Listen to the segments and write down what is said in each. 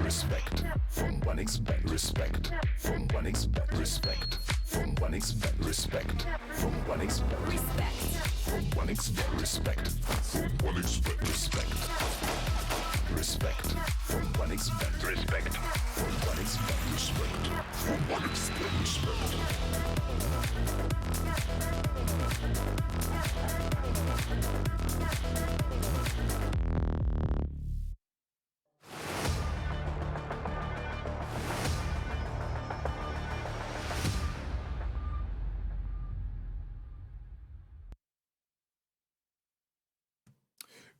Respect from 1xbet. Respect from 1xbet. Respect from 1xbet. Respect from 1xbet. Respect from 1xbet. Respect from 1xbet. Respect. Respect from 1xbet. Respect from 1xbet. Respect from 1xbet. Respect.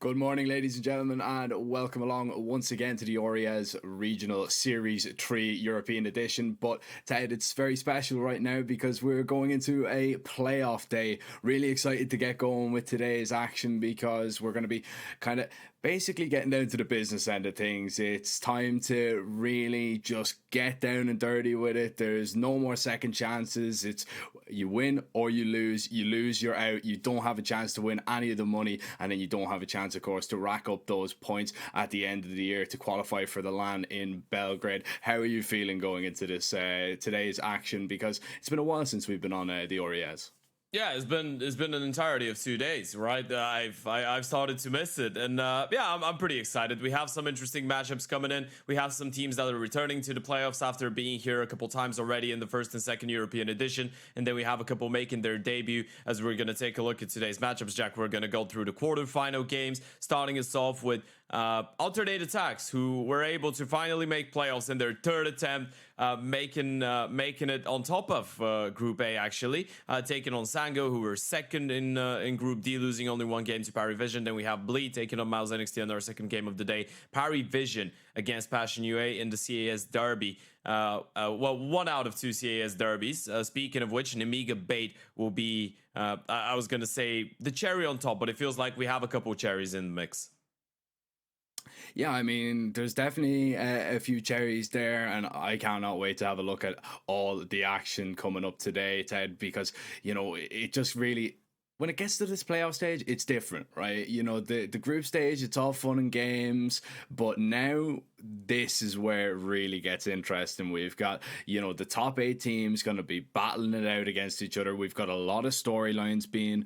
Good morning, ladies and gentlemen, and welcome along once again to the Oriez Regional Series 3 European Edition. But Ted, it's very special right now because we're going into a playoff day. Really excited to get going with today's action because we're going to be kind of basically getting down to the business end of things. It's time to really just get down and dirty with it. There's no more second chances. It's you win or you lose. You lose, you're out. You don't have a chance to win any of the money, and then you don't have a chance, of course, to rack up those points at the end of the year to qualify for the LAN in Belgrade. How are you feeling going into this today's action? Because it's been a while since we've been on the Oriez. Yeah, it's been an entirety of 2 days, right? I've started to miss it, and I'm pretty excited. We have some interesting matchups coming in. We have some teams that are returning to the playoffs after being here a couple times already in the first and second European edition, and then we have a couple making their debut. As we're going to take a look at today's matchups, Jack, we're going to go through the quarterfinal games, starting us off with Alternate Attacks, who were able to finally make playoffs in their third attempt, making it on top of Group A, actually, taking on Sango, who were second in Group D, losing only one game to Parry Vision. Then we have Bleed taking on Miles NXT in our second game of the day. Parry Vision against Passion UA in the CAS Derby. One out of two CAS derbies. Speaking of which, Nemiga Bait will be, I was going to say, the cherry on top, but it feels like we have a couple cherries in the mix. Yeah, I mean, there's definitely a few cherries there, and I cannot wait to have a look at all the action coming up today, Ted, because, you know, it just really, when it gets to this playoff stage, it's different, right? You know, the group stage, it's all fun and games, but now this is where it really gets interesting. We've got, you know, the top 8 teams going to be battling it out against each other. We've got a lot of storylines being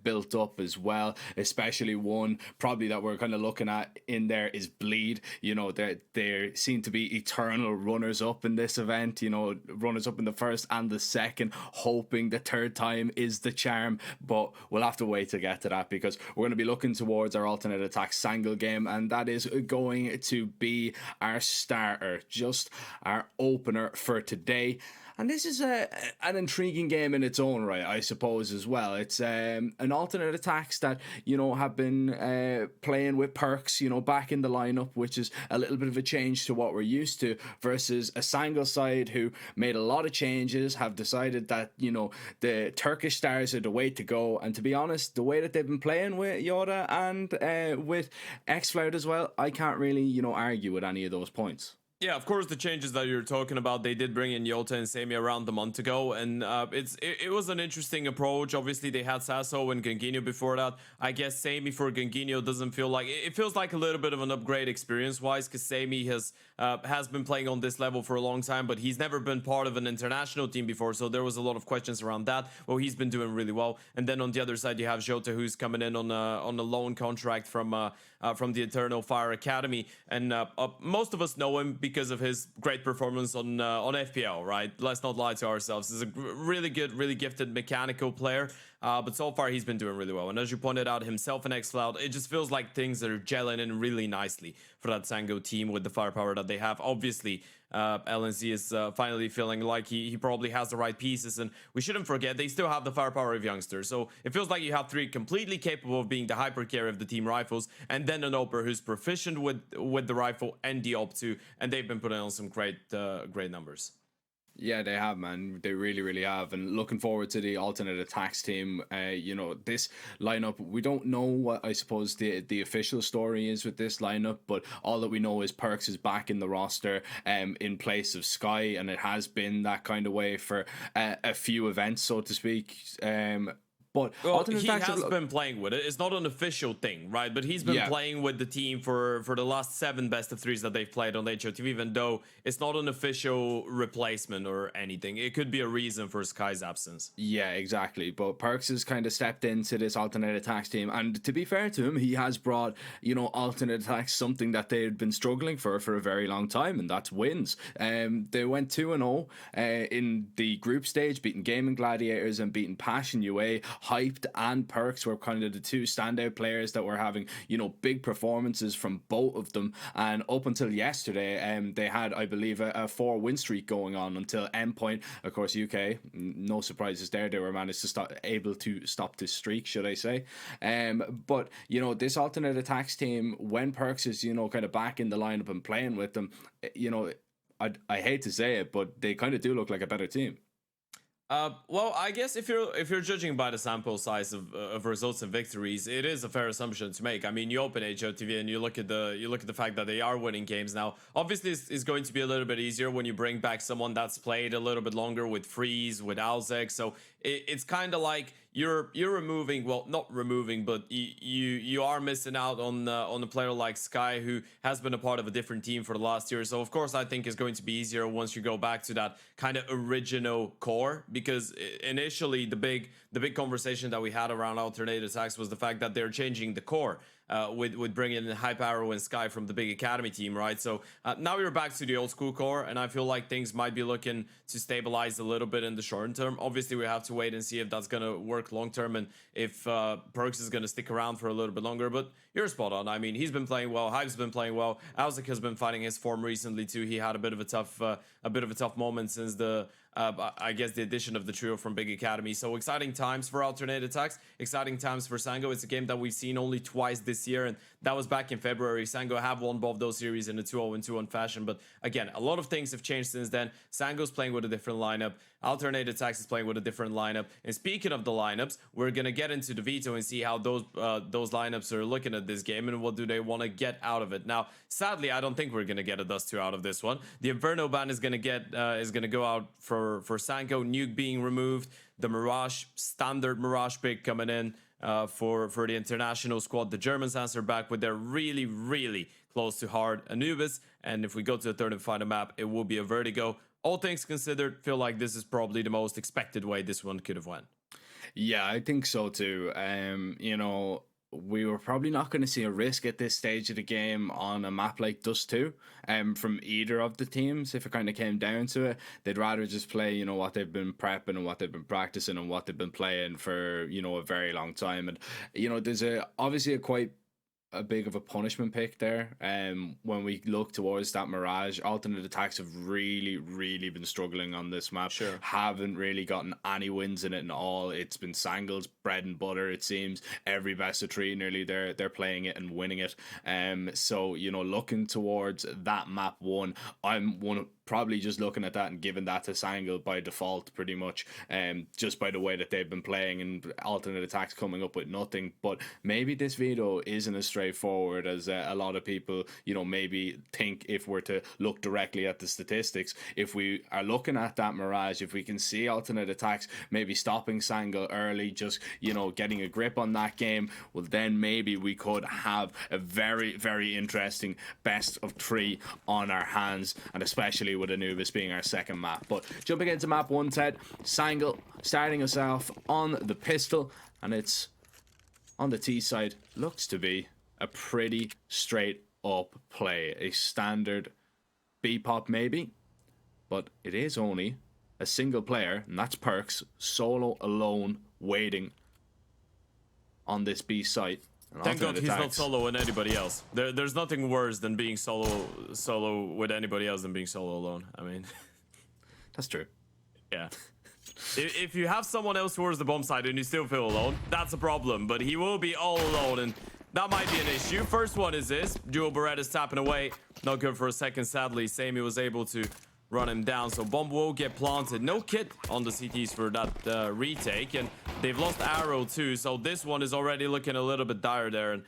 built up as well, especially one probably that we're kind of looking at in there is Bleed. You know, they seem to be eternal runners up in this event, you know, runners up in the first and the second, hoping the third time is the charm, but we'll have to wait to get to that because we're going to be looking towards our Alternate Attack Sangle game, and that is going to be our starter, just our opener for today. And this is an intriguing game in its own right, I suppose, as well. It's an Alternate Attacks that, you know, have been playing with perks, you know, back in the lineup, which is a little bit of a change to what we're used to, versus a Sango side who made a lot of changes, have decided that, you know, the Turkish stars are the way to go. And to be honest, the way that they've been playing with Yoda and with X-Floud as well, I can't really, you know, argue with any of those points. Yeah, of course, the changes that you're talking about, they did bring in Yota and Sami around a month ago, and it was an interesting approach. Obviously, they had Sasso and Gangino before that. I guess Sami for Gangino doesn't feel like... It feels like a little bit of an upgrade experience-wise, because Sami has been playing on this level for a long time, but he's never been part of an international team before, so there was a lot of questions around that. Well, he's been doing really well. And then on the other side, you have Jota, who's coming in on a loan contract from the Eternal Fire Academy, and most of us know him because of his great performance on FPL, right? Let's not lie to ourselves. He's a really good, really gifted mechanical player, but so far he's been doing really well. And as you pointed out, himself and X-Cloud, it just feels like things are gelling in really nicely for that Sango team with the firepower that they have. Obviously, LNC is finally feeling like he probably has the right pieces, and we shouldn't forget they still have the firepower of youngsters. So it feels like you have 3 completely capable of being the hyper carry of the team rifles, and then an Oper who's proficient with the rifle and the Op 2, and they've been putting on some great numbers. Yeah, they have, man. They really, really have. And looking forward to the Alternate Attacks team. You know, this lineup, we don't know what I suppose the official story is with this lineup, but all that we know is Perks is back in the roster in place of Sky, and it has been that kind of way for a few events, so to speak. But Well, alternate he attacks has been playing with it. It's not an official thing, right? But he's been playing with the team for the last 7 best of 3s that they've played on HOTV, even though it's not an official replacement or anything. It could be a reason for Sky's absence. Yeah, exactly. But Perks has kind of stepped into this alternate attacks team, and to be fair to him, he has brought, you know, alternate attacks something that they had been struggling for a very long time, and that's wins. They went 2-0 in the group stage, beating Gaming Gladiators and beating Passion UA. Hyped and Perks were kind of the two standout players that were having, you know, big performances from both of them. And up until yesterday, they had, I believe, a 4-win streak going on until Endpoint, of course, UK. No surprises there. They were managed to able to stop this streak, should I say. But, you know, this alternate attacks team, when Perks is, you know, kind of back in the lineup and playing with them, you know, I hate to say it, but they kind of do look like a better team. Well, I guess if you're judging by the sample size of results and victories, it is a fair assumption to make. I mean, you open HOTV and you look at the fact that they are winning games now. Obviously, it's going to be a little bit easier when you bring back someone that's played a little bit longer with Freeze, with Alzek. So it's kind of like you're removing, well, not removing, but you are missing out on a player like Sky, who has been a part of a different team for the last year. So of course, I think it's going to be easier once you go back to that kind of original core, because initially the big conversation that we had around alternate attacks was the fact that they're changing the core. With bringing in Hype Arrow and Sky from the big academy team, right? So now we're back to the old school core, and I feel like things might be looking to stabilize a little bit in the short term. Obviously, we have to wait and see if that's going to work long term, and if Perks is going to stick around for a little bit longer. But you're spot on. I mean, he's been playing well. Hype's been playing well. Alzik has been finding his form recently too. He had a bit of a tough moment since I guess the addition of the trio from Big Academy. So exciting times for alternate attacks, exciting times for Sango. It's a game that we've seen only twice this year, and that was back in February. Sango have won both those series in a 2-0-2-1 fashion, but again, a lot of things have changed since then. Sango's playing with a different lineup. Alternate attacks is playing with a different lineup. And speaking of the lineups, we're gonna get into the veto and see how those lineups are looking at this game and what do they want to get out of it. Now, sadly, I don't think we're gonna get a Dust 2 out of this one. The Inferno ban is gonna go out for Sango. Nuke being removed. The Mirage, standard Mirage pick coming in for the international squad. The Germans answer back with their really, really close to hard Anubis. And if we go to the third and final map, it will be a Vertigo. All things considered, feel like this is probably the most expected way this one could have went. Yeah, I think so too. You know, we were probably not going to see a risk at this stage of the game on a map like Dust 2 from either of the teams. If it kind of came down to it, they'd rather just play, you know, what they've been prepping and what they've been practicing and what they've been playing for, you know, a very long time. And, you know, there's obviously a quite a big of a punishment pick there. When we look towards that Mirage, alternate attacks have really been struggling on this map. Sure. Haven't really gotten any wins in it at all. It's been Sangle's bread and butter, it seems. Every best of 3 nearly they're playing it and winning it. So, you know, looking towards that map one, I'm probably just looking at that and giving that to Sangle by default, pretty much, just by the way that they've been playing and alternate attacks coming up with nothing. But maybe this veto isn't as straightforward as a lot of people, you know, maybe think. If we're to look directly at the statistics, if we are looking at that Mirage, if we can see alternate attacks maybe stopping Sangle early, just, you know, getting a grip on that game, well, then maybe we could have a very interesting best of 3 on our hands, and especially with Anubis being our second map. But jumping into map 1, Ted, Sangle starting us off on the pistol, and it's on the T side. Looks to be a pretty straight up play, a standard B-pop maybe, but it is only a single player, and that's Perks, solo alone, waiting on this B site. Thank God he's not solo with anybody else. There's nothing worse than being solo with anybody else than being solo alone. I mean, that's true. Yeah. If you have someone else towards the bomb side and you still feel alone, that's a problem. But he will be all alone, and that might be an issue. First one is this. Dual Beretta's tapping away. Not good for a second, sadly. Sammy was able to run him down, so bomb will get planted. No kit on the CTs for that retake, and they've lost Arrow too, so this one is already looking a little bit dire there. And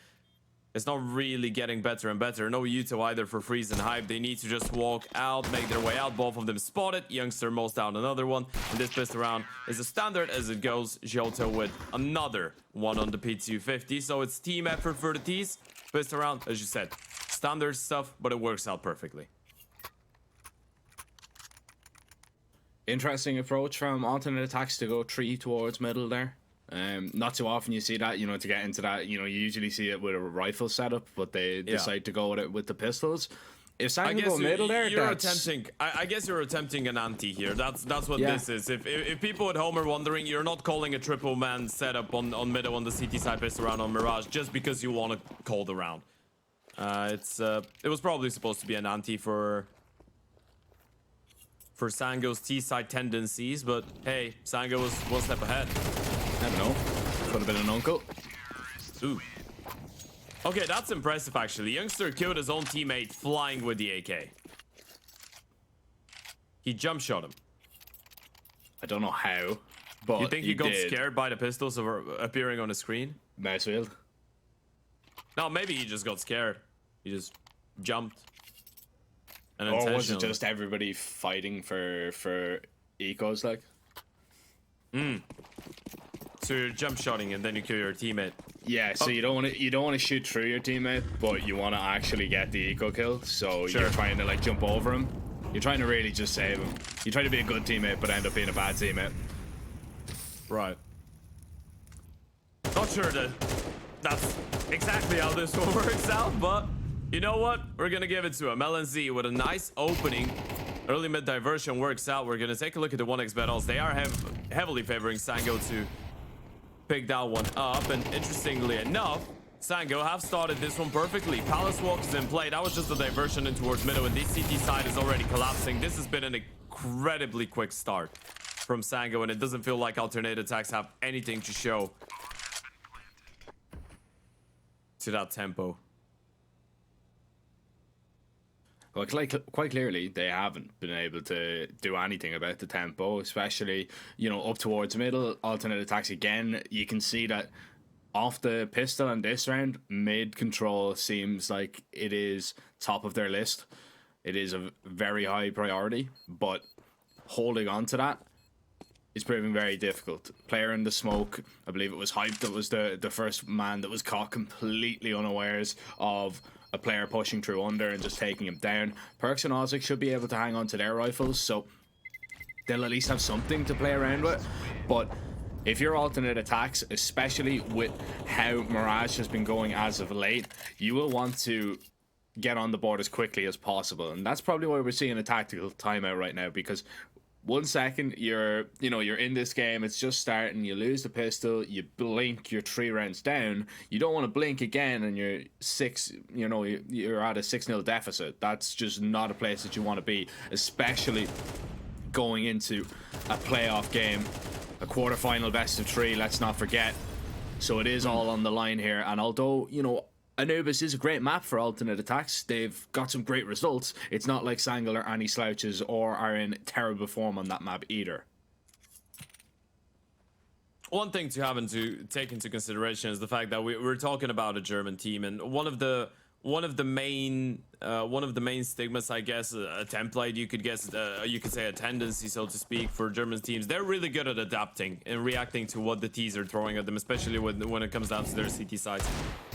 It's not really getting better and better. No Yuto either for Freeze and Hype. They need to just walk out, make their way out. Both of them spotted. Youngster mows down another one. And this pistol round is a standard as it goes. Johto with another one on the P250. So it's team effort for the T's. Pistol round, as you said, standard stuff, but it works out perfectly. Interesting approach from alternate attacks to go 3 towards middle there. Not too often you see that, you know, to get into that, you know, you usually see it with a rifle setup, but they decide to go with it with the pistols. If Sang go middle there, I guess you're attempting an anti here. That's what this is. If people at home are wondering, you're not calling a triple man setup on middle on the CT side pistol round on Mirage just because you want to call the round. It was probably supposed to be an anti for Sango's T-side tendencies, but hey, Sango was one step ahead. Never know. Could have been an uncle. Ooh. Okay, that's impressive actually. Youngster killed his own teammate flying with the AK. He jump shot him. I don't know how, but you think he got scared by the pistols appearing on the screen? Mousefield. No, maybe he just got scared. He just jumped. Or was it just everybody fighting for ecos like? So you're jump shotting and then you kill your teammate. Yeah, so you don't want to shoot through your teammate, but you want to actually get the eco kill. So you're trying to like jump over him. You're trying to really just save him. You try to be a good teammate, but end up being a bad teammate. Right. Not sure that that's exactly how this one works out, but you know what? We're gonna give it to him. LNZ with a nice opening. Early mid diversion works out. We're gonna take a look at the 1x battles. They are heavily favoring Sango to pick that one up, and interestingly enough, Sango have started this one perfectly. Palace Walk is in play. That was just a diversion in towards middle, and this CT side is already collapsing. This has been an incredibly quick start from Sango, and it doesn't feel like alternate attacks have anything to show to that tempo. Well, quite clearly, they haven't been able to do anything about the tempo, especially, you know, up towards middle, alternate attacks again. You can see that off the pistol in this round, mid control seems like it is top of their list. It is a very high priority, but holding on to that is proving very difficult. Player in the smoke, I believe it was Hype that was the first man that was caught completely unawares of a player pushing through under and just taking him down. Perks and Ozic should be able to hang on to their rifles, so they'll at least have something to play around with. But if you're alternate attacks, especially with how Mirage has been going as of late, you will want to get on the board as quickly as possible. And that's probably why we're seeing a tactical timeout right now, because 1 second you're in this game, it's just starting, you lose the pistol, you blink, you're 3 rounds down. You don't want to blink again and you're at a 6-0 deficit. That's just not a place that you want to be, especially going into a playoff game, a quarterfinal best of 3, let's not forget. So it is all on the line here, and although, you know, Anubis is a great map for alternate attacks, they've got some great results. It's not like Sangal or any slouches or are in terrible form on that map either. One thing to have to take into consideration is the fact that we're talking about a German team, and one of the main stigmas, I guess, a template you could say a tendency, so to speak, for German teams. They're really good at adapting and reacting to what the T's are throwing at them, especially when it comes down to their CT sides.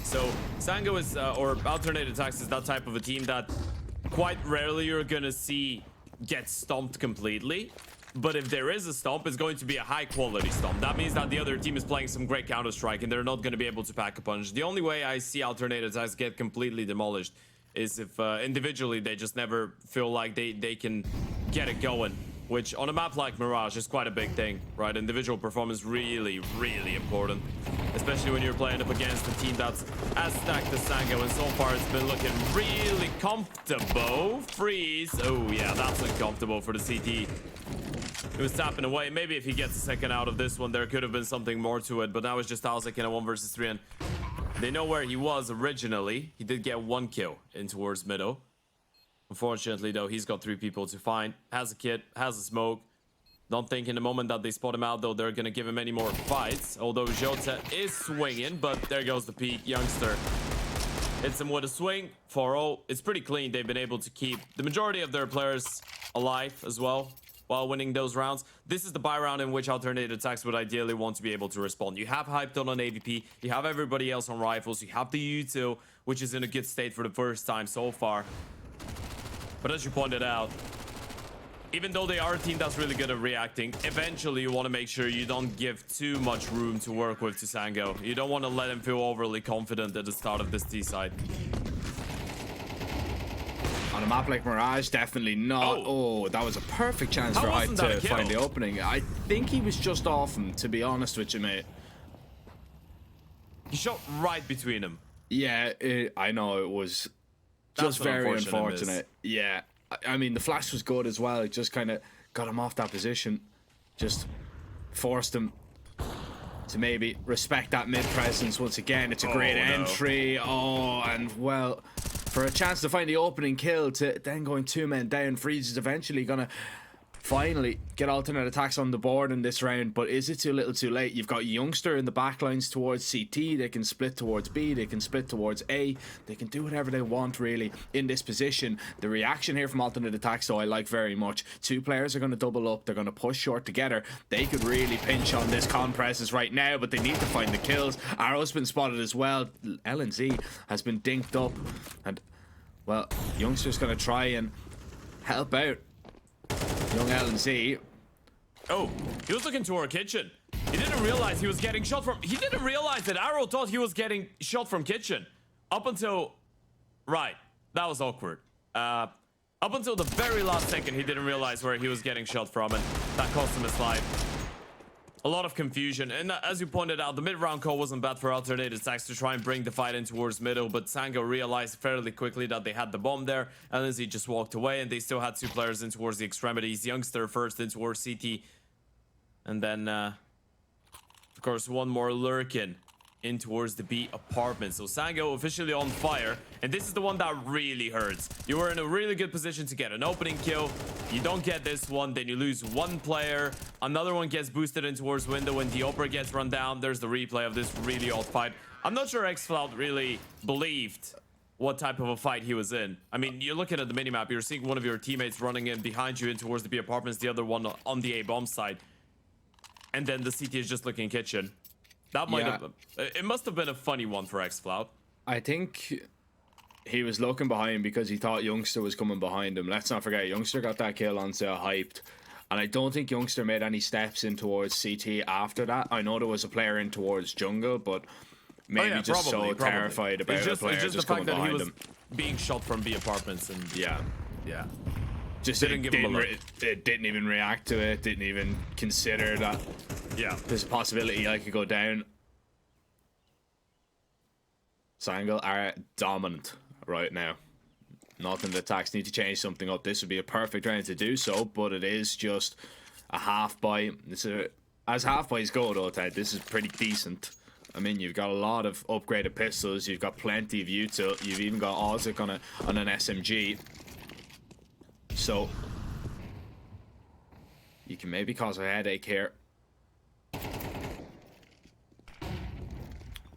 So Sango is or alternate attacks is that type of a team that quite rarely you're gonna see get stomped completely. But if there is a stomp, it's going to be a high quality stomp. That means that the other team is playing some great Counter-Strike and they're not going to be able to pack a punch. The only way I see alternate attacks get completely demolished is if individually they just never feel like they can get it going, which on a map like Mirage is quite a big thing, right? Individual performance really, really important, especially when you're playing up against a team that's as stacked as Sango, and so far it's been looking really comfortable. Freeze. Oh yeah, that's uncomfortable for the CT. He was tapping away. Maybe if he gets a second out of this one, there could have been something more to it, but now it's just Alzik in a 1 versus 3, and they know where he was originally. He did get 1 kill in towards middle. Unfortunately, though, he's got 3 people to find. Has a kit, has a smoke. Don't think in the moment that they spot him out, though, they're going to give him any more fights. Although Jota is swinging, but there goes the peak. Youngster Hits him with a swing. 4-0. It's pretty clean. They've been able to keep the majority of their players alive as well while winning those rounds. This is the buy round in which Alternative Attacks would ideally want to be able to respond. You have Hyped on AVP. You have everybody else on rifles. You have the U2, which is in a good state for the first time so far. But as you pointed out, even though they are a team that's really good at reacting, eventually you want to make sure you don't give too much room to work with to Sango. You don't want to let him feel overly confident at the start of this T side. On a map like Mirage, definitely not. Oh, that was a perfect chance for Hype to find the opening. I think he was just off him, to be honest with you, mate. He shot right between him. Yeah, I know it was just very unfortunate. Yeah. I mean, the flash was good as well. It just kind of got him off that position. Just forced him to maybe respect that mid presence once again. It's a great entry. Oh, and well, for a chance to find the opening kill to then going 2 men down, Freeze is eventually going to finally get alternate attacks on the board in this round. But is it too little too late? You've got Youngster in the backlines towards CT. They can split towards B. They can split towards A. They can do whatever they want really in this position. The reaction here from alternate attacks, though, I like very much. 2 players are going to double up. They're going to push short together. They could really pinch on this compresses right now, but they need to find the kills. Arrow's been spotted as well. LNZ has been dinked up. And, well, Youngster's going to try and help out young LNZ. Oh, he was looking toward kitchen. He didn't realize he was getting shot from... He didn't realize that Arrow thought he was getting shot from kitchen. Up until... Right. That was awkward. Up until the very last second, he didn't realize where he was getting shot from, and that cost him his life. A lot of confusion, and as you pointed out, the mid-round call wasn't bad for Alternative Attacks to try and bring the fight in towards middle, but Sango realized fairly quickly that they had the bomb there. LNZ just walked away, and they still had 2 players in towards the extremities. Youngster first in towards CT, and then, of course, one more lurking in towards the B apartment. So Sango officially on fire, and this is the one that really hurts. You were in a really good position to get an opening kill. You don't get this one, then you lose 1 player. Another one gets boosted in towards window, and the Opera gets run down. There's the replay of this really old fight. I'm not sure xFlout really believed what type of a fight he was in. I mean, you're looking at the minimap, you're seeing one of your teammates running in behind you in towards the B apartments, the other one on the A bomb side. And then the CT is just looking kitchen. That might have... It must have been a funny one for xFlout. I think he was looking behind because he thought Youngster was coming behind him. Let's not forget, Youngster got that kill onto Hyped. And I don't think Youngster made any steps in towards CT after that. I know there was a player in towards Jungle, but maybe probably. Terrified about a player just coming behind him. Being shot from B apartments and... Yeah. Just didn't give him a look. It didn't even react to it, didn't even consider that there's a possibility I could go down. Sangle are dominant right now. Nothing the attacks need to change something up. This would be a perfect round to do so, but it is just a half buy. As half buys go though, Ted, this is pretty decent. I mean, you've got a lot of upgraded pistols, you've got plenty of util, you've even got Ozic on an SMG. So you can maybe cause a headache here.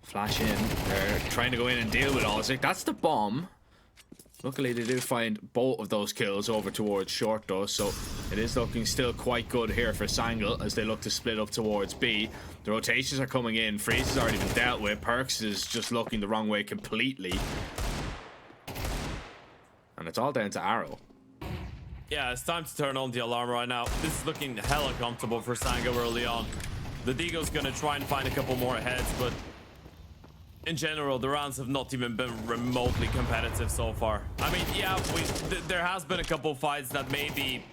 Flash in. They're trying to go in and deal with Ozic. That's the bomb. Luckily, they do find both of those kills over towards short, though, so it is looking still quite good here for Sangle as they look to split up towards B. The rotations are coming in. Freeze has already been dealt with. Perks is just looking the wrong way completely. And it's all down to Arrow. Yeah, it's time to turn on the alarm right now. This is looking hella comfortable for Sango early on. The Deagle's gonna try and find a couple more heads, but in general, the rounds have not even been remotely competitive so far. I mean, yeah, there has been a couple fights that maybe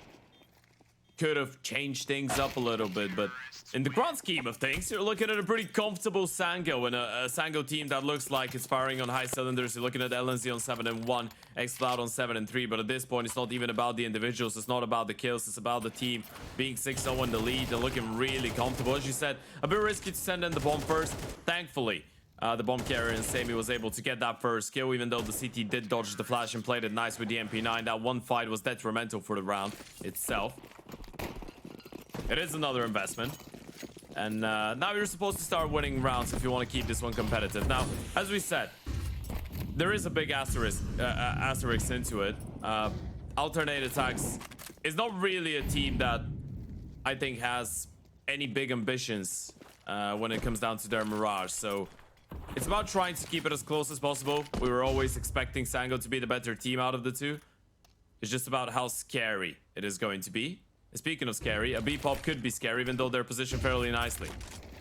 could have changed things up a little bit, but in the grand scheme of things, you're looking at a pretty comfortable Sango and a Sango team that looks like it's firing on high cylinders. You're looking at LNZ on 7-1, xFlout on 7-3, but at this point, it's not even about the individuals. It's not about the kills. It's about the team being 6-0 in the lead and looking really comfortable. As you said, a bit risky to send in the bomb first. Thankfully, the bomb carrier and Sammy was able to get that first kill, even though the CT did dodge the flash and played it nice with the MP9. That one fight was detrimental for the round itself. It is another investment. And now you're supposed to start winning rounds if you want to keep this one competitive. Now, as we said, there is a big asterisk into it. Alternate Attacks is not really a team that I think has any big ambitions when it comes down to their Mirage. So it's about trying to keep it as close as possible. We were always expecting Sango to be the better team out of the two. It's just about how scary it is going to be. And speaking of scary, a B-pop could be scary even though they're positioned fairly nicely.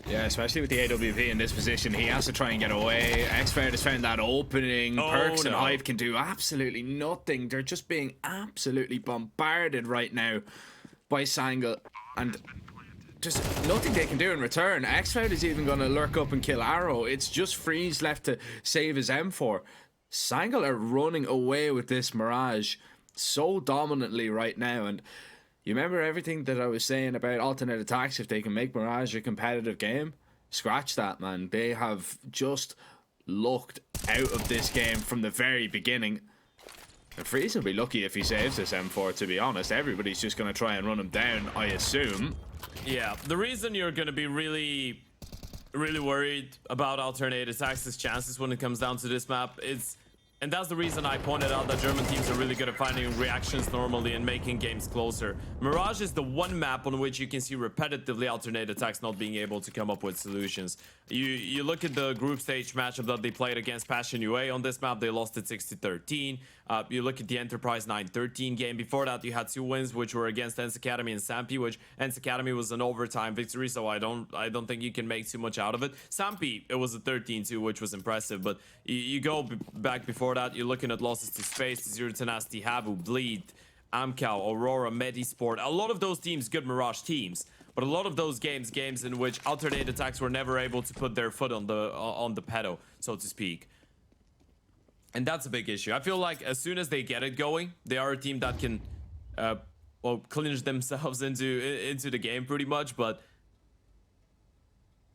Yeah, especially with the AWP in this position, he has to try and get away. Xfair has found that opening. Perks and Hype can do absolutely nothing. They're just being absolutely bombarded right now by Sangle, and just nothing they can do in return. Xfair is even going to lurk up and kill Arrow. It's just Freeze left to save his M4. Sangle are running away with this Mirage so dominantly right now, and you remember everything that I was saying about alternate attacks? If they can make Mirage a competitive game, scratch that, man. They have just looked out of this game from the very beginning. And Freeze will be lucky if he saves this M4, to be honest. Everybody's just going to try and run him down, I assume. Yeah, the reason you're going to be really worried about alternate attacks' chances when it comes down to this map is... And that's the reason I pointed out that German teams are really good at finding reactions normally and making games closer. Mirage is the one map on which you can see repetitively alternate attacks not being able to come up with solutions. You look at the group stage matchup that they played against Passion UA on this map, they lost it 6-13. You look at the Enterprise 9-13 game. Before that, you had 2 wins, which were against Ens Academy and Sampi, which Ens Academy was an overtime victory, so I don't think you can make too much out of it. Sampi, it was a 13-2, which was impressive, but you go back before that, you're looking at losses to Space, to Zero Tenacity, Havu, Bleed, Amcal, Aurora, Medisport. A lot of those teams, good Mirage teams, but a lot of those games in which alternate attacks were never able to put their foot on the pedal, so to speak. And that's a big issue. I feel like as soon as they get it going, they are a team that can, well, clinch themselves into the game pretty much. But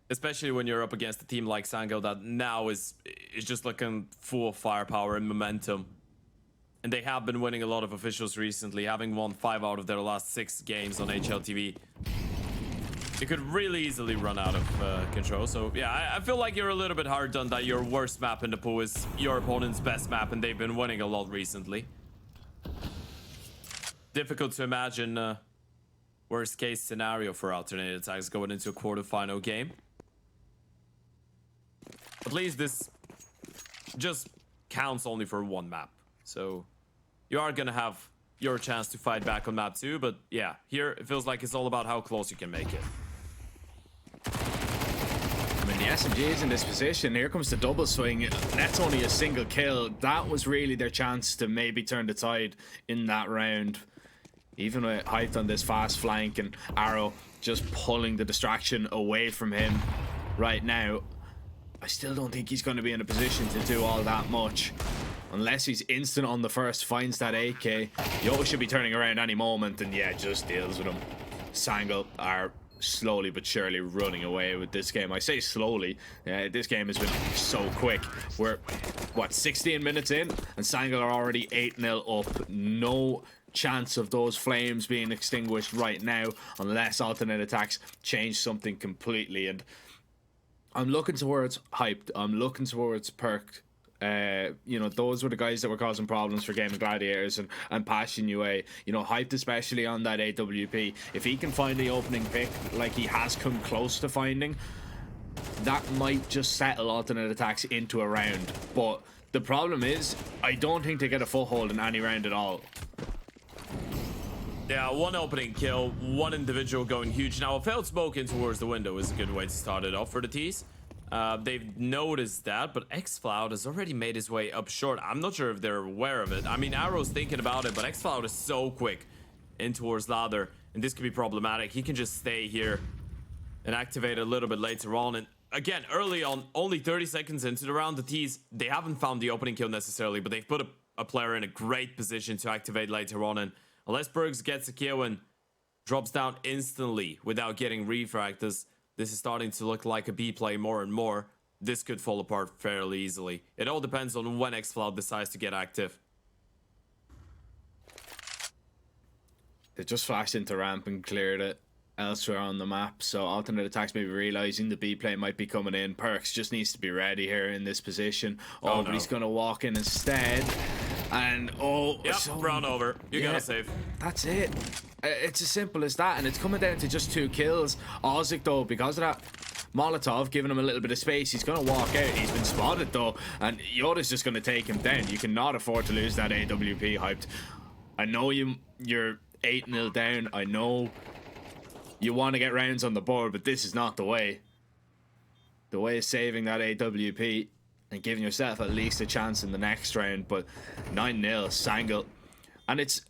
especially when you're up against a team like Sango that now is just looking full of firepower and momentum. And they have been winning a lot of officials recently, having won 5 out of their last 6 games on HLTV. It could really easily run out of control. So yeah, I feel like you're a little bit hard done that your worst map in the pool is your opponent's best map, and they've been winning a lot recently. Difficult to imagine worst case scenario for alternate attacks going into a quarterfinal game. At least this just counts only for 1 map. So you are gonna have your chance to fight back on map 2, but yeah, here it feels like it's all about how close you can make it. I mean, the SMG is in this position. Here comes the double swing. That's only a single kill. That was really their chance to maybe turn the tide in that round. Even with Hyped on this fast flank and Arrow just pulling the distraction away from him right now, I still don't think he's going to be in a position to do all that much. Unless he's instant on the first, finds that AK. Yo should be turning around any moment, and yeah, just deals with him. Sangle are slowly but surely running away with this game. I say slowly. This game has been so quick. We're, what, 16 minutes in? And Sangle are already 8-0 up. No chance of those flames being extinguished right now unless alternate attacks change something completely. And I'm looking towards Hyped. I'm looking towards Perk. You know, those were the guys that were causing problems for Game of Gladiators and Passion UA. You know, Hyped especially on that AWP. If he can find the opening pick like he has come close to finding, that might just settle alternate attacks into a round. But the problem is, I don't think they get a foothold in any round at all. Yeah, 1 opening kill, 1 individual going huge. Now, a failed smoke in towards the window is a good way to start it off for the T's. They've noticed that, but xCloud has already made his way up short. I'm not sure if they're aware of it. I mean, Arrow's thinking about it, but xCloud is so quick in towards Ladder, and this could be problematic. He can just stay here and activate a little bit later on. And again, early on, only 30 seconds into the round, the T's, they haven't found the opening kill necessarily, but they've put a player in a great position to activate later on. And unless Bergs gets a kill and drops down instantly without getting refragged, this is starting to look like a B play more and more. This could fall apart fairly easily. It all depends on when xCloud decides to get active. They just flashed into ramp and cleared it. elsewhere on the map. So alternate attacks maybe realizing the B play might be coming in. Perks just needs to be ready here in this position. Oh, but he's gonna walk in instead. And yep, run over. You gotta save. That's it. It's as simple as that, and it's coming down to just 2 kills. Ozic though, because of that Molotov giving him a little bit of space, he's gonna walk out. He's been spotted though, and Yoda's just gonna take him down. You cannot afford to lose that AWP. Hyped. I know you're 8-0 down. I know you want to get rounds on the board, but this is not the way. The way is saving that AWP and giving yourself at least a chance in the next round. But 9-0, Sangle. And it's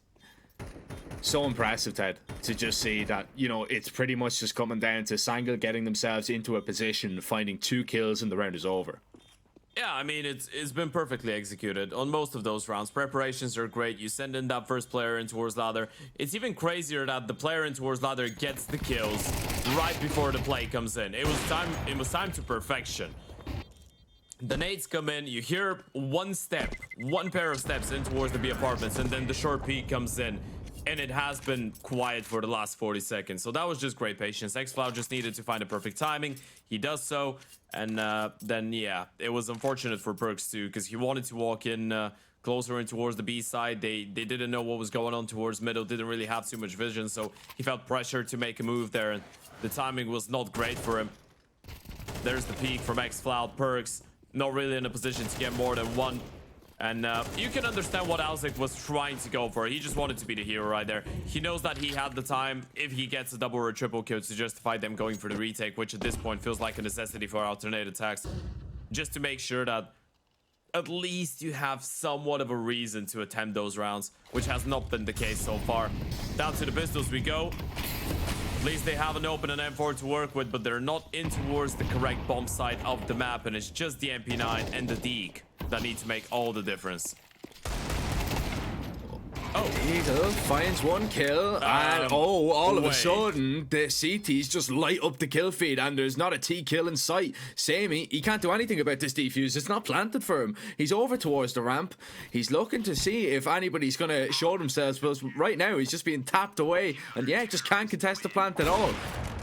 so impressive, Ted, to just see that, you know, it's pretty much just coming down to Sangle getting themselves into a position, finding 2 kills, and the round is over. Yeah, I mean, it's been perfectly executed on most of those rounds. Preparations are great. You send in that first player in towards ladder. It's even crazier that the player in towards ladder gets the kills right before the play comes in. It was time to perfection. The nades come in, you hear one pair of steps in towards the B apartments, and then the short peek comes in. And it has been quiet for the last 40 seconds. So that was just great patience. xFlow just needed to find the perfect timing. He does so. And then, yeah, it was unfortunate for Perks too, because he wanted to walk in closer in towards the B side. They didn't know what was going on towards middle, didn't really have too much vision. So he felt pressure to make a move there. And the timing was not great for him. There's the peek from xFlow. Perks not really in a position to get more than one. And you can understand what Alzik was trying to go for. He just wanted to be the hero right there. He knows that he had the time, if he gets a double or a triple kill, to justify them going for the retake, which at this point feels like a necessity for alternate attacks. Just to make sure that at least you have somewhat of a reason to attempt those rounds, which has not been the case so far. Down to the pistols we go. At least they have an open and M4 to work with, but they're not in towards the correct bomb side of the map, and it's just the MP9 and the Deke that need to make all the difference. Oh, Eagle finds 1 kill, and all of a sudden, the CTs just light up the kill feed, and there's not a T kill in sight. Sammy, he can't do anything about this defuse. It's not planted for him. He's over towards the ramp. He's looking to see if anybody's going to show themselves, but right now, he's just being tapped away, and yeah, just can't contest the plant at all.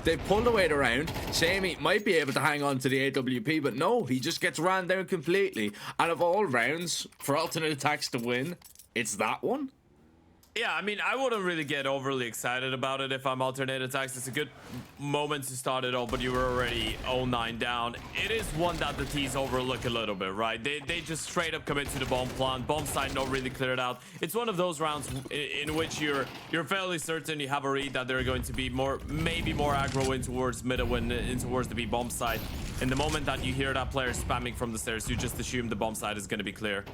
They've pulled away the round. Sammy might be able to hang on to the AWP, but no, he just gets ran down completely. And of all rounds for alternate attacks to win, it's that one. Yeah, I mean, I wouldn't really get overly excited about it if I'm alternate attacks. It's a good moment to start it all, but you were already 0-9 down. It is one that the T's overlook a little bit, right? They just straight up commit to the bomb plant. Bomb site not really cleared out. It's one of those rounds in which you're fairly certain you have a read that they're going to be maybe more aggro in towards middle and in towards the B bomb site. And the moment that you hear that player spamming from the stairs, you just assume the bomb site is going to be clear.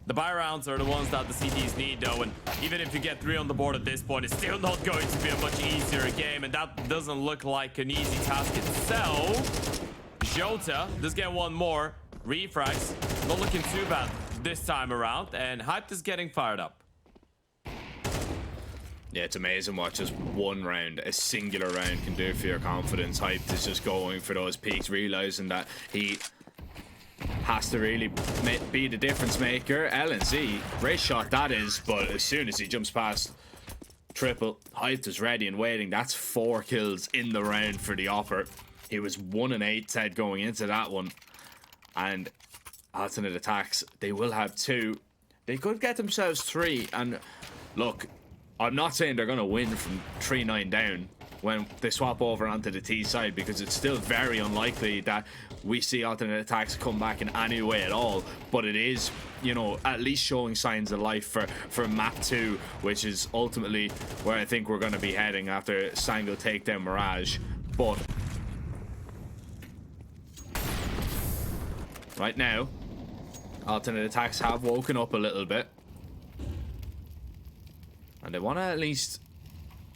The buy rounds are the ones that the CTs need though, and even if you get 3 on the board at this point, it's still not going to be a much easier game, and that doesn't look like an easy task itself. Jota does get 1 more. Refrags, not looking too bad this time around, and Hyped is getting fired up. Yeah, it's amazing what just 1 round, a singular round, can do for your confidence. Hyped is just going for those peaks, realizing that he has to really be the difference maker. LNC, great shot that is, but as soon as he jumps past triple, Hyped is ready and waiting. That's 4 kills in the round for the Opper. He was 1-8 Ted going into that one, and alternate attacks, they will have 2. They could get themselves 3, and look, I'm not saying they're going to win from 3-9 down when they swap over onto the T side, because it's still very unlikely that we see alternate attacks come back in any way at all, but it is, you know, at least showing signs of life for map 2, which is ultimately where I think we're going to be heading after Sango take down Mirage. But right now, alternate attacks have woken up a little bit, and they want to at least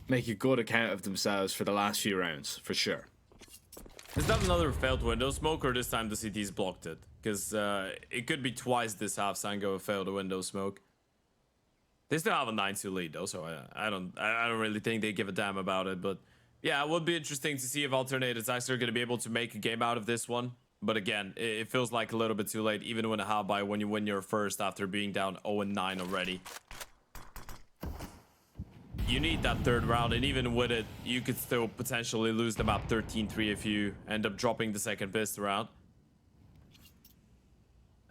make a good account of themselves for the last few rounds, for sure. Is that another failed window smoke, or this time the CT's blocked it? Because it could be twice this half Sango failed a window smoke. They still have a 9-2 lead though, so I don't really think they give a damn about it. But yeah, it would be interesting to see if alternate attacks are going to be able to make a game out of this one. But again, it feels like a little bit too late, even when a half by when you win your first after being down 0-9 already. you need that third round, and even with it, you could still potentially lose the map 13-3 if you end up dropping the second pistol round.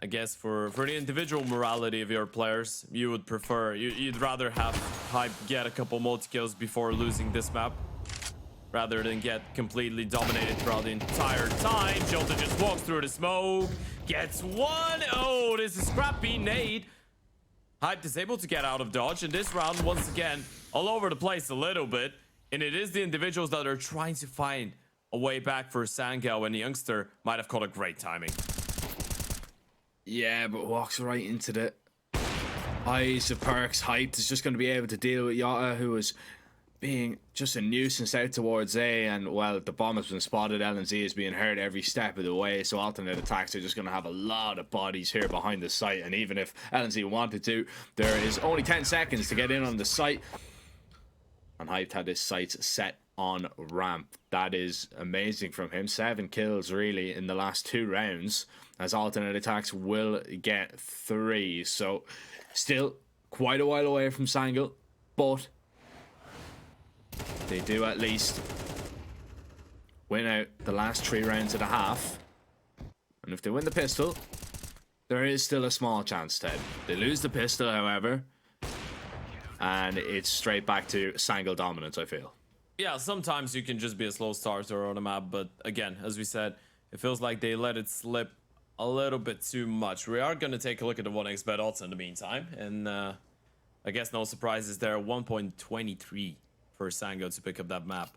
I guess for the individual morality of your players, you would prefer, you'd rather have Hype get a couple multi-kills before losing this map, rather than get completely dominated throughout the entire time. Jota just walks through the smoke, gets one. Oh, this is scrappy nade. Hype is able to get out of dodge, and this round, once again, all over the place a little bit. And it is the individuals that are trying to find a way back for Sango, and the youngster might have caught a great timing. Yeah, but walks right into the eyes of Perks. Hyped is just going to be able to deal with Yota, who is being just a nuisance out towards A, and well, the bomb has been spotted. LNZ is being heard every step of the way, so alternate attacks are just going to have a lot of bodies here behind the site, and even if LNZ wanted to, there is only 10 seconds to get in on the site, and Hyped had his sights set on ramp. That is amazing from him. 7 kills really in the last 2 rounds, as alternate attacks will get 3, so still quite a while away from Sangal, but they do at least win out the last 3 rounds and a half. And if they win the pistol, there is still a small chance, Ted. They lose the pistol, however, and it's straight back to Sangal dominance, I feel. Yeah, sometimes you can just be a slow starter on a map, but again, as we said, it feels like they let it slip a little bit too much. We are going to take a look at the 1xBet odds in the meantime, and I guess no surprises there. 1.23 for Sango to pick up that map.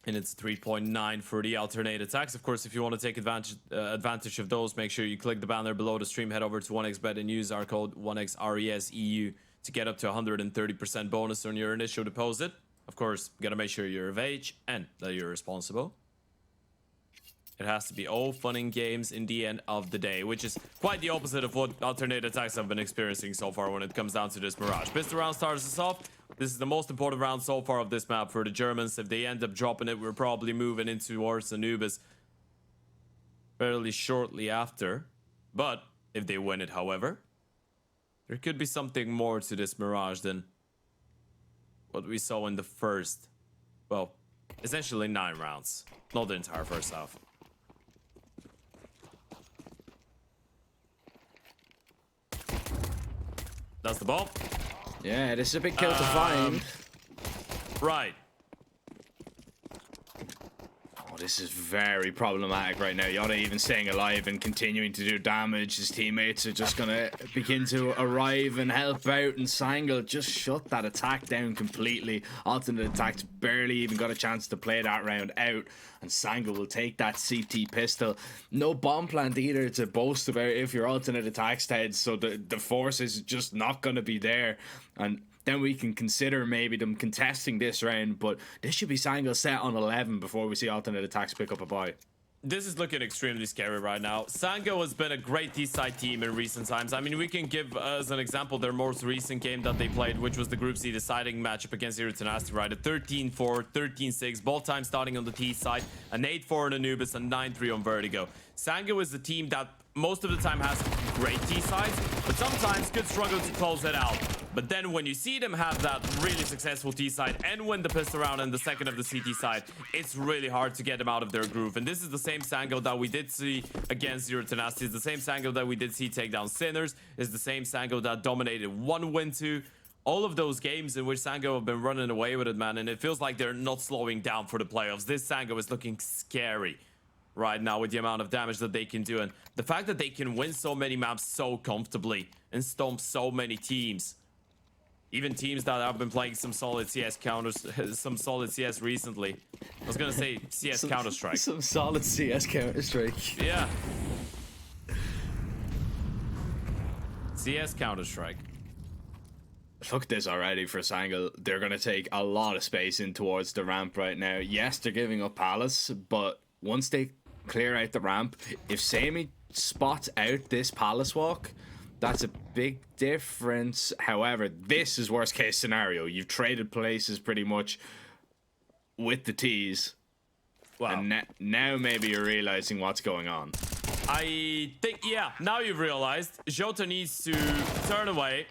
And it's 3.9 for the alternate attacks. Of course, if you want to take advantage of those, make sure you click the banner below the stream, head over to 1xBet and use our code 1XRESEU to get up to 130% bonus on your initial deposit. Of course, you gotta make sure you're of age and that you're responsible. It has to be all fun and games in the end of the day, which is quite the opposite of what alternate attacks have been experiencing so far when it comes down to this Mirage. Pistol round starts us off. This is the most important round so far of this map for the Germans. If they end up dropping it, we're probably moving in towards Anubis fairly shortly after. But if they win it, however, there could be something more to this Mirage than what we saw in the first, well, essentially 9 rounds. Not the entire first half. That's the ball. Yeah, this is a big kill to find. Right. Oh, this is very problematic right now. Yota even staying alive and continuing to do damage. His teammates are just gonna begin to arrive and help out, and Sangal just shut that attack down completely. Alternate attacks barely even got a chance to play that round out, and Sangal will take that CT pistol. No bomb plant either to boast about if your alternate attacks, Ted, so the force is just not gonna be there, and then we can consider maybe them contesting this round, but this should be Sangal set on 11 before we see alternate attacks pick up a buy. This is looking extremely scary right now. Sango has been a great T-side team in recent times. I mean, we can give as an example their most recent game that they played, which was the Group C deciding matchup against Zero Tenacity, right? A 13-4, 13-6, both times starting on the T-side, an 8-4 on Anubis, and 9-3 on Vertigo. Sango is the team that most of the time has great T-sides, but sometimes could struggle to close it out. But then when you see them have that really successful T-side and win the pistol round and the second of the CT side, it's really hard to get them out of their groove. And this is the same Sango that we did see against Zero Tenacity. It's the same Sango that we did see take down Sinners. It's the same Sango that dominated 1-win-2. All of those games in which Sango have been running away with it, man. And it feels like they're not slowing down for the playoffs. This Sango is looking scary right now with the amount of damage that they can do. And the fact that they can win so many maps so comfortably and stomp so many teams. Even teams that have been playing some solid CS counters, some solid CS recently. I was gonna say CS Counter-Strike. Some solid CS Counter-Strike. Yeah. CS Counter-Strike. Look at this already for Sangal. They're gonna take a lot of space in towards the ramp right now. Yes, they're giving up Palace, but once they clear out the ramp, if Sammy spots out this Palace walk, that's a big difference. However, this is worst case scenario. You've traded places pretty much with the T's. Wow. And now maybe you're realizing what's going on. I think, yeah, now you've realized Jota needs to turn away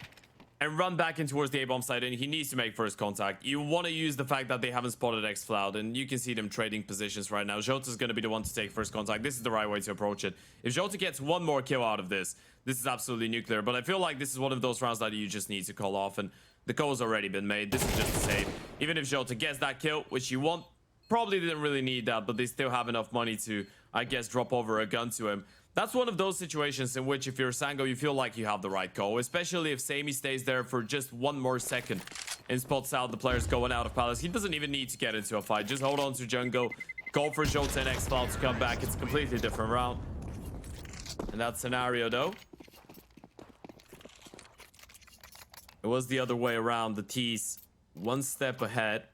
and run back in towards the A-bomb site, and he needs to make first contact. You want to use the fact that they haven't spotted X-Cloud, and you can see them trading positions right now. Jota's going to be the one to take first contact. This is the right way to approach it. If Jota gets one more kill out of this, this is absolutely nuclear, but I feel like this is one of those rounds that you just need to call off, and the call's already been made. This is just a save. Even if Jota gets that kill, which you want, probably didn't really need that, but they still have enough money to, I guess, drop over a gun to him. That's one of those situations in which if you're Sango, you feel like you have the right call, especially if Sammy stays there for just one more second and spots out the players going out of Palace. He doesn't even need to get into a fight. Just hold on to jungle, go for Jota and X-Cloud to come back. It's a completely different round. In that scenario, though, it was the other way around. The T's one step ahead.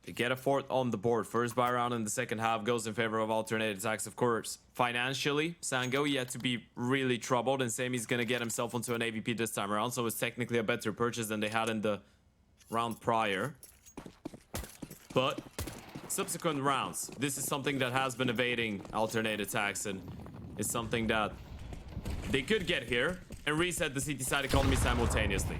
They get a fourth on the board. First buy round in the second half goes in favor of alternative attacks. Of course, financially, Sango yet to be really troubled, and Sammy's gonna get himself onto an AVP this time around, so it's technically a better purchase than they had in the round prior. But subsequent rounds, this is something that has been evading alternate attacks, and it's something that they could get here and reset the CT side economy simultaneously.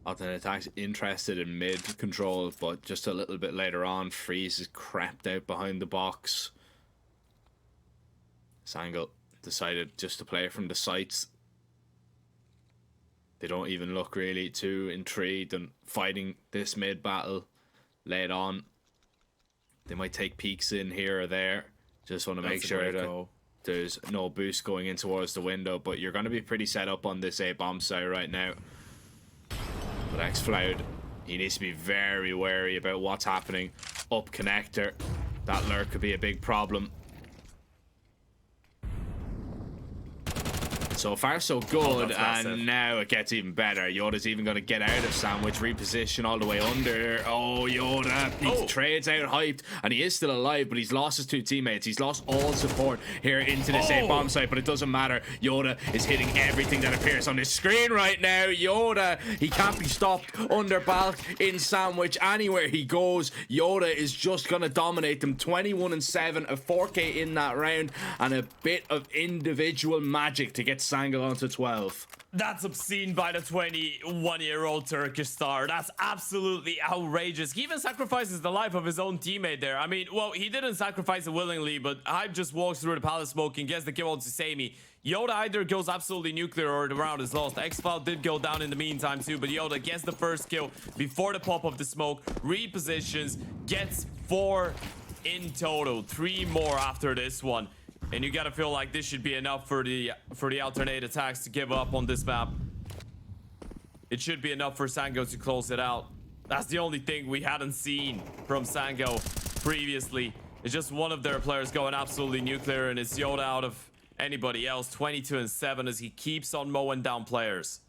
Alternate attacks interested in mid control, but just a little bit later on, Freeze is crept out behind the box. Sangle decided just to play from the sights. They don't even look really too intrigued in fighting this mid battle late on. They might take peeks in here or there. Just want to make sure that there's no boost going in towards the window, but you're going to be pretty set up on this A-bomb site right now. But X-Cloud, he needs to be very wary about what's happening up connector. That lurk could be a big problem. So far, so good, and now it gets even better. Yoda's even going to get out of sandwich, reposition all the way under. Oh, Yoda, he trades out hyped, and he is still alive, but he's lost his two teammates. He's lost all support here into this A-bomb site, but it doesn't matter. Yoda is hitting everything that appears on his screen right now. Yoda, he can't be stopped under Balk in sandwich. Anywhere he goes, Yoda is just going to dominate them. 21-7, a 4K in that round, and a bit of individual magic to get Sangle onto 12. That's obscene by the 21-year-old Turkish star. That's absolutely outrageous. He even sacrifices the life of his own teammate there. I mean, well, he didn't sacrifice it willingly, but Hype just walks through the palace smoke and gets the kill on Sammy. Yoda either goes absolutely nuclear or the round is lost. X-Cloud did go down in the meantime too, but Yoda gets the first kill before the pop of the smoke, repositions, gets 4 in total, 3 more after this one. And you gotta feel like this should be enough for the alternate attacks to give up on this map. It should be enough for Sango to close it out. That's the only thing we hadn't seen from Sango previously. It's just one of their players going absolutely nuclear, and it's Yoda out of anybody else. 22-7 as he keeps on mowing down players.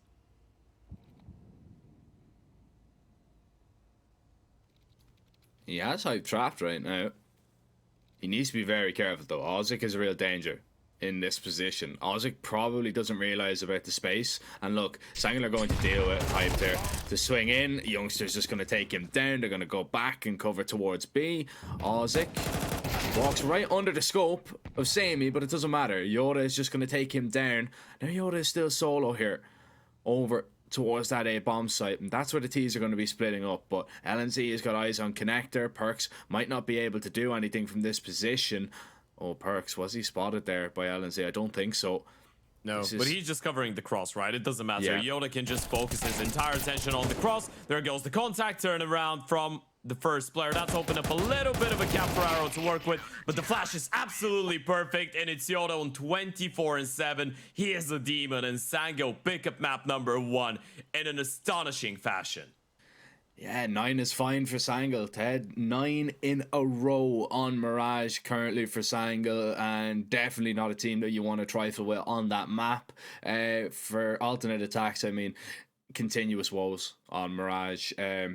He has Hype trapped right now. He needs to be very careful though. Ozik is a real danger in this position. Ozik probably doesn't realize about the space. And look, Sangle are going to deal with Hype there. To swing in, Youngster's just going to take him down. They're going to go back and cover towards B. Ozik walks right under the scope of Sammy, but it doesn't matter. Yoda is just going to take him down. Now Yoda is still solo here over towards that A-bomb site, and that's where the T's are going to be splitting up. But LNZ has got eyes on connector. Perks might not be able to do anything from this position. Oh, Perks, was he spotted there by LNZ? I don't think so. No, but he's just covering the cross, right? It doesn't matter. Yeah. Yoda can just focus his entire attention on the cross. There goes the contact turn around from the first player. That's opened up a little bit of a gap for Arrow to work with, but the flash is absolutely perfect, and it's Yoda on 24-7. He is a demon, and Sango pick up map number 1 in an astonishing fashion. Yeah, 9 is fine for Sangle, Ted. 9 in a row on Mirage currently for Sangle, and definitely not a team that you want to trifle with on that map. For alternate attacks, I mean, continuous woes on Mirage.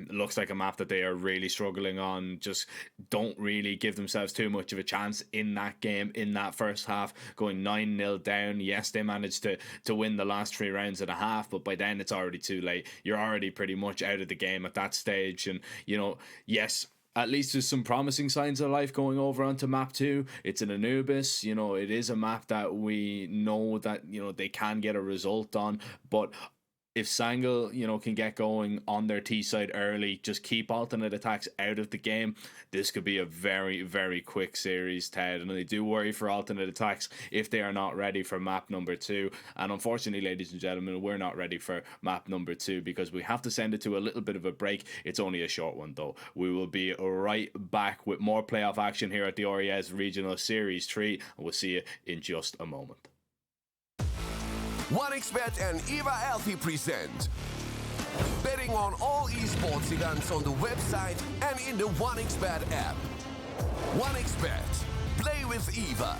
Looks like a map that they are really struggling on. Just don't really give themselves too much of a chance in that game, in that first half, going 9-0 down. Yes, they managed to win the last 3 rounds and a half, but by then it's already too late. You're already pretty much out of the game at that stage. And, you know, yes, at least there's some promising signs of life going over onto map 2. It's an Anubis, you know, it is a map that we know that, you know, they can get a result on, but if Sangl, you know, can get going on their T side early, just keep alternate attacks out of the game, this could be a very, very quick series, Ted. And they do worry for alternate attacks if they are not ready for map number 2. And unfortunately, ladies and gentlemen, we're not ready for map number 2 because we have to send it to a little bit of a break. It's only a short one, though. We will be right back with more playoff action here at the RES Regional Series 3, and we'll see you in just a moment. 1xBet and Eva Alfie present betting on all esports events on the website and in the 1xBet app. 1xBet. Play with Eva.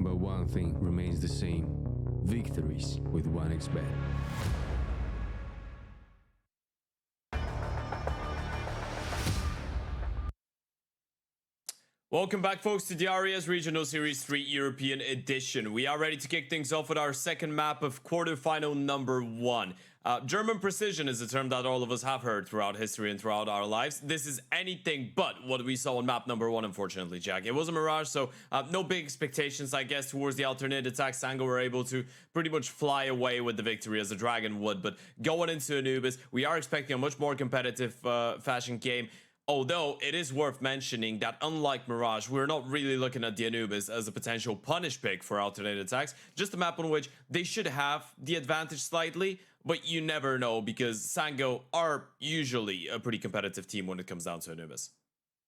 But one thing remains the same. Victories with 1xBet. Welcome back, folks, to the RES Regional Series 3 European Edition. We are ready to kick things off with our second map of quarterfinal number 1. German precision is a term that all of us have heard throughout history and throughout our lives. This is anything but what we saw on map number 1, unfortunately, Jack. It was a Mirage, so no big expectations, I guess, towards the alternate attack. Sango were able to pretty much fly away with the victory as a Dragon would. But going into Anubis, we are expecting a much more competitive fashion game. Although it is worth mentioning that unlike Mirage, we're not really looking at the Anubis as a potential punish pick for alternate attacks, just a map on which they should have the advantage slightly, but you never know because Sango are usually a pretty competitive team when it comes down to Anubis.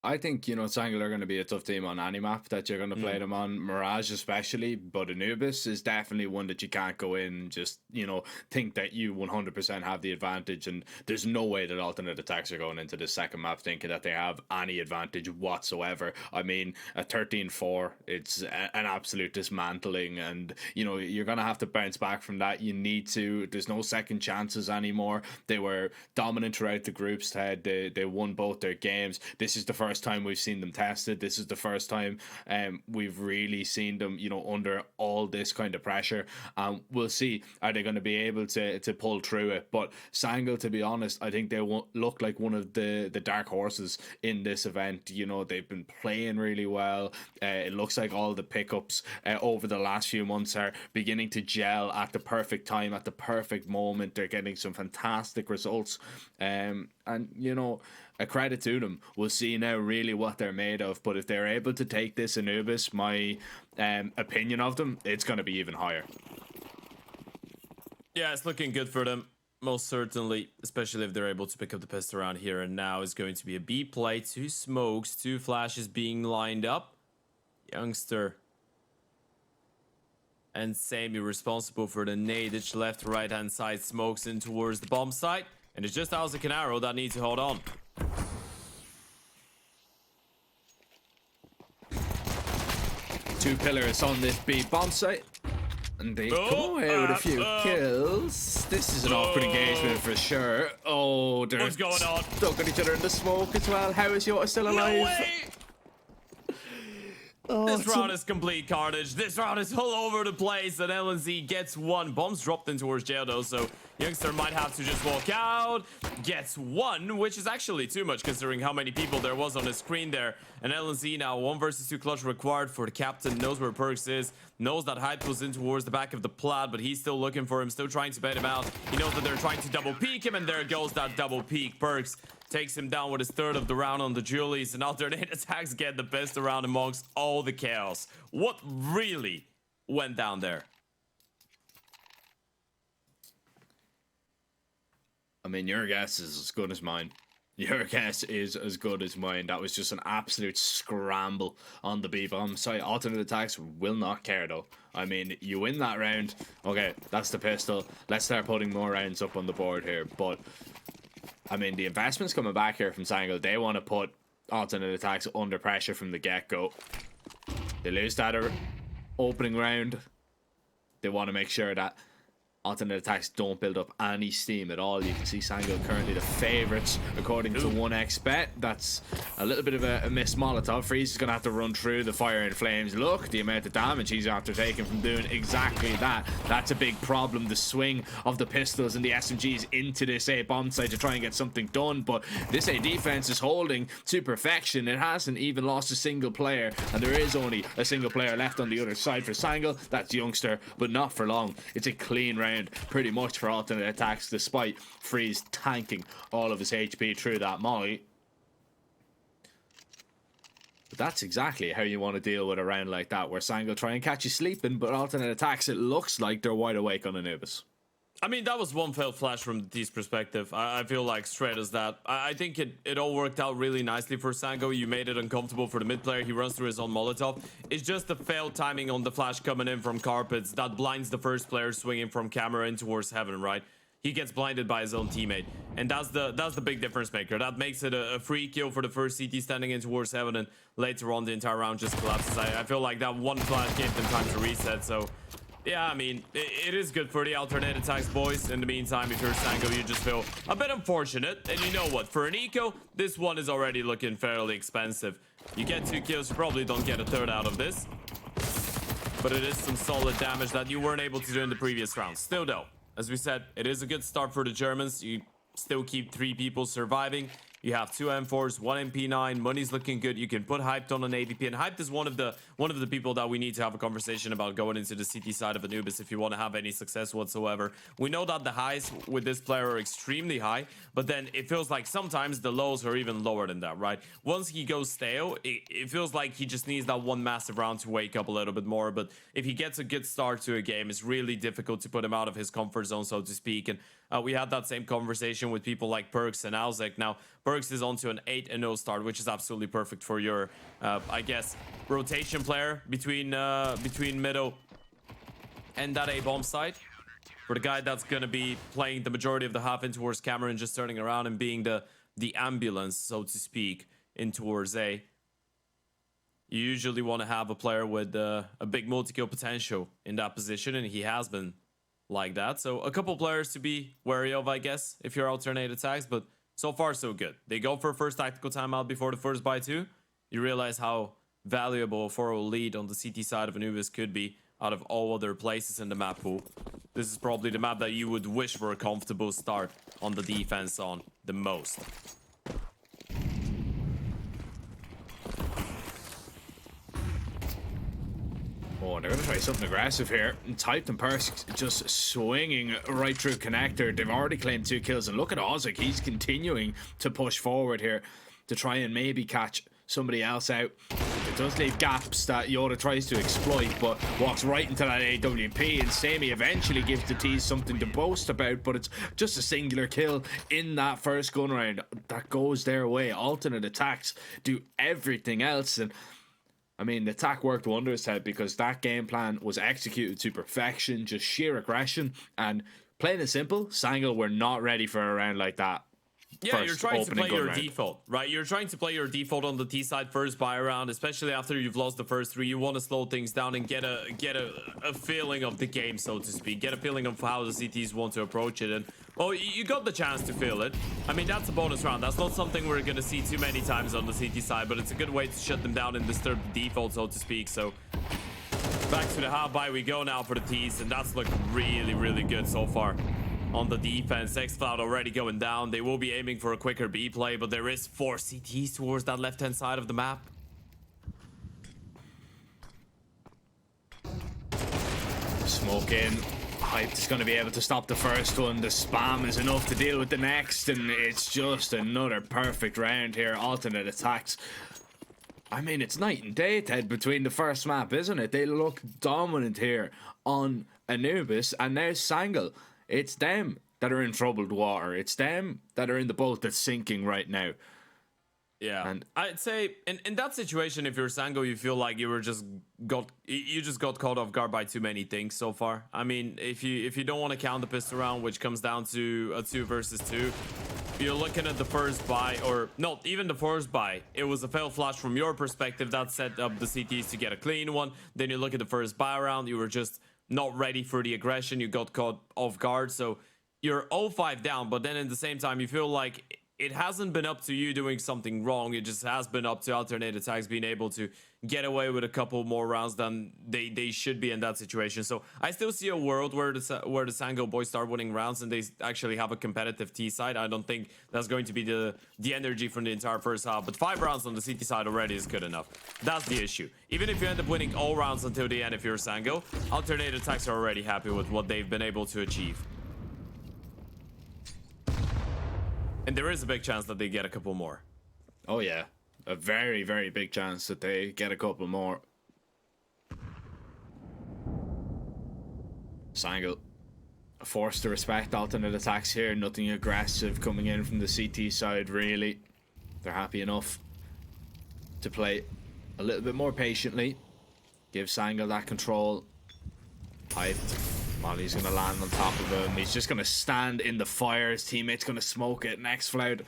I think, you know, Sangal are going to be a tough team on any map that you're going to play them on, Mirage especially, but Anubis is definitely one that you can't go in and just, you know, think that you 100% have the advantage, and there's no way that alternate attacks are going into the second map thinking that they have any advantage whatsoever. I mean, a 13-4, it's an absolute dismantling, and, you know, you're going to have to bounce back from that. You need to. There's no second chances anymore. They were dominant throughout the groups, Ted. They won both their games. This is the first time we've seen them tested. This is the first time we've really seen them, you know, under all this kind of pressure. We'll see, are they going to be able to pull through it? But Sangal, to be honest, I think they look like one of the dark horses in this event. You know, they've been playing really well. It looks like all the pickups over the last few months are beginning to gel at the perfect time, at the perfect moment. They're getting some fantastic results, and you know, a credit to them. We'll see now really what they're made of, but if they're able to take this Anubis, my opinion of them, it's going to be even higher. Yeah, it's looking good for them, most certainly, especially if they're able to pick up the pistol around here. And now is going to be a B play, 2 smokes, 2 flashes being lined up. Youngster and Sammy responsible for the nade. Left, right hand side, smokes in towards the bomb site, and it's just Isaac and Arrow that need to hold on. Two pillars on this B bomb site, and they come away with a few kills. This is an awkward engagement for sure. Oh, they're What's going on? stuck at each other in the smoke as well. How is Yota still alive? No way! Oh, This round is complete carnage. This round is all over the place, and LNZ gets one. Bombs dropped in towards jail though, so Youngster might have to just walk out. Gets one, which is actually too much considering how many people there was on the screen there. And LNZ now 1 versus 2 clutch required for the captain. Knows where Perks is. Knows that Hype was in towards the back of the Plaid, but he's still looking for him, still trying to bait him out. He knows that they're trying to double peek him, and there goes that double peek. Perks takes him down with his 3rd of the round on the Julies, and alternate attacks get the best around amongst all the chaos. What really went down there? I mean, your guess is as good as mine. Your guess is as good as mine. That was just an absolute scramble on the B-bomb site. Alternate attacks will not care though. I mean, you win that round. Okay, that's the pistol. Let's start putting more rounds up on the board here. But I mean, the investment's coming back here from Sangal. They want to put alternate attacks under pressure from the get-go. They lose that opening round. They want to make sure that alternate attacks don't build up any steam at all. You can see Sangal currently the favourites according to 1xBet. That's a little bit of a missed Molotov. Freeze is going to have to run through the fire and flames. Look, the amount of damage he's after taking from doing exactly that. That's a big problem. The swing of the pistols and the SMGs into this A bomb site to try and get something done. But this A defense is holding to perfection. It hasn't even lost a single player, and there is only a single player left on the other side for Sangal. That's Youngster, but not for long. It's a clean round pretty much for alternate attacks, despite Freeze tanking all of his HP through that molly. But that's exactly how you want to deal with a round like that, where Sangal try and catch you sleeping, but alternate attacks, it looks like they're wide awake on Anubis. I mean, that was one failed flash from the T's perspective. I feel like straight as that. I think it all worked out really nicely for Sango. You made it uncomfortable for the mid player. He runs through his own Molotov. It's just the failed timing on the flash coming in from carpets that blinds the first player swinging from camera in towards heaven, right? he gets blinded by his own teammate. And that's the big difference maker. That makes it a free kill for the first CT standing in towards heaven, and later on the entire round just collapses. I feel like that one flash gave them time to reset, so yeah, I mean, it is good for the alternate attacks, boys. In the meantime, if you're Sango, you just feel a bit unfortunate. And you know what? For an eco, this one is already looking fairly expensive. You get 2 kills, you probably don't get a third out of this. But it is some solid damage that you weren't able to do in the previous round. Still, though, as we said, it is a good start for the Germans. You still keep 3 people surviving. You have 2 M4s, 1 MP9. Money's looking good. You can put Hyped on an AVP, and Hyped is one of the people that we need to have a conversation about going into the CT side of Anubis if you want to have any success whatsoever. We know that the highs with this player are extremely high, but then it feels like sometimes the lows are even lower than that, right? Once he goes stale, it feels like he just needs that one massive round to wake up a little bit more. But if he gets a good start to a game, it's really difficult to put him out of his comfort zone, so to speak. And we had that same conversation with people like Perks and Alzek. Now, Perks is onto an 8-0 start, which is absolutely perfect for your, I guess, rotation player between middle and that A-bomb side. For the guy that's going to be playing the majority of the half in towards Cameron, just turning around and being the ambulance, so to speak, in towards A. You usually want to have a player with a big multi-kill potential in that position, and he has been like that. So a couple players to be wary of, I guess, if you're alternate attacks, but so far so good. They go for a first tactical timeout before the first buy 2. You realize how valuable a 4-0 lead on the CT side of Anubis could be out of all other places in the map pool. This is probably the map that you would wish for a comfortable start on the defense on the most. Oh, they're going to try something aggressive here. And Typed and Perks just swinging right through connector. They've already claimed 2 kills. And look at Ozzik. He's continuing to push forward here to try and maybe catch somebody else out. It does leave gaps that Yoda tries to exploit, but walks right into that AWP. And Sammy eventually gives the T's something to boast about, but it's just a singular kill in that first gun round. That goes their way. Alternate attacks do everything else. And I mean, the attack worked wonders, Ted, because that game plan was executed to perfection, just sheer aggression. And plain and simple, Sangal were not ready for a round like that. Yeah, you're trying to play your default, right? You're trying to play your default on the T side first buy round, especially after you've lost the first 3. You want to slow things down and get a feeling of the game, so to speak. Get a feeling of how the CTs want to approach it. And, well, you got the chance to feel it. I mean, that's a bonus round. That's not something we're going to see too many times on the CT side, but it's a good way to shut them down and disturb the default, so to speak. So back to the half buy we go now for the T's, and that's looked really, really good so far. On the defense, X-Cloud already going down. They will be aiming for a quicker B play, but there is 4 CTs towards that left-hand side of the map. Smoke in. Hyped is going to be able to stop the first one. The spam is enough to deal with the next, and it's just another perfect round here. Alternate attacks. I mean, it's night and day, Ted, between the first map, isn't it? They look dominant here on Anubis, and now Sangal. It's them that are in troubled water. It's them that are in the boat that's sinking right now. Yeah, and I'd say in that situation, if you're Sango, you feel like you just got caught off guard by too many things so far. I mean, if you don't want to count the pistol round, which comes down to a 2 versus 2, you're looking at the first buy, or not even the first buy. It was a failed flash from your perspective that set up the CTs to get a clean one. Then you look at the first buy round, you were just not ready for the aggression. You got caught off guard, so you're 0-5 down, but then at the same time you feel like it hasn't been up to you doing something wrong. It just has been up to alternate attacks being able to get away with a couple more rounds than they should be in that situation. So I still see a world where the Sango boys start winning rounds and they actually have a competitive T side. I don't think that's going to be the energy from the entire first half, but 5 rounds on the CT side already is good enough. That's the issue. Even if you end up winning all rounds until the end, if you're Sango, alternate attacks are already happy with what they've been able to achieve. And there is a big chance that they get a couple more. Oh yeah, a very, very big chance that they get a couple more. Sangal forced to respect alternate attacks here. Nothing aggressive coming in from the CT side, really. They're happy enough to play a little bit more patiently. Give Sangal that control. Hyped. Molly's gonna land on top of him. He's just gonna stand in the fire. His teammate's gonna smoke it. Next Floud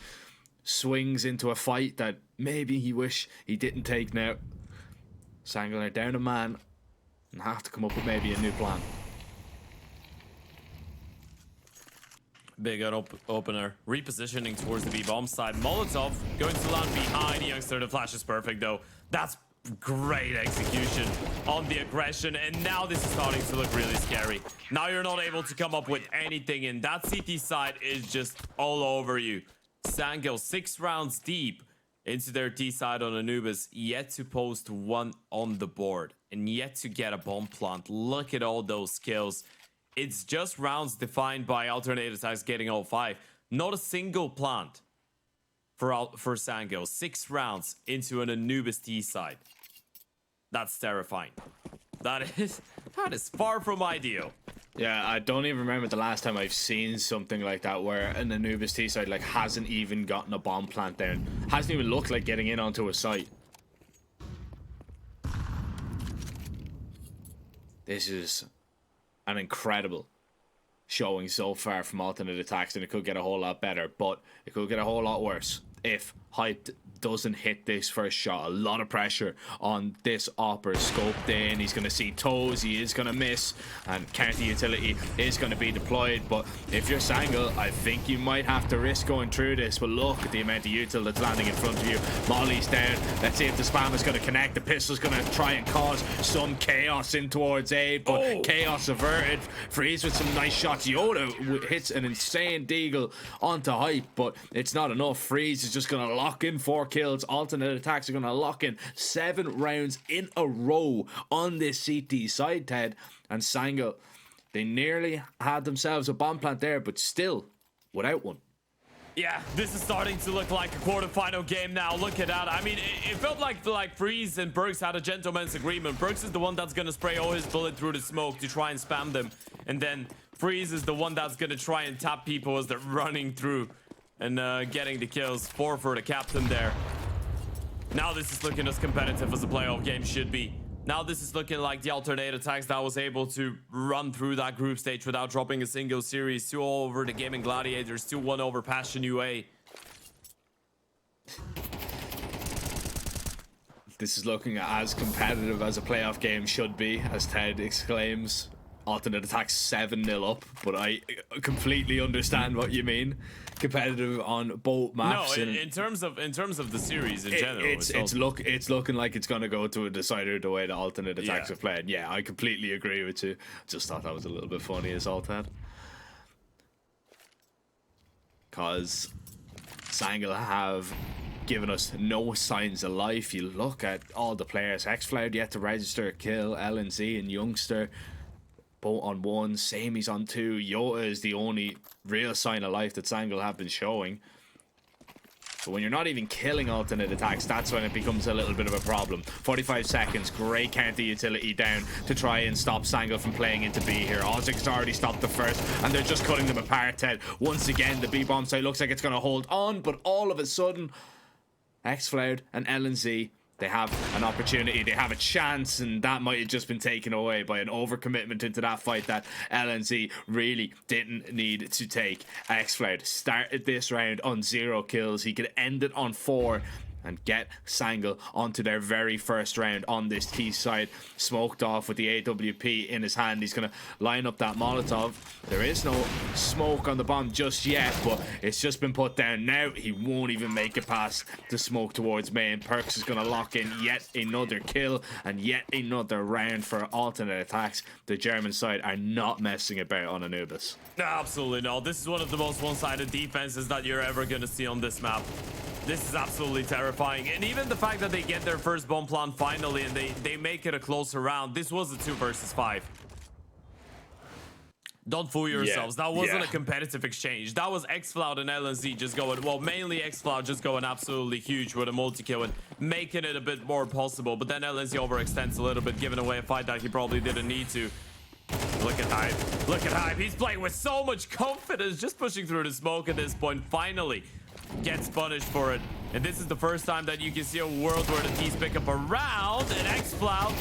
swings into a fight that maybe he wish he didn't take now. Sangler are down a man and have to come up with maybe a new plan. Big opener. Repositioning towards the B-bomb side. Molotov going to land behind Youngster. The flash is perfect though. That's great execution on the aggression, and now this is starting to look really scary. Now you're not able to come up with anything, and that CT side is just all over you. Sangil 6 rounds deep into their T side on Anubis, yet to post one on the board and yet to get a bomb plant. Look at all those kills. It's just rounds defined by alternate attacks getting all 5. Not a single plant for Sangil. 6 rounds into an Anubis T side. That's terrifying. That is far from ideal. Yeah, I don't even remember the last time I've seen something like that where an Anubis T side like hasn't even gotten a bomb plant down. Hasn't even looked like getting in onto a site. This is an incredible showing so far from alternate attacks, and it could get a whole lot better, but it could get a whole lot worse if Hype doesn't hit this first shot. A lot of pressure on this Opper. Scoped in, he's going to see toes, he is going to miss, and counter utility is going to be deployed. But if you're Sangil, I think you might have to risk going through this. But look at the amount of util that's landing in front of you. Molly's down. Let's see if the spam is going to connect. The pistol's going to try and cause some chaos in towards A, but chaos averted. Freeze with some nice shots. Yoda hits an insane deagle onto Hype, but it's not enough. Freeze is just going to lock in 4 kills. Alternate attacks are going to lock in 7 rounds in a row on this CT side, Ted. And Sangil, they nearly had themselves a bomb plant there, but still without one. Yeah, this is starting to look like a quarterfinal game now. Look at that. I mean, it felt like Freeze and Burks had a gentleman's agreement. Burks is the one that's going to spray all his bullet through the smoke to try and spam them. And then Freeze is the one that's going to try and tap people as they're running through and getting the kills. 4 for the captain there. Now this is looking as competitive as a playoff game should be. Now this is looking like the alternate attacks that was able to run through that group stage without dropping a single series. 2-0 over the Gaming Gladiators, 2-1 over Passion UA. This is looking as competitive as a playoff game should be, as Ted exclaims. Alternate attacks 7-0 up, but I completely understand what you mean. Competitive on both maps. No, in terms of the series in general, it's looking like it's going to go to a decider the way the alternate attacks are playing. Yeah, I completely agree with you. Just thought that was a little bit funny as all that, because Sangil have given us no signs of life. You look at all the players. Xfloud yet to register a kill. LNZ and Youngster both on 1, Samey's on 2. Yota is the only real sign of life that Sangil have been showing. But when you're not even killing alternate attacks, that's when it becomes a little bit of a problem. 45 seconds, great counter utility down to try and stop Sangil from playing into B here. Ozik's already stopped the first, and they're just cutting them apart, Ted. Once again, the B-bomb side looks like it's going to hold on, but all of a sudden, Xfloud and LNZ, they have an opportunity, they have a chance, and that might have just been taken away by an overcommitment into that fight that LNZ really didn't need to take. Xfloud started this round on 0 kills. He could end it on 4 and get Sangil onto their very first round on this T side. Smoked off with the AWP in his hand. He's going to line up that Molotov. There is no smoke on the bomb just yet, but it's just been put down now. He won't even make it past the smoke towards main. Perks is going to lock in yet another kill and yet another round for alternate attacks. The German side are not messing about on Anubis. Absolutely not. This is one of the most one-sided defenses that you're ever going to see on this map. This is absolutely terrifying. And even the fact that they get their first bomb plant finally and they make it a closer round. This was a 2 versus 5. Don't fool yourselves. That wasn't a competitive exchange. That was Xfloud and LNZ just going, well, mainly Xfloud just going absolutely huge with a multi-kill and making it a bit more possible. But then LNZ overextends a little bit, giving away a fight that he probably didn't need to. Look at Hype. Look at Hype. He's playing with so much confidence, just pushing through the smoke at this point. Finally gets punished for it. And this is the first time that you can see a world where the T's pick up a round, and Xfloud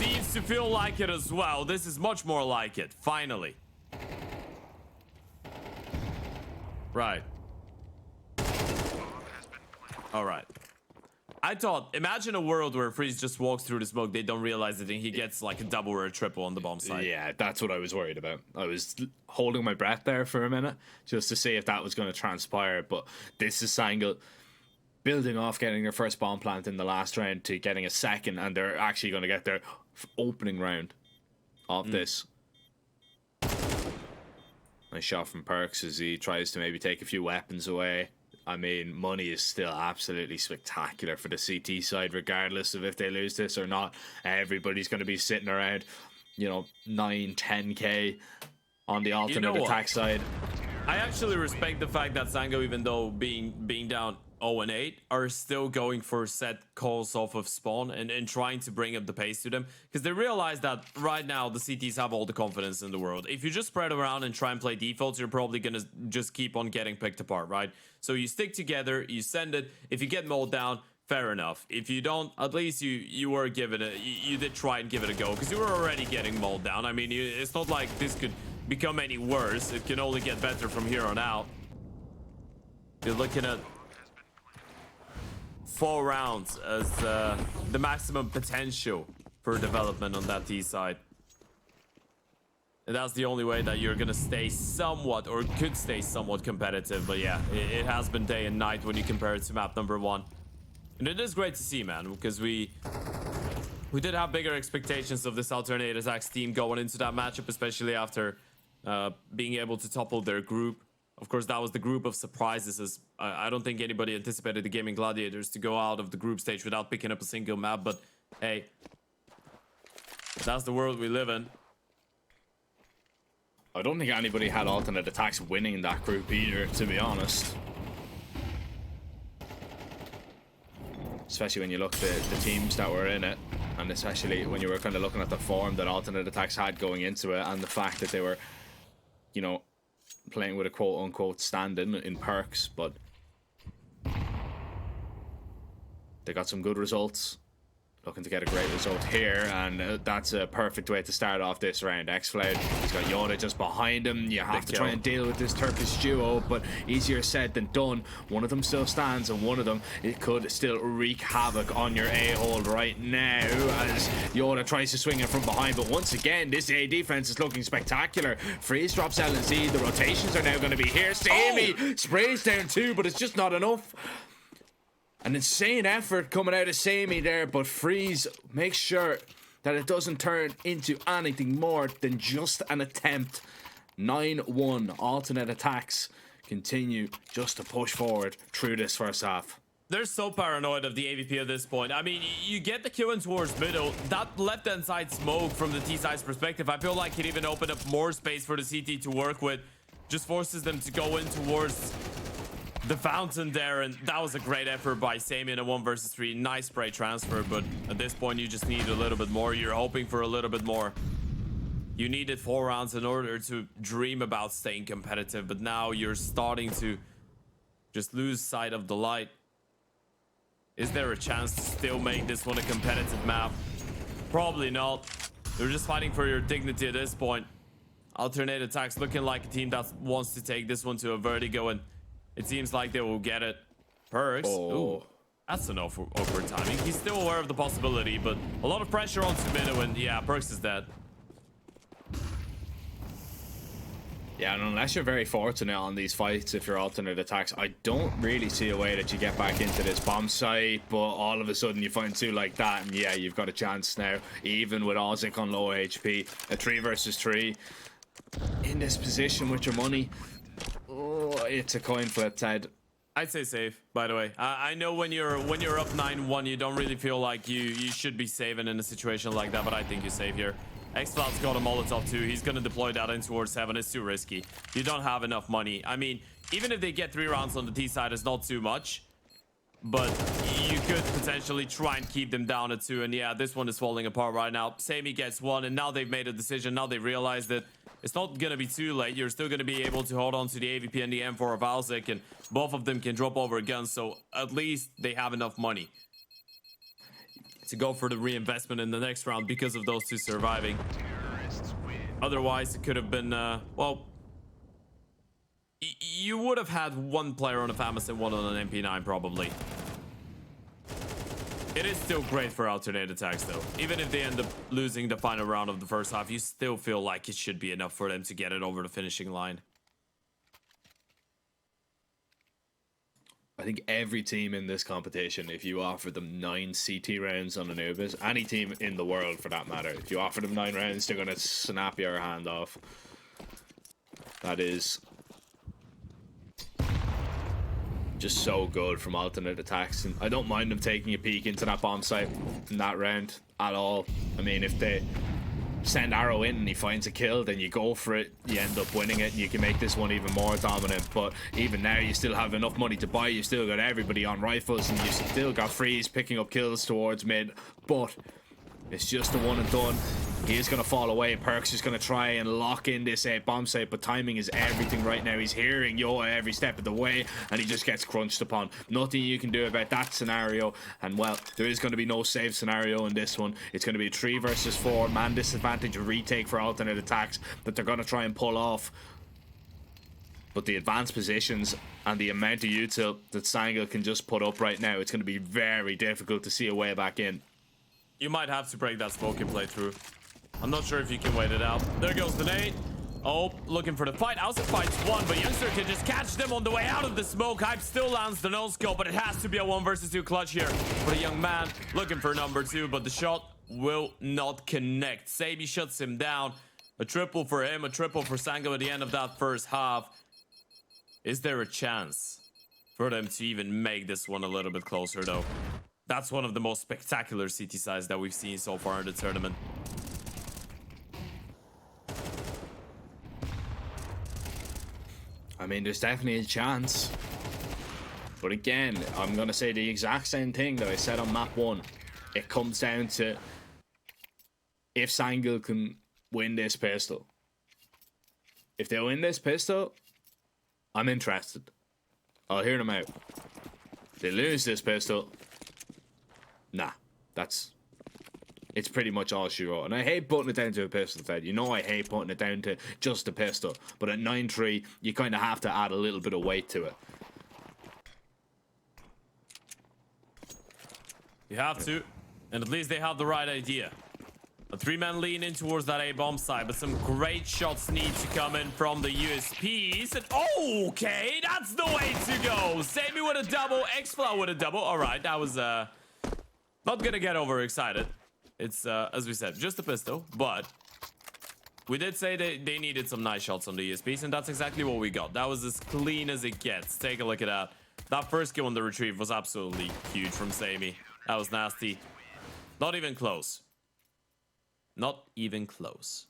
Seems to feel like it as well. This is much more like it, finally. Right. All right. I thought, imagine a world where Freeze just walks through the smoke, they don't realize it, and he gets like a double or a triple on the bomb side. Yeah, that's what I was worried about. I was holding my breath there for a minute just to see if that was going to transpire. But this is Sangal building off getting their first bomb plant in the last round to getting a second, and they're actually going to get their opening round of this. Nice shot from Perks as he tries to maybe take a few weapons away. I mean, money is still absolutely spectacular for the CT side, regardless of if they lose this or not. Everybody's going to be sitting around, 9, 10k on the alternate attack side. I actually respect the fact that Sango, even though being down 0-8, are still going for set calls off of spawn and trying to bring up the pace to them, because they realize that right now the CTs have all the confidence in the world. If you just spread around and try and play defaults, you're probably gonna just keep on getting picked apart, right? So you stick together, you send it. If you get mauled down, fair enough. If you don't, at least you were given you did try and give it a go, because you were already getting mauled down. I mean, it's not like this could become any worse. It can only get better from here on out. You're looking at 4 rounds as the maximum potential for development on that T side. And that's the only way that you're gonna stay somewhat, or could stay somewhat competitive. But yeah, it has been day and night when you compare it to map number 1. And it is great to see, man, because we did have bigger expectations of this alternate attacks team going into that matchup, especially after being able to topple their group. Of course, that was the group of surprises, as I don't think anybody anticipated the Gaming Gladiators to go out of the group stage without picking up a single map. But hey, that's the world we live in. I don't think anybody had alternate attacks winning that group either, to be honest. Especially when you look at the teams that were in it, and especially when you were kind of looking at the form that alternate attacks had going into it, and the fact that they were, playing with a quote-unquote stand-in in Perks, but they got some good results. Looking to get a great result here, and that's a perfect way to start off this round. Xfloud, he's got Yoda just behind him. You have to try and deal with this Turkish duo, but easier said than done. One of them still stands, and one of them, it could still wreak havoc on your A-hold right now as Yoda tries to swing it from behind. But once again, this A defense is looking spectacular. Freeze drops LNC. The rotations are now going to be here. Sammy sprays down 2, but it's just not enough. An insane effort coming out of Sammy there, but Freeze makes sure that it doesn't turn into anything more than just an attempt. 9-1 alternate attacks continue just to push forward through this first half. They're so paranoid of the AVP at this point. I mean, you get the kill in towards middle. That left-hand side smoke from the T-side's perspective, I feel like it even opened up more space for the CT to work with. Just forces them to go in towards the fountain there, and that was a great effort by Sammy in a 1 versus 3. Nice spray transfer, but at this point you just need a little bit more. You're hoping for a little bit more. You needed 4 rounds in order to dream about staying competitive, but now you're starting to just lose sight of the light. Is there a chance to still make this one a competitive map? Probably not. You're just fighting for your dignity at this point. Alternate attacks looking like a team that wants to take this one to a vertigo, and it seems like they will get it. Perks. Ooh, that's an awkward timing. He's still aware of the possibility, but a lot of pressure on Sumino, and yeah, Perks is dead. Yeah, and unless you're very fortunate on these fights, if you're alternate attacks, I don't really see a way that you get back into this bomb site, but all of a sudden you find 2 like that, and yeah, you've got a chance now, even with Ozik on low HP. A 3 versus 3 in this position with your money. Oh, it's a coin flip, Ted. I'd say safe, by the way. I know when you're up 9-1, you don't really feel like you should be saving in a situation like that, but I think you're safe here. Xcloud's got a Molotov too. He's going to deploy that in towards 7. It's too risky. You don't have enough money. I mean, even if they get 3 rounds on the T side, it's not too much. But you could potentially try and keep them down at 2. And yeah, this one is falling apart right now. Sammy gets 1, and now they've made a decision. Now they realize that it's not going to be too late. You're still going to be able to hold on to the AVP and the M4 of Alzik, and both of them can drop over guns, so at least they have enough money. to go for the reinvestment in the next round because of those two surviving. Otherwise, it could have been, well, you would have had one player on a FAMAS and one on an MP9 probably. It is still great for alternate attacks though. Even if they end up losing the final round of the first half, you still feel like it should be enough for them to get it over the finishing line. I think every team in this competition, if you offer them 9 CT rounds on Anubis, any team in the world for that matter, if you offer them 9 rounds, they're going to snap your hand off. That is just so good from alternate attacks, and I don't mind them taking a peek into that bomb site in that round at all. I mean, if they send Arrow in and he finds a kill, then you go for it, you end up winning it, and you can make this one even more dominant. But even now, you still have enough money to buy, you still got everybody on rifles, and you still got Freeze picking up kills towards mid, but it's just a one and done. He is going to fall away. Perks is going to try and lock in this bomb site, but timing is everything right now. He's hearing Yoa every step of the way, and he just gets crunched upon. Nothing you can do about that scenario, and well, there is going to be no save scenario in this one. It's going to be a 3 versus 4 man disadvantage retake for alternate attacks that they're going to try and pull off. But the advanced positions and the amount of util that Sangha can just put up right now, it's going to be very difficult to see a way back in. You might have to break that smoke and play through. I'm not sure if you can wait it out. There goes the nade. Oh, looking for the fight. Außer fights one, but Youngster can just catch them on the way out of the smoke. Hype still lands the no-scope, but it has to be a 1 versus 2 clutch here for the young man. Looking for number 2, but the shot will not connect. Sabi shuts him down. A triple for him, a triple for Sango at the end of that first half. Is there a chance for them to even make this one a little bit closer, though? That's one of the most spectacular CT sides that we've seen so far in the tournament. I mean, there's definitely a chance. But again, I'm going to say the exact same thing that I said on map 1. It comes down to if Sangil can win this pistol. If they win this pistol, I'm interested. I'll hear them out. If they lose this pistol, nah, it's pretty much all she wrote. And I hate putting it down to a pistol, Ted. You know I hate putting it down to just a pistol. But at 9-3, you kind of have to add a little bit of weight to it. You have to. And at least they have the right idea. A 3-man lean in towards that A-bomb side, but some great shots need to come in from the USPs. And okay, that's the way to go. Sammy with a double, X-Flow with a double. All right, that was not gonna get overexcited. It's, as we said, just a pistol, but we did say they needed some nice shots on the ESPs, and that's exactly what we got. That was as clean as it gets. Take a look at that. That first kill on the retrieve was absolutely huge from Sammy. That was nasty. Not even close. Not even close.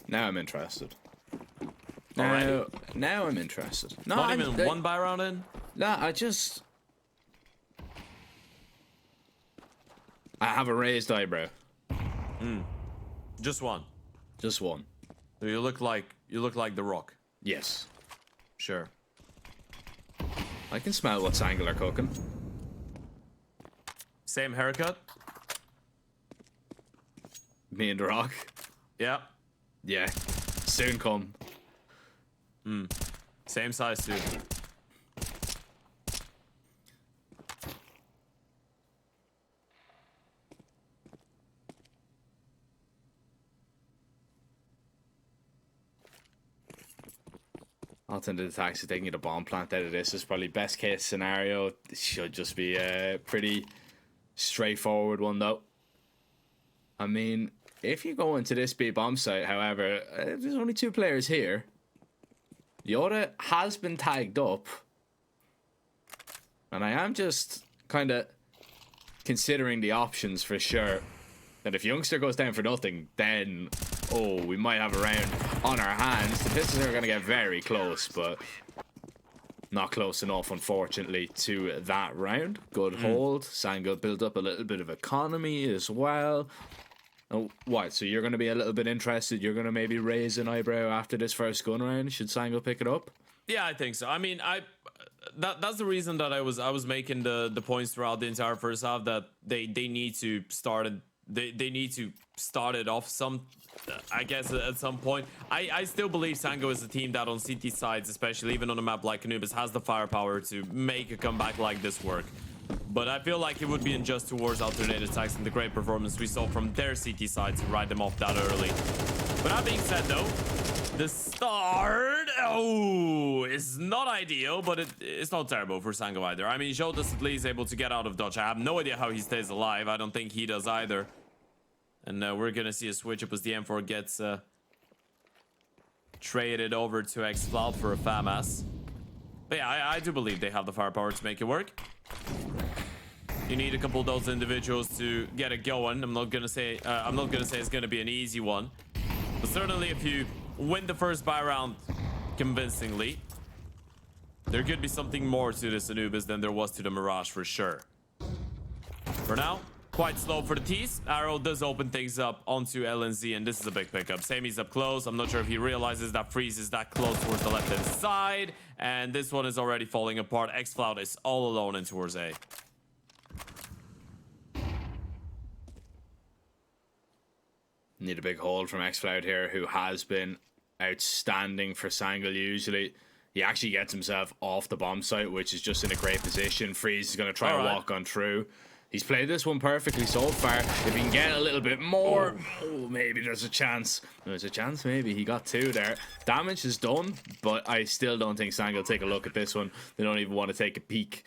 Now I'm interested. Alright. Now I'm interested. No, Not even one buy round in? Nah, I have a raised eyebrow. Just one. Just one. So you look like The Rock. Yes. Sure. I can smell what's Angle are cooking. Same haircut? Me and The Rock. Yeah. Yeah. Soon come. Same size too. Alternate attacks are taking the bomb plant out of this is probably best case scenario. It should just be a pretty straightforward one though. I mean, if you go into this B bomb site, however, there's only 2 players here. Yoda has been tagged up. And I am just kind of considering the options for sure. That if Youngster goes down for nothing, then, oh, we might have a round on our hands. The Pistons are going to get very close, but not close enough, unfortunately, to that round. Good hold. Sangha built up a little bit of economy as well. Oh, what? So you're going to be a little bit interested? You're going to maybe raise an eyebrow after this first gun round? Should Sangha pick it up? Yeah, I think so. I mean, that's the reason that I was making the points throughout the entire first half that they need to start it. They need to start it off some, I guess, at some point. I still believe Sango is a team that on CT sides, especially even on a map like Anubis, has the firepower to make a comeback like this work. But I feel like it would be unjust towards Alternative Attacks and the great performance we saw from their CT side to write them off that early. But that being said, though, the start, is not ideal, but it's not terrible for Sango either. I mean, Jotas at least able to get out of dodge. I have no idea how he stays alive. I don't think he does either. And we're gonna see a switch up as the M4 gets traded over to xCloud for a FAMAS. But yeah, I do believe they have the firepower to make it work. You need a couple of those individuals to get it going. I'm not gonna say it's gonna be an easy one, but certainly if you win the first buy round convincingly, there could be something more to this Anubis than there was to the Mirage for sure. For now, quite slow for the T's. Arrow does open things up onto LNZ, and this is a big pickup. Sammy's up close. I'm not sure if he realizes that Freeze is that close towards the left-hand side, and this one is already falling apart. xCloud is all alone in towards A. Need a big hold from xCloud here, who has been outstanding for Sangal usually. He actually gets himself off the bomb site, which is just in a great position. Freeze is going to try to walk on through. He's played this one perfectly so far. If he can get a little bit more, maybe there's a chance. There's a chance, maybe. He got 2 there. Damage is done, but I still don't think Sangal will take a look at this one. They don't even want to take a peek.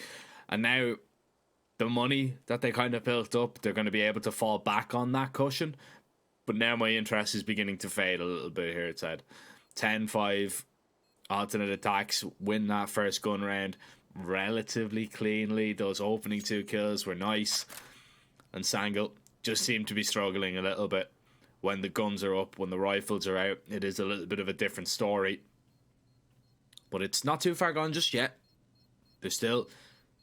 And now, the money that they kind of built up, they're going to be able to fall back on that cushion. But now my interest is beginning to fade a little bit here. It's at 10-5 alternate attacks, win that first gun round relatively cleanly. Those opening 2 kills were nice. And Sangal just seemed to be struggling a little bit. When the guns are up, when the rifles are out, it is a little bit of a different story. But it's not too far gone just yet. There's still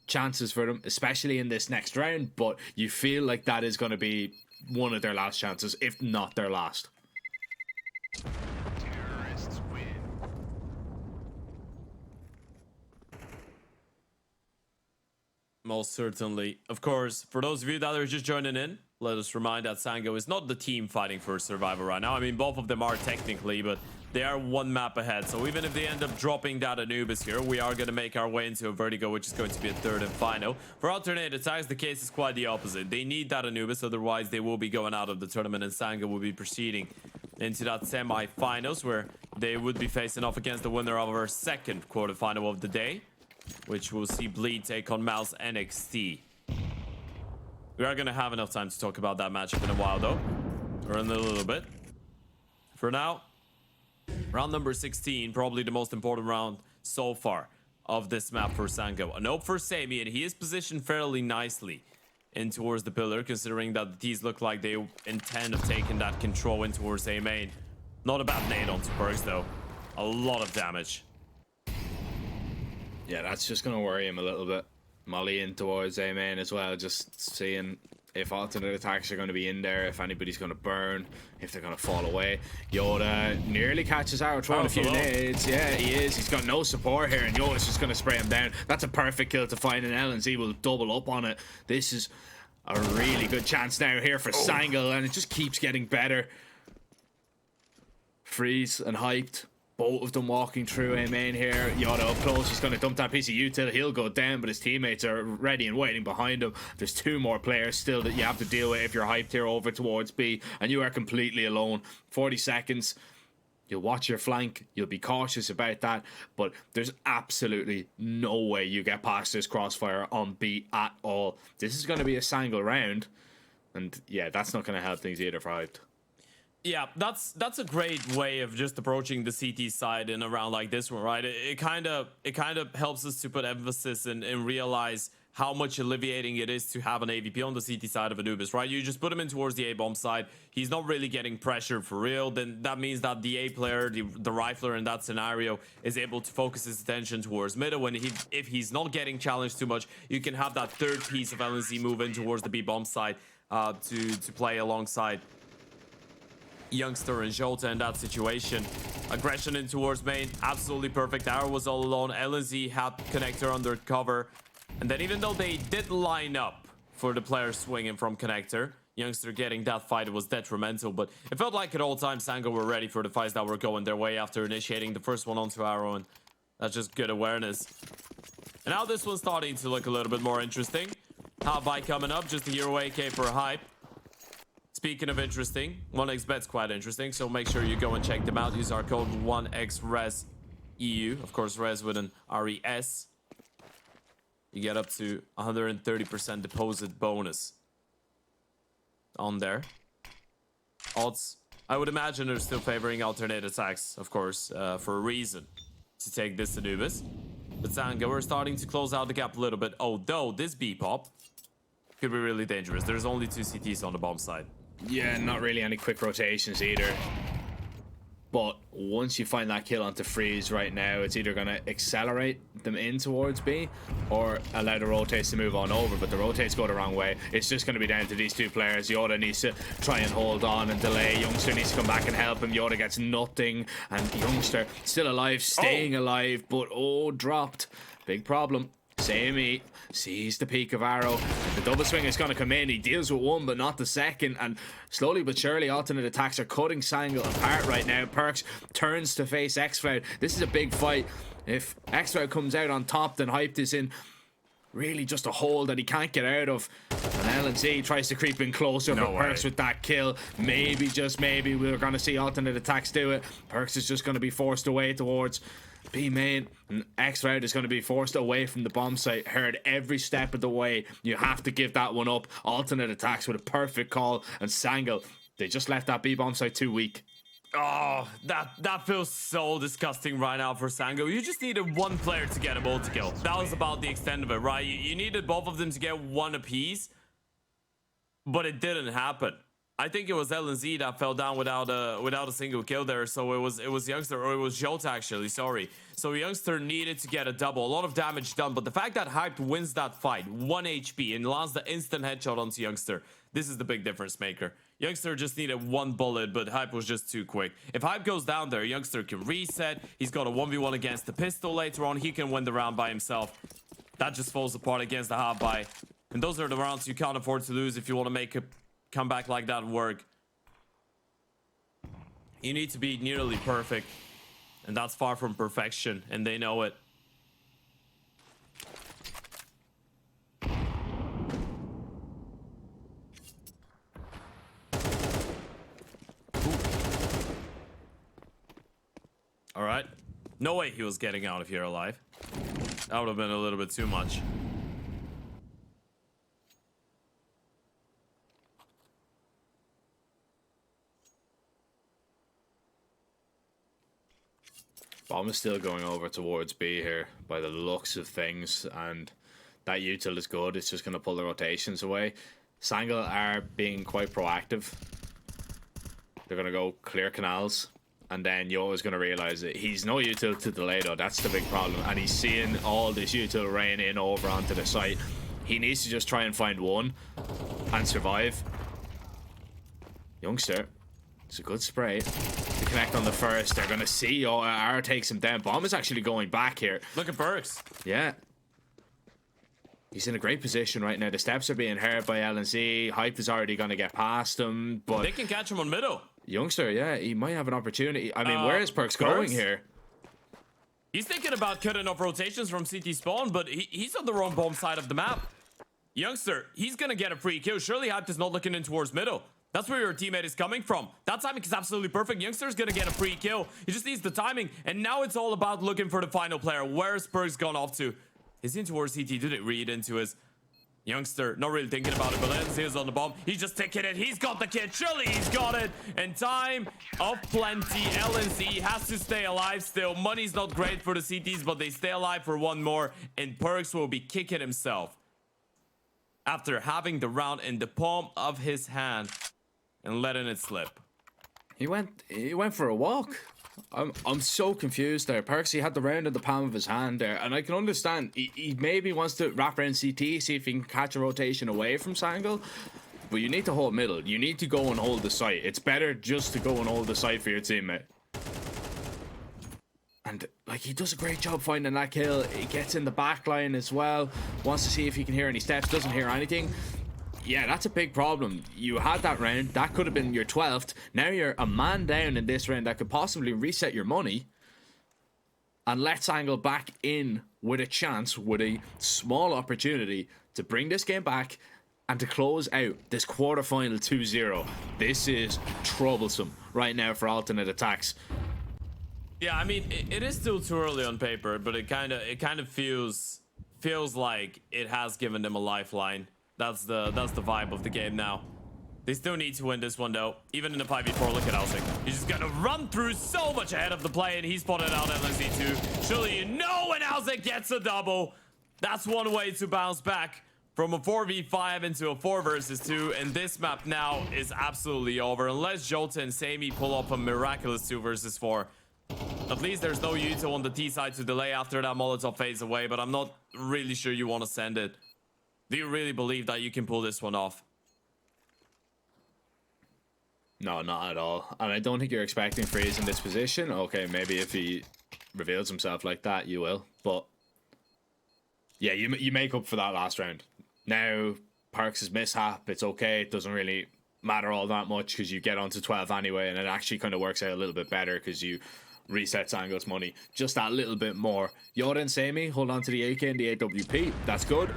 chances for them, especially in this next round. But you feel like that is going to be one of their last chances, if not their last. Terrorists win. Most certainly. Of course, for those of you that are just joining in, let us remind that Sango is not the team fighting for survival right now. I mean, both of them are technically, but they are one map ahead. So even if they end up dropping that Anubis here, we are going to make our way into a Vertigo, which is going to be a third and final. For alternate attacks, the case is quite the opposite. They need that Anubis, otherwise they will be going out of the tournament, and Sango will be proceeding into that semi-finals, where they would be facing off against the winner of our second quarterfinal of the day, which will see Bleed take on Mouse NXT. We are going to have enough time to talk about that matchup in a while, though, or in a little bit. For now, round number 16, probably the most important round so far of this map for Sango. A nope for Sammy, and he is positioned fairly nicely in towards the pillar, considering that the T's look like they intend of taking that control in towards A main. Not a bad nade onto Perks, though. A lot of damage. Yeah, that's just going to worry him a little bit. Molly in towards A main as well, just seeing if alternate attacks are going to be in there, if anybody's going to burn, if they're going to fall away. Yoda nearly catches Arrow throwing a few nades. Yeah, he is. He's got no support here, and Yoda's just going to spray him down. That's a perfect kill to find, and LNZ will double up on it. This is a really good chance now here for Sangal, and it just keeps getting better. Freeze and Hyped. Both of them walking through A main here. Yoda up close. He's going to dump that piece of util. He'll go down, but his teammates are ready and waiting behind him. There's 2 more players still that you have to deal with if you're Hyped here over towards B, and you are completely alone. 40 seconds. You'll watch your flank. You'll be cautious about that, but there's absolutely no way you get past this crossfire on B at all. This is going to be a Sangal round, and yeah, that's not going to help things either for Hyped. Yeah, that's a great way of just approaching the CT side in a round like this one, right? It kind of helps us to put emphasis and realize how much alleviating it is to have an AVP on the CT side of Anubis, right? You just put him in towards the A-bomb side. He's not really getting pressure for real. Then that means that the A player, the rifler in that scenario, is able to focus his attention towards middle. When if he's not getting challenged too much, you can have that third piece of LNZ move in towards the B-bomb side to play alongside Youngster and Jolta in that situation. Aggression in towards main, absolutely perfect. Arrow was all alone. LNZ had connector under cover. And then even though they did line up for the player swinging from connector, Youngster getting that fight was detrimental. But it felt like at all times Sango were ready for the fights that were going their way after initiating the first one onto Arrow. And that's just good awareness. And now this one's starting to look a little bit more interesting. Half-buy coming up, just a hero AK for hype. Speaking of interesting, 1xBet's quite interesting, so make sure you go and check them out. Use our code 1xRESEU, of course res with an RES. You get up to 130% deposit bonus on there. Odds, I would imagine they're still favoring alternate attacks, of course, for a reason to take this Anubis. But Zanga, we're starting to close out the gap a little bit, although this B-pop could be really dangerous. There's only 2 CTs on the bomb side. Yeah, not really any quick rotations either. But once you find that kill onto Freeze right now, it's either going to accelerate them in towards B or allow the rotates to move on over. But the rotates go the wrong way. It's just going to be down to these two players. Yoda needs to try and hold on and delay. Youngster needs to come back and help him. Yoda gets nothing. And Youngster still alive, staying alive, but dropped. Big problem. Samey sees the peak of Arrow. The double swing is going to come in. He deals with one, but not the second. And slowly but surely, alternate attacks are cutting Sangle apart right now. Perks turns to face Xcloud. This is a big fight. If Xcloud comes out on top, then Hyped is in really just a hole that he can't get out of. And LNC tries to creep in closer for Perks with that kill. Maybe, just maybe, we're going to see alternate attacks do it. Perks is just going to be forced away towards B main, and Xcloud is going to be forced away from the bomb site. Heard every step of the way. You have to give that one up. Alternate attacks with a perfect call, and Sangle, they just left that B bomb site too weak. Oh, that feels so disgusting right now for Sango. You just needed one player to get a multi kill. That was about the extent of it, right? You needed both of them to get one apiece, but it didn't happen. I think it was LNZ that fell down without a single kill there. So it was Youngster, or it was Jota actually, sorry. So Youngster needed to get a double. A lot of damage done, but the fact that Hyped wins that fight, 1 HP, and lands the instant headshot onto Youngster, this is the big difference maker. Youngster just needed one bullet, but Hype was just too quick. If Hype goes down there, Youngster can reset. He's got a 1v1 against the pistol later on. He can win the round by himself. That just falls apart against the half-buy. And those are the rounds you can't afford to lose if you want to make a comeback like that work. You need to be nearly perfect, and that's far from perfection, and they know it. All right, no way he was getting out of here alive. That would have been a little bit too much. Bomb is still going over towards B here by the looks of things, and that util is good. It's just going to pull the rotations away. Sangle are being quite proactive. They're going to go clear canals, and then Yo is going to realize that he's no util to delay though. That's the big problem, and he's seeing all this util rain in over onto the site. He needs to just try and find one and survive. Youngster, it's a good spray to connect on the first. They're gonna see R takes him down. Bomb is actually going back here. Look at Burks. Yeah, he's in a great position right now. The steps are being heard by LNC. Hype is already gonna get past him, but They can catch him on middle. Youngster, yeah, he might have an opportunity. I mean, where is Perks going here? He's thinking about cutting off rotations from CT spawn, but he's on the wrong bomb side of the map. Youngster, he's gonna get a free kill. Surely Hype is not looking in towards middle. That's where your teammate is coming from. That timing is absolutely perfect. Youngster's gonna get a free kill. He just needs the timing. And now it's all about looking for the final player. Where's Perks gone off to? Is he in towards CT? Did it read into his Youngster? Not really thinking about it, but LNZ is on the bomb. He's just taking it. He's got the kid. Surely he's got it. And time of plenty. LNZ has to stay alive still. Money's not great for the CTs, but they stay alive for one more. And Perks will be kicking himself after having the round in the palm of his hand and letting it slip. He went for a walk. I'm so confused there. Perks, he had the round in the palm of his hand there, and I can understand he maybe wants to wrap around CT, see if he can catch a rotation away from Sangle, but you need to hold middle. You need to go and hold the site. It's better just to go and hold the site for your teammate. And like, he does a great job finding that kill. He gets in the back line as well. Wants to see if he can hear any steps. Doesn't hear anything. Yeah, that's a big problem. You had that round. That could have been your 12th. Now you're a man down in this round that could possibly reset your money. And let's angle back in with a chance, with a small opportunity to bring this game back and to close out this quarterfinal 2-0. This is troublesome right now for alternate attacks. Yeah, I mean, it is still too early on paper, but it kind of feels like it has given them a lifeline. That's the vibe of the game now. They still need to win this one though. Even in the 5v4, look at Alsik. He's just gonna run through so much ahead of the play, and he spotted out LNZ2. Surely you know when Alsik gets a double. That's one way to bounce back from a 4v5 into a 4 versus 2, and this map now is absolutely over. Unless Jota and Sammy pull up a miraculous 2 versus 4. At least there's no Yuto on the T side to delay after that Molotov fades away, but I'm not really sure you want to send it. Do you really believe that you can pull this one off? No, not at all. And I don't think you're expecting Freeze in this position. Okay, maybe if he reveals himself like that, you will. But yeah, you make up for that last round. Now, Parks' mishap, it's okay. It doesn't really matter all that much because you get onto 12 anyway, and it actually kind of works out a little bit better because you reset Sango's money just that little bit more. Yoda and Sammy hold on to the AK and the AWP. That's good.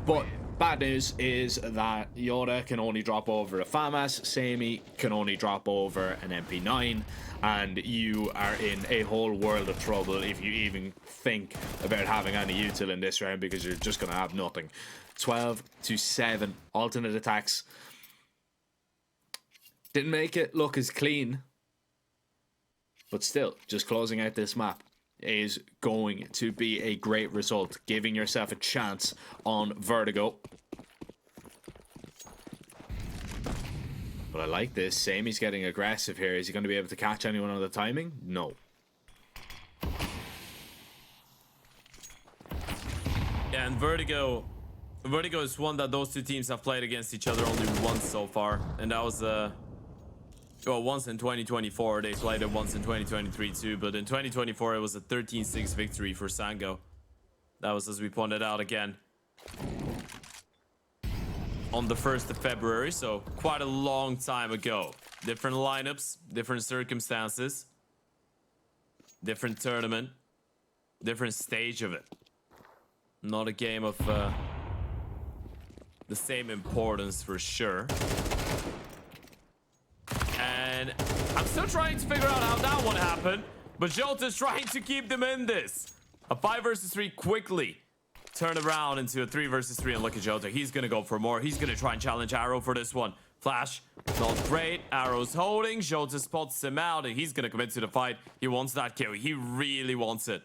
But bad news is that Yoda can only drop over a FAMAS, Sammy can only drop over an MP9, and you are in a whole world of trouble if you even think about having any util in this round, because you're just going to have nothing. 12-7 alternate attacks. Didn't make it look as clean, but still, just closing out this map is going to be a great result, giving yourself a chance on Vertigo. But I like this. Samy's getting aggressive here. Is he going to be able to catch anyone on the timing? No. Yeah, and Vertigo is one that those two teams have played against each other only once so far, and that was well, once in 2024. They played it once in 2023 too, but in 2024 it was a 13-6 victory for Sango. That was, as we pointed out, again on the 1st of February, so quite a long time ago. Different lineups, different circumstances, different tournament, different stage of it. Not a game of the same importance for sure. And I'm still trying to figure out how that one happened, but Jota's trying to keep them in this. A 5 versus 3 quickly turn around into a 3 versus 3, and look at Jota. He's gonna go for more. He's gonna try and challenge Arrow for this one. Flash, not great. Arrow's holding. Jota spots him out, and he's gonna commit to the fight. He wants that kill. He really wants it.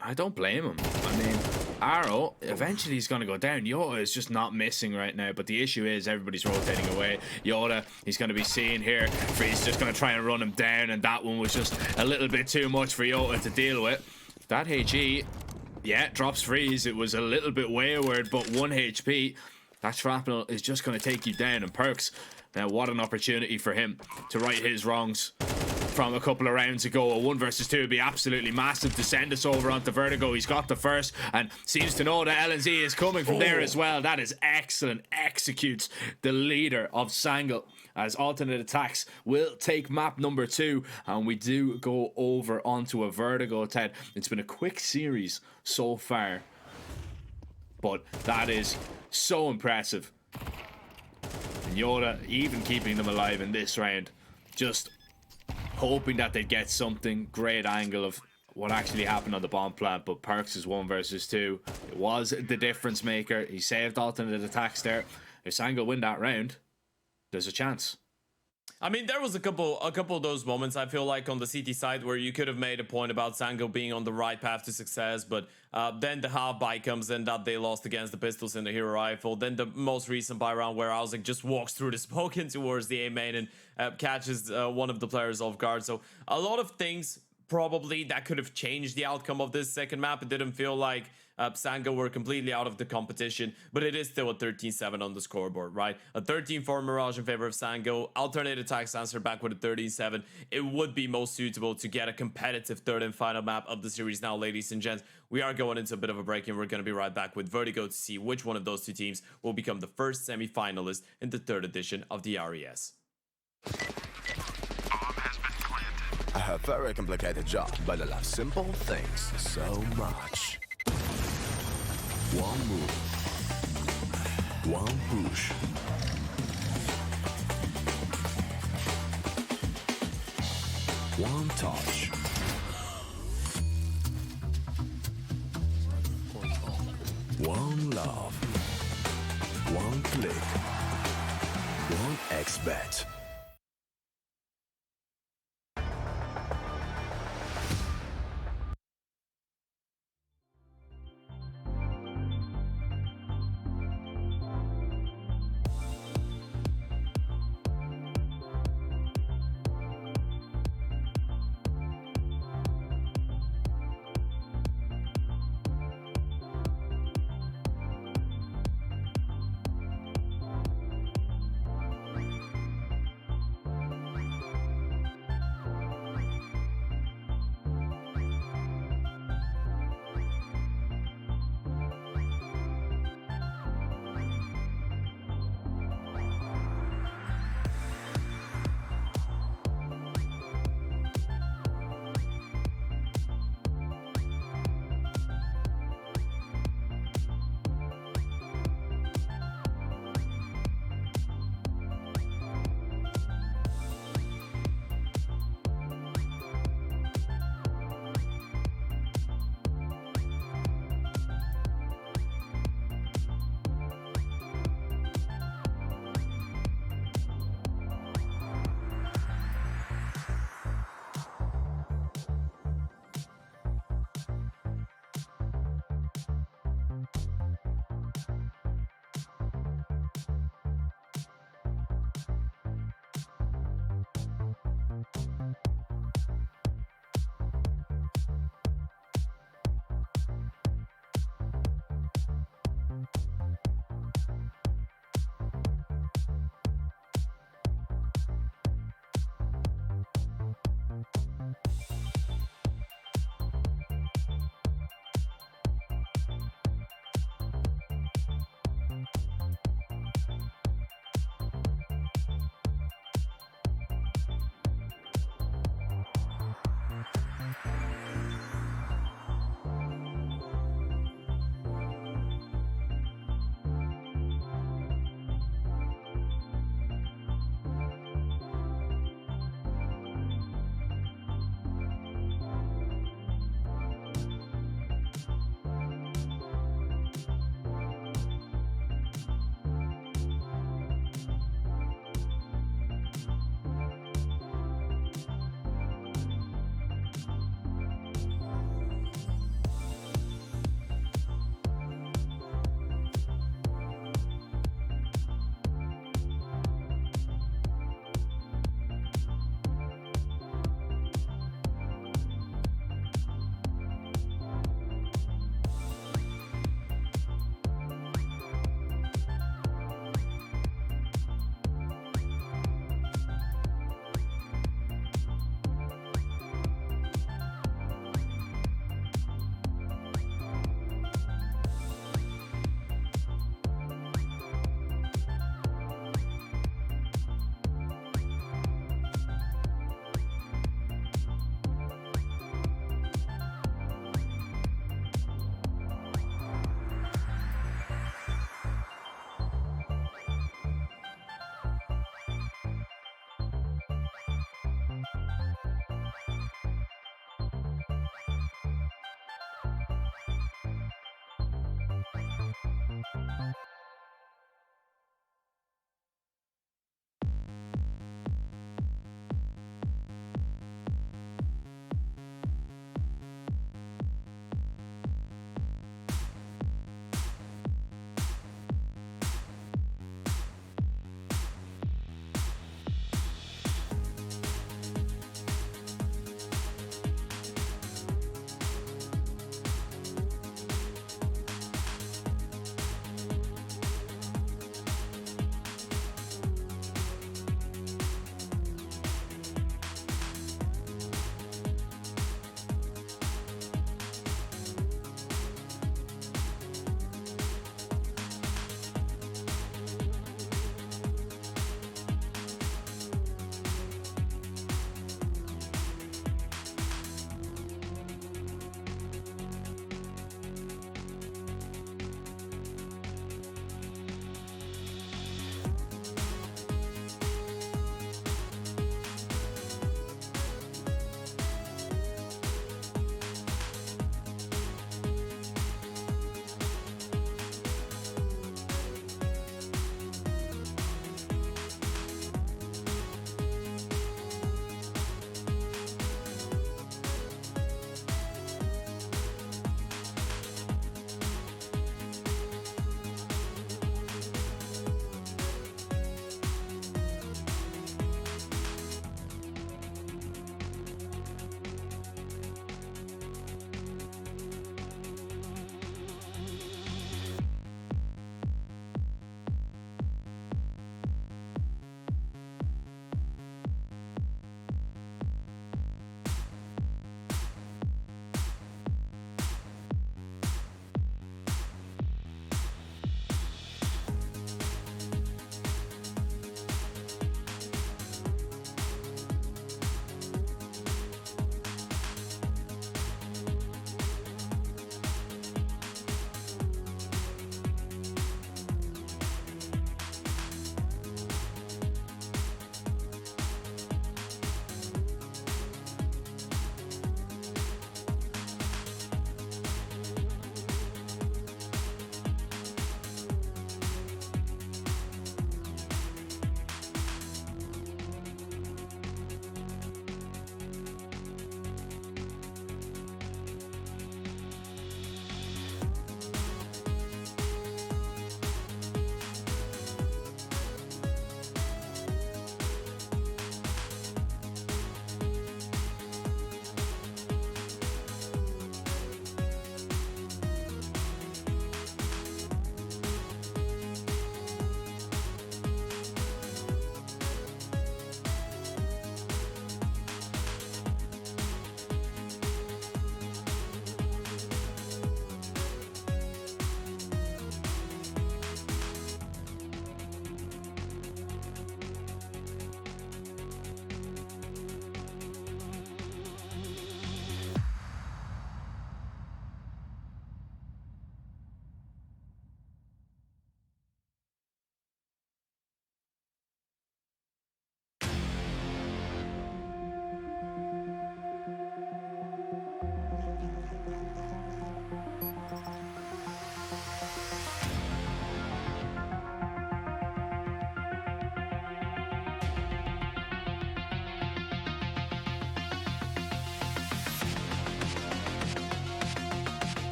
I don't blame him. I mean, Arrow, eventually he's going to go down. Yoda is just not missing right now, but the issue is everybody's rotating away. Yoda, he's going to be seen here. Freeze just going to try and run him down, and that one was just a little bit too much for Yoda to deal with. That HE, yeah, drops Freeze. It was a little bit wayward, but 1 HP. That shrapnel is just going to take you down. And Perks, now what an opportunity for him to right his wrongs from a couple of rounds ago. A 1 versus 2 would be absolutely massive to send us over onto Vertigo. He's got the first and seems to know that LNZ is coming from there as well. That is excellent. Executes the leader of Sango as alternate attacks will take map number 2, and we do go over onto a Vertigo, Ted. It's been a quick series so far, but that is so impressive. And Yoda even keeping them alive in this round, just hoping that they'd get something. Great angle of what actually happened on the bomb plant, but Perks is 1 versus 2. It was the difference maker. He saved alternate attacks there. If Sango win that round, there's a chance. I mean, there was a couple of those moments, I feel like, on the CT side where you could have made a point about Sango being on the right path to success, but then the half buy comes in that they lost against the pistols and the hero rifle. Then the most recent buy round where Alsik just walks through the smoke in towards the A main and catches one of the players off guard. So a lot of things probably that could have changed the outcome of this second map. It didn't feel like Sango were completely out of the competition, but it is still a 13-7 on the scoreboard, right? A 13-4 Mirage in favor of Sango. Alternate attacks answer back with a 13-7. It would be most suitable to get a competitive third and final map of the series now, ladies and gents. We are going into a bit of a break, and we're going to be right back with Vertigo to see which one of those two teams will become the first semi-finalist in the third edition of the RES. I have very complicated job, but I love simple things so much. One move, one push. One touch. One love. One click. One XBet.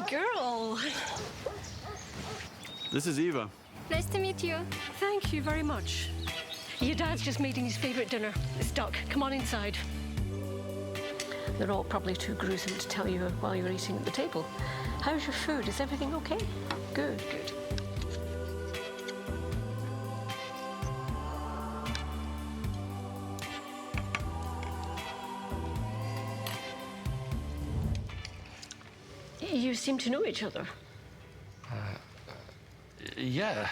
Hey, girl. This is Eva. Nice to meet you. Thank you very much. Your dad's just making his favorite dinner. It's duck. Come on inside. They're all probably too gruesome to tell you while you're eating at the table. How's your food? Is everything okay? Good, good. You seem to know each other. Yeah.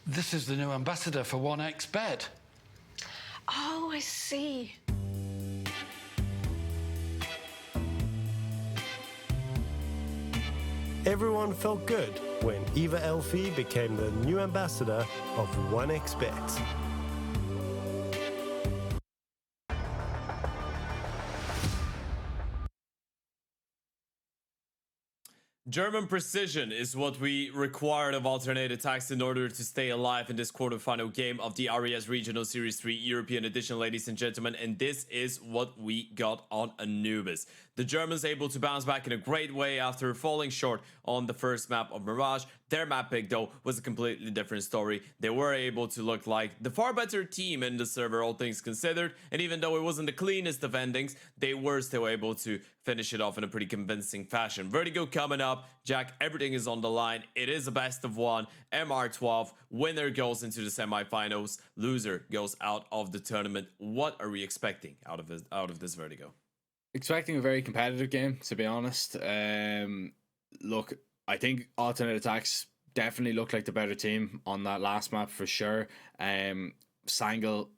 This is the new ambassador for 1xBet. Oh, I see. Everyone felt good when Eva Elfie became the new ambassador of 1xBet. German precision is what we required of alternate attacks in order to stay alive in this quarterfinal game of the RES Regional Series 3 European Edition, ladies and gentlemen, and this is what we got on Anubis. The Germans able to bounce back in a great way after falling short on the first map of Mirage. Their map pick, though, was a completely different story. They were able to look like the far better team in the server, all things considered, and even though it wasn't the cleanest of endings, they were still able to finish it off in a pretty convincing fashion. Vertigo coming up. Jack, everything is on the line. It is a best of one. MR12. Winner goes into the semifinals. Loser goes out of the tournament. What are we expecting out of this Vertigo? Expecting a very competitive game, to be honest. Look, I think alternate attacks definitely look like the better team on that last map for sure. Sangle,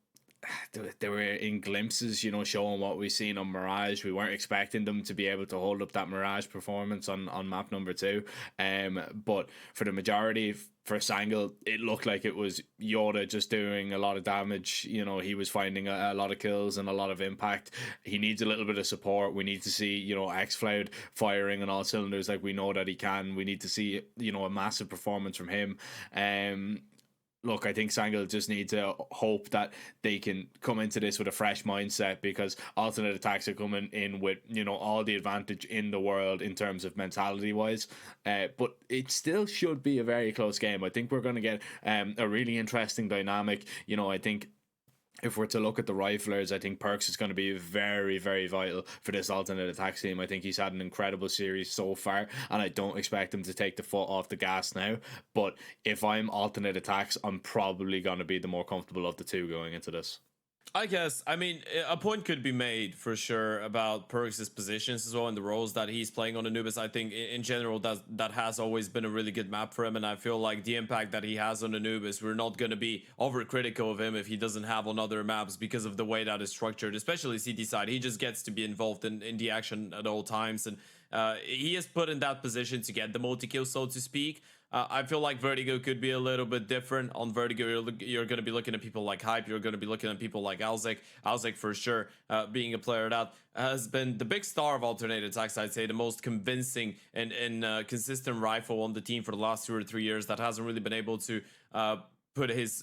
they were in glimpses, showing what we've seen on Mirage. We weren't expecting them to be able to hold up that Mirage performance on map number 2. But for the majority, for Sangle, it looked like it was Yoda just doing a lot of damage. He was finding a lot of kills and a lot of impact. He needs a little bit of support. We need to see, xCloud firing on all cylinders like we know that he can. We need to see, a massive performance from him. Look, I think Sangle just need to hope that they can come into this with a fresh mindset, because alternate attacks are coming in with, all the advantage in the world in terms of mentality wise. But it still should be a very close game. I think we're going to get a really interesting dynamic. I think if we're to look at the riflers, I think Perks is going to be very, very vital for this alternate attack team. I think he's had an incredible series so far, and I don't expect him to take the foot off the gas now. But if I'm alternate attacks, I'm probably going to be the more comfortable of the two going into this. I guess, a point could be made for sure about Perks' positions as well and the roles that he's playing on Anubis. I think in general that has always been a really good map for him, and I feel like the impact that he has on Anubis, we're not going to be overcritical of him if he doesn't have on other maps because of the way that is structured, especially CT side. He just gets to be involved in the action at all times, and he is put in that position to get the multi-kill, so to speak. I feel like Vertigo could be a little bit different. On Vertigo, you're going to be looking at people like Hype. You're going to be looking at people like Alzek. Alzek, for sure, being a player that has been the big star of alternate attacks, I'd say the most convincing and consistent rifle on the team for the last 2 or 3 years that hasn't really been able to put his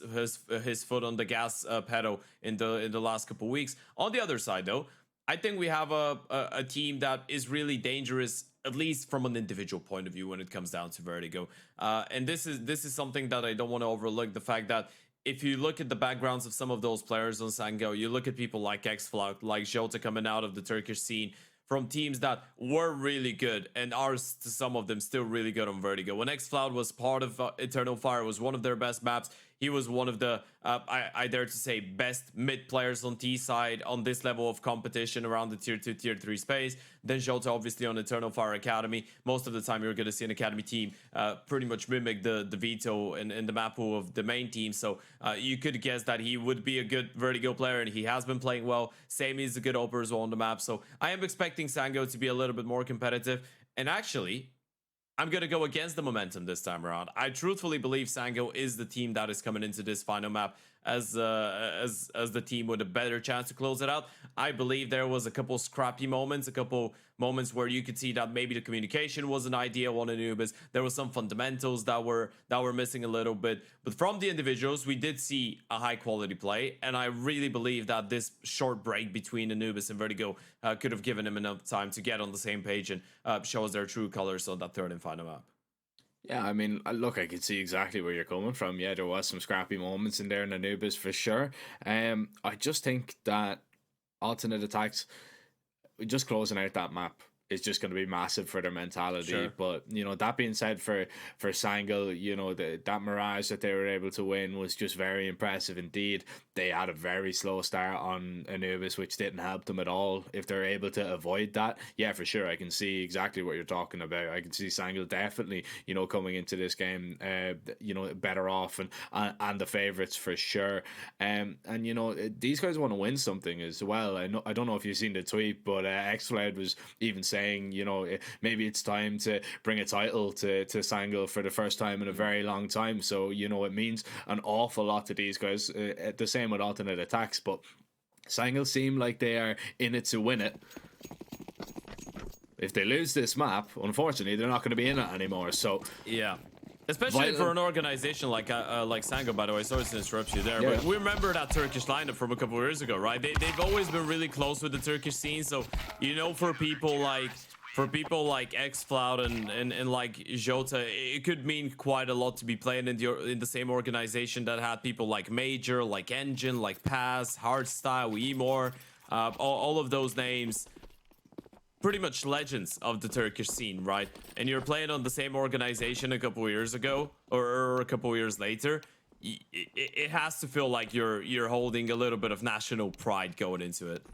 foot on the gas pedal in the last couple weeks. On the other side, though, I think we have a team that is really dangerous, at least from an individual point of view when it comes down to Vertigo. And this is something that I don't want to overlook, the fact that if you look at the backgrounds of some of those players on Sango, you look at people like xCloud, like Jota coming out of the Turkish scene, from teams that were really good and are to some of them still really good on Vertigo. When xCloud was part of Eternal Fire, was one of their best maps. He was one of the, I dare to say, best mid players on T side on this level of competition around the tier 2, tier 3 space. Then Jota, obviously, on Eternal Fire Academy. Most of the time, you're going to see an Academy team pretty much mimic the veto in the map pool of the main team. So you could guess that he would be a good Vertigo player, and he has been playing well. Same is a good opener as well on the map. So I am expecting Sango to be a little bit more competitive. And actually, I'm going to go against the momentum this time around. I truthfully believe Sango is the team that is coming into this final map as the team with a better chance to close it out. I believe there was a couple scrappy moments, a couple moments where you could see that maybe the communication wasn't ideal on Anubis. There were some fundamentals that were missing a little bit. But from the individuals, we did see a high quality play, and I really believe that this short break between Anubis and Vertigo could have given him enough time to get on the same page and show us their true colors on that third and final map. Yeah, I mean, look, I can see exactly where you're coming from. Yeah, there was some scrappy moments in there in Anubis for sure. I just think that alternate attacks, just closing out that map is just going to be massive for their mentality. Sure. But, you know, that being said, for Sangl, you know, that Mirage that they were able to win was just very impressive indeed. They had a very slow start on Anubis, which didn't help them at all. If they're able to avoid that, yeah, for sure, I can see exactly what you're talking about. I can see Sangl definitely, you know, coming into this game, you know, better off and the favourites for sure. And, you know, these guys want to win something as well. I don't know if you've seen the tweet, but xCloud was even saying, you know, maybe it's time to bring a title to Sangl for the first time in a very long time. So, you know, it means an awful lot to these guys. The same with alternate attacks, but Sangl seem like they are in it to win it. If they lose this map, unfortunately, they're not going to be in it anymore. So yeah. Especially for an organization like Sangl, by the way. Sorry to interrupt you there, but we remember that Turkish lineup from a couple of years ago, right? They've always been really close with the Turkish scene. So, you know, for people like xCloud and like Jota, it could mean quite a lot to be playing in the same organization that had people like Major, like Engine, like Paz, Hardstyle, Emor, all of those names. Pretty much legends of the Turkish scene, right? And you're playing on the same organization a couple years ago or a couple years later. It has to feel like you're holding a little bit of national pride going into it.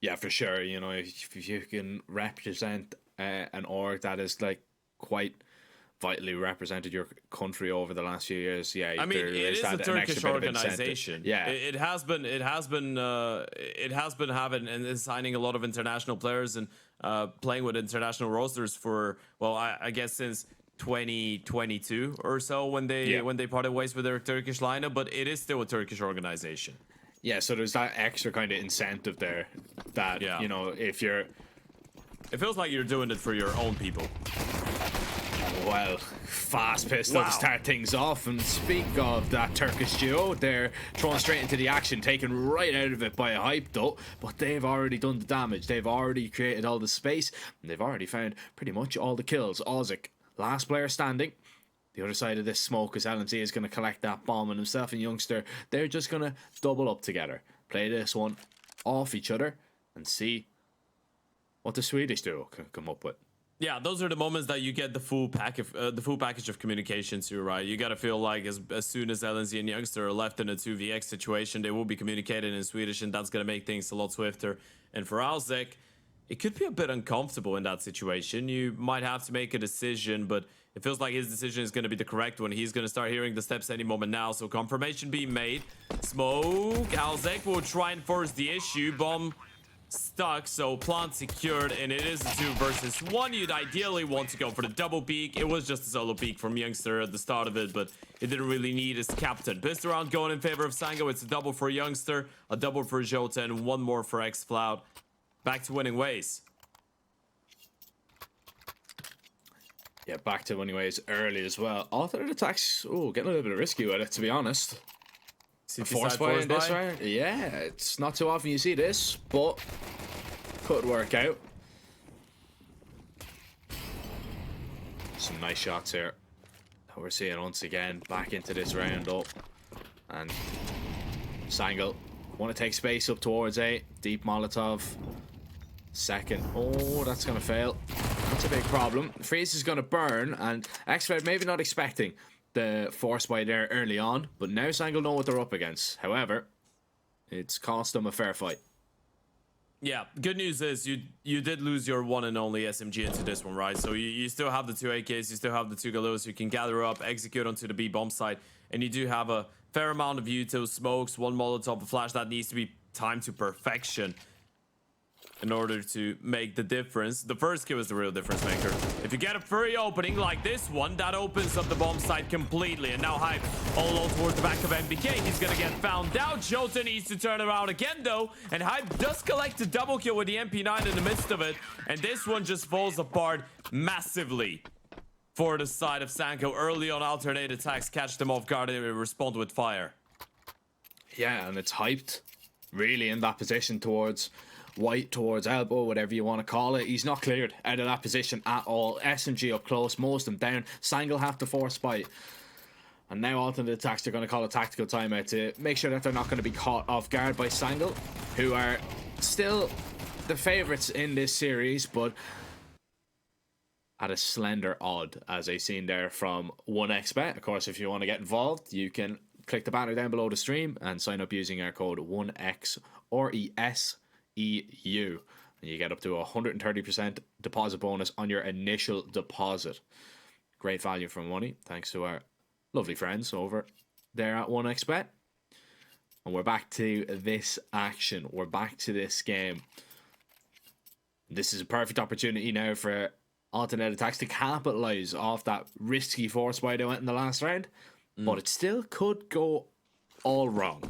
yeah, for sure. You know, if you can represent an org that is like quite vitally represented your country over the last few years, yeah, I mean, it is a Turkish organization. Yeah, it has been having and signing a lot of international players and playing with international rosters for, well, I guess since 2022 or so when they parted ways with their Turkish lineup, but it is still a Turkish organization. Yeah, so there's that extra kind of incentive there that, you know, if you're... It feels like you're doing it for your own people. Well, fast pistol to start things off. And speak of that Turkish duo, they're thrown straight into the action, taken right out of it by a hype though. But they've already done the damage. They've already created all the space. And they've already found pretty much all the kills. Ozzik, last player standing. The other side of this smoke is LNC is going to collect that bomb, and himself and Youngster, they're just going to double up together. Play this one off each other and see what the Swedish duo can come up with. Yeah, those are the moments that you get the full package of communication too, right? You gotta feel like as soon as LNZ and Youngster are left in a 2vx situation, they will be communicating in Swedish, and that's gonna make things a lot swifter. And for Alzek, it could be a bit uncomfortable in that situation. You might have to make a decision, but it feels like his decision is going to be the correct one. He's going to start hearing the steps any moment now. So confirmation being made. Smoke. Alzek will try and force the issue. Bomb stuck, so plant secured, and it is a 2 versus 1. You'd ideally want to go for the double peek. It was just a solo peek from Youngster at the start of it, but it didn't really need his captain. Pistol round going in favor of Sango. It's a double for Youngster, a double for Jota, and one more for xCloud. Back to winning ways. Yeah, back to winning ways early as well. Alternate attacks, getting a little bit risky with it, to be honest. Force buy in this round? Yeah, it's not too often you see this, but could work out. Some nice shots here that we're seeing once again. Back into this round up. And Sangl want to take space up towards A. Deep Molotov. Second. Oh, that's going to fail. That's a big problem. Freeze is going to burn, and xCloud maybe not expecting the force buy there early on, but now Sangl know what they're up against. However, it's cost them a fair fight. Yeah, good news is you did lose your one and only SMG into this one, right? So you still have the 2 AKs, you still have the 2 Galos you can gather up, execute onto the B bomb site, and you do have a fair amount of util smokes, 1 Molotov, a flash that needs to be timed to perfection. in order to make the difference. The first kill is the real difference maker. If you get a free opening like this one, that opens up the bomb site completely. And now Hype all alone towards the back of MBK. He's gonna get found out. Jota needs to turn around again though. And Hype does collect a double kill with the MP9 in the midst of it. And this one just falls apart massively for the side of Sanko. Early on alternate attacks catch them off guard and respond with fire. Yeah, and it's hyped really in that position towards White, towards elbow, whatever you want to call it. He's not cleared out of that position at all. SMG up close, most of them down. Sangle have to force fight. And now alternate attacks, they're going to call a tactical timeout to make sure that they're not going to be caught off guard by Sangle, who are still the favourites in this series, but at a slender odd, as I seen there from 1xBet. Of course, if you want to get involved, you can click the banner down below the stream and sign up using our code 1XRESEU. And you get up to a 130% deposit bonus on your initial deposit. Great value for money, thanks to our lovely friends over there at 1xBet. And we're back to this action. We're back to this game. This is a perfect opportunity now for alternate attacks to capitalize off that risky force fight they went in the last round. But it still could go all wrong.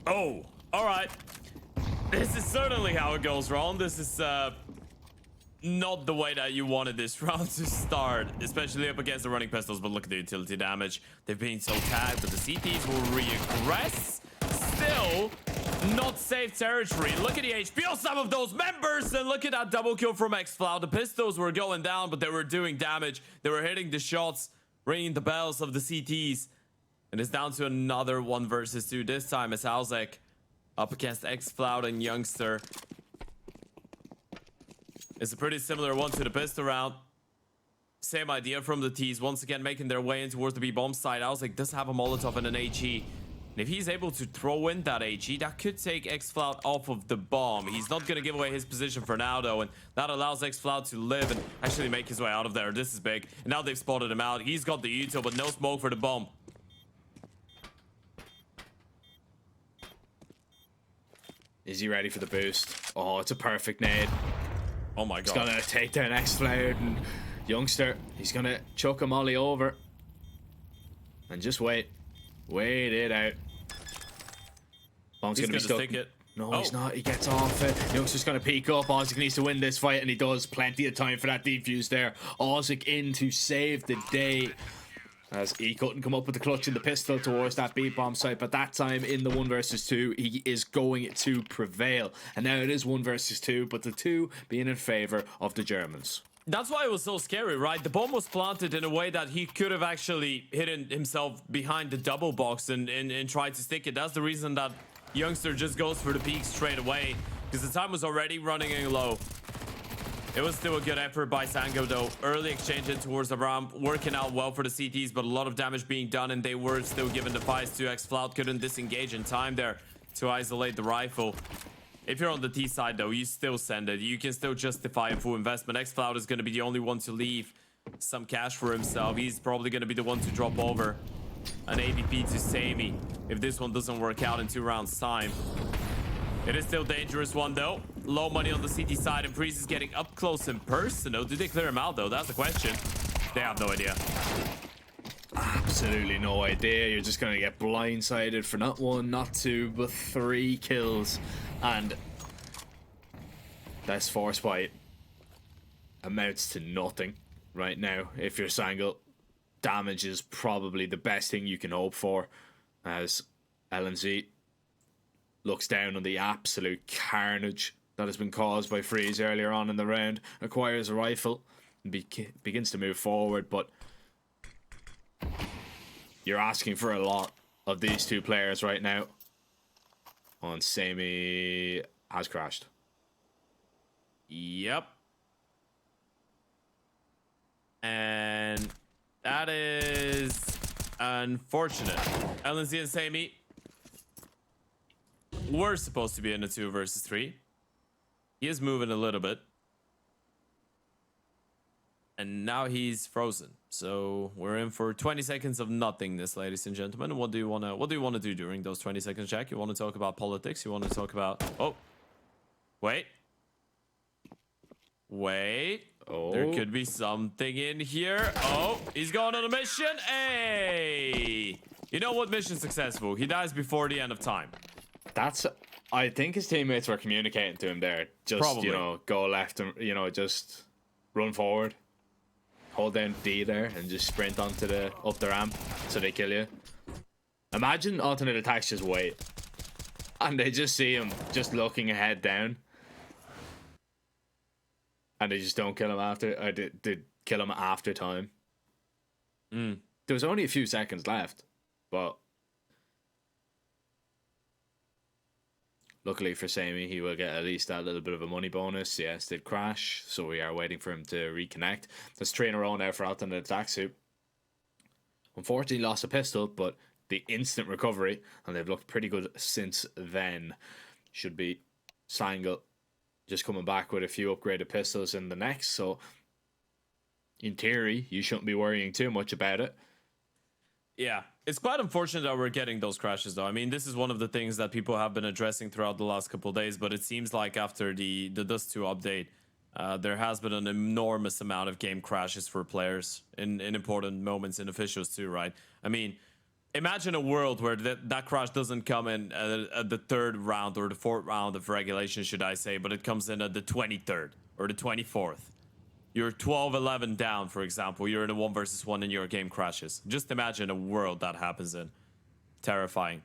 Oh, all right. This is certainly how it goes wrong. This is not the way that you wanted this round to start, especially up against the running pistols. But look at the utility damage. They've been so tagged, but the CTs will regress. Still not safe territory. Look at the HP of some of those members, and look at that double kill from xFlow. The pistols were going down, but they were doing damage. They were hitting the shots, ringing the bells of the CTs. And it's down to another 1 versus 2. This time it's Alzek up against xFlow and Youngster. It's a pretty similar one to the pistol round. Same idea from the T's. Once again making their way in towards the B-bomb side. Alzek does have a Molotov and an HE. And if he's able to throw in that HE, that could take xFlow off of the bomb. He's not going to give away his position for now, though, and that allows xFlow to live and actually make his way out of there. This is big. And now they've spotted him out. He's got the util, but no smoke for the bomb. Is he ready for the boost? Oh, it's a perfect nade. Oh my god. He's going to take down xFlow and Youngster. He's going to chuck him ollie over. And just wait. Wait it out. Bomb's He's gonna be stuck. stick it. No, he's not. He gets off it. Youngster's gonna peek up. Ozzik needs to win this fight, and he does. Plenty of time for that defuse there. Ozzik in to save the day, as he couldn't come up with the clutch in the pistol towards that beat bomb site. But that time in the 1 versus 2, he is going to prevail. And now it is 1 versus 2, but the 2 being in favor of the Germans. That's why it was so scary, right? The bomb was planted in a way that he could have actually hidden himself behind the double box and tried to stick it. That's the reason that Youngster just goes for the peak straight away, because the time was already running in low. It was still a good effort by Sango, though. Early exchange in towards the ramp, working out well for the CTs, but a lot of damage being done, and they were still given the fights to xFlow. Couldn't disengage in time there to isolate the rifle. If you're on the T side, though, you still send it. You can still justify a full investment. xFlow is going to be the only one to leave some cash for himself. He's probably going to be the one to drop over an AVP to Sammy if this one doesn't work out in 2 rounds time. It is still a dangerous one, though. Low money on the CT side, and Priest is getting up close and personal. Do they clear him out, though? That's the question. They have no idea. Absolutely no idea. You're just going to get blindsided for not 1, not 2, but 3 kills. And this force fight amounts to nothing right now. If you're Sangle, damage is probably the best thing you can hope for, as LNZ looks down on the absolute carnage that has been caused by Freeze earlier on in the round, acquires a rifle, and begins to move forward, but you're asking for a lot of these 2 players right now. On Sammy has crashed. Yep. And that is unfortunate. LNZ and Sammy were supposed to be in a 2 versus 3. He is moving a little bit. And now he's frozen. So we're in for 20 seconds of nothingness, ladies and gentlemen. What do you wanna do during those 20 seconds, Jack? You wanna talk about politics? You wanna talk about wait. Oh. There could be something in here. Oh, he's going on a mission. Hey! You know what? Mission successful. He dies before the end of time. I think his teammates were communicating to him there. Just, Probably. you know, go left and, you know, just run forward. Hold down D there and just sprint onto up the ramp so they kill you. Imagine alternate attacks just wait. And they just see him just looking ahead down. And they just don't kill him after, or they kill him after time. There was only a few seconds left, but luckily for Sammy, he will get at least that little bit of a money bonus. Yes, did crash, so we are waiting for him to reconnect. That's 3 in a row now for alternate attack suit. Unfortunately, lost a pistol, but the instant recovery, and they've looked pretty good since then. Should be Sangle just coming back with a few upgraded pistols in the next, so in theory, you shouldn't be worrying too much about it. Yeah, it's quite unfortunate that we're getting those crashes, though. I mean, this is one of the things that people have been addressing throughout the last couple of days, but it seems like after the Dust 2 update, there has been an enormous amount of game crashes for players in important moments in officials too, right? I mean, imagine a world where that crash doesn't come in at the 3rd round or the 4th round of regulation, should I say, but it comes in at the 23rd or the 24th. You're 12-11 down, for example. You're in a 1 versus 1 and your game crashes. Just imagine a world that happens in. Terrifying.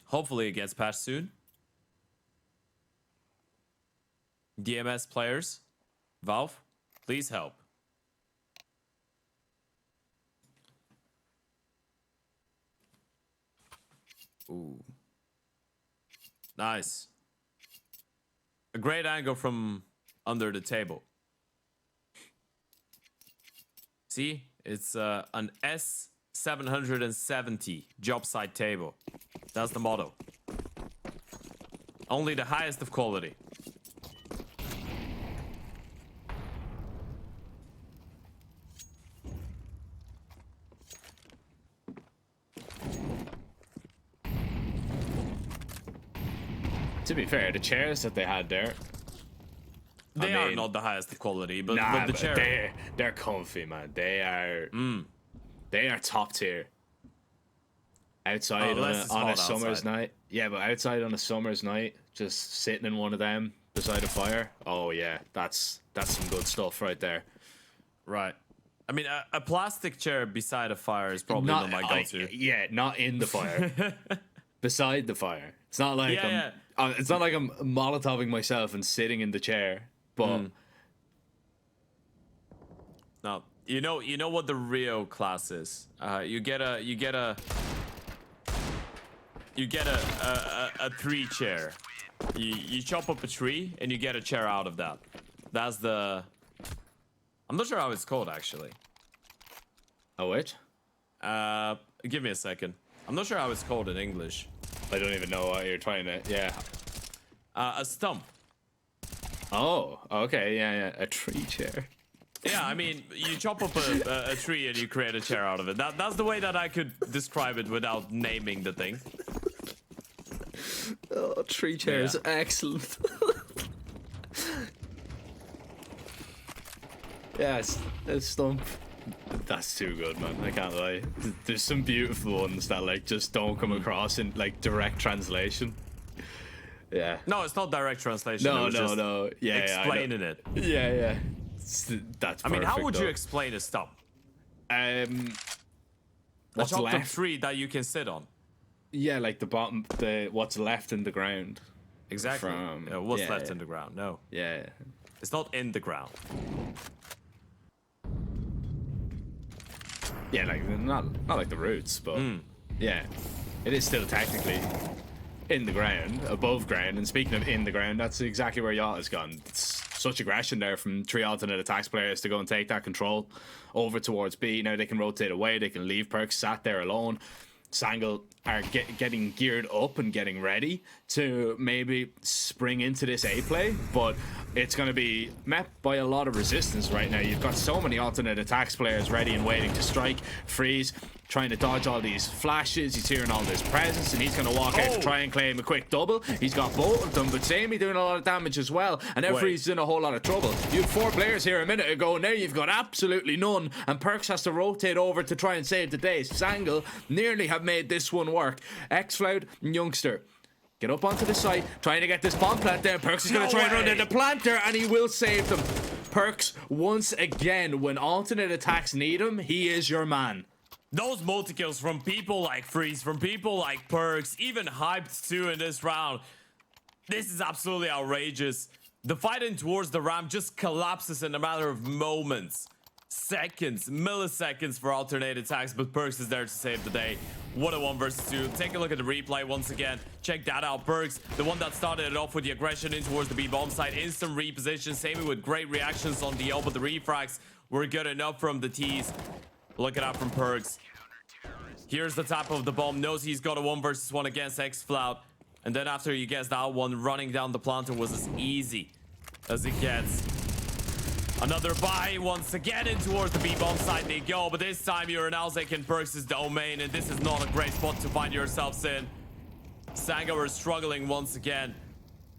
Hopefully it gets patched soon. DMS players, Valve, please help. Ooh. Nice. A great angle from under the table. See? It's an S770 job site table. That's the motto. Only the highest of quality. To be fair, the chairs that they had there, They are not the highest of quality, but the chair. they're comfy, man. They are top tier. Outside on a summer's night. Yeah, but outside on a summer's night, just sitting in one of them beside a fire. Oh yeah, that's some good stuff right there. Right. I mean, a plastic chair beside a fire is probably not my go-to. Yeah, not in the fire. Beside the fire. It's not like it's not like I'm molotoving myself and sitting in the chair, but no, you know what the real class is. You get a 3 chair. You chop up a tree and you get a chair out of that. That's the. I'm not sure how it's called actually. Oh wait. Give me a second. I'm not sure how it's called in English. I don't even know what you're trying to. Yeah. A stump. Oh, okay, yeah, a tree chair. Yeah, I mean, you chop up a tree and you create a chair out of it. That's the way that I could describe it without naming the thing. Oh, tree chairs, excellent. Yes, a stump. That's too good, man. I can't lie. There's some beautiful ones that like just don't come across in like direct translation. Yeah. No, it's not direct translation. No. Yeah, explaining it. Yeah. That's. I mean, how would though. you explain a stump? What's a left? tree that you can sit on. Yeah, like the bottom, what's left in the ground. Exactly. What's left in the ground? No. Yeah. It's not in the ground. Yeah, like not like the roots, but yeah, it is still technically in the ground, above ground. And speaking of in the ground, that's exactly where Yacht has gone. It's such aggression there from 3 alternate attacks players to go and take that control over towards B. Now they can rotate away, they can leave Perks sat there alone. Sangle are getting geared up and getting ready to maybe spring into this A play, but it's going to be met by a lot of resistance right now. You've got so many alternate attacks players ready and waiting to strike. Freeze trying to dodge all these flashes. He's hearing all this presence, and he's going to walk out to try and claim a quick double. He's got both of them, but Sammy doing a lot of damage as well, and now Freeze is in a whole lot of trouble. You had 4 players here a minute ago, now you've got absolutely none, and Perks has to rotate over to try and save the day. Sangle nearly have made this one work. Xfloud and Youngster get up onto the site, trying to get this bomb plant down. Perks is going to try and run down the planter, and he will save them. Perks, once again, when alternate attacks need him, he is your man. Those multi-kills from people like Freeze, from people like Perks, even Hyped too in this round. This is absolutely outrageous. The fight in towards the ramp just collapses in a matter of moments. Seconds, milliseconds for alternate attacks, but Perks is there to save the day. What a 1 versus 2. Take a look at the replay once again. Check that out. Perks, the one that started it off with the aggression in towards the B-bomb site. Instant reposition. Sammy with great reactions on the O, but the refrags were good enough from the T's. Look at that from Perks. Here's the tap of the bomb. Knows he's got a 1 versus 1 against Xfloud. And then after he gets that one, running down the planter was as easy as it gets. Another buy once again in towards the B-bomb side they go. But this time you're in Alzek and Perks' domain. And this is not a great spot to find yourselves in. Sango are struggling once again.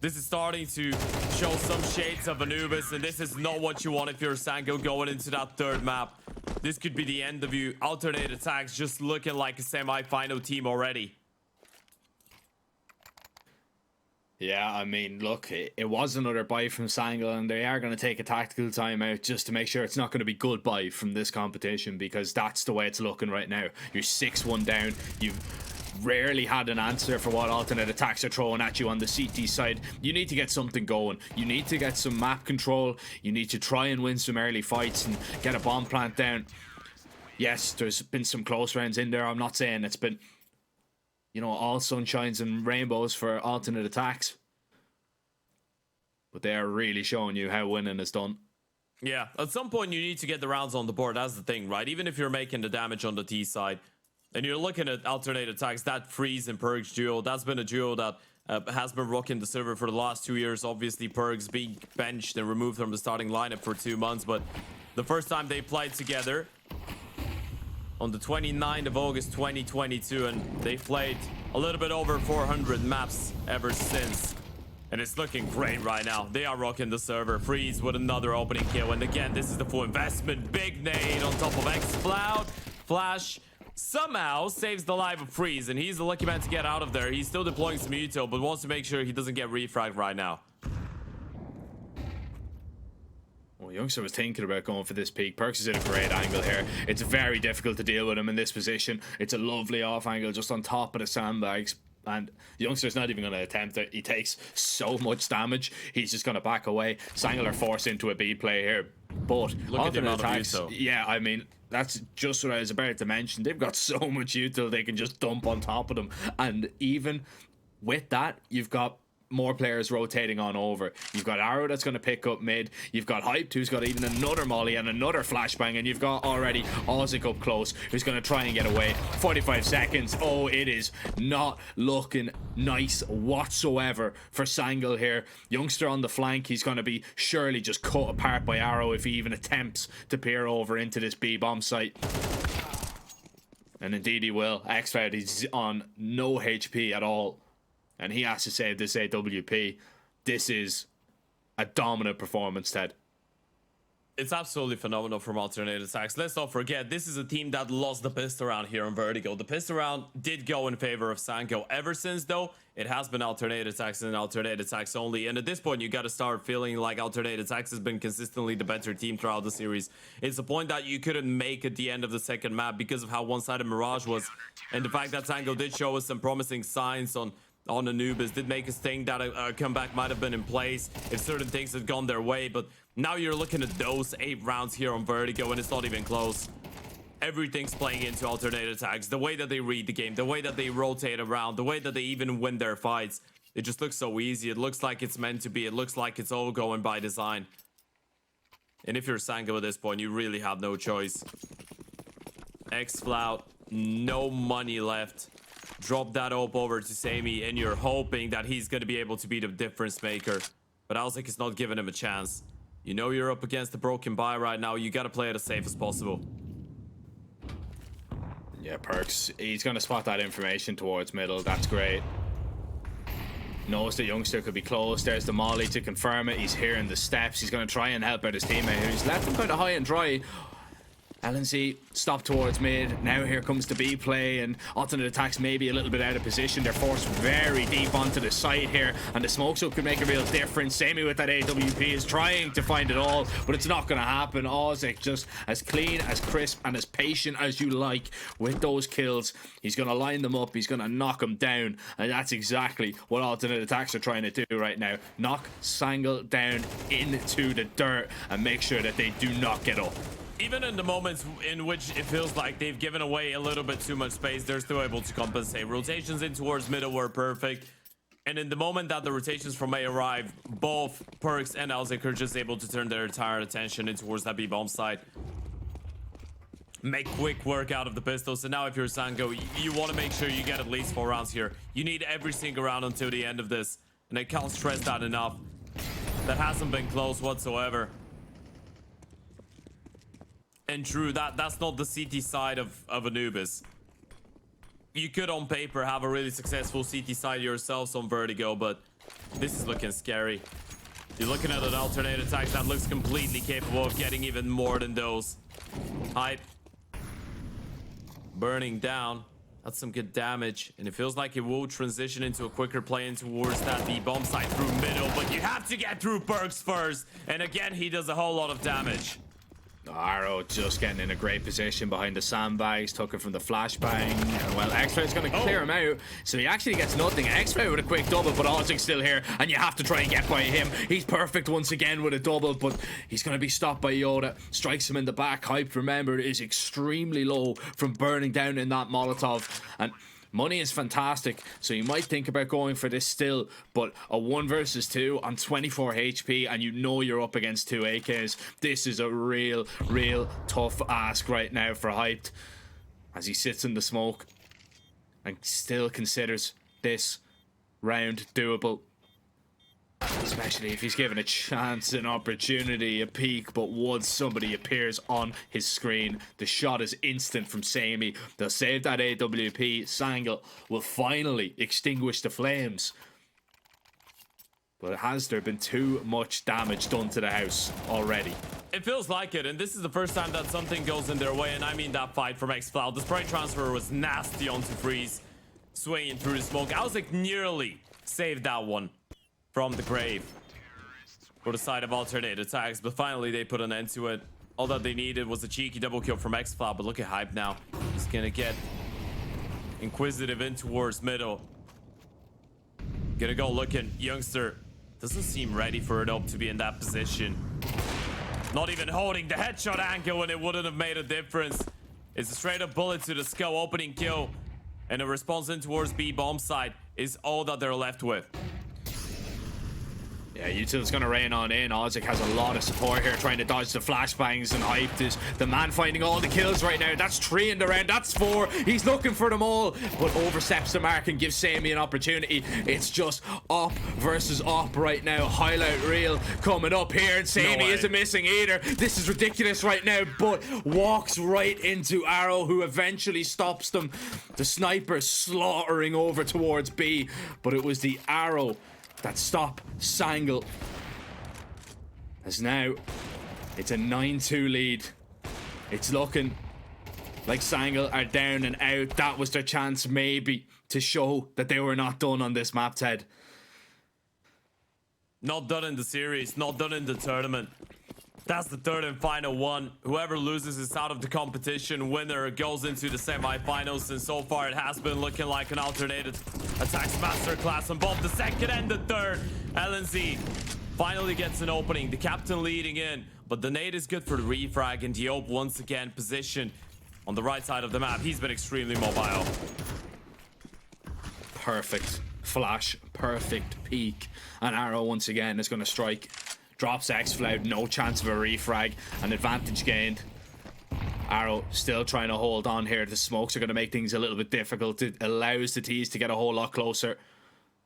This is starting to show some shades of Anubis. And this is not what you want if you're Sango going into that 3rd map. This could be the end of you. Alternate attacks just looking like a semi-final team already. Yeah, I mean, look, it was another buy from Sangle, and they are going to take a tactical timeout just to make sure it's not going to be good buy from this competition, because that's the way it's looking right now. You're 6-1 down. You've rarely had an answer for what alternate attacks are throwing at you on the CT side. You need to get something going. You need to get some map control. You need to try and win some early fights and get a bomb plant down. Yes, there's been some close rounds in there. I'm not saying it's been, you know, all sunshines and rainbows for alternate attacks, but they are really showing you how winning is done. Yeah, at some point you need to get the rounds on the board. That's the thing, right? Even if you're making the damage on the T side, and you're looking at alternate attacks, that Freeze and Perks duo, that's been a duo that has been rocking the server for the last 2 years. Obviously, Perks being benched and removed from the starting lineup for 2 months, but the first time they played together on the 29th of August 2022, and they played a little bit over 400 maps ever since. And it's looking great right now. They are rocking the server. Freeze with another opening kill, and again, this is the full investment. Big nade on top of Xfloud. Flash somehow saves the life of Freeze, and he's the lucky man to get out of there. He's still deploying some util, but wants to make sure he doesn't get refragged right now. Well, Youngster was thinking about going for this peak. Perks is in a great angle here. It's very difficult to deal with him in this position. It's a lovely off angle just on top of the sandbags. And Youngster's not even going to attempt it. He takes so much damage. He's just going to back away. Sangler forced into a B play here. But look at the amount of attacks, yeah, I mean, that's just what I was about to mention. They've got so much util they can just dump on top of them. And even with that, you've got more players rotating on over. You've got Arrow that's going to pick up mid. You've got Hyped, who's got even another molly and another flashbang, and you've got already Ozik up close, who's going to try and get away. 45 seconds. Oh, it is not looking nice whatsoever for Sangle here. Youngster on the flank. He's going to be surely just cut apart by Arrow if he even attempts to peer over into this B-bomb site. And indeed he will. Xfloud is on no HP at all, and he has to save this AWP. This is a dominant performance, Ted. It's absolutely phenomenal from alternate attacks. Let's not forget, this is a team that lost the pistol round here on Vertigo. The pistol round did go in favor of Sango. Ever since, though, it has been alternate attacks and alternate attacks only. And at this point, you got to start feeling like alternate attacks has been consistently the better team throughout the series. It's a point that you couldn't make at the end of the second map because of how one-sided Mirage was. And the fact that Sango did show us some promising signs on Anubis did make us think that a comeback might have been in place if certain things had gone their way, but now you're looking at those 8 rounds here on Vertigo and it's not even close. Everything's playing into alternate attacks. The way that they read the game, the way that they rotate around, the way that they even win their fights. It just looks so easy. It looks like it's meant to be. It looks like it's all going by design. And if you're Sango at this point, you really have no choice. Xfloud, no money left. drop that op over to Sammy, and you're hoping that he's going to be able to be the difference maker. But Alzik is not giving him a chance. You know you're up against the broken buy right now. You got to play it as safe as possible. Yeah, Perks, he's going to spot that information towards middle. That's great. Knows the youngster could be close. There's the molly to confirm it. He's hearing the steps. He's going to try and help out his teammate. He's left him kind of high and dry. LNC stop towards mid. Now here comes the B play, and alternate attacks maybe a little bit out of position. They're forced very deep onto the site here, and the smoke up could make a real difference. Sammy with that AWP is trying to find it all, but it's not going to happen. Ozek just as clean, as crisp, and as patient as you like with those kills. He's going to line them up. He's going to knock them down, and that's exactly what alternate attacks are trying to do right now. Knock Sangle down into the dirt and make sure that they do not get up. Even in the moments in which it feels like they've given away a little bit too much space, they're still able to compensate. Rotations in towards middle were perfect. And in the moment that the rotations from A arrive, both Perks and Alzik are just able to turn their entire attention in towards that B-bomb side. Make quick work out of the pistols. And now if you're Sango, you want to make sure you get at least 4 rounds here. You need every single round until the end of this. And I can't stress that enough. That hasn't been close whatsoever. And true, that's not the CT side of Anubis. You could on paper have a really successful CT side yourselves on Vertigo, but this is looking scary. You're looking at an alternate attack that looks completely capable of getting even more than those. Hype. Burning down. That's some good damage, and it feels like it will transition into a quicker play in towards that B-bomb side through middle, but you have to get through Perks first. And again, he does a whole lot of damage. Arrow just getting in a great position behind the sandbags, took it from the flashbang. And well, X-Ray is going to clear him out, so he actually gets nothing. X-Ray with a quick double, but Ozik's still here, and you have to try and get by him. He's perfect once again with a double, but he's going to be stopped by Yoda. Strikes him in the back. Hype, remember, is extremely low from burning down in that Molotov, and money is fantastic, so you might think about going for this still, but a 1 versus 2 on 24 HP, and you know you're up against 2 AKs. This is a real tough ask right now for Hyped, as he sits in the smoke and still considers this round doable. Especially if he's given a chance, an opportunity, a peek, but once somebody appears on his screen, the shot is instant from Sammy. They'll save that AWP. Sangle will finally extinguish the flames. But has there been too much damage done to the house already? It feels like it, and this is the first time that something goes in their way, and I mean that fight from X-Cloud. The spray transfer was nasty onto Freeze, swaying through the smoke. Alzik nearly saved that one from the grave for the side of alternate attacks, but finally they put an end to it. All that they needed was a cheeky double kill from X-Cloud, but look at Hype now. He's gonna get inquisitive in towards middle. Gonna go looking. Youngster doesn't seem ready for it up to be in that position. Not even holding the headshot angle, and it wouldn't have made a difference. It's a straight up bullet to the skull, opening kill, and a response in towards B bomb side is all that they're left with. Yeah, Util's going to rain on in. Ozzik has a lot of support here, trying to dodge the flashbangs, and Hyped is the man finding all the kills right now. That's 3 in the round, that's 4. He's looking for them all, but oversteps the mark and gives Sammy an opportunity. It's just up versus up right now. Highlight reel coming up here, and Sammy isn't missing either. This is ridiculous right now, but walks right into Arrow, who eventually stops them. The sniper slaughtering over towards B, but it was the Arrow that stop Sangle. As now it's a 9-2 lead. It's looking like Sangle are down and out. That was their chance maybe to show that they were not done on this map, Ted. Not done in the series, not done in the tournament. That's the third and final one. Whoever loses is out of the competition. Winner goes into the semi-finals, and so far it has been looking like an alternated attacks masterclass on both the second and the third. LNZ finally gets an opening. The captain leading in, but the nade is good for the refrag, and Diop once again positioned on the right side of the map. He's been extremely mobile. Perfect flash, perfect peek, and Arrow once again is going to strike. Drops X-Cloud, no chance of a refrag, an advantage gained. Arrow still trying to hold on here. The smokes are going to make things a little bit difficult. It allows the T's to get a whole lot closer.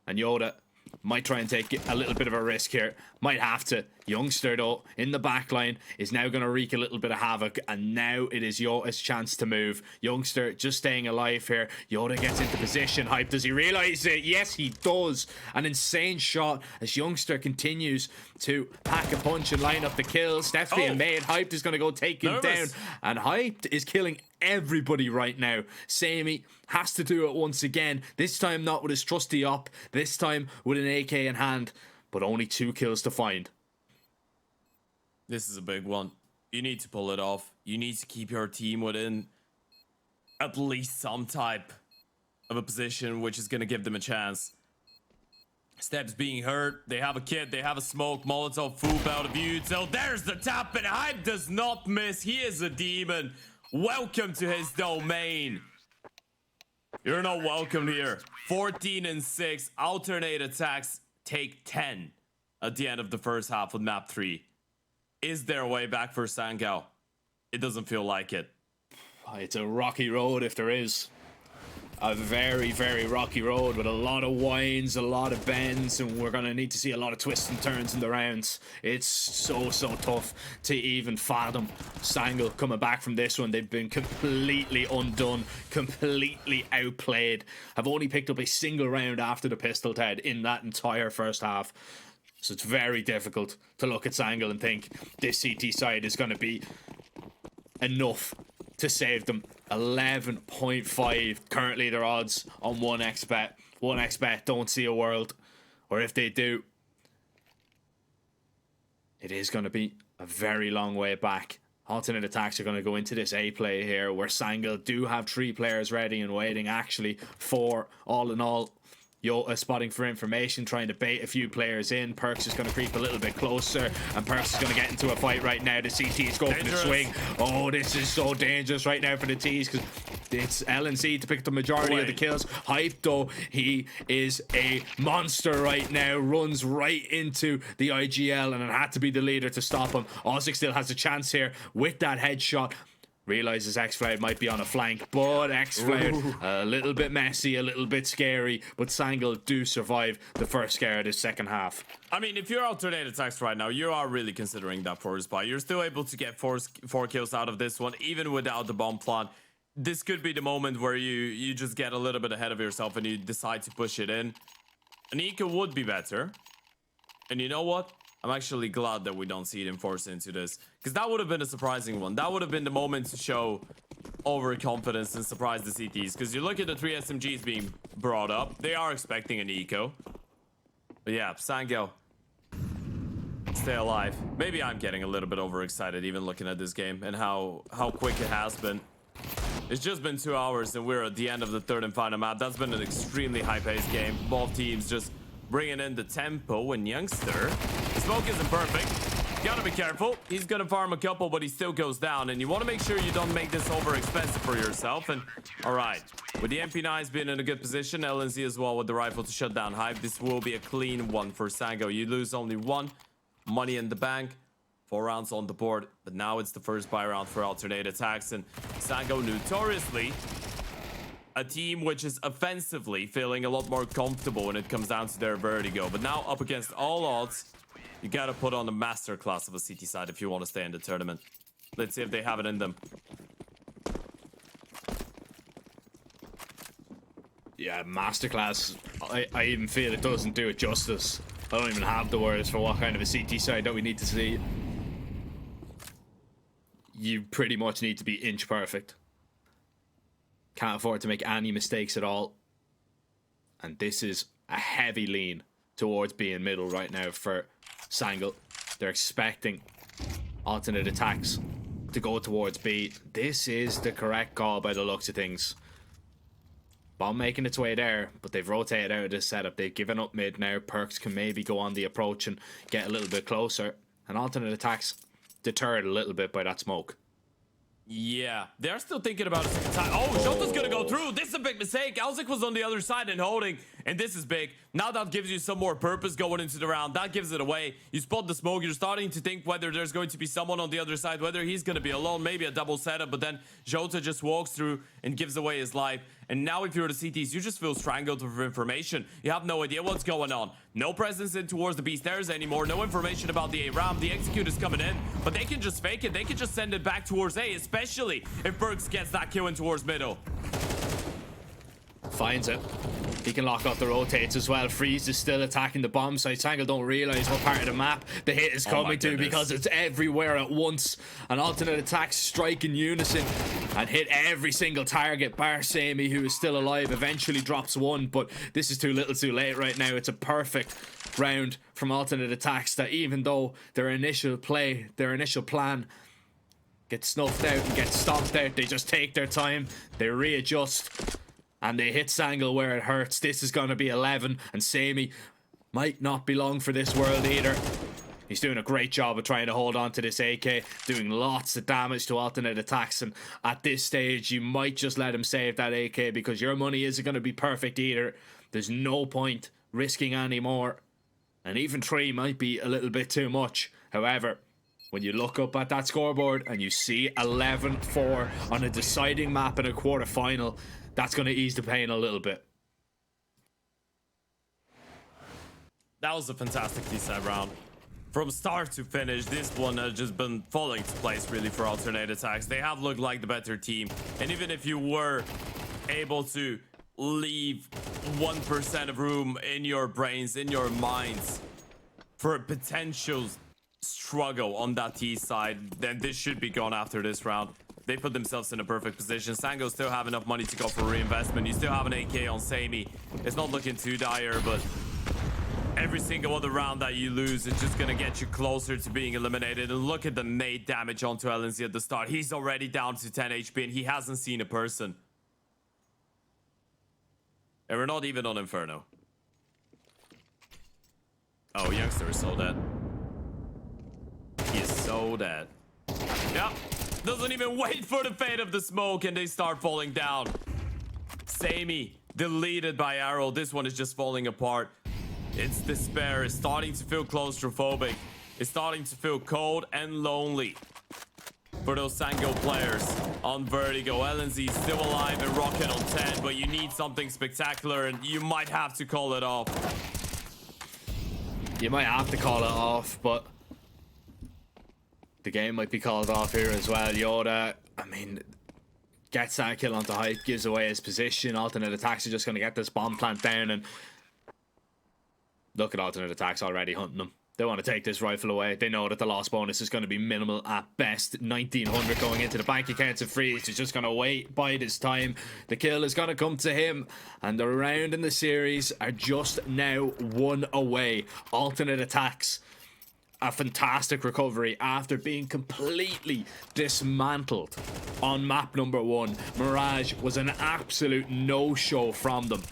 And Yoda might try and take a little bit of a risk here. Might have to. Youngster, though, in the back line is now going to wreak a little bit of havoc. And now it is Yoda's chance to move. Youngster just staying alive here. Yoda gets into position. Hype, does he realize it? Yes, he does. An insane shot as Youngster continues to pack a punch and line up the kills. Steps being made. Hyped is going to go take him down. And Hyped is killing everybody right now. Sammy has to do it once again. This time not with his trusty op. This time with an AK in hand. But only 2 kills to find. This is a big one. You need to pull it off. You need to keep your team within at least some type of a position which is going to give them a chance. Steps being hurt. They have a kid. They have a smoke. Molotov, Foop out of view. So there's the tap, and Hype does not miss. He is a demon. Welcome to his domain. You're not welcome here. 14 and 6. Alternate attacks take 10 at the end of the first half with map 3. Is there a way back for Sangao? It doesn't feel like it. It's a rocky road if there is. A very, very rocky road with a lot of winds, a lot of bends, and we're going to need to see a lot of twists and turns in the rounds. It's so tough to even fathom Sangle coming back from this one. They've been completely undone, completely outplayed. Have only picked up a single round after the pistol, Ted, in that entire first half. So it's very difficult to look at Sangle and think this CT side is going to be enough to save them. 11.5 currently their odds on 1xbet. 1xbet don't see a world, or if they do, it is going to be a very long way back. Alternate attacks are going to go into this A play here, where Sangle do have 3 players ready and waiting, actually 4 all in all. Yota spotting for information, trying to bait a few players in. Perks is going to creep a little bit closer, and Perks is going to get into a fight right now. The CT is going for the swing. Oh, this is so dangerous right now for the T's, because it's LNC to pick up the majority of the kills. Hype, though, he is a monster right now. Runs right into the IGL, and it had to be the leader to stop him. Ozzik still has a chance here with that headshot. Realizes X-Cloud might be on a flank, but X-Cloud a little bit messy, a little bit scary, but Sangle do survive the first scare of this second half. I mean, if you're alternate attacks right now, you are really considering that forest buy. You're still able to get four kills out of this one, even without the bomb plant. This could be the moment where you just get a little bit ahead of yourself and you decide to push it in. An eco would be better. And you know what? I'm actually glad that we don't see them forced into this, because that would have been a surprising one. That would have been the moment to show overconfidence and surprise the CTs, because you look at the 3 SMGs being brought up. They are expecting an eco. But yeah, Sangyo, stay alive. Maybe I'm getting a little bit overexcited even looking at this game and how quick it has been. It's just been 2 hours and we're at the end of the third and final map. That's been an extremely high-paced game. Both teams just bringing in the tempo, and Youngster, the smoke isn't perfect. Gotta be careful. He's gonna farm a couple, but he still goes down, and you want to make sure you don't make this over expensive for yourself. And all right, with the MP9s being in a good position, LNZ as well with the rifle to shut down Hive, this will be a clean one for Sango. You lose only 1, money in the bank, 4 rounds on the board, but now it's the first buy round for alternate attacks, and Sango notoriously a team which is offensively feeling a lot more comfortable when it comes down to their vertigo. But now up against all odds, you gotta put on a masterclass of a CT side if you want to stay in the tournament. Let's see if they have it in them. Yeah, masterclass. I even feel it doesn't do it justice. I don't even have the words for what kind of a CT side that we need to see. You pretty much need to be inch perfect. Can't afford to make any mistakes at all. And this is a heavy lean towards being middle right now for Sangle. They're expecting alternate attacks to go towards B. This is the correct call by the looks of things. Bomb making its way there, but they've rotated out of this setup. They've given up mid now. Perks can maybe go on the approach and get a little bit closer. And alternate attacks deterred a little bit by that smoke. Yeah, they're still thinking about a second time. Oh, Shota's gonna go through. This is a big mistake. Alzik was on the other side and holding, And this is big. Now that gives you some more purpose going into the round. That gives it away. You spot the smoke. You're starting to think whether there's going to be someone on the other side, whether he's going to be alone, maybe a double setup. But then Jota just walks through and gives away his life. And now if you're the CTs, you just feel strangled with information. You have no idea what's going on. No presence in towards the B stairs anymore. No information about the A ramp. The execute is coming in, but they can just fake it. They can just send it back towards A, especially if Burks gets that kill in towards middle. Finds it. He can lock up the rotates as well. Freeze is still attacking the bomb site. Tangle don't realize what part of the map the hit is coming to because it's everywhere at once. An alternate attack strike in unison and hit every single target. Bar Sammy, who is still alive, eventually drops one, but this is too little too late right now. It's a perfect round from alternate attacks that even though their initial plan gets snuffed out and gets stomped out, they just take their time, they readjust, and they hit Sangle where it hurts. This is going to be 11, and Sammy might not be long for this world either. He's doing a great job of trying to hold on to this AK, doing lots of damage to alternate attacks, and at this stage, you might just let him save that AK because your money isn't going to be perfect either. There's no point risking any more, and even 3 might be a little bit too much. However, when you look up at that scoreboard and you see 11-4 on a deciding map in a quarterfinal, that's going to ease the pain a little bit. That was a fantastic decent round. From start to finish, this one has just been falling into place really for alternate attacks. They have looked like the better team. And even if you were able to leave 1% of room in your brains, in your minds, for a potential struggle on that T side, then this should be gone after this round. They put themselves in a perfect position. Sango still have enough money to go for reinvestment. You still have an AK on Sammy. It's not looking too dire, but every single other round that you lose is just gonna get you closer to being eliminated. And look at the nade damage onto LNZ at the start. He's already down to 10 HP and he hasn't seen a person. And we're not even on Inferno. Oh, Youngster is so dead. He is so dead. Yep. Doesn't even wait for the fate of the smoke and they start falling down. Sammy deleted by Arrow. This one is just falling apart. It's despair. It's starting to feel claustrophobic. It's starting to feel cold and lonely for those Sango players on Vertigo. LNZ still alive and rocking on 10, but you need something spectacular and you might have to call it off. You might have to call it off, but the game might be called off here as well. Yoda, I mean, gets that kill onto height, gives away his position. Alternate attacks are just going to get this bomb plant down, and look at alternate attacks already hunting them. They want to take this rifle away. They know that the loss bonus is going to be minimal at best. 1900 going into the bank accounts of Freeze. He's just going to wait, bide his time. The kill is going to come to him, and the round in the series are just now 1 away. Alternate attacks, a fantastic recovery after being completely dismantled on map number 1. Mirage was an absolute no-show from them.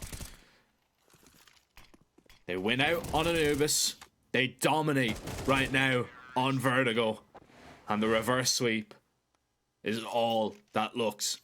They win out on Anubis. They dominate right now on Vertigo. And the reverse sweep is all that looks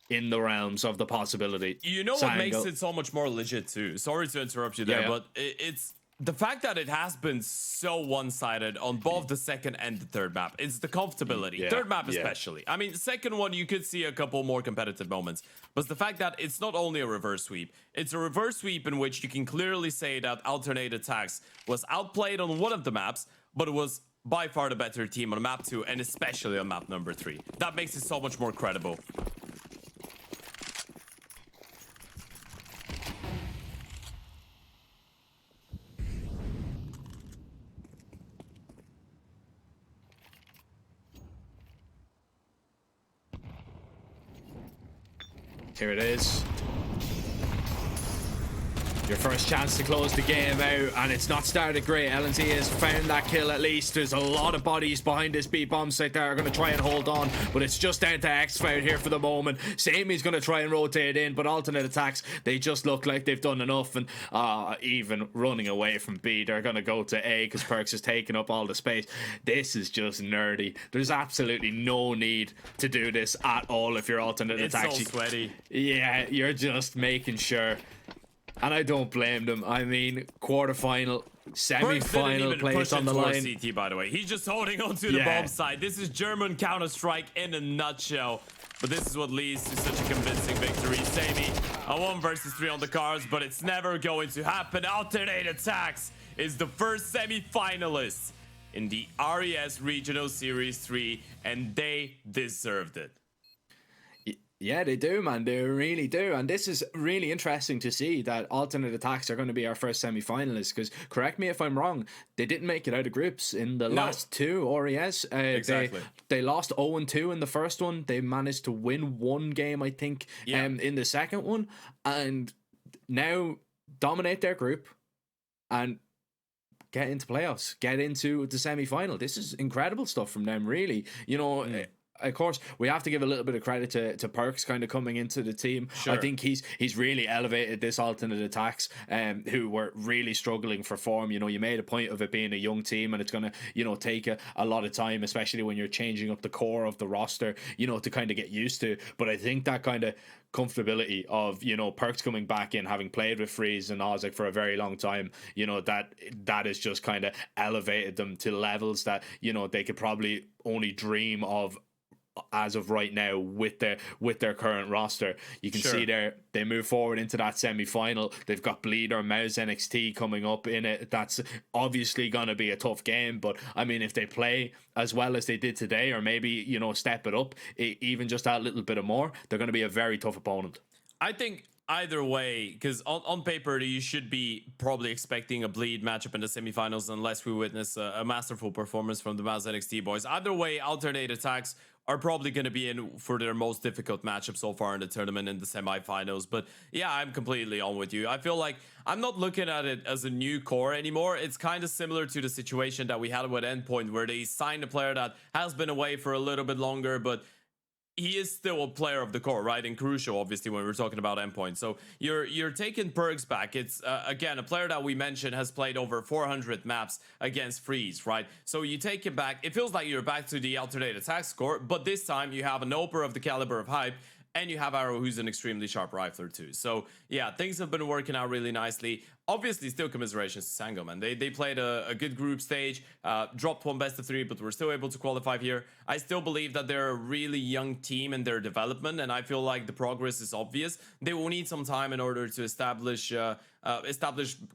in the realms of the possibility. You know what makes it so much more legit too? Sorry to interrupt you there, but it's the fact that it has been so one-sided on both the second and the third map. It's the comfortability. Third map especially. I mean, second one, you could see a couple more competitive moments. But the fact that it's not only a reverse sweep, it's a reverse sweep in which you can clearly say that alternate attacks was outplayed on one of the maps, but it was by far the better team on map 2 and especially on map number 3. That makes it so much more credible. Here it is. Your first chance to close the game out, and it's not started great. LNZ has found that kill at least. There's a lot of bodies behind this B bomb site that are going to try and hold on, but it's just down to X-Found here for the moment. Sammy's going to try and rotate in, but alternate attacks, they just look like they've done enough, and even running away from B, they're going to go to A because Perks is taking up all the space. This is just nerdy. There's absolutely no need to do this at all if you're alternate attacks. It's so sweaty. Yeah, you're just making sure And I don't blame them. I mean, quarterfinal, semi-final place on the line. CT, by the way. He's just holding on to the bomb side. This is German Counter-Strike in a nutshell. But this is what leads to such a convincing victory. Sammy, a 1 versus 3 on the cards, but it's never going to happen. Alternate Attacks is the first semi-finalist in the RES Regional Series 3, and they deserved it. Yeah, they do, man. They really do. And this is really interesting to see that Alternate Attacks are going to be our first semi-finalists, because correct me if I'm wrong, they didn't make it out of groups in the last 2 RES. Exactly. They lost 0-2 in the first one. They managed to win 1 game, I think, in the second one. And now dominate their group and get into playoffs, get into the semi-final. This is incredible stuff from them, really. You know, of course, we have to give a little bit of credit to Perks kind of coming into the team. Sure. I think he's really elevated this Alternate Attacks, who were really struggling for form. You know, you made a point of it being a young team, and it's going to, you know, take a lot of time, especially when you're changing up the core of the roster, you know, to kind of get used to. But I think that kind of comfortability of, you know, Perks coming back in, having played with Freeze and Ozek for a very long time, you know, that has just kind of elevated them to levels that, you know, they could probably only dream of as of right now with their current roster. You can see they move forward into that semi-final. They've got Bleeder and Mouse NXT coming up in it. That's obviously going to be a tough game, but I mean, if they play as well as they did today, or maybe, you know, step it up even just that little bit of more, they're going to be a very tough opponent. I think either way, because on paper you should be probably expecting a bleed matchup in the semifinals unless we witness a masterful performance from the Mouse NXT boys. Either way, Alternate Attacks are probably going to be in for their most difficult matchup so far in the tournament in the semifinals. But yeah, I'm completely on with you. I feel like I'm not looking at it as a new core anymore. It's kind of similar to the situation that we had with Endpoint, where they signed a player that has been away for a little bit longer, but he is still a player of the core, right? And crucial, obviously, when we're talking about Endpoint. So you're taking Perks back. It's, again, a player that we mentioned has played over 400 maps against Freeze, right? So you take him back. It feels like you're back to the Alternate Attack score, but this time you have an Oper of the caliber of Hype, and you have Arrow, who's an extremely sharp rifler too. So yeah, things have been working out really nicely. Obviously, still commiserations to Sango, man. They played a good group stage, dropped 1 best of 3, but were still able to qualify here. I still believe that they're a really young team in their development, and I feel like the progress is obvious. They will need some time in order to establish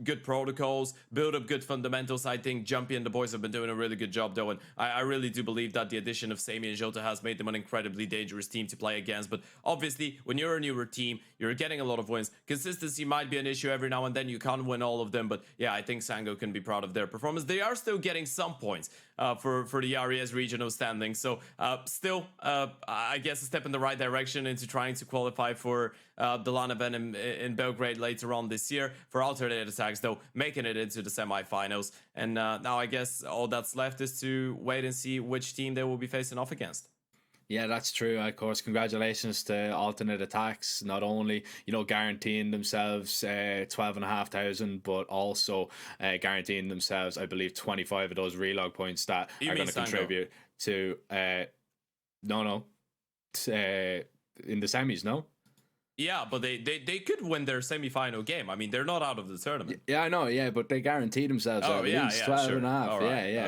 good protocols, build up good fundamentals. I think Jumpy and the boys have been doing a really good job, though, and I really do believe that the addition of Sammy and Jota has made them an incredibly dangerous team to play against. But obviously, when you're a newer team, you're getting a lot of wins. Consistency might be an issue every now and then. You can't win all of them, but yeah, I think Sango can be proud of their performance. They are still getting some points for the RES regional standing, so still, I guess, a step in the right direction into trying to qualify for the LAN event in Belgrade later on this year. For Alternate Attacks, though, making it into the semifinals, and now I guess all that's left is to wait and see which team they will be facing off against. Yeah, that's true. Of course, congratulations to Alternate Attacks, not only, you know, guaranteeing themselves 12,500, but also guaranteeing themselves, I believe, 25 of those relog points that are going to contribute to in the semis. No. Yeah, but they could win their semi-final game. I mean, they're not out of the tournament. Yeah, I know. Yeah, but they guaranteed themselves at least 12 and a half.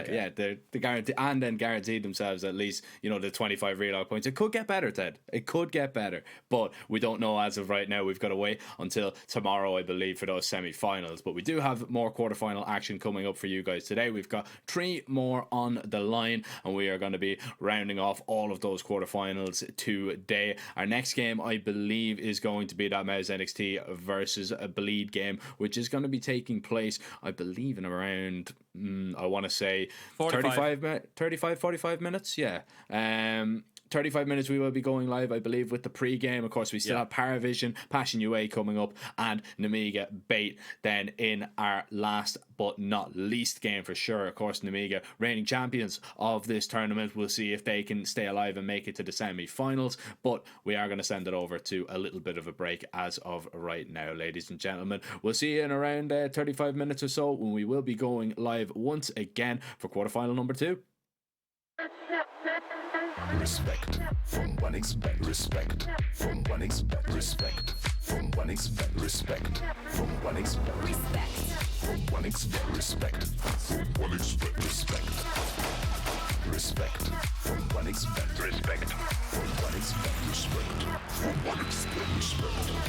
Yeah. They guarantee, and then guaranteed themselves at least, you know, the 25 relog points. It could get better, Ted. It could get better, but we don't know as of right now. We've got to wait until tomorrow, I believe, for those semi-finals. But we do have more quarterfinal action coming up for you guys today. We've got 3 more on the line, and we are going to be rounding off all of those quarterfinals today. Our next game, I believe, is going to be that Mouse NXT versus a Bleed game, which is going to be taking place, I believe, in around I want to say 45 minutes. Yeah. 35 minutes we will be going live, I believe, with the pre-game. Of course, we still have Paravision, Passion UA coming up, and Namiga Bait then in our last but not least game for sure. Of course, Namiga, reigning champions of this tournament. We'll see if they can stay alive and make it to the semi-finals, but we are going to send it over to a little bit of a break as of right now, ladies and gentlemen. We'll see you in around 35 minutes or so when we will be going live once again for quarterfinal number 2. Respect from 1xBet. Respect from 1xBet. Respect From 1xBet, respect. From 1xBet, respect. From 1xBet, respect. From 1xBet, respect. Respect. From 1xBet, respect. From 1xBet, respect. From 1xBet, respect.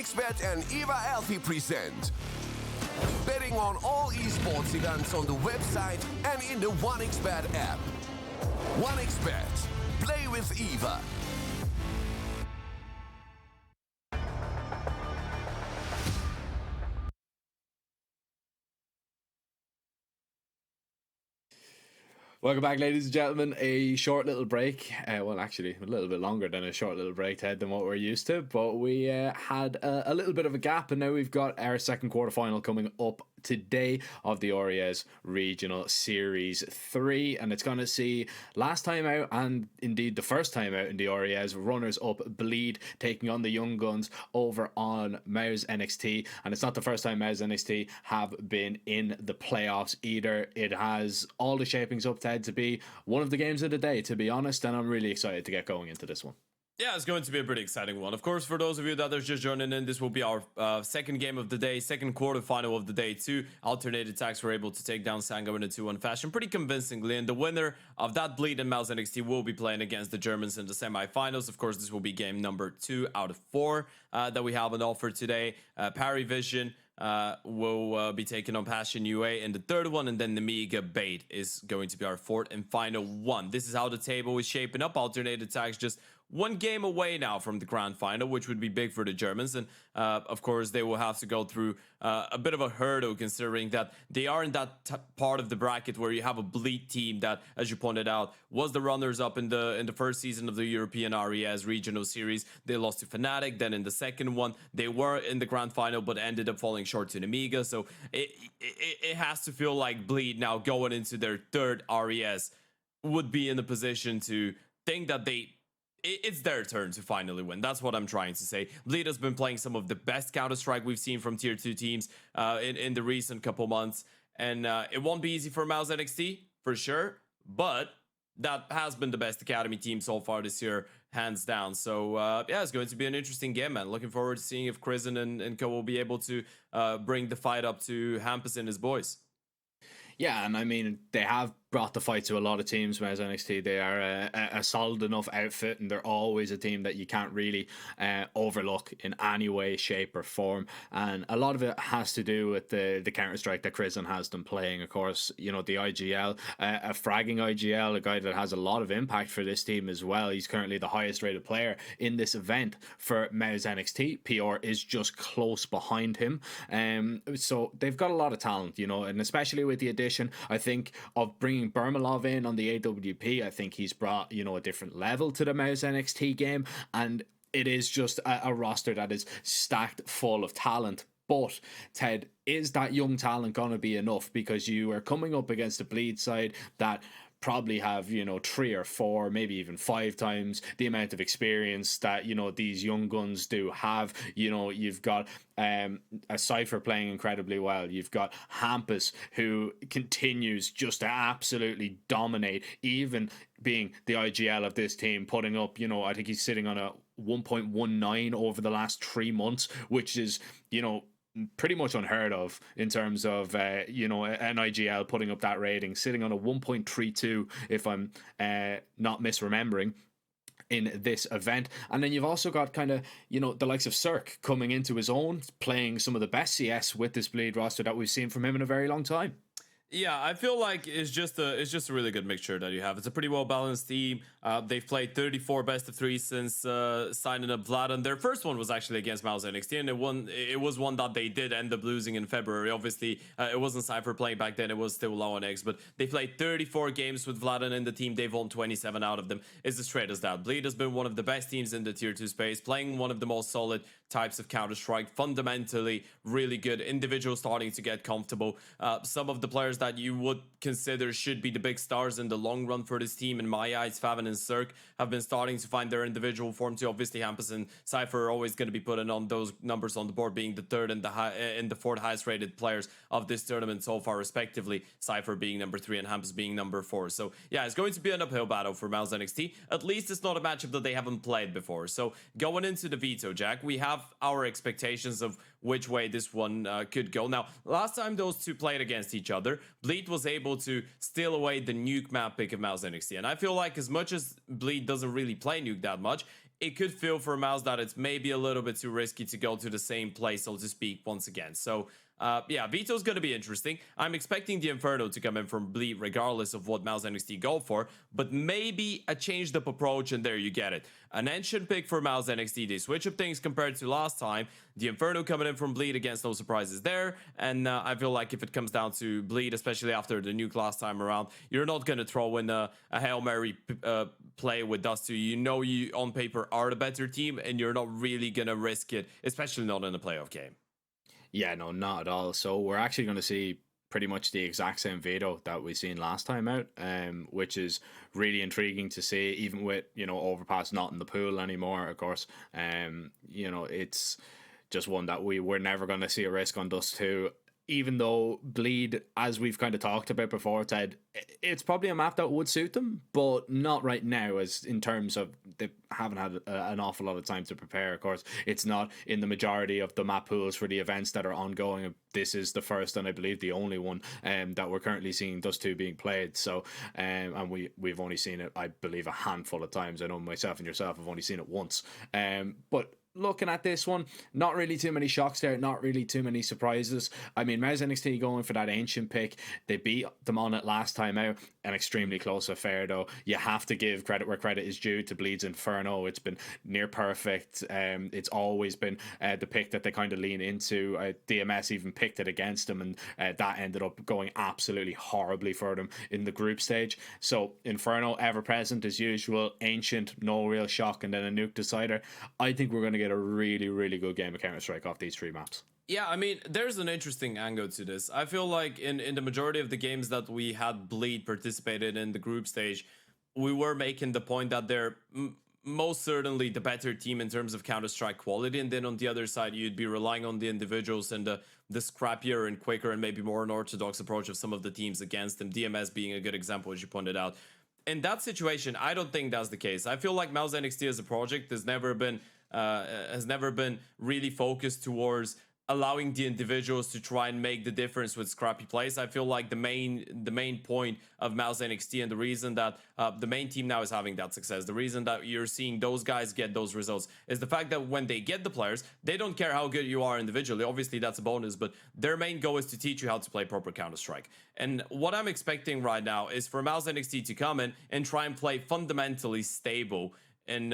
OneXBet and Eva Alfie present betting on all esports events on the website and in the OneXBet app. OneXBet. Play with Eva. Welcome back, ladies and gentlemen. A short little break. Well, actually, a little bit longer than a short little break, Ted, than what we're used to. But we had a little bit of a gap, and now we've got our second quarterfinal coming up today of the Oriez Regional Series 3. And it's going to see last time out, and indeed the first time out in the Oriez, runners-up Bleed taking on the Young Guns over on Mouse NXT. And it's not the first time Mouse NXT have been in the playoffs either. It has all the shapings up, Ted, to be one of the games of the day, to be honest, and I'm really excited to get going into this one. Yeah, it's going to be a pretty exciting one. Of course, for those of you that are just joining in, this will be our second game of the day, second quarterfinal of the day. Two alternated attacks were able to take down Sango in a 2-1 fashion pretty convincingly, and the winner of that Bleed and Mouse NXT will be playing against the Germans in the semifinals. Of course, this will be game number 2 out of 4 that we have on offer today. Parry Vision will be taking on Passion UA in the third one, and then the Mega Bait is going to be our fourth and final one. This is how the table is shaping up. Alternated attacks just one game away now from the grand final, which would be big for the Germans. And of course, they will have to go through a bit of a hurdle, considering that they are in that part of the bracket where you have a Bleed team that, as you pointed out, was the runners-up in the first season of the European RES Regional Series. They lost to Fnatic. Then in the second one, they were in the grand final, but ended up falling short to Nemiga. So it has to feel like Bleed now going into their third RES would be in a position to think that it's their turn to finally win. That's what I'm trying to say. Bleed has been playing some of the best Counter-Strike we've seen from Tier 2 teams in the recent couple months. And it won't be easy for Mouse NXT, for sure. But that has been the best Academy team so far this year, hands down. So, yeah, it's going to be an interesting game, man. Looking forward to seeing if Krisen and co will be able to bring the fight up to Hampus and his boys. Yeah, and I mean, they have brought the fight to a lot of teams. Whereas NXT, they are a solid enough outfit, and they're always a team that you can't really overlook in any way, shape, or form. And a lot of it has to do with the Counter-Strike that Krisen has them playing. Of course, you know, the IGL, a fragging IGL, a guy that has a lot of impact for this team as well. He's currently the highest rated player in this event for Mouse NXT. PR is just close behind him. So they've got a lot of talent, you know, and especially with the addition, I think, of bringing Bermalov in on the AWP. I think he's brought, you know, a different level to the Mouse NXT game, and it is just a roster that is stacked full of talent. But Ted, is that young talent going to be enough? Because you are coming up against a Bleed side that probably have, you know, 3 or 4, maybe even 5 times the amount of experience that, you know, these young guns do have. You know, you've got a Cypher playing incredibly well. You've got Hampus, who continues just to absolutely dominate, even being the IGL of this team, putting up, you know, I think he's sitting on a 1.19 over the last 3 months, which is, you know, pretty much unheard of in terms of you know, an IGL putting up that rating, sitting on a 1.32 if I'm not misremembering in this event. And then you've also got kind of, you know, the likes of Cirque coming into his own, playing some of the best CS with this Bleed roster that we've seen from him in a very long time. Yeah, I feel like it's just a really good mixture that you have. It's a pretty well balanced team. They've played 34 best of 3 since signing up Vlad, and their first one was actually against Mouse NXT, and it was one that they did end up losing in February. Obviously, it wasn't Cypher playing back then; it was still Low on X. But they played 34 games with Vlad in the team. They've won 27 out of them. It's as straight as that. Bleed has been one of the best teams in the Tier 2 space, playing one of the most solid types of Counter-Strike. Fundamentally, really good. Individuals starting to get comfortable. Some of the players that you would consider should be the big stars in the long run for this team, in my eyes, Faven and Cirque, have been starting to find their individual form too. Obviously, Hampus and Cypher are always going to be putting on those numbers on the board, being the third and the fourth highest rated players of this tournament so far, respectively. Cypher being number 3 and Hampus being number 4. So yeah, it's going to be an uphill battle for Mouse NXT. At least it's not a matchup that they haven't played before. So going into the veto, Jack, we have our expectations of which way this one could go. Now, last time those two played against each other, Bleed was able to steal away the nuke map pick of Mouse NXT. And I feel like as much as Bleed doesn't really play nuke that much, it could feel for Mouse that it's maybe a little bit too risky to go to the same place, so to speak, once again. So yeah, Veto's going to be interesting. I'm expecting the Inferno to come in from Bleed regardless of what Mouse NXT go for, but maybe a changed up approach, and there you get it. An Ancient pick for Mouse NXT. They switch up things compared to last time. The Inferno coming in from Bleed, against no surprises there. And I feel like if it comes down to Bleed, especially after the nuke last time around, you're not going to throw in a Hail Mary play with Dust 2. You know you, on paper, are the better team, and you're not really going to risk it, especially not in a playoff game. Yeah, no, not at all. So we're actually going to see pretty much the exact same Veto that we seen last time out, which is really intriguing to see, even with, you know, Overpass not in the pool anymore, of course. You know, it's just one that we're never going to see a risk on Dust 2. Even though Bleed, as we've kind of talked about before, Ted, it's probably a map that would suit them, but not right now, as in terms of they haven't had an awful lot of time to prepare. Of course, it's not in the majority of the map pools for the events that are ongoing. This is the first and I believe the only one that we're currently seeing Dust 2 being played. So, and we've only seen it, I believe, a handful of times. I know myself and yourself have only seen it once. But looking at this one, not really too many shocks there, not really too many surprises. I mean, Mouse NXT going for that Ancient pick. They beat them on it last time out. An extremely close affair, though. You have to give credit where credit is due to Bleed's Inferno. It's been near perfect. It's always been the pick that they kind of lean into. DMS even picked it against them, and that ended up going absolutely horribly for them in the group stage. So Inferno, ever present as usual. Ancient, no real shock, and then a nuke decider. I think we're going to get a really, really good game of Counter-Strike off these three maps. Yeah, I mean, there's an interesting angle to this. I feel like in the majority of the games that we had Bleed participated in the group stage, we were making the point that they're most certainly the better team in terms of Counter-Strike quality, and then on the other side, you'd be relying on the individuals and the scrappier and quicker and maybe more unorthodox approach of some of the teams against them, DMS being a good example, as you pointed out. In that situation, I don't think that's the case. I feel like Mouse NXT as a project has never been really focused towards allowing the individuals to try and make the difference with scrappy plays. I feel like the main point of Mouse NXT, and the reason that the main team now is having that success, the reason that you're seeing those guys get those results, is the fact that when they get the players, they don't care how good you are individually. Obviously, that's a bonus, but their main goal is to teach you how to play proper Counter-Strike. And what I'm expecting right now is for Mouse NXT to come in and try and play fundamentally stable in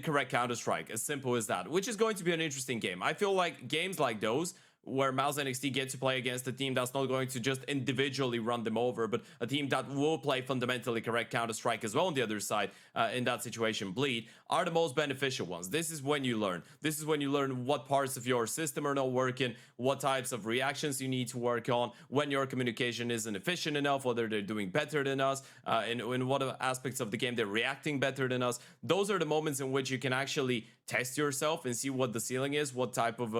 correct Counter-Strike, as simple as that, which is going to be an interesting game. I feel like games like those, where Mouse NXT get to play against a team that's not going to just individually run them over, but a team that will play fundamentally correct Counter-Strike as well on the other side, in that situation, Bleed, are the most beneficial ones. This is when you learn. This is when you learn what parts of your system are not working, what types of reactions you need to work on, when your communication isn't efficient enough, whether they're doing better than us, in what aspects of the game they're reacting better than us. Those are the moments in which you can actually test yourself and see what the ceiling is, what type of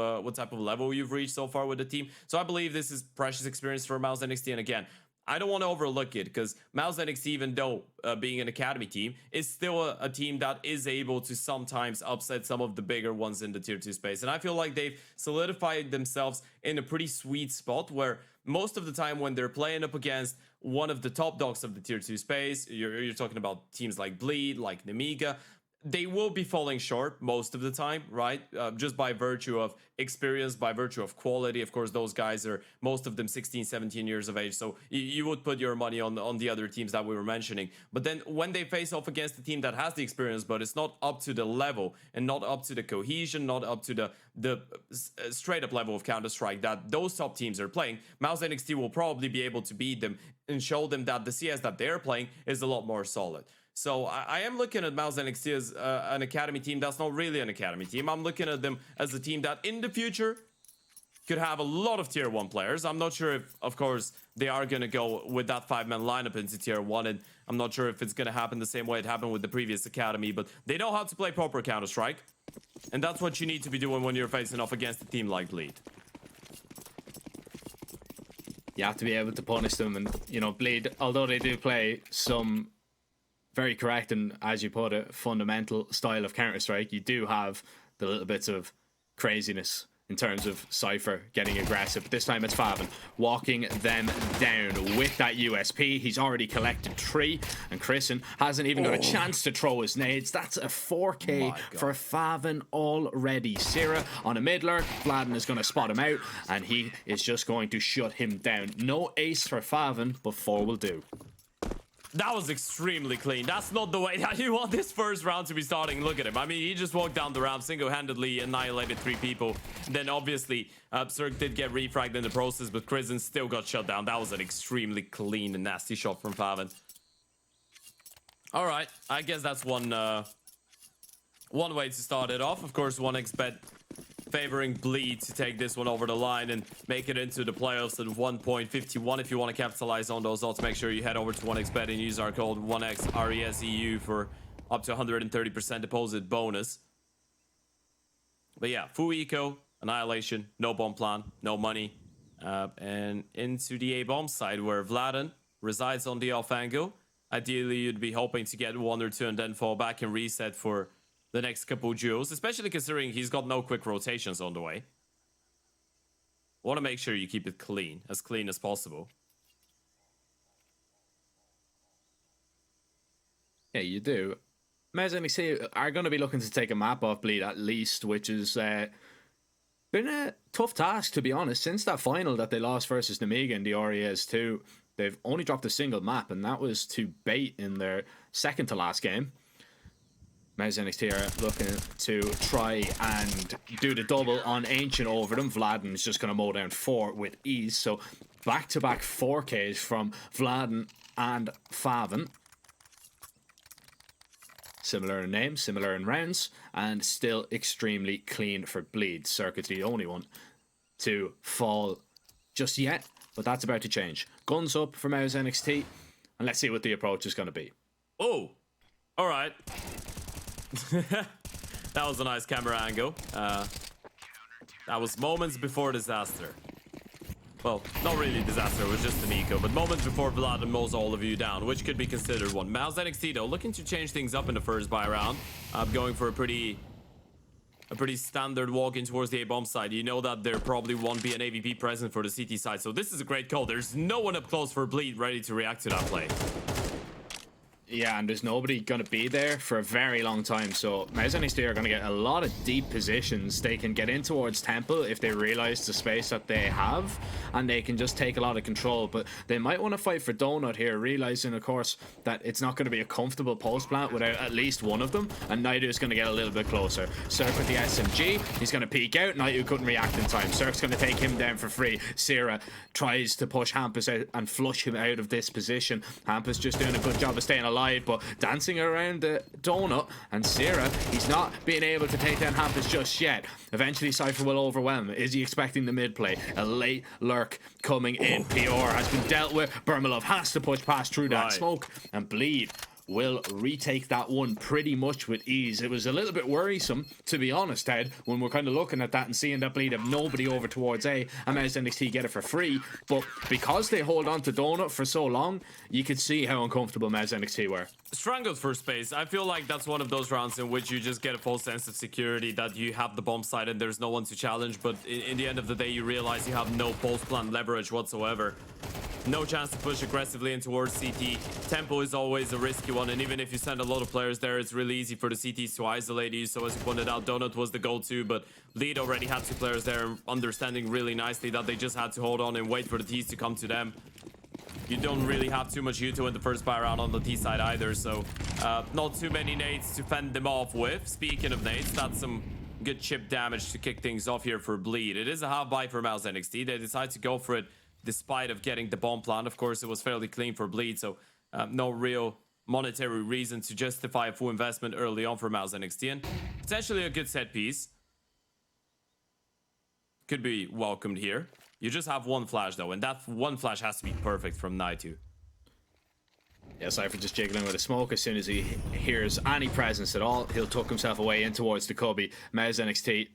level you've reached so far with the team. So I believe this is precious experience for Mouse NXT. And again, I don't want to overlook it, because Mouse NXT, even though being an academy team, is still a team that is able to sometimes upset some of the bigger ones in the tier 2 space. And I feel like they've solidified themselves in a pretty sweet spot, where most of the time when they're playing up against one of the top dogs of the tier 2 space, you're talking about teams like Bleed, like Nemiga, they will be falling short most of the time, right? Just by virtue of experience, by virtue of quality. Of course, those guys are, most of them, 16, 17 years of age. So you would put your money on the other teams that we were mentioning. But then when they face off against a team that has the experience, but it's not up to the level and not up to the cohesion, not up to the straight up level of Counter-Strike that those top teams are playing, Mouse NXT will probably be able to beat them and show them that the CS that they're playing is a lot more solid. So I am looking at Mouse NXT as an academy team that's not really an academy team. I'm looking at them as a team that in the future could have a lot of tier 1 players. I'm not sure if, of course, they are going to go with that 5-man lineup into tier 1, and I'm not sure if it's going to happen the same way it happened with the previous academy, but they know how to play proper Counter-Strike, and that's what you need to be doing when you're facing off against a team like Bleed. You have to be able to punish them, and, you know, Bleed, although they do play some very correct and, as you put it, fundamental style of Counter-Strike, you do have the little bits of craziness in terms of Cypher getting aggressive. But this time it's Favin walking them down with that USP. He's already collected 3, and Chrisen hasn't even got a chance to throw his nades. That's a 4K for Favin already. Sierra on a mid lurk. Vladden is going to spot him out, and he is just going to shut him down. No ace for Favin, but 4 will do. That was extremely clean. That's not the way that you want this first round to be starting. Look at him. I mean, he just walked down the ramp, single-handedly annihilated 3 people. Then, obviously, Zerg did get refragged in the process, but Chrisen still got shut down. That was an extremely clean and nasty shot from Favin. All right, I guess that's one way to start it off. Of course, 1xBet favoring Bleed to take this one over the line and make it into the playoffs at 1.51. If you want to capitalize on those odds, make sure you head over to 1xBet and use our code 1XRESEU for up to 130% deposit bonus. But yeah, full eco, annihilation, no bomb plan, no money. And into the A-bomb side where Vladden resides on the off angle. Ideally, you'd be hoping to get 1 or 2 and then fall back and reset for the next couple duels, especially considering he's got no quick rotations on the way. Want to make sure you keep it clean as possible. Yeah, you do. Mez and NXT are going to be looking to take a map off Bleed at least, which has been a tough task, to be honest. Since that final that they lost versus Namiga in the RES2, they've only dropped a single map, and that was to Bait in their second to last game. Mez NXT are looking to try and do the double on Ancient over them. Vladden is just going to mow down 4 with ease. So back-to-back 4Ks from Vladden and Favin. Similar in name, similar in rounds, and still extremely clean for Bleed. Circuit's the only one to fall just yet, but that's about to change. Guns up for Mez NXT, and let's see what the approach is going to be. Oh, all right. That was a nice camera angle. That was moments before disaster. Well, not really disaster, it was just an eco, but moments before Vladden mows all of you down, which could be considered one. Mouse NXT though, looking to change things up in the first buy round. Going for a pretty standard walk in towards the A-bomb side. You know that there probably won't be an AVP present for the CT side, so this is a great call. There's no one up close for Bleed ready to react to that play. Yeah, and there's nobody going to be there for a very long time. So Mez NXT are going to get a lot of deep positions. They can get in towards Temple if they realize the space that they have, and they can just take a lot of control. But they might want to fight for Donut here, realizing, of course, that it's not going to be a comfortable post plant without at least one of them, and Naidu is going to get a little bit closer. Cirque with the SMG, he's going to peek out. Naidu couldn't react in time. Cirque's going to take him down for free. Sierra tries to push Hampus out and flush him out of this position. Hampus just doing a good job of staying alive, but dancing around the donut, and Sierra, he's not being able to take down Hampus just yet. Eventually Cypher will overwhelm. Is he expecting the mid play? A late lurk coming in. PR has been dealt with. Burmalov has to push past through that smoke, and Bleed will retake that one pretty much with ease. It was a little bit worrisome, to be honest, Ted, when we're kind of looking at that and seeing that Bleed have nobody over towards A, and Mez NXT get it for free. But because they hold on to Donut for so long, you could see how uncomfortable Mez NXT were. Strangled for space. I feel like that's one of those rounds in which you just get a false sense of security that you have the bomb side and there's no one to challenge, but in the end of the day you realize you have no post plan leverage whatsoever. No chance to push aggressively in towards CT. Tempo is always a risky one, and even if you send a lot of players there, it's really easy for the CTs to isolate you. So as you pointed out, Donut was the go-to, but Lead already had 2 players there, understanding really nicely that they just had to hold on and wait for the Ts to come to them. You don't really have too much Uto in the first buy round on the T side either, so not too many nades to fend them off with. Speaking of nades, that's some good chip damage to kick things off here for Bleed. It is a half buy for Mouse NXT. They decide to go for it despite of getting the bomb plant. Of course, it was fairly clean for Bleed, so no real monetary reason to justify a full investment early on for Mouse NXT. And potentially a good set piece. Could be welcomed here. You just have 1 flash though, and that 1 flash has to be perfect from Naidu. Yeah, Cypher just jiggling with a smoke. As soon as he hears any presence at all, he'll tuck himself away in towards the cubby. Mez NXT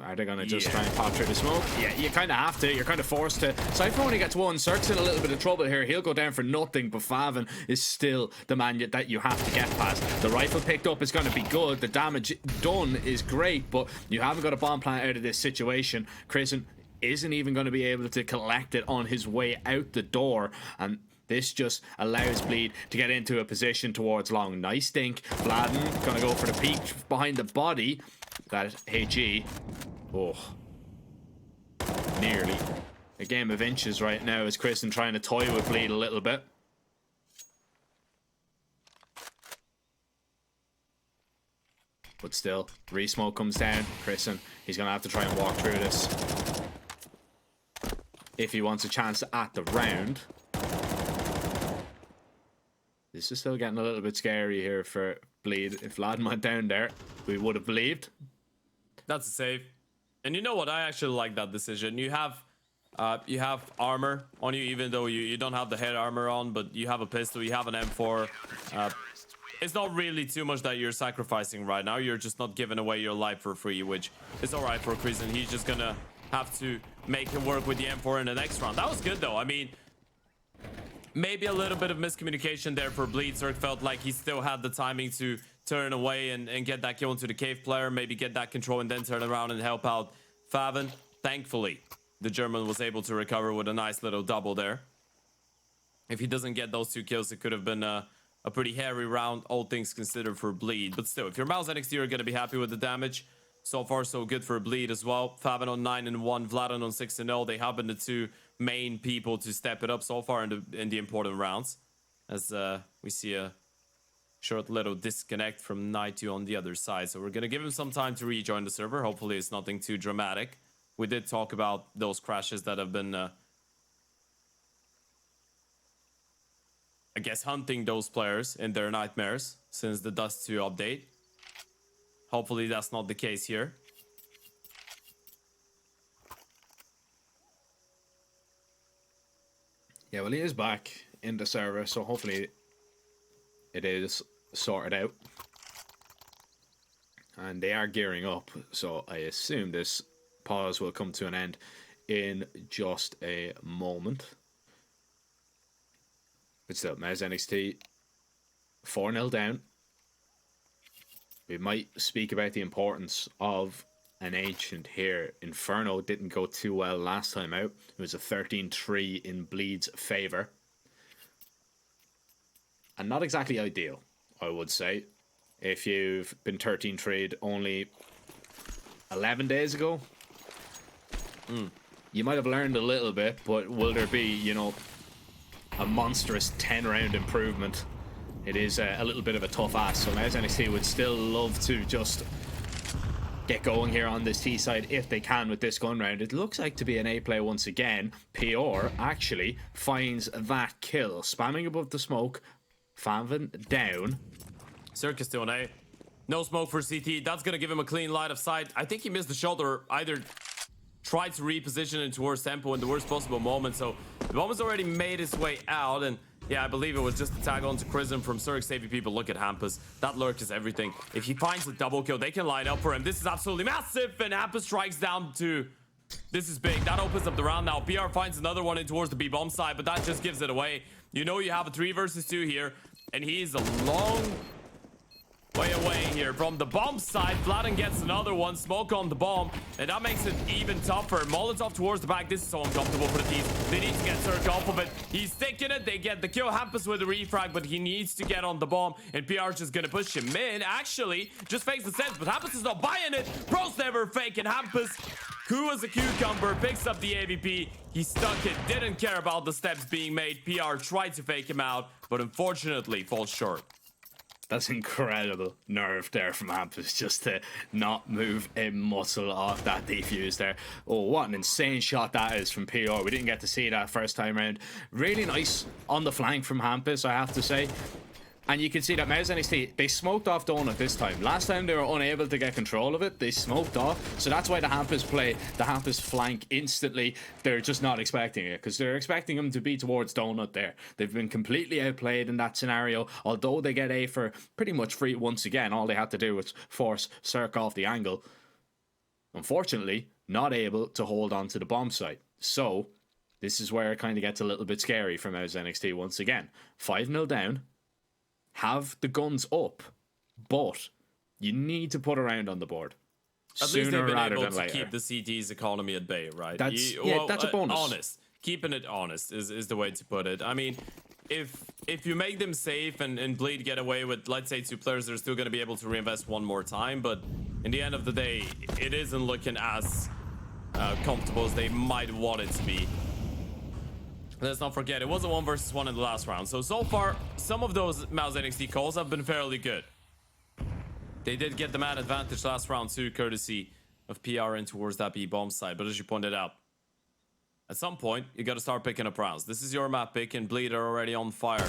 Are they going to just try and pop through the smoke? Yeah, you kind of have to. You're kind of forced to. Cypher only gets one. Cirque's in a little bit of trouble here. He'll go down for nothing, but Favin is still the man that you have to get past. The rifle picked up is going to be good. The damage done is great, but you haven't got a bomb plant out of this situation. Chrisen isn't even going to be able to collect it on his way out the door, and this just allows Bleed to get into a position towards long. Nice dink. Vladen going to go for the peek behind the body. That HE. Oh. Nearly. A game of inches right now as Chrisen trying to toy with Bleed a little bit. But still, re-smoke comes down. Chrisen, he's going to have to try and walk through this if he wants a chance at the round. This is still getting a little bit scary here for Bleed. If Vladen went down there, we would have believed. That's a save. And you know what? I actually like that decision. You have armor on you, even though you don't have the head armor on, but you have a pistol, you have an M4. It's not really too much that you're sacrificing right now. You're just not giving away your life for free, which is all right for Chrisen. He's just gonna have to make it work with the M4 in the next round. That was good, though. I mean, maybe a little bit of miscommunication there for Bleed. Cirque felt like he still had the timing to turn away and get that kill into the cave player, maybe get that control and then turn around and help out Favin. Thankfully, the German was able to recover with a nice little double there. If he doesn't get those 2 kills, it could have been a pretty hairy round, all things considered, for Bleed. But still, if you're Mouse NXT, you're going to be happy with the damage. So far, so good for Bleed as well. Favin on 9-1, Vladen on 6-0. They have been the 2 main people to step it up so far in the important rounds. As we see a short little disconnect from Naitu on the other side. So we're going to give him some time to rejoin the server. Hopefully it's nothing too dramatic. We did talk about those crashes that have been, I guess, hunting those players in their nightmares since the Dust 2 update. Hopefully that's not the case here. Yeah, well, he is back in the server, so hopefully it is sorted out. And they are gearing up, so I assume this pause will come to an end in just a moment. But still, Mez NXT 4-0 down. We might speak about the importance of an Ancient here. Inferno didn't go too well last time out. It was a 13-3 in Bleed's favour. And not exactly ideal, I would say. If you've been 13-3'd only 11 days ago, you might have learned a little bit, but will there be, you know, a monstrous 10-round improvement? It is a little bit of a tough ask, so Mez NXT would still love to just get going here on this T side if they can with this gun round. It looks like to be an A play once again. PR actually finds that kill. Spamming above the smoke. Favin down. Circus doing A. No smoke for CT. That's going to give him a clean line of sight. I think he missed the shot or either tried to reposition it towards tempo in the worst possible moment. So the bomb has already made its way out. And yeah, I believe it was just a tag on to Chrisen from Cirque. Saving people. Look at Hampus. That lurk is everything. If he finds a double kill, they can line up for him. This is absolutely massive. And Hampus strikes down to... This is big. That opens up the round now. PR finds another one in towards the B-bomb side, but that just gives it away. You know you have a 3 versus 2 here. And he's a long way away here from the bomb side. Vladen gets another one. Smoke on the bomb. And that makes it even tougher. Molotov towards the back. This is so uncomfortable for the team. They need to get Cirque off of it. He's taking it. They get the kill. Hampus with the refrag, but he needs to get on the bomb. And PR is just going to push him in. Actually, just fakes the sense, but Hampus is not buying it. Pros never fake, and Hampus, who was a cucumber, picks up the AVP. He stuck it. Didn't care about the steps being made. PR tried to fake him out, but unfortunately falls short. That's incredible nerve there from Hampus, just to not move a muscle off that defuse there. Oh, what an insane shot that is from PR. We didn't get to see that first time around. Really nice on the flank from Hampus, I have to say. And you can see that Mez NXT, they smoked off Donut this time. Last time they were unable to get control of it. They smoked off. So that's why the Hampus play, the Hampus flank instantly, they're just not expecting it. Because they're expecting him to be towards Donut there. They've been completely outplayed in that scenario. Although they get A for pretty much free once again. All they had to do was force Cirque off the angle. Unfortunately, not able to hold on to the bomb site. So, this is where it kind of gets a little bit scary from Mouse NXT once again. 5-0 down, have the guns up, but you need to put a round on the board. At least they've been rather able than to later. keep the CT's economy at bay, right? That's a bonus. Honest. Keeping it honest is the way to put it. I mean, if you make them safe and Bleed get away with, let's say, 2 players, they're still going to be able to reinvest one more time. But in the end of the day, it isn't looking as comfortable as they might want it to be. Let's not forget, it was a 1 versus 1 in the last round. So far, some of those Mouse NXT calls have been fairly good. They did get the man advantage last round too, courtesy of PR in towards that B bomb side. But as you pointed out, at some point, you got to start picking up rounds. This is your map pick, and Bleed are already on fire.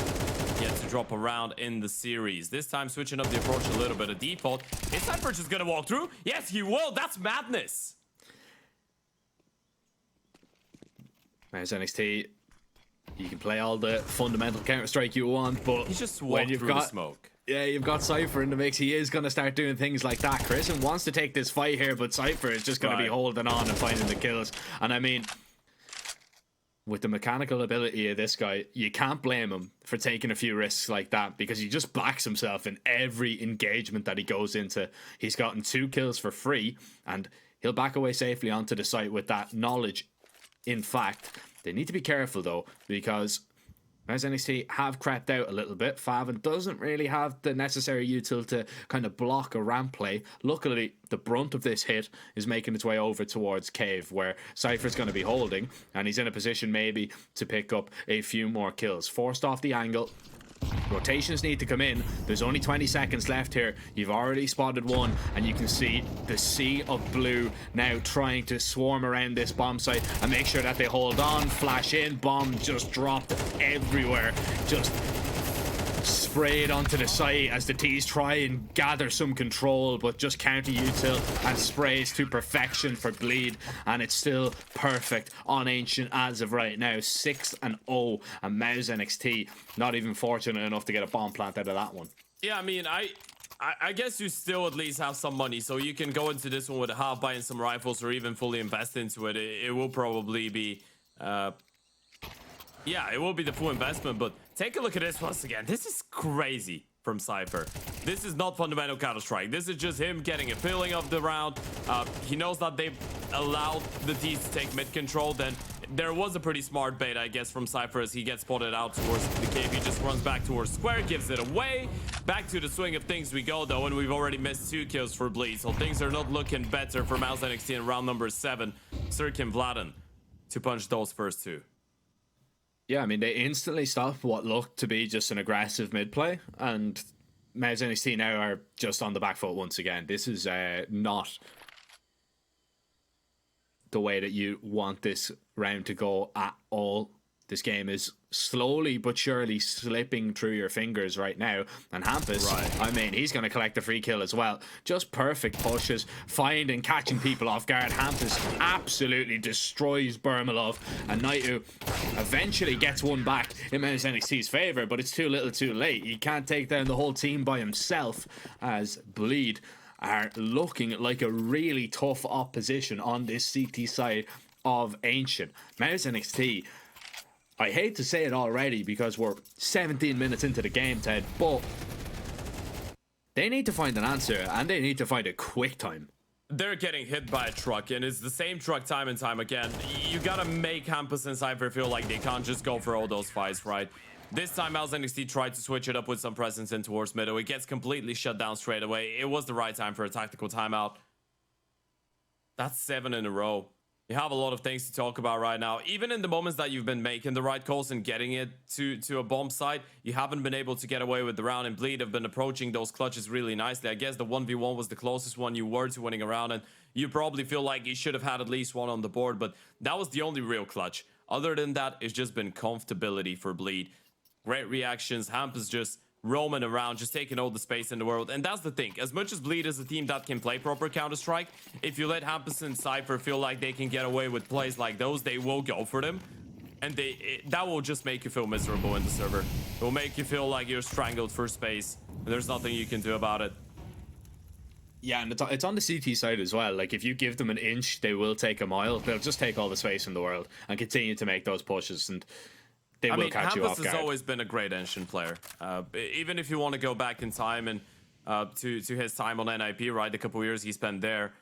Yet to drop a round in the series. This time, switching up the approach a little bit. A default. Is Cypher just going to walk through? Yes, he will. That's madness. Mouse NXT, you can play all the fundamental Counter-Strike you want, but He just when walked you've through got the smoke. Yeah, you've got Cypher in the mix. He is going to start doing things like that. Christian wants to take this fight here, but Cypher is just going to be holding on and finding the kills. And I mean, with the mechanical ability of this guy, you can't blame him for taking a few risks like that, because he just backs himself in every engagement that he goes into. He's gotten 2 kills for free, and he'll back away safely onto the site with that knowledge. In fact, they need to be careful though, because Mouse NXT have crept out a little bit. Favin doesn't really have the necessary util to kind of block a ramp play. Luckily, the brunt of this hit is making its way over towards Cave, where Cypher's going to be holding, and he's in a position maybe to pick up a few more kills. Forced off the angle. Rotations need to come in. There's only 20 seconds left here. You've already spotted one, and you can see the sea of blue now trying to swarm around this bomb site and make sure that they hold on. Flash in, bomb just dropped everywhere. Just sprayed onto the site as the T's try and gather some control, but just counter util and sprays to perfection for Bleed, and it's still perfect on Ancient as of right now. 6-0, and Mouse NXT not even fortunate enough to get a bomb plant out of that one. Yeah, I mean, I guess you still at least have some money, so you can go into this one with a half buying some rifles or even fully invest into it. It will probably be yeah, it will be the full investment, but take a look at this once again. This is crazy from Cypher. This is not fundamental Counter-Strike. This is just him getting a feeling of the round. He knows that they've allowed the T's to take mid control. Then there was a pretty smart bait, I guess, from Cypher as he gets spotted out towards the cave. He just runs back towards square, gives it away. Back to the swing of things we go, though, and we've already missed 2 kills for Bleed, so things are not looking better for Mouse NXT in round number 7. Sirkin Vladen to punch those first 2. Yeah, I mean, they instantly stopped what looked to be just an aggressive mid-play, and Mouse NXT now are just on the back foot once again. This is not the way that you want this round to go at all. This game is slowly but surely slipping through your fingers right now. And Hampus, I mean, he's going to collect the free kill as well. Just perfect pushes, finding, catching people off guard. Hampus absolutely destroys Burmalov. And Naitu eventually gets one back in Mouse NXT's favor, but it's too little too late. He can't take down the whole team by himself, as Bleed are looking like a really tough opposition on this CT side of Ancient. Mouse NXT, I hate to say it already because we're 17 minutes into the game, Ted, but they need to find an answer, and they need to find it quick time. They're getting hit by a truck, and it's the same truck time and time again. You gotta make Hampus and Cypher feel like they can't just go for all those fights, right? This time, Mouse NXT tried to switch it up with some presence in towards middle. It gets completely shut down straight away. It was the right time for a tactical timeout. That's 7 in a row. You have a lot of things to talk about right now. Even in the moments that you've been making the right calls and getting it to a bomb site, you haven't been able to get away with the round, and Bleed have been approaching those clutches really nicely. I guess the 1v1 was the closest one you were to winning a round, and you probably feel like you should have had at least one on the board, but that was the only real clutch. Other than that, it's just been comfortability for Bleed. Great reactions. Hampus just roaming around, just taking all the space in the world. And that's the thing. As much as Bleed is a team that can play proper Counter-Strike, if you let Hampus and Cypher feel like they can get away with plays like those, they will go for them. And that will just make you feel miserable in the server. It will make you feel like you're strangled for space, and there's nothing you can do about it. Yeah, and it's on the CT side as well. Like, if you give them an inch, they will take a mile. They'll just take all the space in the world and continue to make those pushes, and they will catch you off Hampus guard. has always been a great engine player. Even if you want to go back in time and to his time on NIP, right, the couple years he spent there,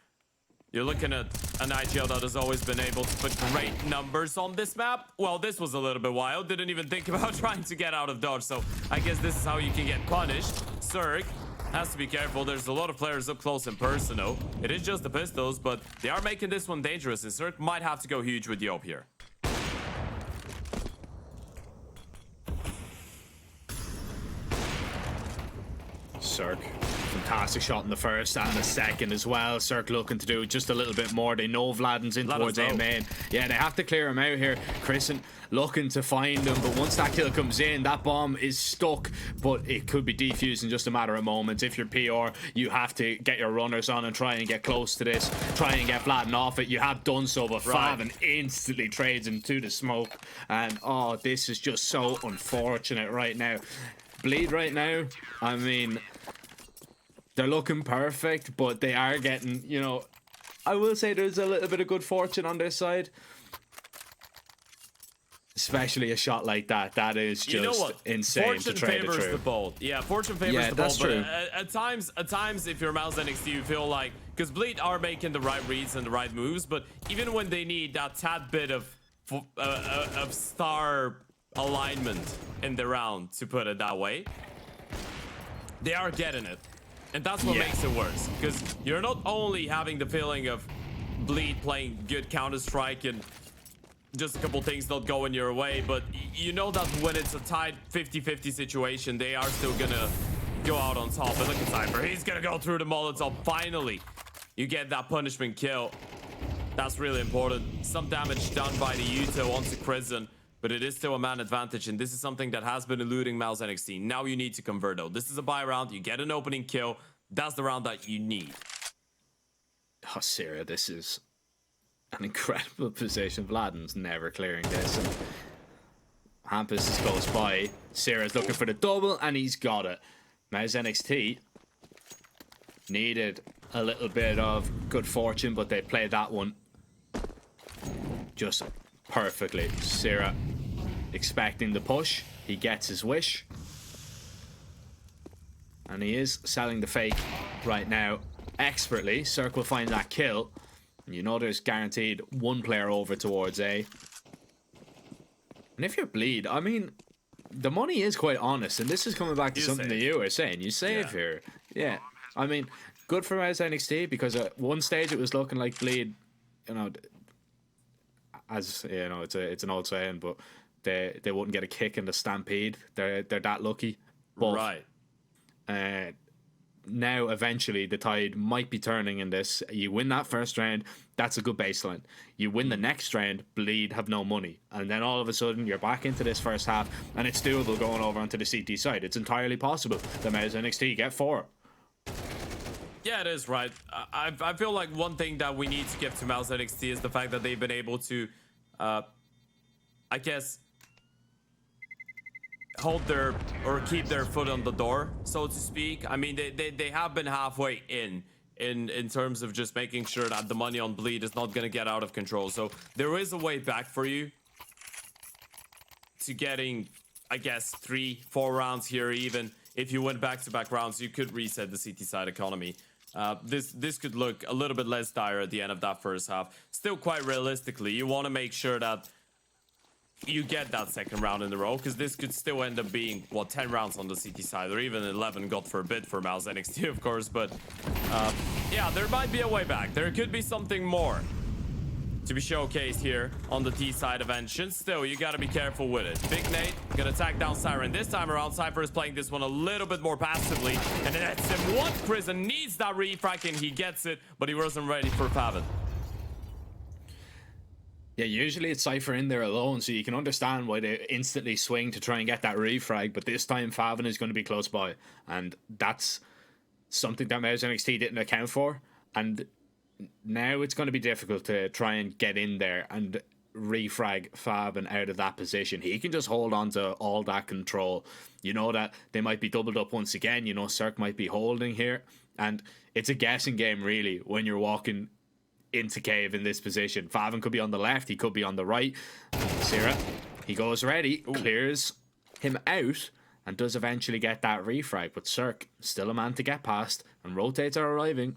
you're looking at an IGL that has always been able to put great numbers on this map. Well, this was a little bit wild. Didn't even think about trying to get out of dodge, so I guess this is how you can get punished. Zerg has to be careful. There's a lot of players up close and personal. It is just the pistols, but they are making this one dangerous, and Zerg might have to go huge with the op here. Cirque, fantastic shot in the first and the second as well. Cirque looking to do just a little bit more. They know Vladden's in towards A main. Yeah, they have to clear him out here. Chrisen looking to find him, but once that kill comes in, that bomb is stuck, but it could be defused in just a matter of moments. If you're PR, you have to get your runners on and try and get close to this, try and get Vladden off it. You have done so, but Faven instantly trades him to the smoke, and oh, this is just so unfortunate right now. Bleed right now, I mean, they're looking perfect, but they are getting, you know, I will say there's a little bit of good fortune on their side. Especially a shot like that. That is just insane. Fortune to trade favors it through. the bold. Yeah, fortune favors the that's bold. true. But at times, if you're Mouse NXT, you feel like, because Bleed are making the right reads and the right moves, but even when they need that tad bit of star alignment in the round, to put it that way, they are getting it. And that's what makes it worse, because you're not only having the feeling of Bleed playing good Counter-Strike and just a couple things not going your way, but you know that when it's a tied 50-50 situation, they are still gonna go out on top. And look at Cypher, he's gonna go through the Molotov. Finally, you get that punishment kill. That's really important. Some damage done by the Yuto onto Chrisen, but it is still a man advantage, and this is something that has been eluding Mouse NXT. Now you need to convert, though. This is a buy round. You get an opening kill. That's the round that you need. Oh, Sarah, this is an incredible position. Vladden's never clearing this. And Hampus is close by. Sarah's looking for the double, and he's got it. Mouse NXT needed a little bit of good fortune, but they played that one just perfectly. Sarah expecting the push. He gets his wish. And he is selling the fake right now expertly. Cirque will find that kill. And you know there's guaranteed one player over towards A. And if you're Bleed, I mean, the money is quite honest. And this is coming back to something that you were saying. You save here. Yeah. I mean, good for Mouse NXT, because at one stage it was looking like Bleed, you know, as you know, it's an old saying, but they wouldn't get a kick in the Stampede. They're that lucky. But, right. Now eventually the tide might be turning in this. You win that first round, that's a good baseline. You win the next round, Bleed have no money, and then all of a sudden you're back into this first half, and it's doable going over onto the CT side. It's entirely possible that Mouse NXT get 4. Yeah, it is, right. I feel like one thing that we need to give to Mouse NXT is the fact that they've been able to, I guess, hold their, or keep their foot on the door, so to speak. I mean, they have been halfway in terms of just making sure that the money on Bleed is not going to get out of control. So there is a way back for you to getting, I guess, 3-4 rounds here. Even if you went back-to-back rounds, you could reset the CT side economy. This could look a little bit less dire at the end of that first half. Still, quite realistically, you want to make sure that you get that second round in a row, because this could still end up being, what, 10 rounds on the CT side, or even 11, God forbid, for Mouse NXT, of course. But yeah, there might be a way back. There could be something more to be showcased here on the T side of Ancient. Still, you gotta be careful with it. Big Nate gonna attack down Siren. This time around, Cypher is playing this one a little bit more passively, and then that's him. Once Prison needs that refrag, and he gets it, but he wasn't ready for Faven. Yeah, usually it's Cypher in there alone, so you can understand why they instantly swing to try and get that refrag, but this time Faven is going to be close by, and that's something that Mouse NXT didn't account for, and now it's going to be difficult to try and get in there and refrag Faven out of that position. He can just hold on to all that control. You know that they might be doubled up once again. You know, Cirque might be holding here. And it's a guessing game, really, when you're walking into cave in this position. Faven could be on the left, he could be on the right. Sierra, he goes ready, clears him out, and does eventually get that refrag. But Cirque, still a man to get past, and rotates are arriving.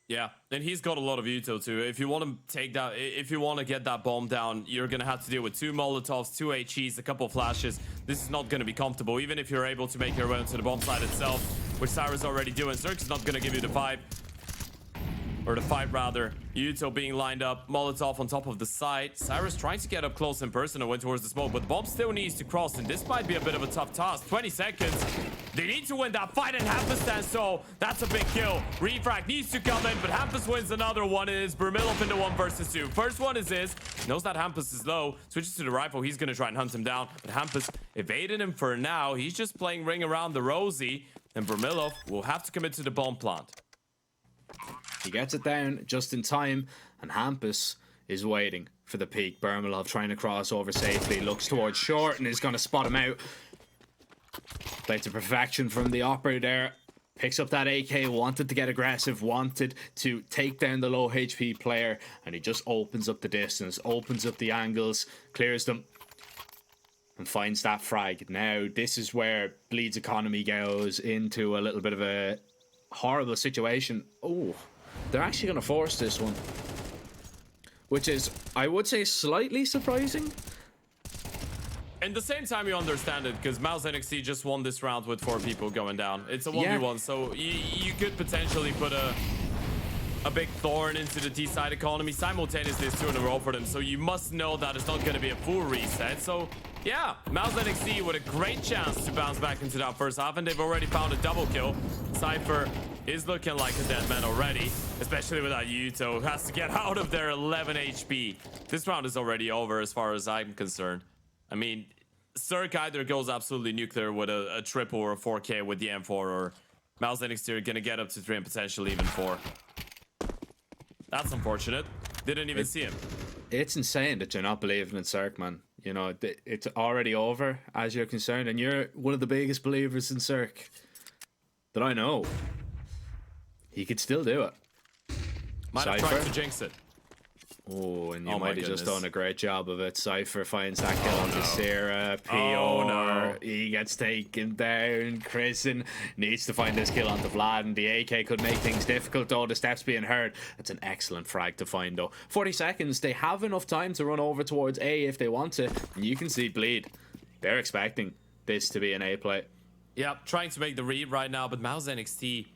Yeah, and he's got a lot of util too. If you want to take that, if you want to get that bomb down, you're going to have to deal with 2 Molotovs, 2 HEs, a couple of flashes. This is not going to be comfortable, even if you're able to make your way onto the bomb side itself, which Cyrus already doing. Cirque is not going to give you the 5. Or the 5 rather. Yuto being lined up. Molotov on top of the side. Cyrus trying to get up close in person and went towards the smoke. But the bomb still needs to cross. And this might be a bit of a tough task. 20 seconds. They need to win that fight and Hampus stands so. That's a big kill. Refrag needs to come in. But Hampus wins another one. It is Burmilov in the 1 versus 2. First one is his. Knows that Hampus is low. Switches to the rifle. He's going to try and hunt him down. But Hampus evaded him for now. He's just playing ring around the rosy. And Burmilov will have to commit to the bomb plant. He gets it down just in time, and Hampus is waiting for the peak. Burmilov trying to cross over safely, looks towards short and is going to spot him out. Played to perfection from the operator there. Picks up that AK, wanted to get aggressive, wanted to take down the low HP player, and he just opens up the distance, opens up the angles, clears them, and finds that frag. Now, this is where Bleed's economy goes into a little bit of a horrible situation. Oh, they're actually going to force this one, which is, I would say, slightly surprising. At the same time, you understand it, because Mouse NXT just won this round with 4 people going down. It's a 1v1, so you could potentially put a big thorn into the T-side economy. Simultaneously, it's 2 in a row for them, so you must know that it's not going to be a full reset. So, yeah, Mouse NXT with a great chance to bounce back into that first half, and they've already found a double kill. Cypher is looking like a dead man already, especially with that Yuto, who has to get out of their 11 HP. This round is already over as far as I'm concerned. I mean, Cirque either goes absolutely nuclear with a triple or a 4K with the M4, or Mouse NXT are going to get up to 3 and potentially even 4. That's unfortunate. Didn't even see him. It's insane that you're not believing in Cirque, man. You know, it's already over as you're concerned, and you're one of the biggest believers in Cirque that I know. He could still do it. Might have tried to jinx it. Oh, and you might have just done a great job of it. Cypher finds that kill onto Sarah. PR, no. He gets taken down. Chrisen needs to find this kill onto Vlad, and the AK could make things difficult, though. The steps being heard. That's an excellent frag to find, though. 40 seconds. They have enough time to run over towards A if they want to. And you can see Bleed. They're expecting this to be an A play. Yeah, trying to make the read right now, but Mouse NXT...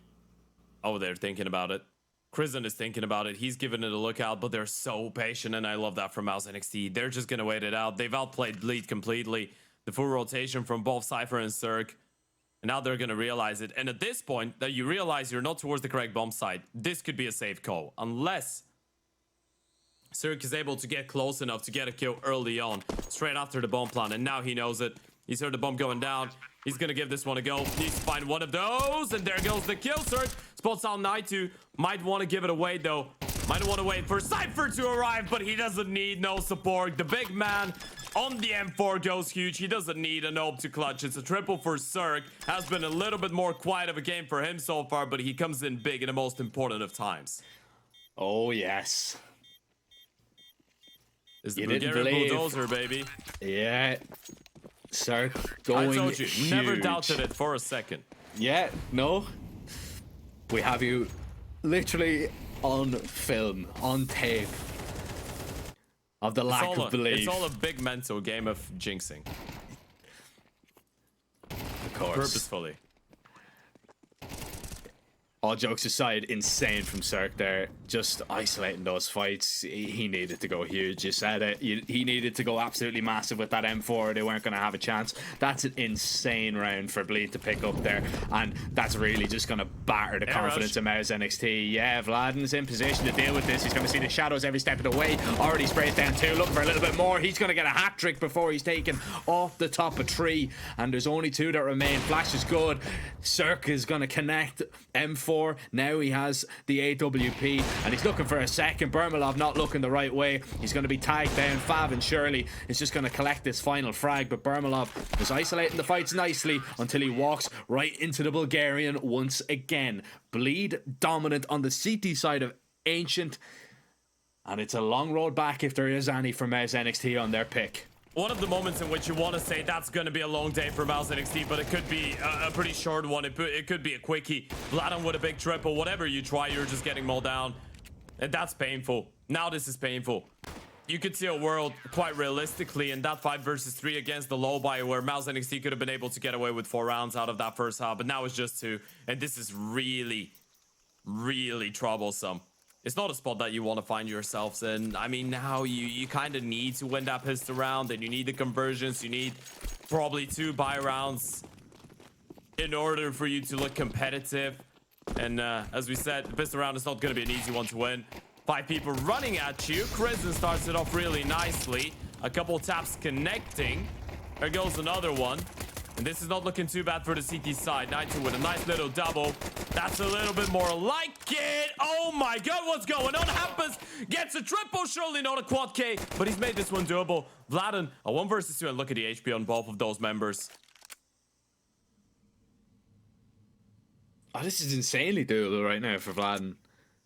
Oh, they're thinking about it. Chrisen is thinking about it. He's giving it a look out, but they're so patient, and I love that from Mouse NXT. They're just going to wait it out. They've outplayed Bleed completely. The full rotation from both Cypher and Cirque. And now they're going to realize it. And at this point, that you realize you're not towards the correct bomb site, this could be a safe call. Unless Cirque is able to get close enough to get a kill early on, straight after the bomb plant. And now he knows it. He's heard the bomb going down. He's going to give this one a go. Needs to find one of those. And there goes the kill. Cirque spots out Naitu. Might want to give it away, though. Might want to wait for Cypher to arrive, but he doesn't need no support. The big man on the M4 goes huge. He doesn't need an AWP to clutch. It's a triple for Cirque. Has been a little bit more quiet of a game for him so far, but he comes in big in the most important of times. Oh, yes. Is the Bulgarian bulldozer, baby. Yeah. Cirque going I told you, huge. never doubted it for a second. Yeah, no. We have you literally on film, on tape, of the lack of belief. It's all a big mental game of jinxing. Of course. Purposefully. All jokes aside, insane from Cirque there. Just isolating those fights. He needed to go huge. You said it. He needed to go absolutely massive with that M4. They weren't going to have a chance. That's an insane round for Bleed to pick up there. And that's really just going to batter the confidence of Mouse NXT. Yeah, Vladden's in position to deal with this. He's going to see the shadows every step of the way. Already sprays down 2. Looking for a little bit more. He's going to get a hat trick before he's taken off the top of 3. And there's only 2 that remain. Flash is good. Cirque is going to connect. M4 4. Now he has the AWP, and he's looking for a second. Bermalov not looking the right way. He's going to be tagged down. Fav and Shirley is just going to collect this final frag, but Bermalov is isolating the fights nicely until he walks right into the Bulgarian once again. Bleed dominant on the CT side of Ancient, and it's a long road back if there is any for Mouse NXT on their pick. One of the moments in which you want to say that's going to be a long day for Mouse NXT, but it could be a pretty short one. It could be a quickie. Vladden with a big triple. Whatever you try, you're just getting mauled down. And that's painful. Now this is painful. You could see a world quite realistically in that 5 versus 3 against the low buy where Mouse NXT could have been able to get away with 4 rounds out of that first half, but now it's just 2. And this is really, really troublesome. It's not a spot that you want to find yourselves in. I mean, now you kind of need to win that pistol round, and you need the conversions. You need probably 2 buy rounds in order for you to look competitive. And as we said, the pistol round is not going to be an easy one to win. 5 people running at you. Crimson starts it off really nicely. A couple taps connecting. There goes another one. And this is not looking too bad for the CT side. 9-2 with a nice little double. That's a little bit more like it. Oh my god, what's going on? Hampus gets a triple, surely not a quad K, but he's made this one doable. Vladden, a 1 versus 2, and look at the HP on both of those members. Oh, this is insanely doable right now for Vladden.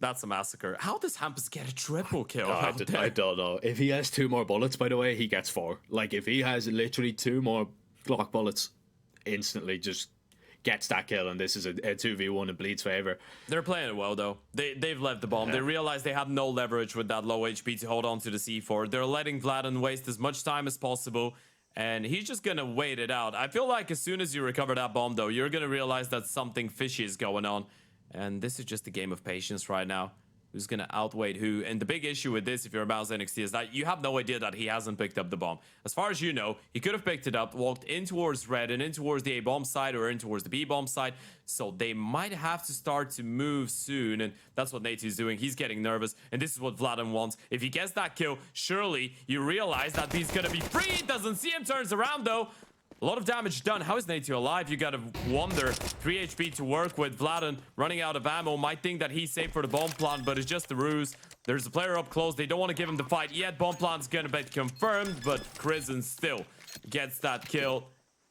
That's a massacre. How does Hampus get a triple kill? I don't know. If he has 2 more bullets, by the way, he gets 4. Like, if he has literally 2 more Glock bullets, instantly just gets that kill, and this is a 2v1 in Bleed's favor. They're playing it well, though. They've left the bomb. Yeah. They realize they have no leverage with that low HP to hold on to the C4. They're letting Vladden waste as much time as possible, and he's just gonna wait it out. I feel like as soon as you recover that bomb, though, you're gonna realize that something fishy is going on, and this is just a game of patience right now. Who's going to outweigh who? And the big issue with this, if you're a Mouse NXT, is that you have no idea that he hasn't picked up the bomb. As far as you know, he could have picked it up, walked in towards red and in towards the A-bomb side or in towards the B-bomb side. So they might have to start to move soon. And that's what Nate is doing. He's getting nervous. And this is what Vladden wants. If he gets that kill, surely you realize that he's going to be free. Doesn't see him, turns around though. A lot of damage done. How is Nate alive? You gotta wonder. 3 HP to work with. Vladden running out of ammo. Might think that he's safe for the bomb plant, but it's just a ruse. There's a player up close. They don't want to give him the fight yet. Bomb plant's gonna be confirmed, but Crimson still gets that kill.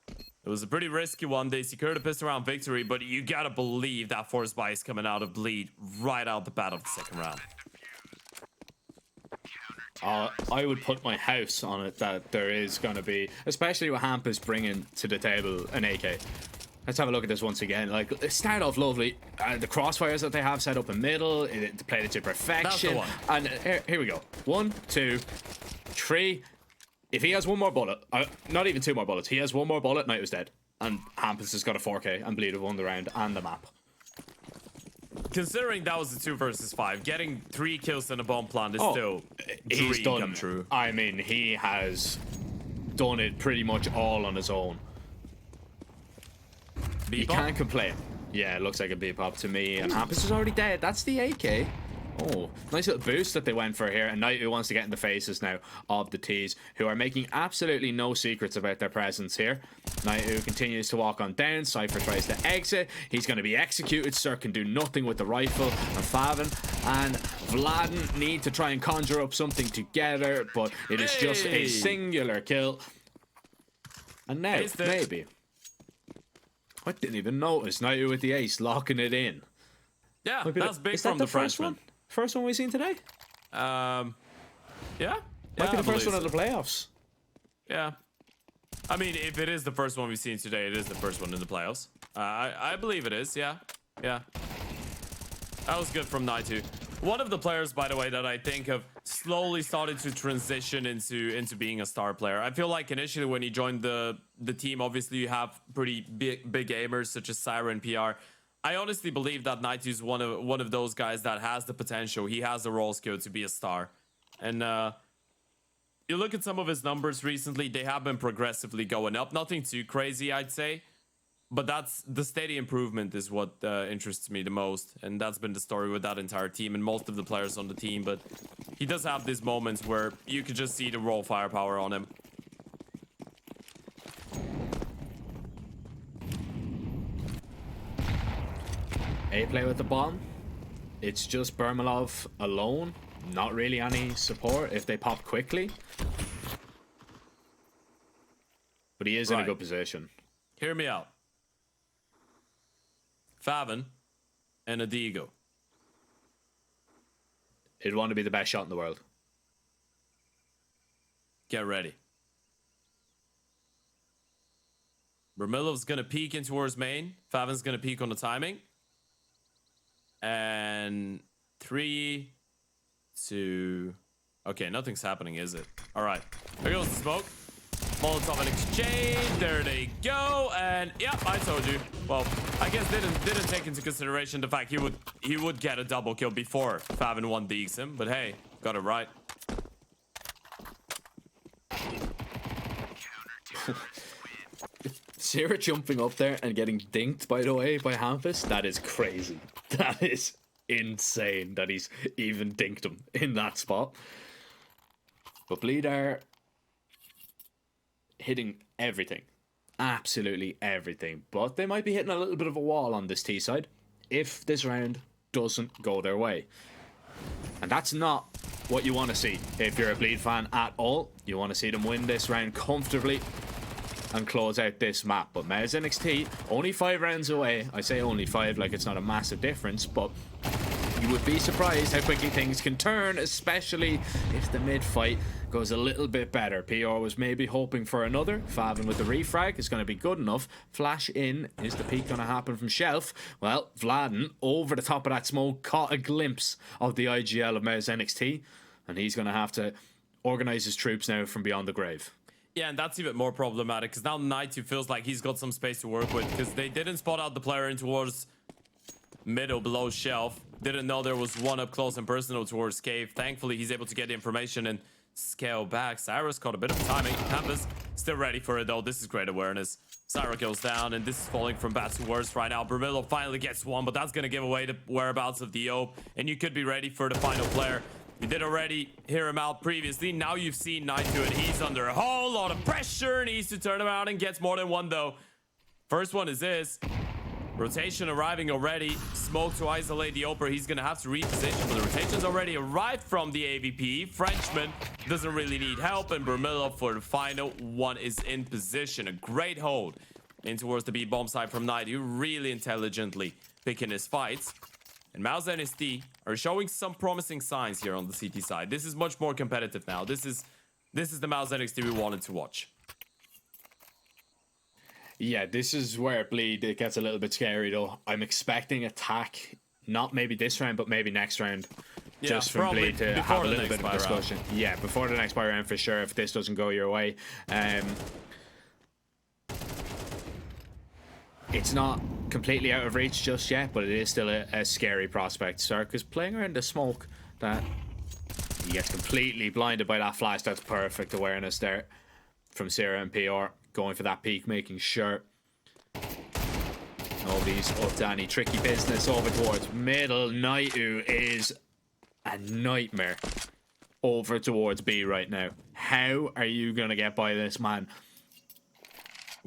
It was a pretty risky one. They secured a pistol round victory, but you gotta believe that force buy is coming out of Bleed right out the bat of the second round. I would put my house on it that there is going to be, especially with Hampus bringing to the table an AK. Let's have a look at this once again. Like, it started off lovely. The crossfires that they have set up in middle, it played it to perfection. That's the one. And here we go. 1, 2, 3. If he has 1 more bullet, not even 2 more bullets, he has 1 more bullet, Knight was dead. And Hampus has got a 4K and Bleed have won the round and the map. Considering that was a 2 versus 5, getting 3 kills in a bomb plant is still he's done. Come true. I mean, he has done it pretty much all on his own. You can't complain. Yeah, it looks like a B-pop to me. And Hampus is already dead. That's the AK. Oh, nice little boost that they went for here. And Knight, who wants to get in the faces now of the T's, who are making absolutely no secrets about their presence here. Knight, who continues to walk on down. Cypher tries to exit. He's going to be executed. Sir can do nothing with the rifle. And Favin and Vladden need to try and conjure up something together, but it is just a singular kill. And now, maybe. I didn't even notice. Knight with the ace, locking it in. Yeah, that's big from the Frenchman. First one we've seen today? Yeah. Might be the first one of the playoffs. Yeah. I mean, if it is the first one we've seen today, it is the first one in the playoffs. I believe it is, yeah. Yeah. That was good from Naitu. One of the players, by the way, that I think have slowly started to transition into being a star player. I feel like initially when he joined the team, obviously you have pretty big gamers such as Siren PR. I honestly believe that Naitu is one of those guys that has the potential. He has the role skill to be a star. And you look at some of his numbers recently, they have been progressively going up. Nothing too crazy, I'd say. But that's the steady improvement is what interests me the most. And that's been the story with that entire team and most of the players on the team. But he does have these moments where you could just see the raw firepower on him. A play with the bomb. It's just Bermalov alone. Not really any support if they pop quickly. But he is in a good position. Hear me out. Faven and Adigo. He'd want to be the best shot in the world. Get ready. Bermilov's gonna peek in towards main. Faven's gonna peek on the timing. And 3, 2. Okay, nothing's happening, is it? All right. There goes the smoke. Molotov and exchange. There they go. And yeah, I told you. Well, I guess didn't take into consideration the fact he would get a double kill before Faven 1Ds him. But hey, got it right. Sarah jumping up there and getting dinked, by the way, by Hampus, that is crazy. That is insane that he's even dinked him in that spot. But Bleed are hitting everything. Absolutely everything. But they might be hitting a little bit of a wall on this T side if this round doesn't go their way. And that's not what you want to see if you're a Bleed fan at all. You want to see them win this round comfortably and close out this map. But Mez NXT, only 5 rounds away. I say only 5 like it's not a massive difference, but you would be surprised how quickly things can turn, especially if the mid fight goes a little bit better. PR was maybe hoping for another. Faven with the refrag is going to be good enough. Flash in. Is the peak going to happen from Shelf? Well, Vladen, over the top of that smoke, caught a glimpse of the IGL of Mez NXT, and he's going to have to organize his troops now from beyond the grave. Yeah, and that's even more problematic because now Nighty feels like he's got some space to work with because they didn't spot out the player in towards mid or below Shelf. Didn't know there was one up close and personal towards Cave. Thankfully, he's able to get the information and scale back. Cyrus caught a bit of timing. Hampus still ready for it though. This is great awareness. Syra goes down and this is falling from bad to worse right now. Bermillo finally gets one, but that's going to give away the whereabouts of the O. And you could be ready for the final player. You did already hear him out previously. Now you've seen Naito and he's under a whole lot of pressure. Needs to turn him out and gets more than one though. First one is this. Rotation arriving already. Smoke to isolate the Oper. He's going to have to reposition, but the rotation's already arrived from the AVP. Frenchman doesn't really need help, and Bermillo for the final one is in position. A great hold in towards the B-bomb side from Naito. Really intelligently picking his fights. And Mouse and NSD are showing some promising signs here on the CT side. This is much more competitive now. This is the Mouse NXT we wanted to watch. Yeah, this is where it gets a little bit scary though. I'm expecting attack, not maybe this round, but maybe next round. Yeah, just from Bleed to have a little bit of discussion. Round. Yeah, before the next buy round for sure, if this doesn't go your way. It's not completely out of reach just yet, but it is still a scary prospect. Circus playing around the smoke that he gets completely blinded by that flash. That's perfect awareness there from Sarah and PR. Going for that peak, making sure nobody's up to any tricky business over towards middle. Naito is a nightmare over towards B right now. How are you going to get by this man?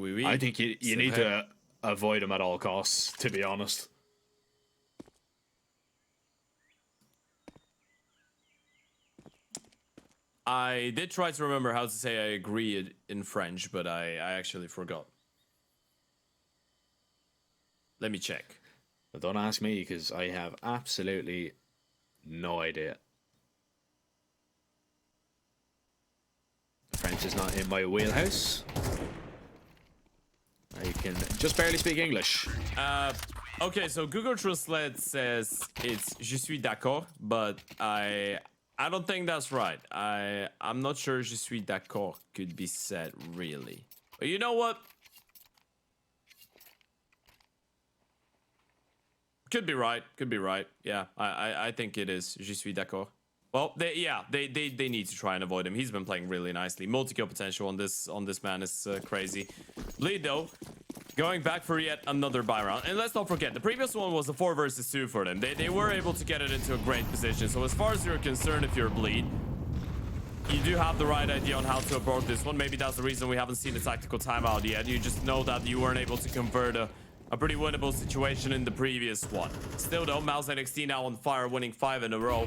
I think you need to avoid him at all costs, to be honest. I did try to remember how to say I agree in French, but I actually forgot. Let me check. But don't ask me, because I have absolutely no idea. French is not in my wheelhouse. I can just barely speak English. Okay, so Google Translate says it's je suis d'accord, but I don't think that's right. I'm not sure je suis d'accord could be said really. But you know what? Could be right. Could be right. Yeah, I think it is. Je suis d'accord. Well, they need to try and avoid him. He's been playing really nicely. Multi-kill potential on this man is crazy. Bleed though, going back for yet another buy round. And let's not forget, the previous one was a 4 versus 2 for them. They were able to get it into a great position. So as far as you're concerned, if you're Bleed, you do have the right idea on how to approach this one. Maybe that's the reason we haven't seen the tactical timeout yet. You just know that you weren't able to convert a a pretty winnable situation in the previous one. Still though, Mouse NXT now on fire, winning 5 in a row.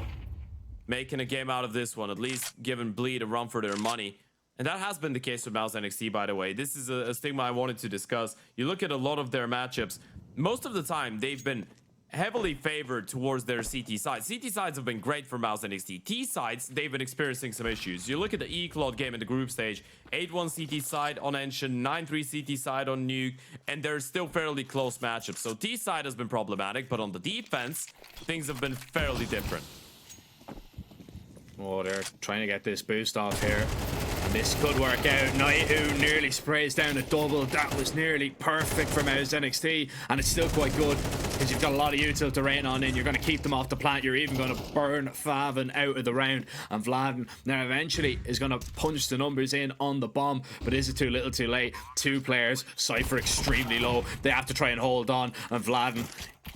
Making a game out of this one, at least giving Bleed a run for their money. And that has been the case with Mouse NXT, by the way. This is a stigma I wanted to discuss. You look at a lot of their matchups, most of the time they've been heavily favored towards their CT sides. CT sides have been great for Mouse NXT. T sides, they've been experiencing some issues. You look at the E-Cloud game in the group stage, 8-1 CT side on Ensign, 9-3 CT side on Nuke, and they're still fairly close matchups. So T side has been problematic, but on the defense, things have been fairly different. Oh, they're trying to get this boost off here. And this could work out. Naihu nearly sprays down a double. That was nearly perfect for Mouse NXT. And it's still quite good because you've got a lot of util to rain on in. You're going to keep them off the plant. You're even going to burn Favin out of the round. And Vladen now eventually is going to punch the numbers in on the bomb. But is it too little too late? 2 players. Cypher extremely low. They have to try and hold on. And Vladen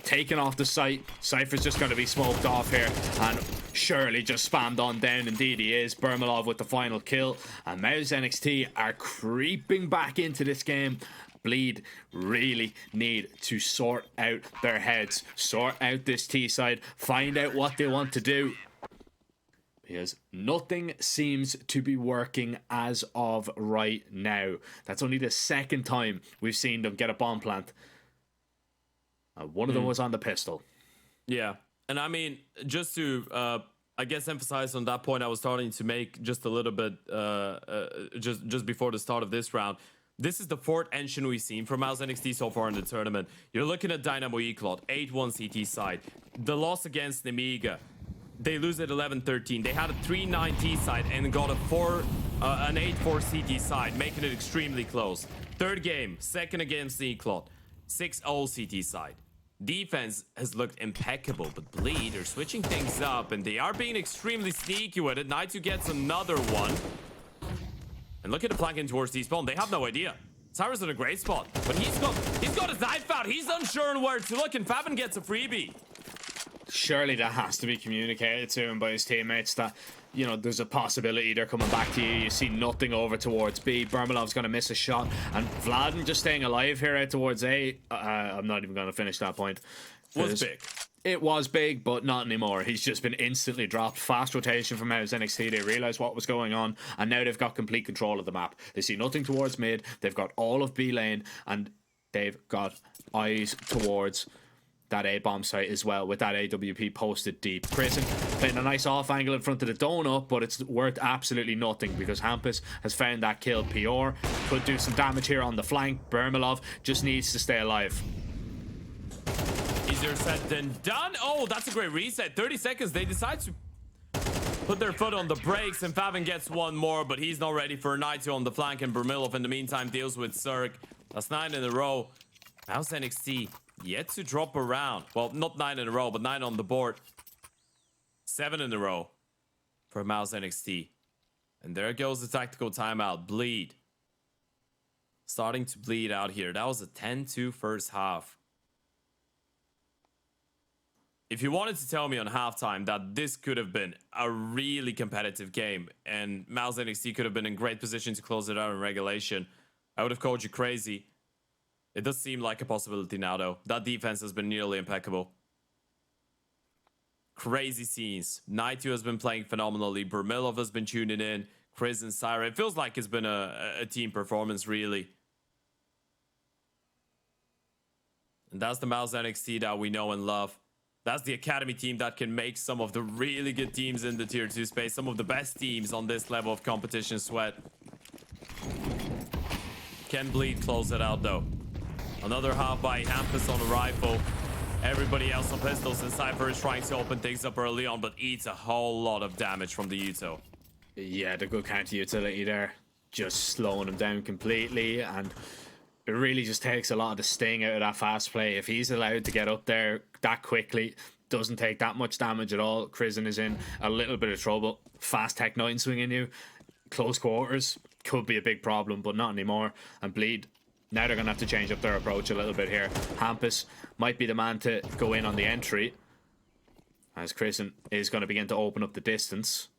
taken off the site. Cypher's just going to be smoked off here, and surely just spammed on down. Indeed he is. Bermalov with the final kill, and Mouse NXT are creeping back into this game. Bleed really need to sort out their heads, sort out this T side, find out what they want to do, because nothing seems to be working as of right now. That's only the second time we've seen them get a bomb plant. One of them was on the pistol. Yeah, and I mean, just to, I guess, emphasize on that point I was starting to make just a little bit, just before the start of this round. This is the 4th engine we've seen from Mouse NXT so far in the tournament. You're looking at Dynamo E-Cloud, 8-1 CT side. The loss against Nemiga, they lose at 11-13. They had a 3-9 T side and got an 8-4 CT side, making it extremely close. 3rd game, 2nd against E-Cloud, 6-0 CT side. Defense has looked impeccable, but Bleed are switching things up, and they are being extremely sneaky with it. Naitu gets another one. And look at the flanking towards T-Spawn. They have no idea. Cyrus in a great spot, but he's got his knife out. He's unsure on where to look, and Favin gets a freebie. Surely that has to be communicated to him by his teammates that, you know, there's a possibility they're coming back to you. You see nothing over towards B. Bermalov's going to miss a shot. And Vladen just staying alive here out towards A. I'm not even going to finish that point. Was big. It was big, but not anymore. He's just been instantly dropped. Fast rotation from Mouse NXT. They realised what was going on, and now they've got complete control of the map. They see nothing towards mid. They've got all of B lane, and they've got eyes towards that A-bomb site as well, with that AWP posted deep. Prison playing a nice off angle in front of the donut, but it's worth absolutely nothing because Hampus has found that kill. PR could do some damage here on the flank. Bermalov just needs to stay alive. Easier said than done. Oh, that's a great reset. 30 seconds. They decide to put their foot on the brakes, and Favin gets one more, but he's not ready for a Naitu on the flank, and Bermilov in the meantime deals with Zerg. That's 9 in a row. Mouse NXT yet to drop around. Well, not 9 in a row, but 9 on the board. 7 in a row for Mouse NXT. And there goes the tactical timeout. Bleed. Starting to bleed out here. That was a 10-2 first half. If you wanted to tell me on halftime that this could have been a really competitive game and Mouse NXT could have been in great position to close it out in regulation, I would have called you crazy. It does seem like a possibility now, though. That defense has been nearly impeccable. Crazy scenes. Naitu has been playing phenomenally. Bermilov has been tuning in. Chris and Syra. It feels like it's been a team performance, really. And that's the Mouse NXT that we know and love. That's the Academy team that can make some of the really good teams in the Tier 2 space. Some of the best teams on this level of competition, Sweat. Can Bleed close it out, though? Another half by Hampus on the rifle. Everybody else on pistols, and Cypher is trying to open things up early on, but eats a whole lot of damage from the Uto. Yeah, the good counter utility there. Just slowing him down completely, and it really just takes a lot of the sting out of that fast play. If he's allowed to get up there that quickly, doesn't take that much damage at all. Krisen is in a little bit of trouble. Fast Tech 9 swinging you. Close quarters could be a big problem, but not anymore. And Bleed, now they're going to have to change up their approach a little bit here. Hampus might be the man to go in on the entry, as Krisen is going to begin to open up the distance.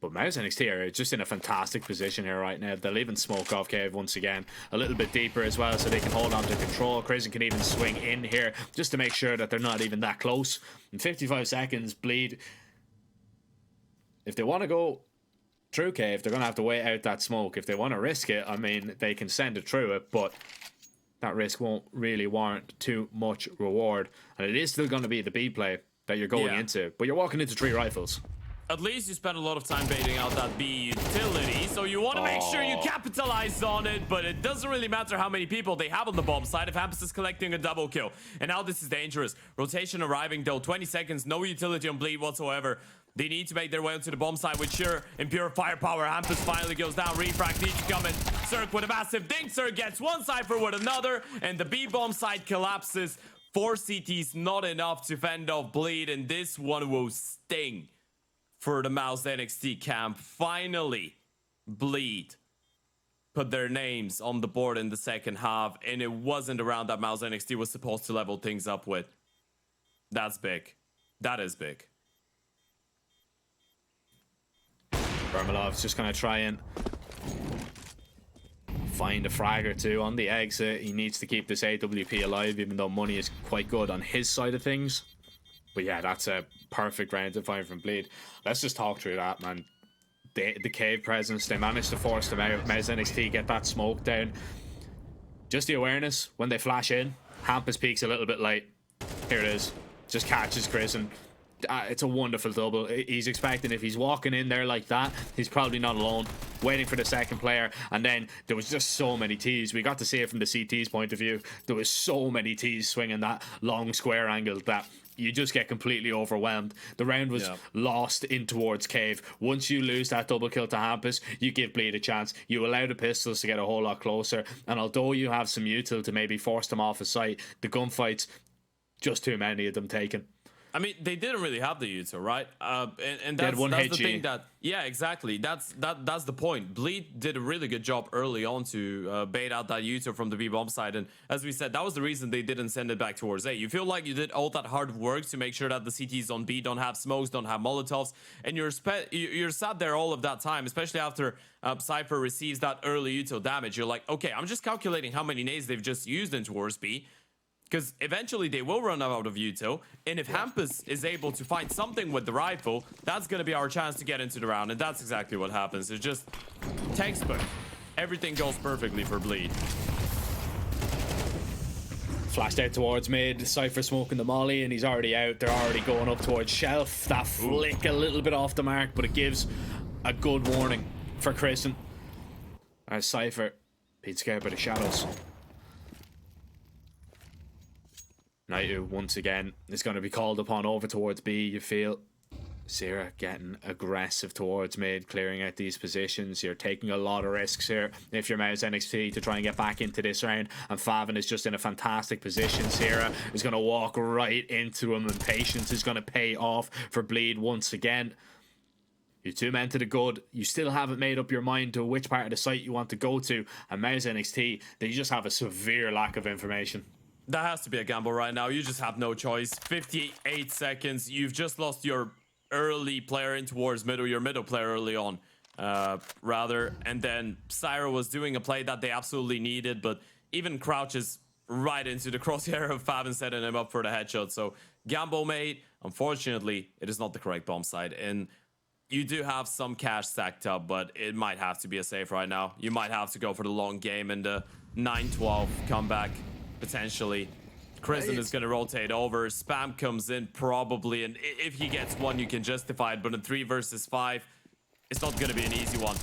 But Mouse NXT are just in a fantastic position here right now. They'll even smoke off Cave once again a little bit deeper as well, so they can hold on to control. Crazen can even swing in here just to make sure that they're not even that close. In 55 seconds, Bleed, if they want to go through Cave, they're going to have to wait out that smoke. If they want to risk it, I mean, they can send it through it, but that risk won't really warrant too much reward. And it is still going to be the B play that you're going into, but you're walking into 3 rifles. At least you spent a lot of time baiting out that B utility, so you want to make sure you capitalize on it, but it doesn't really matter how many people they have on the bomb side if Hampus is collecting a double kill. And now this is dangerous. Rotation arriving though, 20 seconds, no utility on Bleed whatsoever. They need to make their way onto the bomb side with sure and pure firepower. Hampus finally goes down. Refract needs to come in. Cirque with a massive dink. Cirque gets one Cypher with another, and the B bomb side collapses. 4 CTs, not enough to fend off Bleed, and this one will sting for the Mouse NXT camp. Finally, Bleed put their names on the board in the second half, and it wasn't a round that Mouse NXT was supposed to level things up with. That's big. That is big. Vermalov's just going to try and find a frag or two on the exit. He needs to keep this AWP alive, even though money is quite good on his side of things. But yeah, that's a perfect round to find from Bleed. Let's just talk through that, man. The Cave presence, they managed to force them out. Mouse NXT get that smoke down. Just the awareness, when they flash in, Hampus peaks a little bit late. Here it is. Just catches Chris, and it's a wonderful double. He's expecting, if he's walking in there like that, he's probably not alone, waiting for the second player. And then there was just so many T's. We got to see it from the CT's point of view. There was so many T's swinging that long square angle that you just get completely overwhelmed. The round was lost in towards Cave. Once you lose that double kill to Hampus, you give Bleed a chance. You allow the pistols to get a whole lot closer, and although you have some util to maybe force them off a sight, the gunfights, just too many of them taken. I mean, they didn't really have the util, right? And that's the thing that, yeah, exactly. That's the point. Bleed did a really good job early on to bait out that util from the B bomb side, and as we said, that was the reason they didn't send it back towards A. You feel like you did all that hard work to make sure that the CTs on B don't have smokes, don't have molotovs, and you're sat there all of that time, especially after Cypher receives that early util damage. You're like, okay, I'm just calculating how many nades they've just used in towards B, because eventually they will run out of util, and if Hampus is able to find something with the rifle, that's going to be our chance to get into the round, and that's exactly what happens. It's just textbook. Everything goes perfectly for Bleed. Flashed out towards mid, Cypher smoking the molly, and he's already out. They're already going up towards Shelf. That flick a little bit off the mark, but it gives a good warning for Kristen. As Cypher being scared by the shadows. Naitu once again is going to be called upon over towards B. You feel Sierra getting aggressive towards mid, clearing out these positions. You're taking a lot of risks here if you're Mouse NXT to try and get back into this round, and Favin is just in a fantastic position. Sierra is going to walk right into him, and patience is going to pay off for Bleed once again. You're 2 men to the good. You still haven't made up your mind to which part of the site you want to go to, and Mouse NXT, they just have a severe lack of information. That has to be a gamble right now. You just have no choice. 58 seconds. You've just lost your early player in towards middle, your middle player early on, rather. And then Syra was doing a play that they absolutely needed, but even crouches right into the crosshair of Favin, setting him up for the headshot. So gamble made. Unfortunately, it is not the correct bomb side. And you do have some cash stacked up, but it might have to be a save right now. You might have to go for the long game and the 9-12 comeback. Potentially. Kristen is going to rotate over. Spam comes in probably, and if he gets one, you can justify it, but in 3 versus 5, it's not going to be an easy one.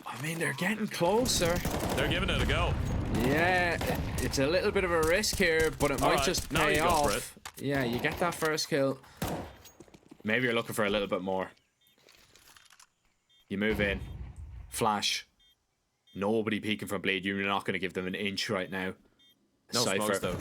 I mean, they're getting closer. They're giving it a go. Yeah, it's a little bit of a risk here, but it might just pay off. Yeah, you get that first kill. Maybe you're looking for a little bit more. You move in. Flash. Nobody peeking from Bleed. You're not going to give them an inch right now. No smokes, though.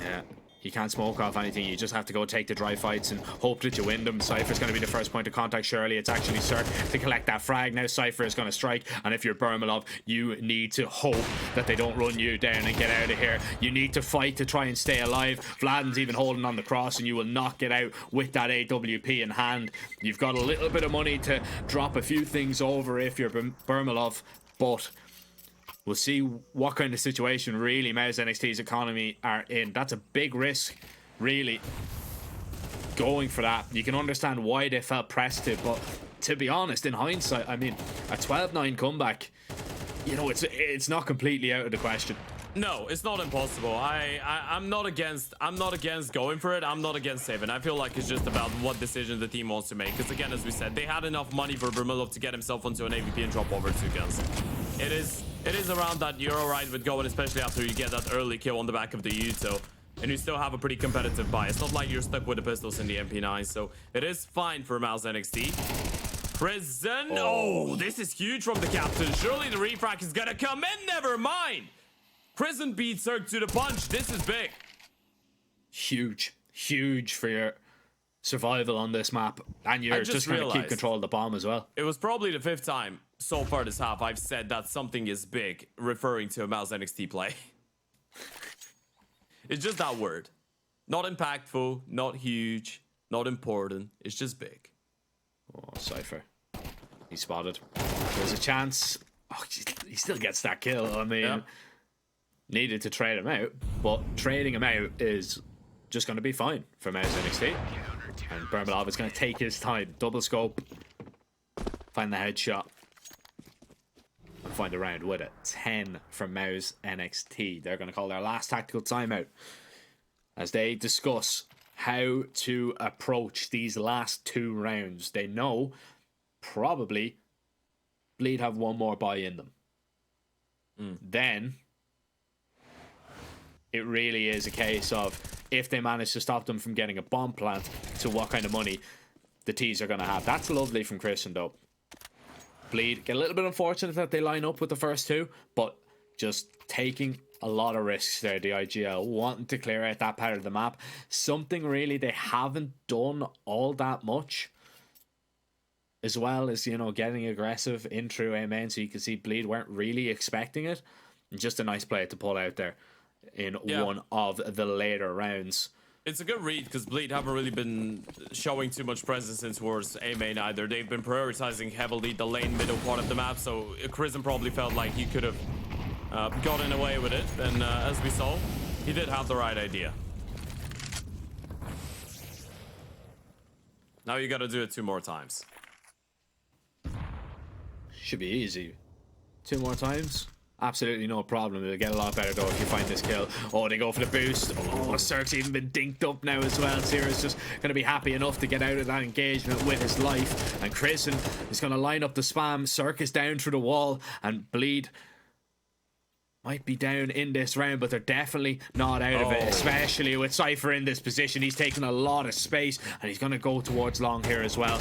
Yeah. You can't smoke off anything. You just have to go take the dry fights and hope that you win them. Cypher's going to be the first point of contact. Surely it's actually Cirque to collect that frag. Now Cypher is going to strike. And if you're Burmalov, you need to hope that they don't run you down and get out of here. You need to fight to try and stay alive. Vladden's even holding on the cross, and you will not get out with that AWP in hand. You've got a little bit of money to drop a few things over if you're Burmalov, but we'll see what kind of situation really Mouse NXT's economy are in. That's a big risk, really, going for that. You can understand why they felt pressed to, but to be honest, in hindsight, I mean, a 12-9 comeback, you know, it's not completely out of the question. No, it's not impossible. I'm not against going for it. I'm not against saving. I feel like it's just about what decision the team wants to make. Because again, as we said, they had enough money for Burmalov to get himself onto an AVP and drop over 2 kills. It is around that you're alright with going, especially after you get that early kill on the back of the Yuto. And you still have a pretty competitive buy. It's not like you're stuck with the pistols in the MP9. So it is fine for Mouse NXT. Prison. Oh, this is huge from the captain. Surely the refract is gonna come in. Never mind. Prison beats Cirque to the punch. This is big. Huge for your survival on this map. And you're just going to keep control of the bomb as well. It was probably the 5th time so far this half I've said that something is big, referring to a Mouse NXT play. It's just that word. Not impactful, not huge, not important. It's just big. Oh, Cypher. He's spotted. There's a chance. Oh, he still gets that kill. I mean... Yeah. Needed to trade him out, but trading him out is just going to be fine for Mouse NXT. And Burmalov is going to take his time. Double scope. Find the headshot. And find a round with it. 10 from Mouse NXT. They're going to call their last tactical timeout as they discuss how to approach these last 2 rounds. They know probably Bleed have one more buy in them. Then it really is a case of if they manage to stop them from getting a bomb plant, to what kind of money the T's are going to have. That's lovely from Christian, though. Bleed get a little bit unfortunate that they line up with the first 2, but just taking a lot of risks there. The IGL wanting to clear out that part of the map, something really they haven't done all that much, as well as, you know, getting aggressive in through A main, so you can see Bleed weren't really expecting it. Just a nice play to pull out there in one of the later rounds. It's a good read because Bleed haven't really been showing too much presence in towards A main either. They've been prioritizing heavily the lane middle part of the map, so Chrism probably felt like he could have gotten away with it. And as we saw, he did have the right idea. Now you got to do it 2 more times. Should be easy. 2 more times. Absolutely no problem. It'll get a lot better though if you find this kill. Oh, they go for the boost. Oh, Cirque's even been dinked up now as well. Sierra's just going to be happy enough to get out of that engagement with his life. And Chrisen is going to line up the spam. Cirque is down through the wall. And Bleed might be down in this round, but they're definitely not out of it. Especially with Cypher in this position. He's taking a lot of space. And he's going to go towards long here as well.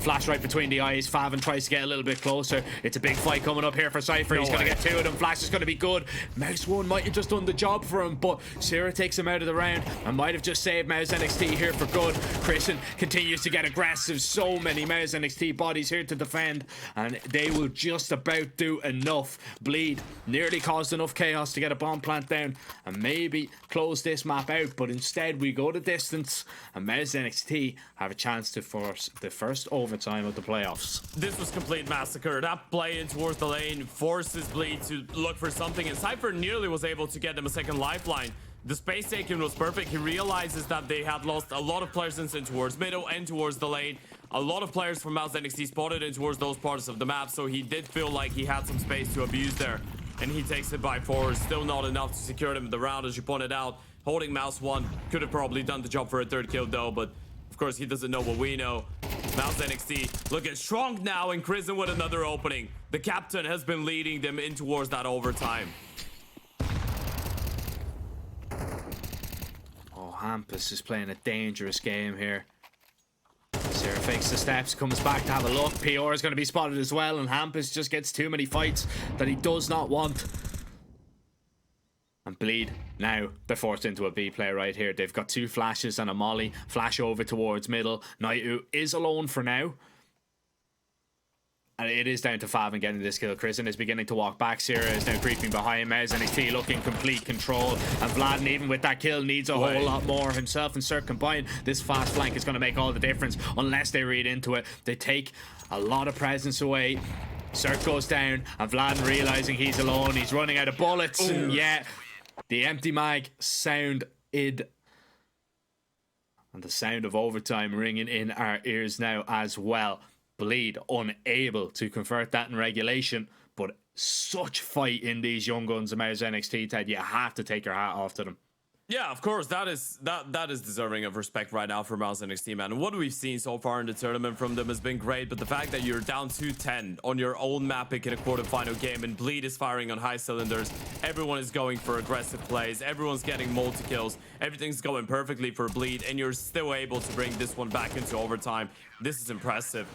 Flash right between the eyes. Favin tries to get a little bit closer. It's a big fight coming up here for Cypher. He's going to get 2 of them. Flash is going to be good. Mouse 1 might have just done the job for him, but Sierra takes him out of the round and might have just saved Mouse NXT here for good. Christian continues to get aggressive. So many Mouse NXT bodies here to defend, and they will just about do enough. Bleed nearly caused enough chaos to get a bomb plant down and maybe close this map out, but instead we go the distance, and Mouse NXT have a chance to force the first overtime of the playoffs. This was complete massacre. That play in towards the lane forces Bleed to look for something, and Cypher nearly was able to get them a second lifeline. The space taken was perfect. He realizes that they had lost a lot of players in towards middle and towards the lane. A lot of players from Mouse NXT spotted in towards those parts of the map, so he did feel like he had some space to abuse there. And he takes it by 4. Still not enough to secure them in the round, as you pointed out. Holding Mouse 1 could have probably done the job for a 3rd kill though, but of course he doesn't know what we know. Mouse NXT looking strong now, and Chrisen with another opening. The captain has been leading them in towards that overtime. Oh, Hampus is playing a dangerous game here. Sierra fakes the steps, comes back to have a look. PR is going to be spotted as well, and Hampus just gets too many fights that he does not want. And Bleed, now they're forced into a B play right here. They've got 2 flashes and a molly. Flash over towards middle. Naiu is alone for now. And it is down to Fav and getting this kill. Kristen is beginning to walk back. Sierra is now creeping behind Mez and NXT looking complete control. And Vladen, even with that kill, needs a whole lot more. Himself and Cirque combined. This fast flank is going to make all the difference unless they read into it. They take a lot of presence away. Cirque goes down and Vladen realizing he's alone. He's running out of bullets. Ooh. And yeah, the empty mag sound id. And the sound of overtime ringing in our ears now as well. Bleed unable to convert that in regulation, but such fight in these young guns of Mars NXT, Ted. You have to take your hat off to them. Yeah, of course, that is deserving of respect right now for Mouse NXT, man. And what we've seen so far in the tournament from them has been great, but the fact that you're down 2-10 on your own map pick in a quarterfinal game and Bleed is firing on high cylinders, everyone is going for aggressive plays, everyone's getting multi-kills, everything's going perfectly for Bleed, and you're still able to bring this one back into overtime. This is impressive.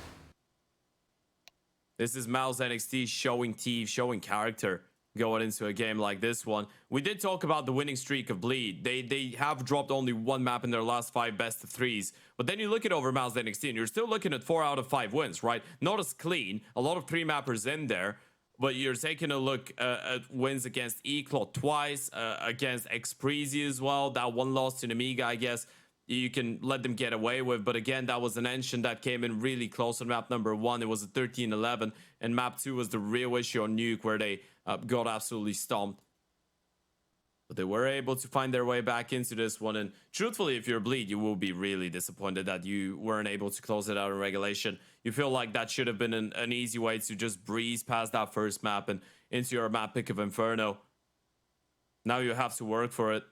This is Mouse NXT showing teeth, showing character going into a game like this one. We did talk about the winning streak of Bleed. They have dropped only 1 map in their last 5 best of 3s. But then you look at over Mouse NXT and you're still looking at 4 out of 5 wins, right? Not as clean. A lot of 3-mappers in there. But you're taking a look at wins against Eclot twice, against Exprezi as well. That one loss to Namiga, I guess you can let them get away with, but again, that was an engine that came in really close on map number 1. It was a 13-11, and map 2 was the real issue on Nuke, where they got absolutely stomped. But they were able to find their way back into this one, and truthfully, if you're Bleed, you will be really disappointed that you weren't able to close it out in regulation. You feel like that should have been an easy way to just breeze past that first map and into your map pick of Inferno. Now you have to work for it.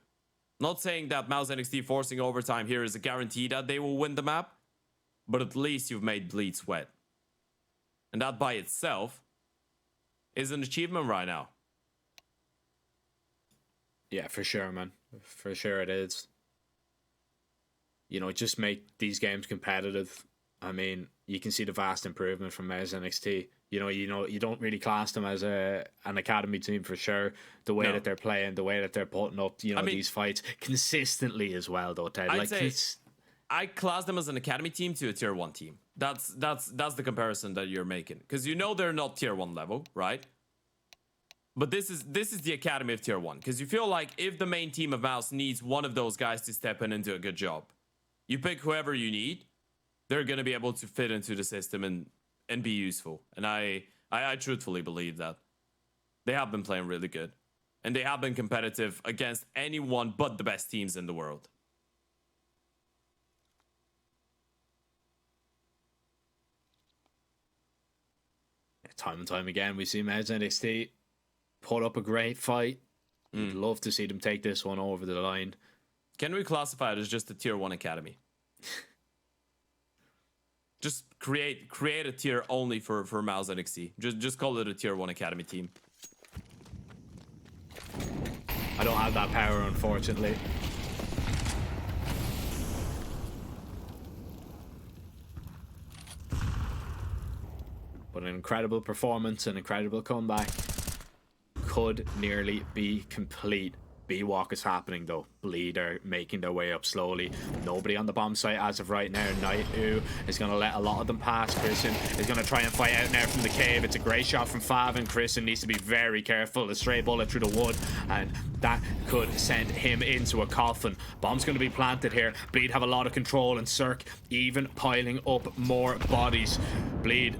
Not saying that Mouse NXT forcing overtime here is a guarantee that they will win the map, but at least you've made Bleed sweat. And that by itself is an achievement right now. Yeah, for sure, man. For sure it is. You know, just make these games competitive. I mean, you can see the vast improvement from Mouse NXT. You know, you don't really class them as an academy team for sure. The way that they're playing, the way that they're putting up, these fights consistently as well, though, Ted. I class them as an academy team to a tier 1 team. That's the comparison that you're making, because they're not tier 1 level, right? But this is the academy of tier 1, because you feel like if the main team of Mouse needs one of those guys to step in and do a good job, you pick whoever you need. They're gonna be able to fit into the system and be useful. And I truthfully believe that. They have been playing really good. And they have been competitive against anyone but the best teams in the world. Time and time again, we see Mouse NXT put up a great fight. We'd love to see them take this one over the line. Can we classify it as just a tier 1 academy? Just create a tier only for Mouse NXT. Just call it a tier 1 academy team. I don't have that power, unfortunately. But an incredible performance, an incredible comeback. Could nearly be complete. B-walk is happening though. Bleed are making their way up slowly. Nobody on the bomb site as of right now. Naiu is going to let a lot of them pass. Christian is going to try and fight out now from the cave. It's a great shot from Fav, and Christian needs to be very careful. A stray bullet through the wood, and that could send him into a coffin. Bomb's going to be planted here. Bleed have a lot of control, and Cirque even piling up more bodies. Bleed,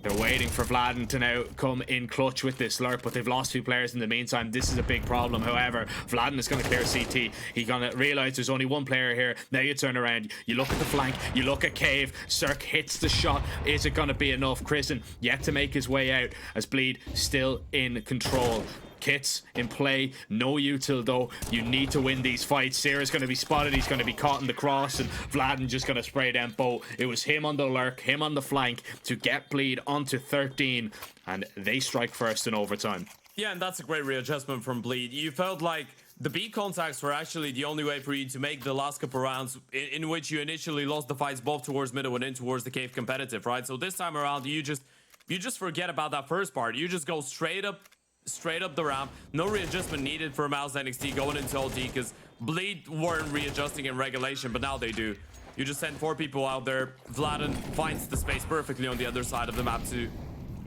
they're waiting for Vladen to now come in clutch with this lurk, but they've lost 2 players in the meantime. This is a big problem. However, Vladen is going to clear CT. He's going to realize there's only 1 player here. Now you turn around, you look at the flank, you look at Cave. Cirque hits the shot. Is it going to be enough? Christen yet to make his way out as Bleed still in control. Kits in play, no util though. You need to win these fights. Sierra's going to be spotted, he's going to be caught in the cross, and Vladen just going to spray them both. It was him on the lurk, him on the flank to get Bleed onto 13, and they strike first in overtime. Yeah, and that's a great readjustment from Bleed. You felt like the B contacts were actually the only way for you to make the last couple rounds in which you initially lost the fights both towards middle and in towards the cave competitive, right? So this time around, you just forget about that first part. You just go straight up straight up the ramp. No readjustment needed for Mouse NXT going into OT because Bleed weren't readjusting in regulation, but now they do. You just send 4 people out there. Vladen finds the space perfectly on the other side of the map to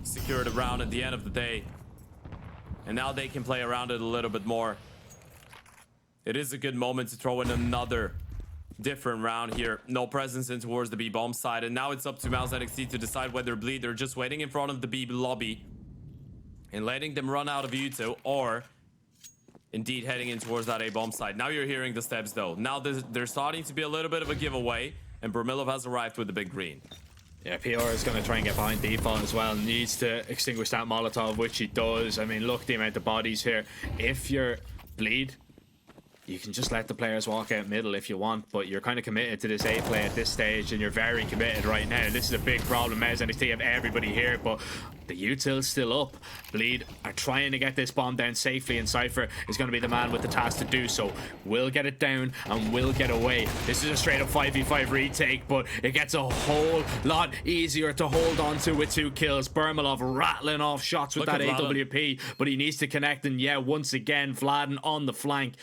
secure the round at the end of the day. And now they can play around it a little bit more. It is a good moment to throw in another different round here. No presence in towards the B-bomb side. And now it's up to Mouse NXT to decide whether Bleed, they're just waiting in front of the B lobby and letting them run out of U2, or indeed heading in towards that A-bomb side. Now you're hearing the steps though. Now there's starting to be a little bit of a giveaway, and Burmilov has arrived with the big green. Yeah, PR is going to try and get behind default as well. Needs to extinguish that Molotov, which he does. I mean, look the amount of bodies here. If you're Bleed, you can just let the players walk out middle if you want, but you're kind of committed to this A play at this stage, and you're very committed right now. This is a big problem. Mouse NXT have everybody here, but the util's still up. Bleed are trying to get this bomb down safely, and Cypher is going to be the man with the task to do so. Will get it down and will get away. This is a straight up 5v5 retake, but it gets a whole lot easier to hold on to with 2 kills. Burmilov rattling off shots with that AWP, but he needs to connect, and yeah, once again, Vladen on the flank.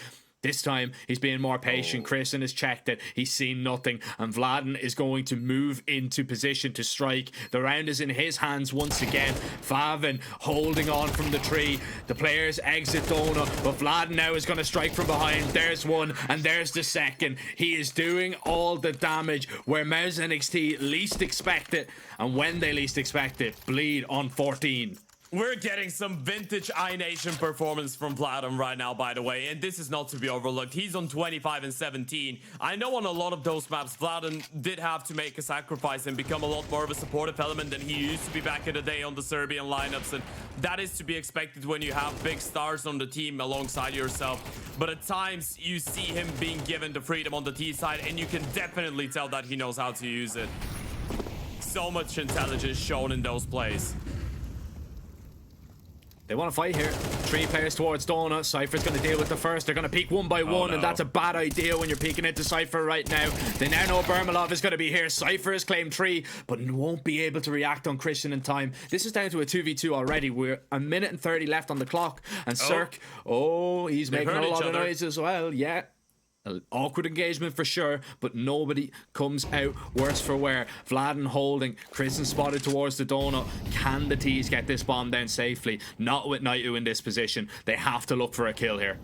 This time, he's being more patient. Chrisen has checked it. He's seen nothing. And Vladen is going to move into position to strike. The round is in his hands once again. Favin holding on from the tree. The players exit Donut, but Vladen now is going to strike from behind. There's one, and there's the second. He is doing all the damage where Mouse NXT least expect it. And when they least expect it, Bleed on 14. We're getting some vintage iNation performance from Vladen right now, by the way, and this is not to be overlooked. He's on 25 and 17. I know on a lot of those maps, Vladen did have to make a sacrifice and become a lot more of a supportive element than he used to be back in the day on the Serbian lineups, and that is to be expected when you have big stars on the team alongside yourself. But at times, you see him being given the freedom on the T side, and you can definitely tell that he knows how to use it. So much intelligence shown in those plays. They want to fight here. 3 players towards Donut. Cypher's going to deal with the first. They're going to peek one by one, and that's a bad idea when you're peeking into Cypher right now. They now know Burmilov is going to be here. Cypher has claimed 3, but won't be able to react on Christian in time. This is down to a 2v2 already. We're 1 minute and 30 left on the clock. And Cirque, he's making a lot of noise as well. Yeah. An awkward engagement for sure, but nobody comes out worse for wear. Vladen holding. Chrisen spotted towards the donut. Can the T's get this bomb down safely? Not with Naitu in this position. They have to look for a kill here.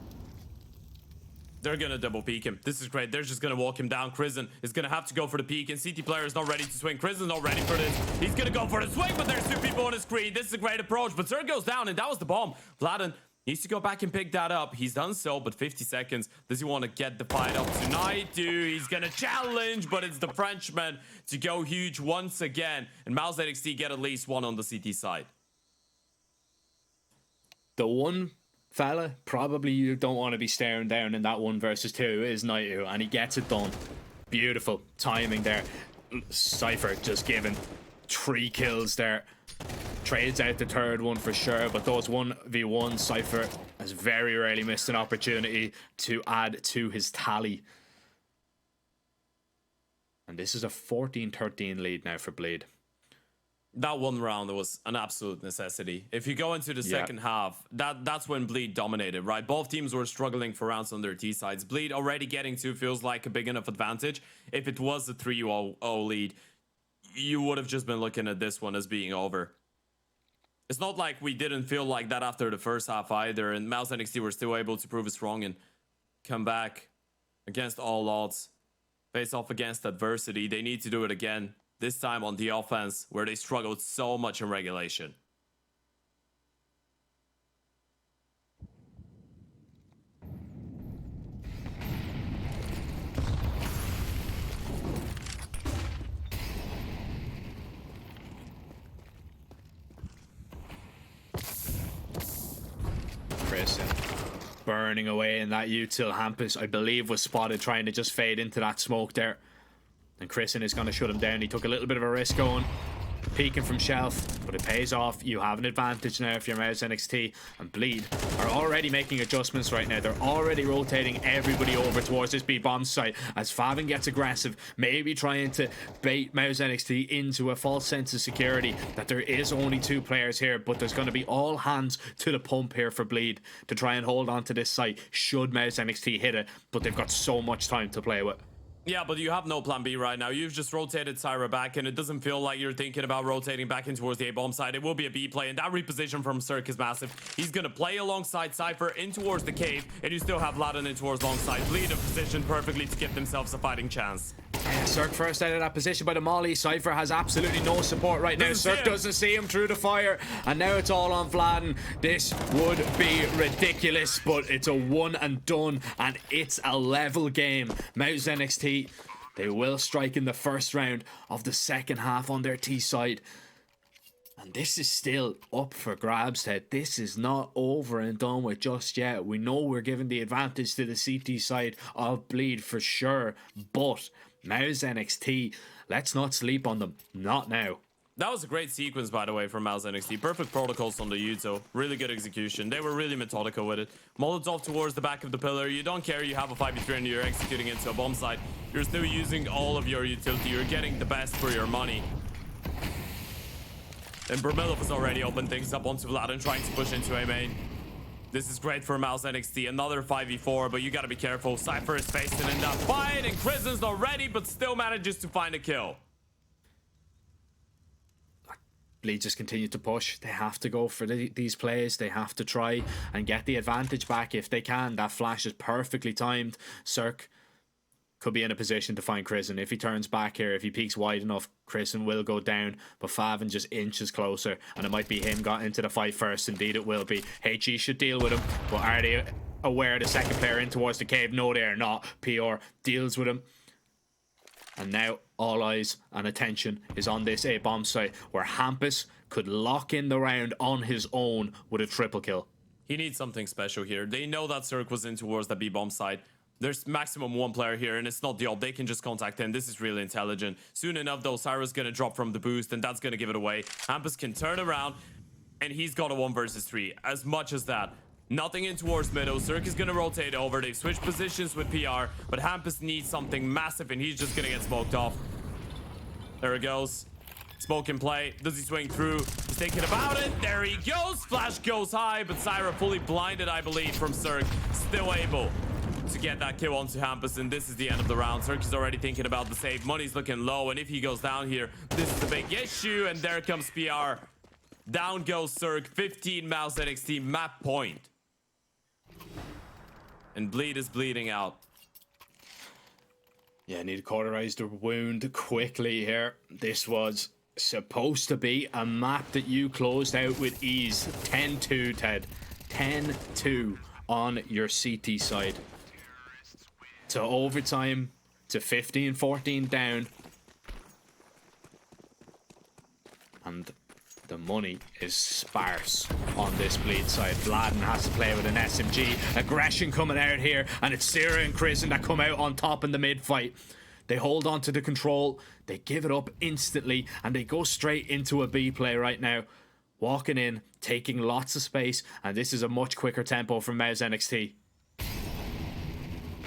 They're gonna double peek him. This is great. They're just gonna walk him down. Chrisen is gonna have to go for the peek, and CT player is not ready to swing. Chrisen's not ready for this. He's gonna go for the swing, but there's 2 people on the screen. This is a great approach, but Sir goes down, and that was the bomb. Vladen needs to go back and pick that up. He's done so, but 50 seconds. Does he want to get the fight up tonight? He's gonna challenge, but it's the Frenchman to go huge once again. And Mouse NXT get at least 1 on the CT side. The one fella probably you don't want to be staring down in that 1 versus 2 is Naitu, and he gets it done. Beautiful timing there. Cypher just given 3 kills there. Trades out the 3rd one for sure, but those 1v1, Cypher has very rarely missed an opportunity to add to his tally. And this is a 14-13 lead now for Bleed. That 1 round was an absolute necessity. If you go into the second half, that's when Bleed dominated, right? Both teams were struggling for rounds on their T sides. Bleed already getting 2 feels like a big enough advantage. If it was a 3-0 lead, you would have just been looking at this one as being over. It's not like we didn't feel like that after the first half either, and Mouse NXT were still able to prove us wrong and come back against all odds, face off against adversity. They need to do it again, this time on the offense, where they struggled so much in regulation. Burning away in that util. Hampus, I believe, was spotted trying to just fade into that smoke there. And Chrisen is going to shut him down. He took a little bit of a risk going. peeking from shelf, but it pays off. You have an advantage now if you're Mouse NXT, and Bleed are already making adjustments right now. They're already rotating everybody over towards this B-bomb site as Favin gets aggressive, maybe trying to bait Mouse NXT into a false sense of security that there is only 2 players here, but there's going to be all hands to the pump here for Bleed to try and hold on to this site should Mouse NXT hit it, but they've got so much time to play with. Yeah, but you have no plan B right now. You've just rotated Syra back, and it doesn't feel like you're thinking about rotating back in towards the A-bomb side. It will be a B play, and that reposition from Cirque is massive. He's going to play alongside Cypher in towards the cave, and you still have Laden in towards alongside Bleed in position perfectly to give themselves a fighting chance. Yeah, Cirque first out of that position by the Molly. Cypher has absolutely no support right now. Cirque doesn't see him through the fire, and now it's all on Vladen. This would be ridiculous, but it's a one and done, and it's a level game. Mouse NXT, they will strike in the first round of the second half on their T side. And this is still up for grabs, Ted. This is not over and done with just yet. We know we're giving the advantage to the CT side of Bleed for sure. But Mouse NXT, let's not sleep on them. Not now. That was a great sequence, by the way, from Mouse NXT. Perfect protocols on the Yuzo. Really good execution. They were really methodical with it. Molotov towards the back of the pillar. You don't care. You have a 5v3 and you're executing into a bomb site. You're still using all of your utility. You're getting the best for your money. And Bromilov has already opened things up onto Vlad trying to push into a main. This is great for Mouse NXT. Another 5v4, but you gotta be careful. Cypher is facing in that fight, and Krisen's not ready, but still manages to find a kill. Bleed just continue to push. They have to go for these plays. They have to try and get the advantage back if they can. That flash is perfectly timed. Cirque could be in a position to find Kristen. If he turns back here, if he peeks wide enough, Kristen will go down, but Favin just inches closer, and it might be him got into the fight first. Indeed it will be. HE should deal with him, but are they aware the second player in towards the cave? No, they are not. PR deals with him, and now all eyes and attention is on this A-bomb site where Hampus could lock in the round on his own with a triple kill. He needs something special here. They know that Cirque was in towards the B-bomb side. There's maximum 1 player here, and it's not the op. They can just contact him. This is really intelligent. Soon enough, though, Cyra's going to drop from the boost, and that's going to give it away. Hampus can turn around, and he's got a 1 versus 3. As much as that. Nothing in towards middle. Cirque is going to rotate over. They've switched positions with PR, but Hampus needs something massive, and he's just going to get smoked off. There it goes. Smoke in play. Does he swing through? He's thinking about it. There he goes. Flash goes high, but Cyra fully blinded, I believe, from Cirque. Still able to get that kill onto Hampus, and this is the end of the round. Cirque is already thinking about the save. Money's looking low, and if he goes down here, this is the big issue, and there comes PR. Down goes Cirque. 15 Mouse NXT map point. And Bleed is bleeding out. Yeah, need to cauterize the wound quickly here. This was supposed to be a map that you closed out with ease. 10-2, Ted. 10-2 on your CT side. To overtime, to 15-14 down. And the money is sparse on this Bleed side. Vladen has to play with an SMG. Aggression coming out here, and it's Sierra and Kristen that come out on top in the mid fight. They hold on to the control, they give it up instantly, and they go straight into a B play right now. Walking in, taking lots of space, and this is a much quicker tempo from Mouse NXT.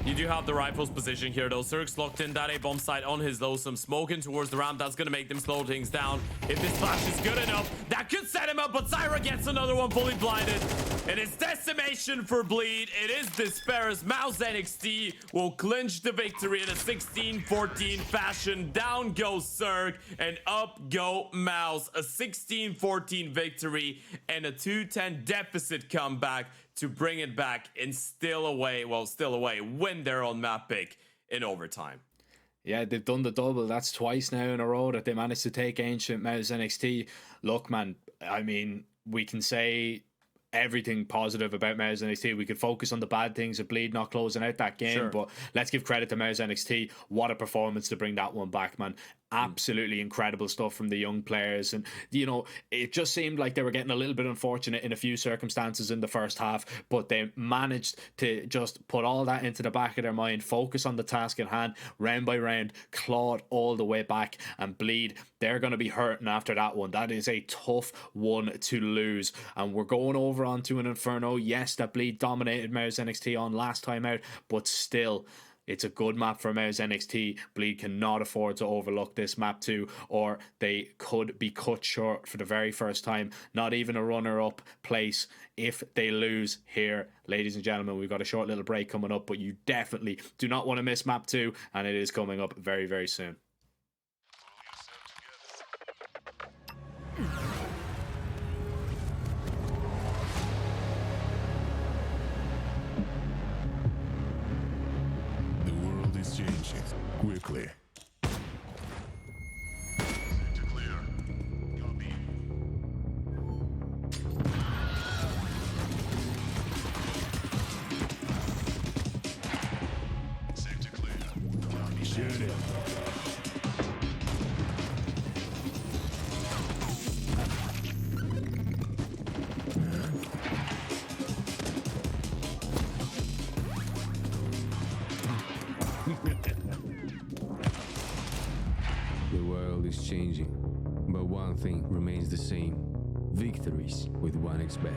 You do have the rifles position here, though. Cirque's locked in that A-bomb site on his low. Some smoking towards the ramp. That's going to make them slow things down. If this flash is good enough, that could set him up, but Syra gets another one fully blinded. And it's decimation for Bleed. It is despair as Mouse NXT will clinch the victory in a 16-14 fashion. Down goes Cirque, and up go Mouse. A 16-14 victory and a 2-10 deficit comeback to bring it back and still away, win their own map pick in overtime. Yeah, they've done the double. That's twice now in a row that they managed to take Ancient Mouse NXT. Look, man, I mean, we can say everything positive about Mouse NXT. We could focus on the bad things of Bleed not closing out that game, but let's give credit to Mouse NXT. What a performance to bring that one back, man. absolutely incredible stuff from the young players. And, you know, it just seemed like they were getting a little bit unfortunate in a few circumstances in the first half, but they managed to just put all that into the back of their mind, focus on the task at hand, round by round, clawed all the way back, and Bleed, they're going to be hurting after that one. That is a tough one to lose. And we're going over onto an Inferno. Yes, that Bleed dominated Mayor's NXT on last time out, but still, it's a good map for Mayor's NXT. Bleed cannot afford to overlook this map too, or they could be cut short for the very first time. Not even a runner-up place if they lose here. Ladies and gentlemen, we've got a short little break coming up, but you definitely do not want to miss map 2, and it is coming up very, very soon. The world is changing quickly. Sector clear. Copy. Sector clear. Copy. Shoot it. The world is changing, but one thing remains the same: victories with 1xBet.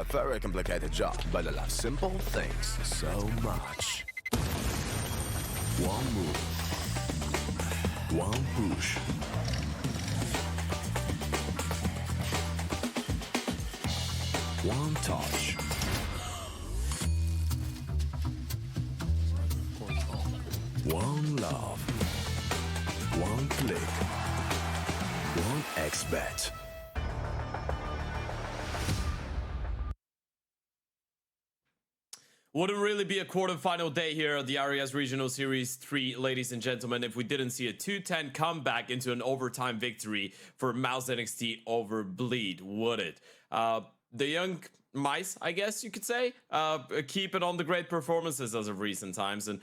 have very complicated job, but I love simple things so much. One move. One push. One touch. One love. One click. One XBet. Wouldn't really be a quarterfinal day here at the Arias Regional Series 3, ladies and gentlemen, if we didn't see a 2-10 comeback into an overtime victory for Mouse NXT over Bleed, would it? The young mice, I guess you could say, keep it on the great performances as of recent times, and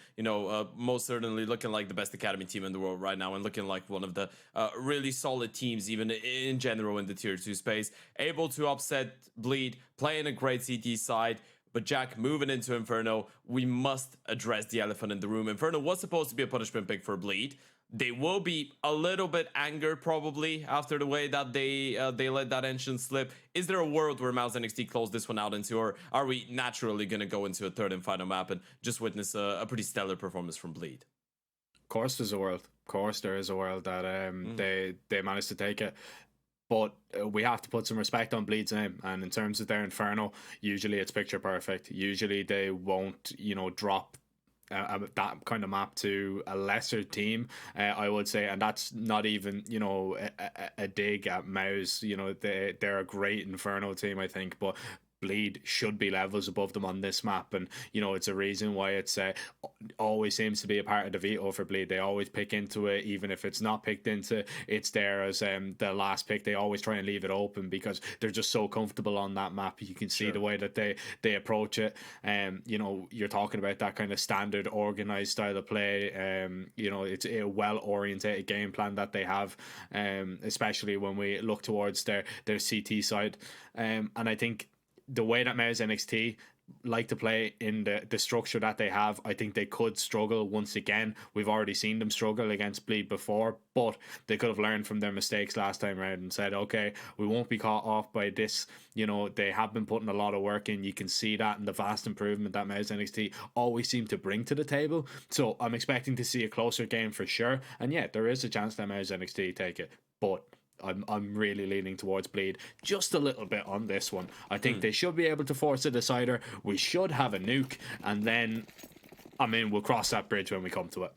most certainly looking like the best academy team in the world right now, and looking like one of the really solid teams even in general in the tier 2 space, able to upset Bleed, playing a great CT side. But Jack, moving into Inferno, we must address the elephant in the room. Inferno was supposed to be a punishment pick for Bleed. They will be a little bit angered probably after the way that they let that engine slip. Is there a world where Mouse NXT close this one out into, or are we naturally going to go into a third and final map and just witness a pretty stellar performance from Bleed? Of course there's a world. Of course there is a world that they managed to take it. But we have to put some respect on Bleed's name. And in terms of their Inferno, usually it's picture perfect. Usually they won't, drop that kind of map to a lesser team, I would say. And that's not even, a dig at Mouse. They're a great Inferno team, I think. But Bleed should be levels above them on this map, and it's a reason why it's always seems to be a part of the veto for Bleed. They always pick into it, even if it's not picked into, it's there as the last pick. They always try and leave it open because they're just so comfortable on that map. You can see the way that they approach it. You're talking about that kind of standard organized style of play. It's a well orientated game plan that they have, especially when we look towards their CT side, and I think the way that Mouse NXT like to play in the structure that they have, I think they could struggle once again. We've already seen them struggle against Bleed before, but they could have learned from their mistakes last time around and said, okay, we won't be caught off by this. They have been putting a lot of work in. You can see that in the vast improvement that Mouse NXT always seem to bring to the table. So I'm expecting to see a closer game for sure. And yeah, there is a chance that Mouse NXT take it, but I'm really leaning towards Bleed just a little bit on this one. I think they should be able to force a decider. We should have a nuke, and then we'll cross that bridge when we come to it.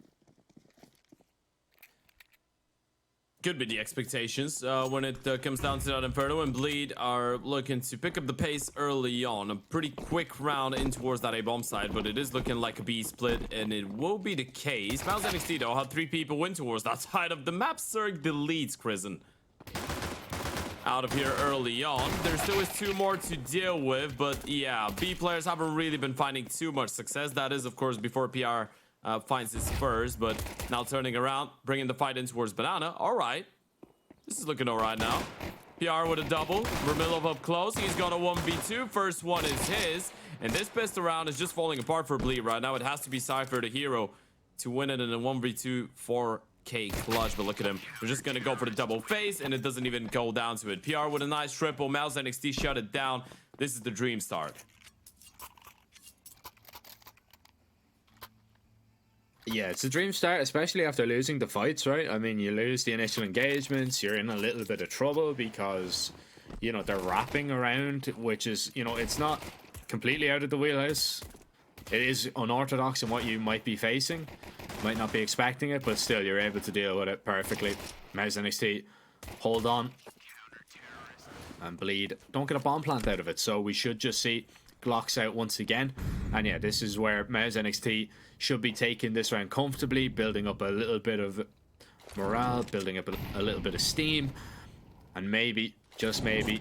Could be the expectations when it comes down to that. Inferno and Bleed are looking to pick up the pace early on. A pretty quick round in towards that A-bomb side, but it is looking like a B split, and it will be the case. Mouse NXT, though, had 3 people win towards that side of the map. Zerg deletes Krisen out of here early on. There still is 2 more to deal with, but yeah, B players haven't really been finding too much success. That is, of course, before PR finds his first, but now turning around, bringing the fight in towards Banana. All right, this is looking all right now. PR with a double. Vermilov up close. He's got a 1v2. First one is his, and this pistol round is just falling apart for Bleed right now. It has to be Cypher, the hero, to win it in a 1v2 4K clutch, but look at him. We're just gonna go for the double face, and it doesn't even go down to it. PR with a nice triple. Mouse NXT shut it down. This is the dream start. Yeah, it's a dream start, especially after losing the fights, right? You lose the initial engagements, you're in a little bit of trouble because, they're wrapping around, which is, it's not completely out of the wheelhouse. It is unorthodox in what you might be facing. Might not be expecting it, but still, you're able to deal with it perfectly. Mouse NXT, hold on. And Bleed don't get a bomb plant out of it, so we should just see Glocks out once again. And yeah, this is where Mouse NXT should be taking this round comfortably, building up a little bit of morale, building up a little bit of steam, and maybe, just maybe,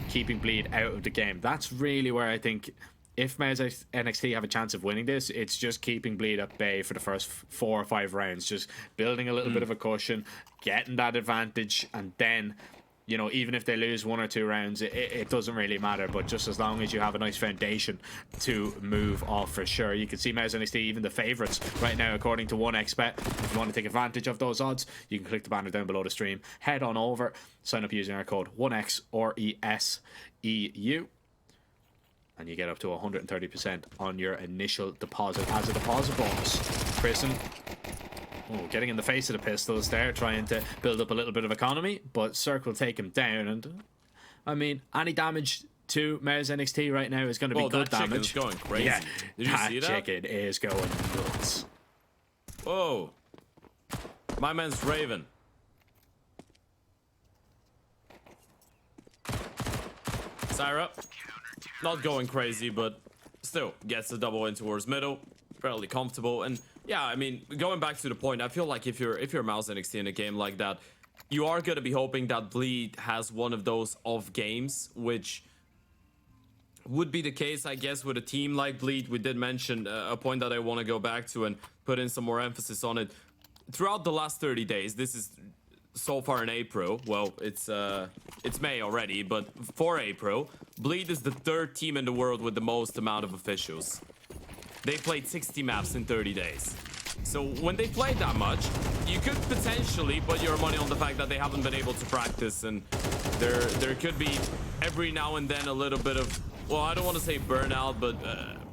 keeping Bleed out of the game. That's really where I think if Mouse NXT have a chance of winning this, it's just keeping Bleed at bay for the first 4 or 5 rounds, just building a little bit of a cushion, getting that advantage, and then, even if they lose 1 or 2 rounds, it doesn't really matter. But just as long as you have a nice foundation to move off for sure. You can see Mouse NXT even the favourites right now according to 1xBet. If you want to take advantage of those odds, you can click the banner down below the stream. Head on over, sign up using our code 1X or ESEU. and you get up to 130% on your initial deposit as a deposit bonus. Prison, oh, getting in the face of the pistols there, trying to build up a little bit of economy, but Cirque will take him down. And I mean, any damage to Mars NXT right now is going to be good damage. Going crazy. Yeah, Did you see that? chicken is going nuts. Whoa. My man's Raven. Syra, not going crazy, but still gets the double in towards middle. Fairly comfortable. And yeah, I mean, going back to the point, I feel like if you're Mouse NXT in a game like that, you are going to be hoping that Bleed has one of those off games, which would be the case, I guess, with a team like Bleed. We did mention a point that I want to go back to and put in some more emphasis on it. Throughout the last 30 days, this is so far in April. Well, it's May already, but for April, Bleed is the 3rd team in the world with the most amount of officials. They played 60 maps in 30 days. So when they played that much, you could potentially put your money on the fact that they haven't been able to practice, and there could be every now and then a little bit of, well, I don't want to say burnout, but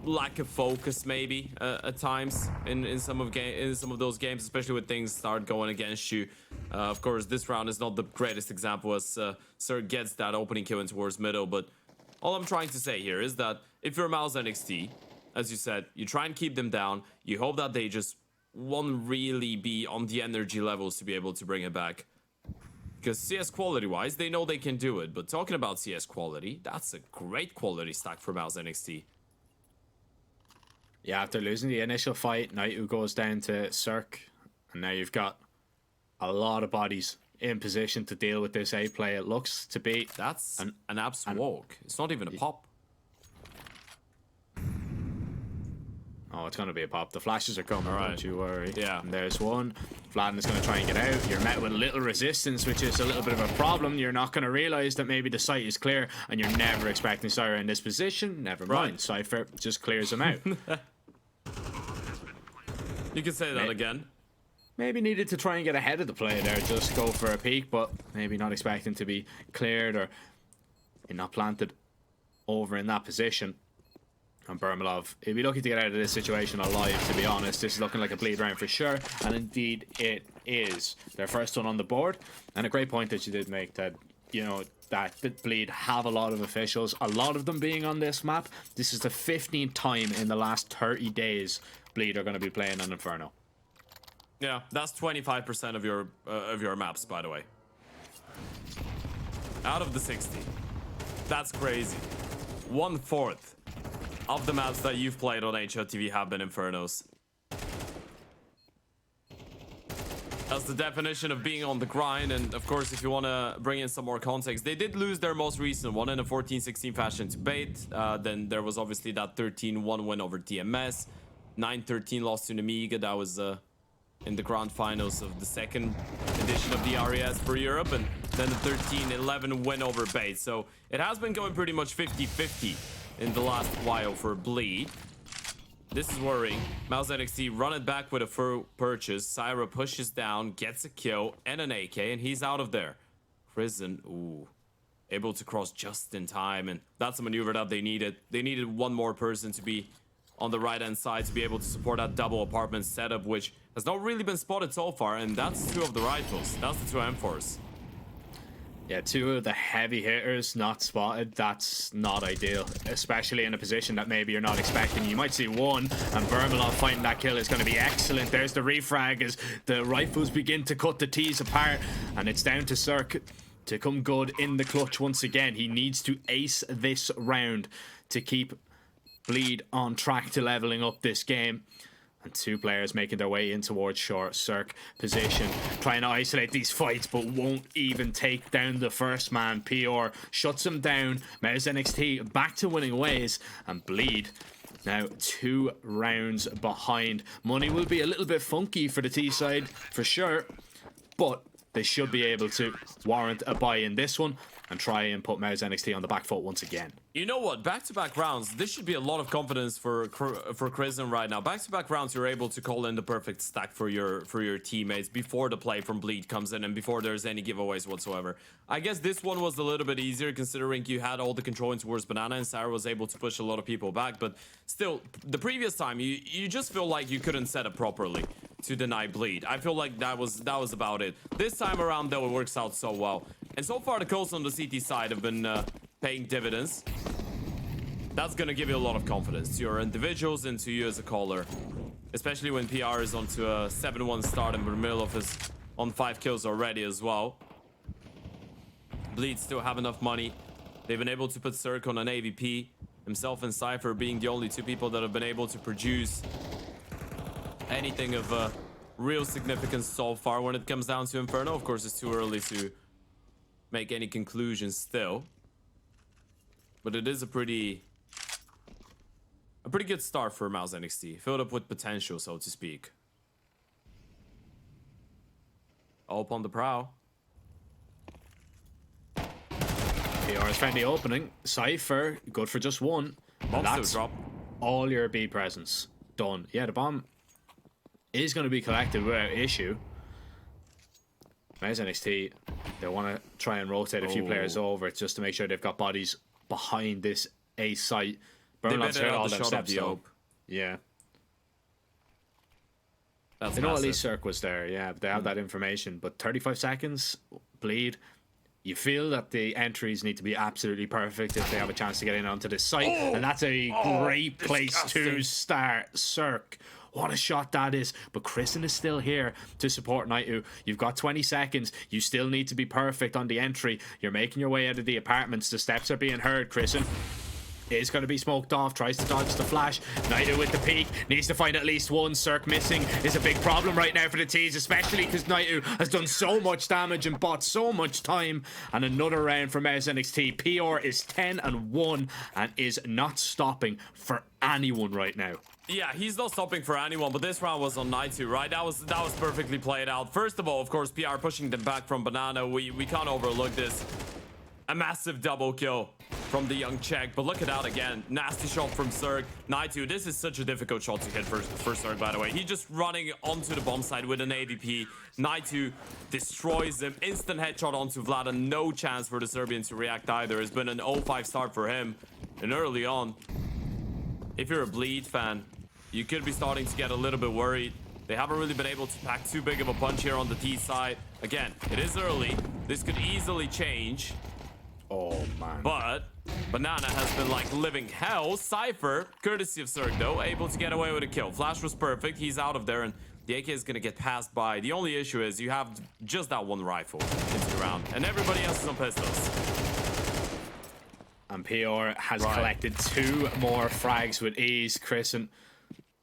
lack of focus maybe at times in some of those games, especially when things start going against you. Of course, this round is not the greatest example as Sir gets that opening kill in towards middle, but all I'm trying to say here is that if you're Mouse NXT, as you said, you try and keep them down. You hope that they just won't really be on the energy levels to be able to bring it back. Because CS quality-wise, they know they can do it. But talking about CS quality, that's a great quality stack for Mouse NXT. Yeah, after losing the initial fight, Naitu goes down to Cirque. And now you've got a lot of bodies in position to deal with this A play. It looks to be... That's an abs walk. It's not even a pop. Oh, it's going to be a pop. The flashes are coming, right. Don't you worry. Yeah. And there's one. Fladen is going to try and get out. You're met with a little resistance, which is a little bit of a problem. You're not going to realize that maybe the site is clear, and you're never expecting Syra in this position. Never mind. Right. Cypher just clears him out. You can say that again. Maybe needed to try and get ahead of the play there. Just go for a peek, but maybe not expecting to be cleared or not planted over in that position. And Bermalov, he'll be lucky to get out of this situation alive, to be honest. This is looking like a bleed round for sure, and indeed it is. Their first one on the board, and a great point that you did make, that, you know, that Bleed have a lot of officials, a lot of them being on this map. This is the 15th time in the last 30 days Bleed are going to be playing on Inferno. Yeah, that's 25% of your maps, by the way. Out of the 60. That's crazy. 1/4 of the maps that you've played on HLTV have been Infernos. That's the definition of being on the grind, and of course, if you want to bring in some more context, they did lose their most recent one in a 14-16 fashion to Bait. Then there was obviously that 13-1 win over DMS. 9-13 loss to Namiga. That was in the grand finals of the 2nd edition of the RES for Europe, and then the 13-11 win over Bait. So it has been going pretty much 50-50 in the last while for Bleed. This is worrying. Mouse NXT run it back with a full purchase. Syra pushes down, gets a kill and an AK, and he's out of there. Prison, ooh, able to cross just in time, and that's a maneuver that they needed. They needed one more person to be on the right-hand side to be able to support that double apartment setup, which has not really been spotted so far, and that's 2 of the rifles. That's the 2 M4s. Yeah, 2 of the heavy hitters not spotted. That's not ideal, especially in a position that maybe you're not expecting. You might see 1, and Vermalov finding that kill is going to be excellent. There's the refrag as the rifles begin to cut the T's apart, and it's down to Cirque to come good in the clutch once again. He needs to ace this round to keep Bleed on track to leveling up this game. And 2 players making their way in towards short Cirque position, trying to isolate these fights, but won't even take down the first man. PR shuts him down. Mouse NXT back to winning ways, and Bleed now 2 rounds behind. Money will be a little bit funky for the T side for sure, but they should be able to warrant a buy in this one. and try and put Mouse NXT on the back foot once again. You know what? Back-to-back rounds. This should be a lot of confidence for Chrism right now. Back-to-back rounds, you're able to call in the perfect stack for your teammates before the play from Bleed comes in and before there's any giveaways whatsoever. I guess this one was a little bit easier considering you had all the control in towards Banana and Sarah was able to push a lot of people back. But still, the previous time, you just feel like you couldn't set up properly to deny Bleed. I feel like that was about it. This time around, though, it works out so well. And so far, the calls on the CT side have been paying dividends. That's gonna give you a lot of confidence to your individuals and to you as a caller, especially when PR is onto a 7-1 start in the middle of his on 5 kills already as well. Bleed still have enough money. They've been able to put Cirque on an AVP. Himself and Cypher being the only 2 people that have been able to produce anything of real significance so far. When it comes down to Inferno, of course, it's too early to make any conclusions still. But it is a pretty good start for Mouse NXT. Filled up with potential, so to speak. Up on the prow. PR has found the opening. Cypher, good for just one. Bomb That's still drop. all your B presence done. Yeah, the bomb is going to be collected without issue. Mouse NXT, they want to try and rotate a few players over just to make sure they've got bodies behind this A site. Burnout's heard all them steps though. Yeah. That's they know massive. at least Cirque was there, yeah, but they have that information. But 35 seconds, Bleed. You feel that the entries need to be absolutely perfect if they have a chance to get in onto this site. And that's a great place to start. Cirque. What a shot that is. But Kristen is still here to support Naitu. You've got 20 seconds. You still need to be perfect on the entry. You're making your way out of the apartments. The steps are being heard, Kristen. Is going to be smoked off, tries to dodge the flash. Naitu with the peek, needs to find at least one. Cirque missing is a big problem right now for the T's, especially because Naitu has done so much damage and bought so much time. And another round for Mouse NXT. PR is 10-1 and is not stopping for anyone right now. Yeah, he's not stopping for anyone, but this round was on Naitu, right? That was perfectly played out. First of all, of course, PR pushing them back from Banana. We can't overlook this. A massive double kill from the young Czech, but look at that again. Nasty shot from Cirque. Naitu, this is such a difficult shot to hit for Cirque, by the way. He's just running onto the bomb side with an AVP. Naitu destroys him. Instant headshot onto Vlad, and no chance for the Serbian to react either. It's been an 0-5 start for him. And early on, if you're a Bleed fan, you could be starting to get a little bit worried. They haven't really been able to pack too big of a punch here on the T side. Again, it is early. This could easily change. Oh, man. But Banana has been like living hell. Cypher, courtesy of Cirque though, able to get away with a kill. Flash was perfect. He's out of there and the AK is going to get passed by. The only issue is you have just that one rifle into the round and everybody else is on pistols. And PR has collected 2 more frags with ease. Kristen,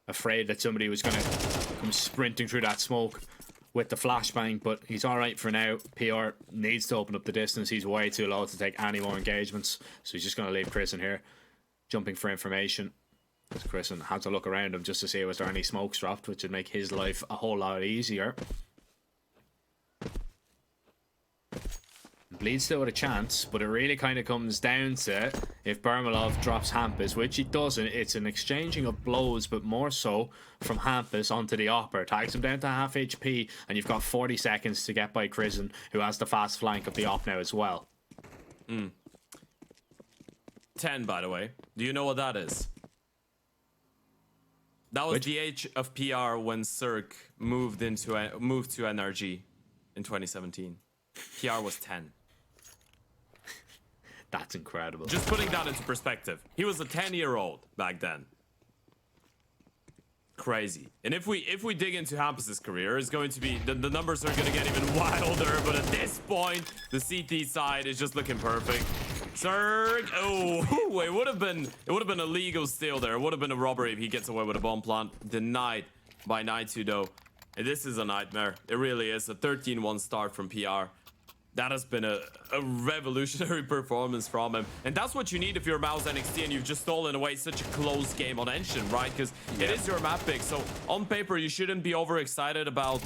afraid that somebody was going to come sprinting through that smoke with the flashbang, but he's all right for now. PR needs to open up the distance. He's way too low to take any more engagements, so he's just going to leave Kristen here, jumping for information. Because Kristen had to look around him just to see was there any smokes dropped, which would make his life a whole lot easier. Bleed still with a chance, but it really kind of comes down to if Bermalov drops Hampus, which he doesn't. It's an exchanging of blows, but more so from Hampus onto the Opper. Tags him down to half HP, and you've got 40 seconds to get by Kristen, who has the fast flank of the Op now as well. 10, by the way. Do you know what that is? That was the age of PR when Cirque moved to NRG in 2017. PR was 10. That's incredible. Just putting that into perspective. He was a 10-year-old back then. Crazy. And if we dig into Hampus's career, it's going to be the numbers are going to get even wilder. But at this point, the CT side is just looking perfect. Cirque. Oh, it would have been a legal steal there. It would have been a robbery if he gets away with a bomb plant. Denied by Naitu though. And this is a nightmare. It really is. A 13-1 start from PR. That has been a revolutionary performance from him. And that's what you need if you're Mouse NXT and you've just stolen away such a close game on Ancient, right? Because it is your map pick. So on paper, you shouldn't be overexcited about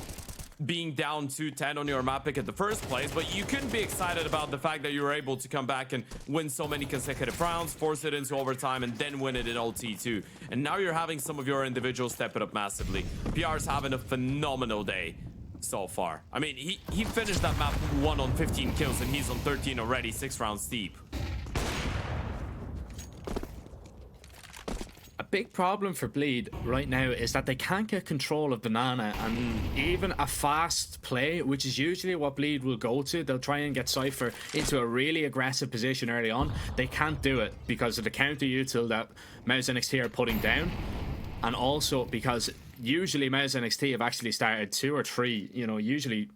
being down 2-10 on your map pick at the first place, but you couldn't be excited about the fact that you were able to come back and win so many consecutive rounds, force it into overtime, and then win it in OT too. And now you're having some of your individuals step it up massively. PR's having a phenomenal day so far. I mean, he finished that map 1 on 15 kills, and he's on 13 already, 6 rounds deep. Big problem for Bleed right now is that they can't get control of Banana, and even a fast play, which is usually what Bleed will go to. They'll try and get Cypher into a really aggressive position early on. They can't do it because of the counter util that Mouse NXT are putting down, and also because usually Mouse NXT have actually started 2 or 3, you know, usually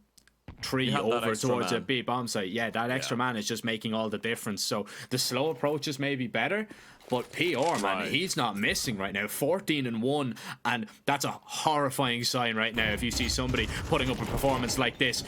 3 over towards a B bomb site. Yeah, that extra man is just making all the difference. So the slow approaches may be better, but PR, man, he's not missing right now. 14-1, and that's a horrifying sign right now if you see somebody putting up a performance like this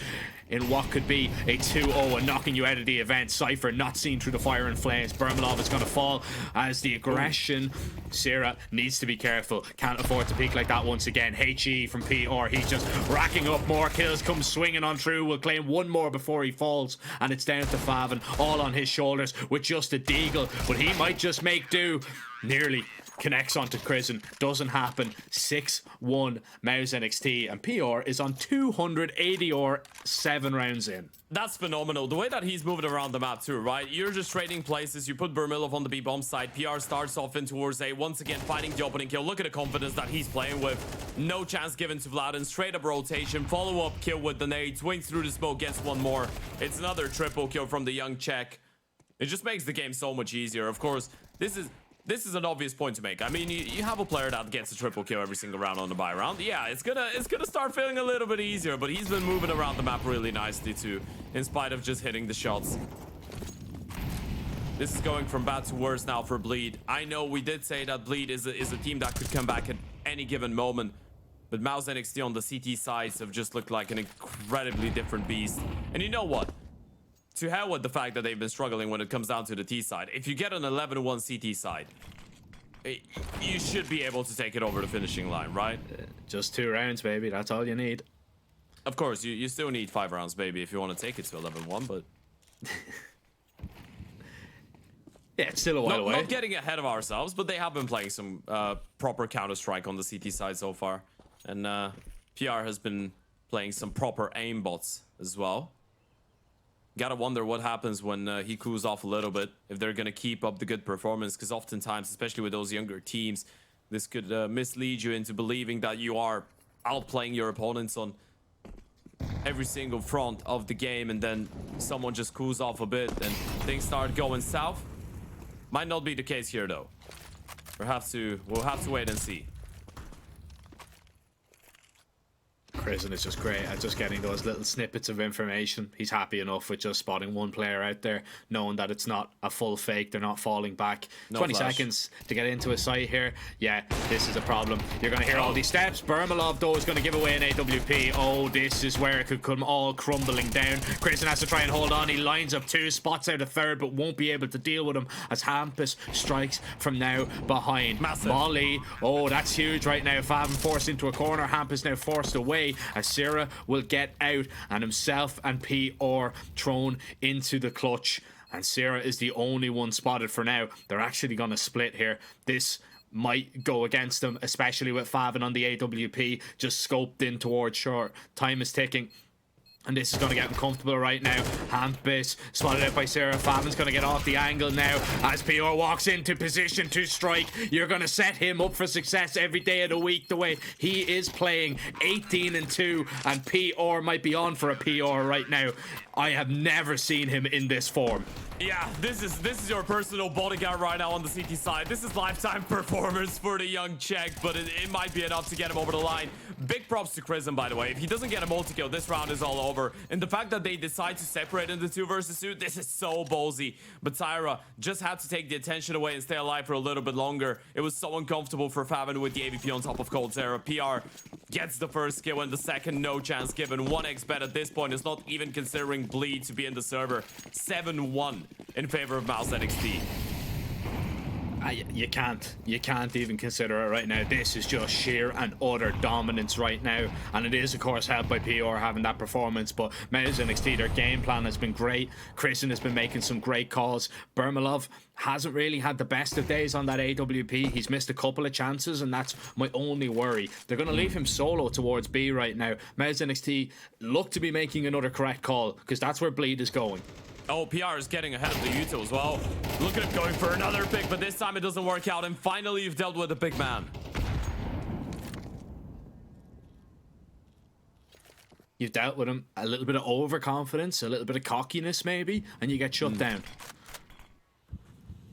in what could be a 2-0 and knocking you out of the event. Cypher not seen through the fire and flames. Bermalov is going to fall as the aggression. Sierra needs to be careful. Can't afford to peak like that once again. HE from PR. He's just racking up more kills. Comes swinging on through. Will claim one more before he falls. And it's down to Favin, all on his shoulders with just a deagle. But he might just make do. Nearly connects onto Crizzen. Doesn't happen. 6-1 Mouse NXT, and PR is on 280 or 7 rounds in. That's phenomenal. The way that he's moving around the map too, right? You're just trading places. You put Bermilov on the B bomb side. PR starts off in towards A, once again finding the opening kill. Look at the confidence that he's playing with. No chance given to Vlad, and straight up rotation. Follow up kill with the nade. Swings through the smoke, gets one more. It's another triple kill from the young Czech. It just makes the game so much easier. Of course, this is an obvious point to make. I mean, you have a player that gets a triple kill every single round on the buy round. Yeah, it's gonna start feeling a little bit easier, but he's been moving around the map really nicely too, in spite of just hitting the shots. This is going from bad to worse now for Bleed. I know we did say that Bleed is a team that could come back at any given moment, but Mouse NXT on the CT sides have just looked like an incredibly different beast. And you know what? To hell with the fact that they've been struggling when it comes down to the T side. If you get an 11-1 CT side, you should be able to take it over the finishing line, right? Just 2 rounds, baby. That's all you need. Of course, you still need 5 rounds, baby, if you want to take it to 11-1, but... yeah, it's still a while away. Not getting ahead of ourselves, but they have been playing some proper Counter-Strike on the CT side so far. And PR has been playing some proper aimbots as well. Gotta wonder what happens when he cools off a little bit, if they're gonna keep up the good performance, because oftentimes, especially with those younger teams, this could mislead you into believing that you are outplaying your opponents on every single front of the game, and then someone just cools off a bit and things start going south. Might not be the case here though. We'll have to wait and see. Crizzen is just great at just getting those little snippets of information. He's happy enough with just spotting one player out there, knowing that it's not a full fake. They're not falling back. No 20 flash. seconds to get into a site here. Yeah, this is a problem. You're going to hear all these steps. Bermalov, though, is going to give away an AWP. Oh, this is where it could come all crumbling down. Crizzen has to try and hold on. He lines up 2 spots out of 3rd, but won't be able to deal with him as Hampus strikes from now behind. Massive. Molly. Oh, that's huge right now. Favin forced into a corner. Hampus now forced away, as Sierra will get out, and himself and PR thrown into the clutch. And Sierra is the only one spotted for now. They're actually going to split here. This might go against them, especially with Favin on the AWP just scoped in towards short. Time is ticking. And this is going to get uncomfortable right now. Hampus spotted out by Sarah. Favin's going to get off the angle now as PR walks into position to strike. You're going to set him up for success every day of the week the way he is playing. 18-2, and PR might be on for a PR right now. I have never seen him in this form. Yeah, this is your personal bodyguard right now on the CT side. This is lifetime performance for the young Czech, but it might be enough to get him over the line. Big props to Crizzen, by the way. If he doesn't get a multi-kill, this round is all over. And the fact that they decide to separate into 2 versus 2, this is so ballsy. But Tyra just had to take the attention away and stay alive for a little bit longer. It was so uncomfortable for Favin with the AVP on top of Cold Terra. PR gets the first kill, and the second no chance given. 1xBet at this point is not even considering Bleed to be in the server. 7-1 in favor of Mouse NXT. You can't even consider it right now. This is just sheer and utter dominance right now, and it is of course helped by PR having that performance. But Mez NXT, their game plan has been great. Christian has been making some great calls. Bermalov hasn't really had the best of days on that AWP. He's missed a couple of chances, and that's my only worry. They're going to leave him solo towards B right now. Mez NXT look to be making another correct call, because that's where Bleed is going. Oh, PR is getting ahead of the Yuto as well. Look at him going for another pick, but this time it doesn't work out. And finally, you've dealt with a big man. You've dealt with him. A little bit of overconfidence, a little bit of cockiness maybe, and you get shut down.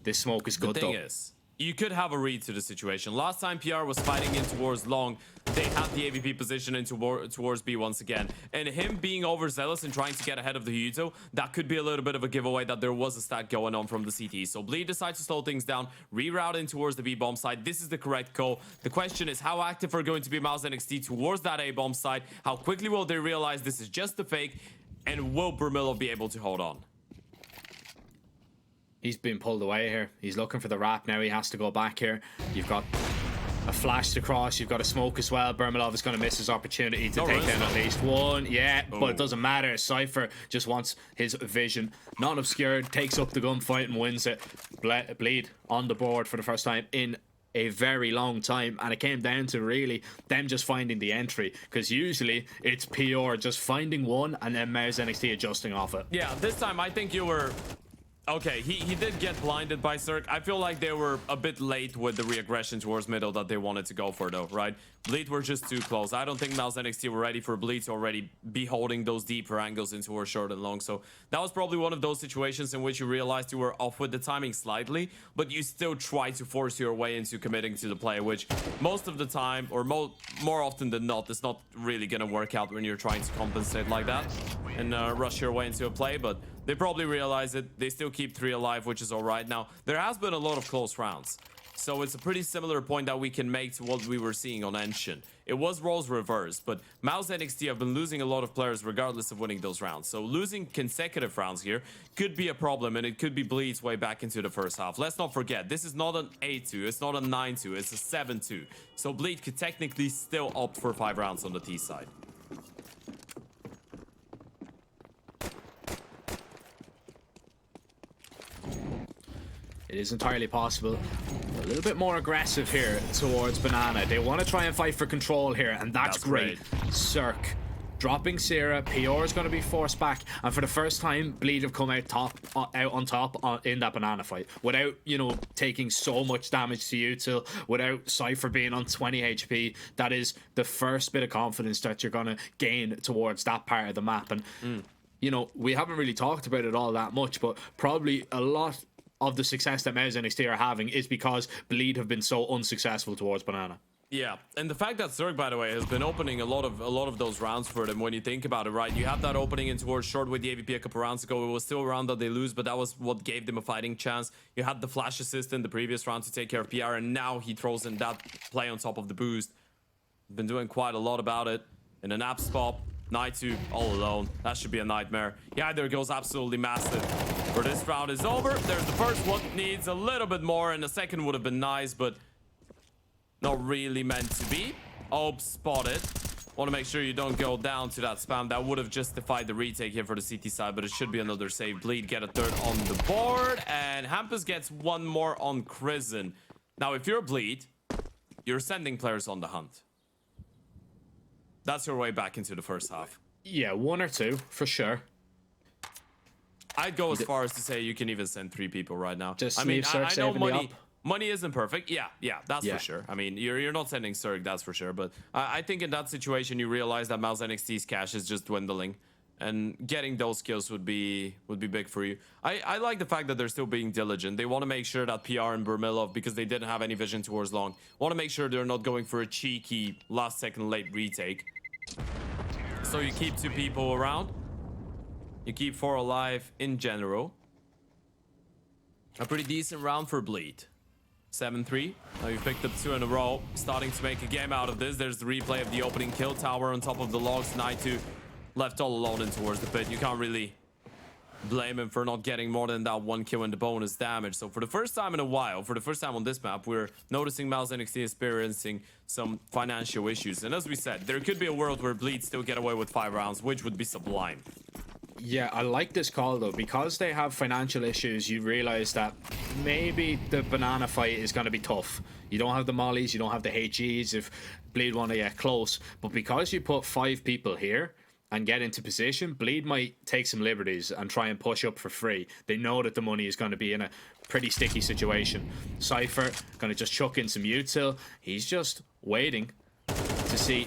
This smoke is good, The thing is, you could have a read to the situation. Last time PR was fighting in towards long, they had the AVP position in towards B once again. And him being overzealous and trying to get ahead of the Yuto, that could be a little bit of a giveaway that there was a stack going on from the CT. So Bleed decides to slow things down, reroute in towards the B bomb side. This is the correct call. The question is, how active are going to be Mouse NXT towards that A bomb side? How quickly will they realize this is just a fake? And will Bermillo be able to hold on? He's been pulled away here. He's looking for the wrap now. He has to go back here. You've got a flash to cross. You've got a smoke as well. Bermalov is going to miss his opportunity to take down at least one. Yeah, but it doesn't matter. Cypher just wants his vision. Non-obscured, takes up the gunfight and wins it. Bleed on the board for the first time in a very long time, and it came down to really them just finding the entry, because usually it's PR just finding one and then Mars NXT adjusting off it. Yeah, this time I think you were... Okay, he did get blinded by Cirque. I feel like they were a bit late with the reaggression towards middle that they wanted to go for though, right? Bleed were just too close. I don't think Mouse NXT were ready for Bleed to already be holding those deeper angles into towards short and long. So that was probably one of those situations in which you realized you were off with the timing slightly, but you still try to force your way into committing to the play, which most of the time, or more often than not, is not really going to work out when you're trying to compensate like that and rush your way into a play. But they probably realize it. They still keep 3 alive, which is all right. Now, there has been a lot of close rounds. So it's a pretty similar point that we can make to what we were seeing on Enshin. It was roles reversed, but Mouse NXT have been losing a lot of players regardless of winning those rounds. So losing consecutive rounds here could be a problem, and it could be Bleed's way back into the first half. Let's not forget, this is not an 8-2, it's not a 9-2, it's a 7-2. So Bleed could technically still opt for 5 rounds on the T side. It is entirely possible. A little bit more aggressive here towards Banana. They want to try and fight for control here, and that's great. Cirque dropping Sierra. PR is going to be forced back, and for the first time, Bleed have come out on top in that Banana fight without, you know, taking so much damage to you, till without Cypher being on 20 HP. That is the first bit of confidence that you're going to gain towards that part of the map. And you know, we haven't really talked about it all that much, but probably a lot of the success that Mez NXT are having is because Bleed have been so unsuccessful towards Banana. Yeah, and the fact that Zerg, by the way, has been opening a lot of those rounds for them. When you think about it, right? You have that opening in towards short with the AVP a couple rounds ago. It was still a round that they lose, but that was what gave them a fighting chance. You had the flash assist in the previous round to take care of PR, and now he throws in that play on top of the boost. Been doing quite a lot about it. In an app spot, Night 2 all alone. That should be a nightmare. Yeah, there goes absolutely massive. For this round is over. There's the first one. Needs a little bit more, and the second would have been nice, but not really meant to be. Oh, spotted. Want to make sure you don't go down to that spam. That would have justified the retake here for the CT side, but it should be another save. Bleed get a third on the board, and Hampus gets one more on Crizzen. Now, if you're Bleed, you're sending players on the hunt. That's your way back into the first half. Yeah, 1 or 2 for sure. I'd go as far as to say you can even send 3 people right now. Just I mean, leave Cirque I know saving money isn't perfect. Yeah, that's for sure. I mean, you're not sending Cirque, that's for sure. But I think in that situation, you realize that Mouse NXT's cash is just dwindling, and getting those kills would be big for you. I like the fact that they're still being diligent. They want to make sure that PR and Bermilov, because they didn't have any vision towards long, want to make sure they're not going for a cheeky last-second late retake. So you keep 2 people around. You keep 4 alive in general. A pretty decent round for Bleed. 7-3. Now you've picked up 2 in a row. Starting to make a game out of this. There's the replay of the opening kill tower on top of the logs. Night 2 left all alone in towards the pit. You can't really blame him for not getting more than that 1 kill in the bonus damage. So for the first time in a while, for the first time on this map, we're noticing Mouse NXT experiencing some financial issues. And as we said, there could be a world where Bleed still get away with 5 rounds, which would be sublime. Yeah, I like this call though, because they have financial issues. You realize that maybe the banana fight is going to be tough. You don't have the mollies, you don't have the HEs if Bleed want to get close, but because you put 5 people here and get into position, Bleed might take some liberties and try and push up for free. They know that the money is going to be in a pretty sticky situation. Cypher going to just chuck in some util. He's just waiting to see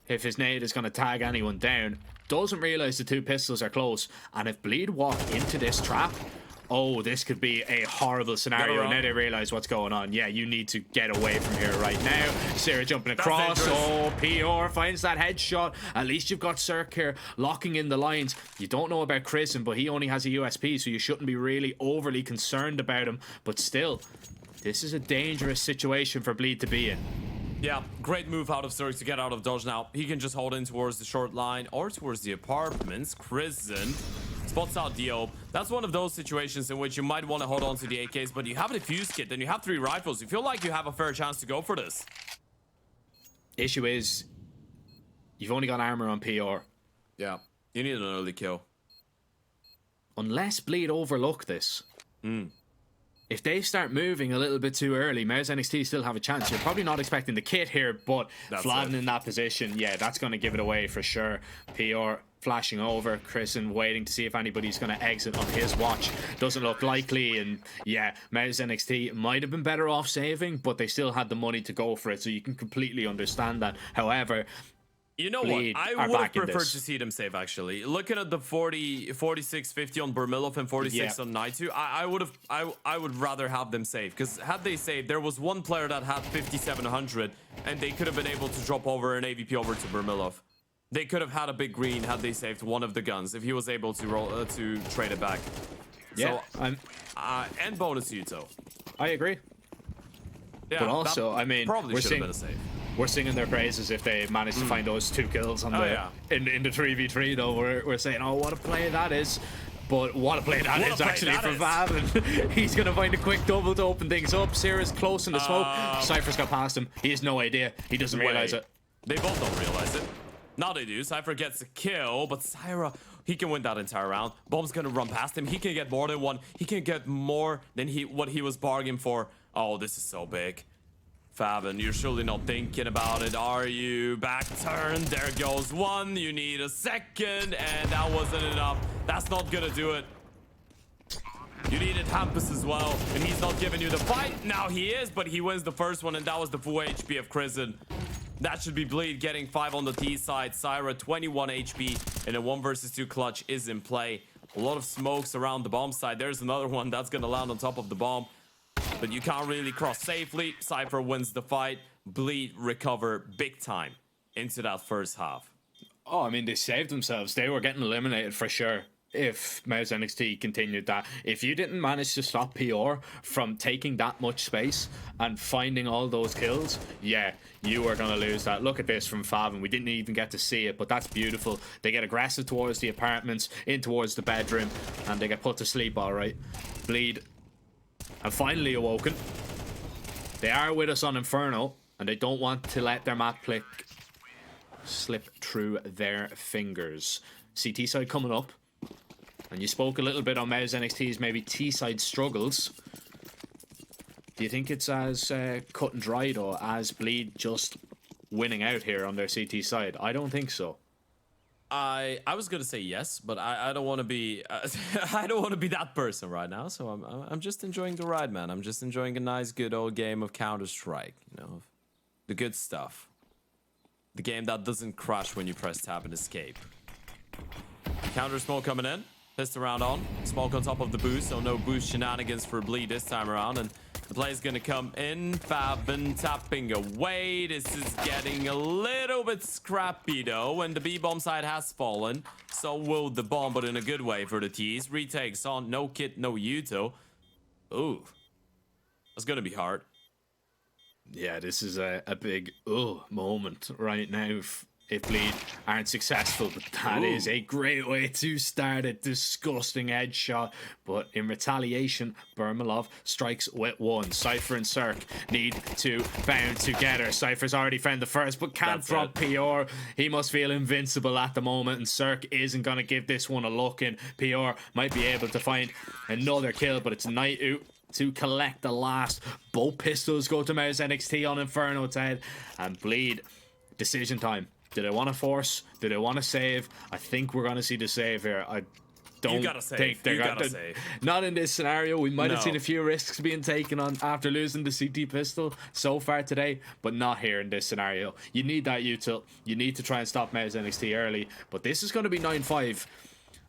if his nade is going to tag anyone down. Doesn't realize the 2 pistols are close, and if Bleed walk into this trap, oh, this could be a horrible scenario. Now they realize what's going on. Yeah, you need to get away from here right now. Sarah jumping across. Oh, PR finds that headshot. At least you've got Cirque here locking in the lines. You don't know about Chrisen, but he only has a USP, so you shouldn't be really overly concerned about him. But still, this is a dangerous situation for Bleed to be in. Yeah, great move out of Cirque to get out of dodge now. He can just hold in towards the short line or towards the apartments. Chrisen spots out Dio. That's one of those situations in which you might want to hold on to the AKs, but you have a defuse kit and you have 3 rifles. You feel like you have a fair chance to go for this. Issue is, you've only got armor on PR. Yeah, you need an early kill. Unless Bleed overlook this. If they start moving a little bit too early, Mouse NXT still have a chance. You're probably not expecting the kit here, but Fladen in that position, yeah, that's going to give it away for sure. PR flashing over, Chrisen waiting to see if anybody's going to exit on his watch. Doesn't look likely, and yeah, Mouse NXT might have been better off saving, but they still had the money to go for it, so you can completely understand that. However, you know what? I would have preferred to see them save, actually. Looking at the 46-50 on Burmilov and 46 on Naitu, I would rather have them save. Because had they saved, there was one player that had 5700, and they could have been able to drop over an AVP over to Burmilov. They could have had a big green had they saved one of the guns, if he was able to roll to trade it back. Yeah, so, and bonus Yuto. I agree. Yeah, but also, I mean, probably should have been a save. We're singing their praises if they manage to find those 2 kills on in the 3v3 though. We're saying, oh, what a play that is. But what a play that is actually for Vav, and he's going to find a quick double to open things up. Sarah's close in the smoke. Cypher's got past him. He has no idea. He doesn't realize it. They both don't realize it. Now they do. Cypher gets a kill, but Syra, he can win that entire round. Bomb's going to run past him. He can get more than one. He can get more than what he was bargaining for. Oh, this is so big. Faven, you're surely not thinking about it, are you? Back turn, there goes one. You need a second, and that wasn't enough. That's not gonna do it. You needed Hampus as well, and he's not giving you the fight. Now he is, but he wins the first one, and that was the full HP of Chrisen. That should be Bleed getting 5 on the T side. Syra 21 HP, and a 1 versus 2 clutch is in play. A lot of smokes around the bomb side. There's another one that's gonna land on top of the bomb. But you can't really cross safely. Cypher wins the fight. Bleed recover big time into that first half. Oh, I mean, they saved themselves. They were getting eliminated for sure if Mouse NXT continued that. If you didn't manage to stop PR from taking that much space and finding all those kills, yeah, you were going to lose that. Look at this from Faven. We didn't even get to see it, but that's beautiful. They get aggressive towards the apartments, in towards the bedroom, and they get put to sleep all right. Bleed have finally awoken. They are with us on Inferno, and they don't want to let their map pick slip through their fingers. CT side coming up, and you spoke a little bit on Mouse NXT's maybe T side struggles. Do you think it's as cut and dry though as Bleed just winning out here on their CT side? I don't think so. I was gonna say yes, but I don't want to be I don't want to be that person right now. So I'm just enjoying the ride, man. I'm just enjoying a nice, good old game of Counter-Strike. You know, the good stuff. The game that doesn't crash when you press tab and escape. Counter smoke coming in. Pistol round on. Smoke on top of the boost, so no boost shenanigans for Bleed this time around. And the play's gonna come in. Faven tapping away. This is getting a little bit scrappy though, and the B-bomb side has fallen. So will the bomb, but in a good way for the T's. Retakes on. No kit, no Yuto. Ooh. That's gonna be hard. Yeah, this is a big moment right now if Bleed aren't successful, but that is a great way to start a disgusting edge shot. But in retaliation, Burmalov strikes with one. Cypher and Cirque need to bound together. Cypher's already found the first, but can't drop PR. He must feel invincible at the moment, and Cirque isn't going to give this one a look in. PR might be able to find another kill, but it's Night to collect the last. Both pistols go to Mouse NXT on Inferno Ted, and Bleed. Decision time. Do they want to force? Do they want to save? I think we're going to see the save here. I don't think they're going to save. Not in this scenario. We might have seen a few risks being taken on after losing the CT pistol so far today, but not here in this scenario. You need that util. You need to try and stop Mouse NXT early, but this is going to be 9-5,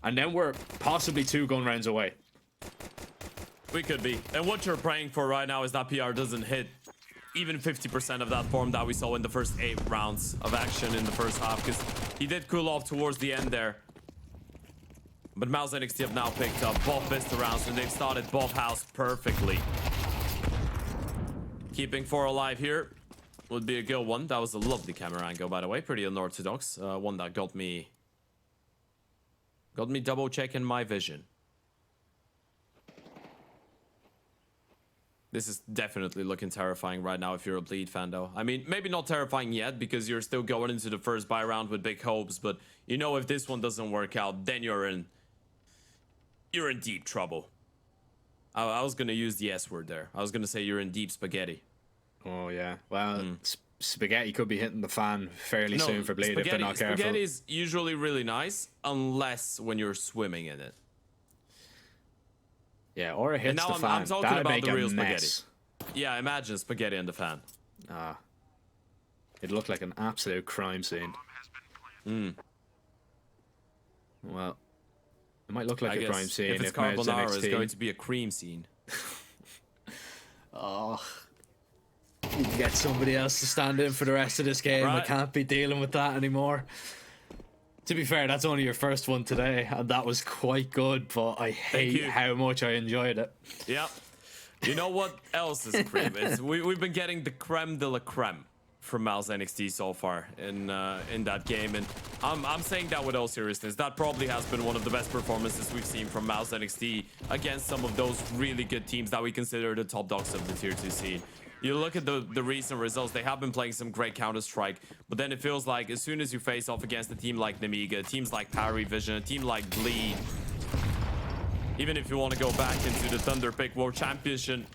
and then we're possibly 2 gun rounds away. We could be. And what you're praying for right now is that PR doesn't hit even 50% of that form that we saw in the first 8 rounds of action in the first half, because he did cool off towards the end there. But Mouse NXT have now picked up both pistol rounds, and they've started both house perfectly. Keeping 4 alive here would be a good one. That was a lovely camera angle, by the way. Pretty unorthodox. One that got me double checking my vision. This is definitely looking terrifying right now if you're a Bleed fan, though. I mean, maybe not terrifying yet because you're still going into the first buy round with big hopes, but you know if this one doesn't work out, then you're in deep trouble. I was going to use the S word there. I was going to say you're in deep spaghetti. Oh, yeah. Well, spaghetti could be hitting the fan fairly soon for Bleed if they're not careful. Spaghetti is usually really nice, unless when you're swimming in it. Yeah, or it hits the fan. I'm talking That'd about make the real a mess. spaghetti. Yeah, imagine spaghetti in the fan. It looked like an absolute crime scene. Well, it might look like a crime scene if it's carbonara, it's going to be a cream scene. Oh, you can get somebody else to stand in for the rest of this game. I can't be dealing with that anymore. To be fair, that's only your first one today, and that was quite good, but I hate how much I enjoyed it. Yep. You know what else is cream? We've been getting the creme de la creme from Mouse NXT so far in that game, and I'm saying that with all seriousness. That probably has been one of the best performances we've seen from Mouse NXT against some of those really good teams that we consider the top dogs of the Tier 2 scene. You look at the recent results, they have been playing some great Counter-Strike, but then it feels like as soon as you face off against a team like Nemiga, teams like Parry Vision, a team like Bleed, even if you want to go back into the Thunder Pick World Championship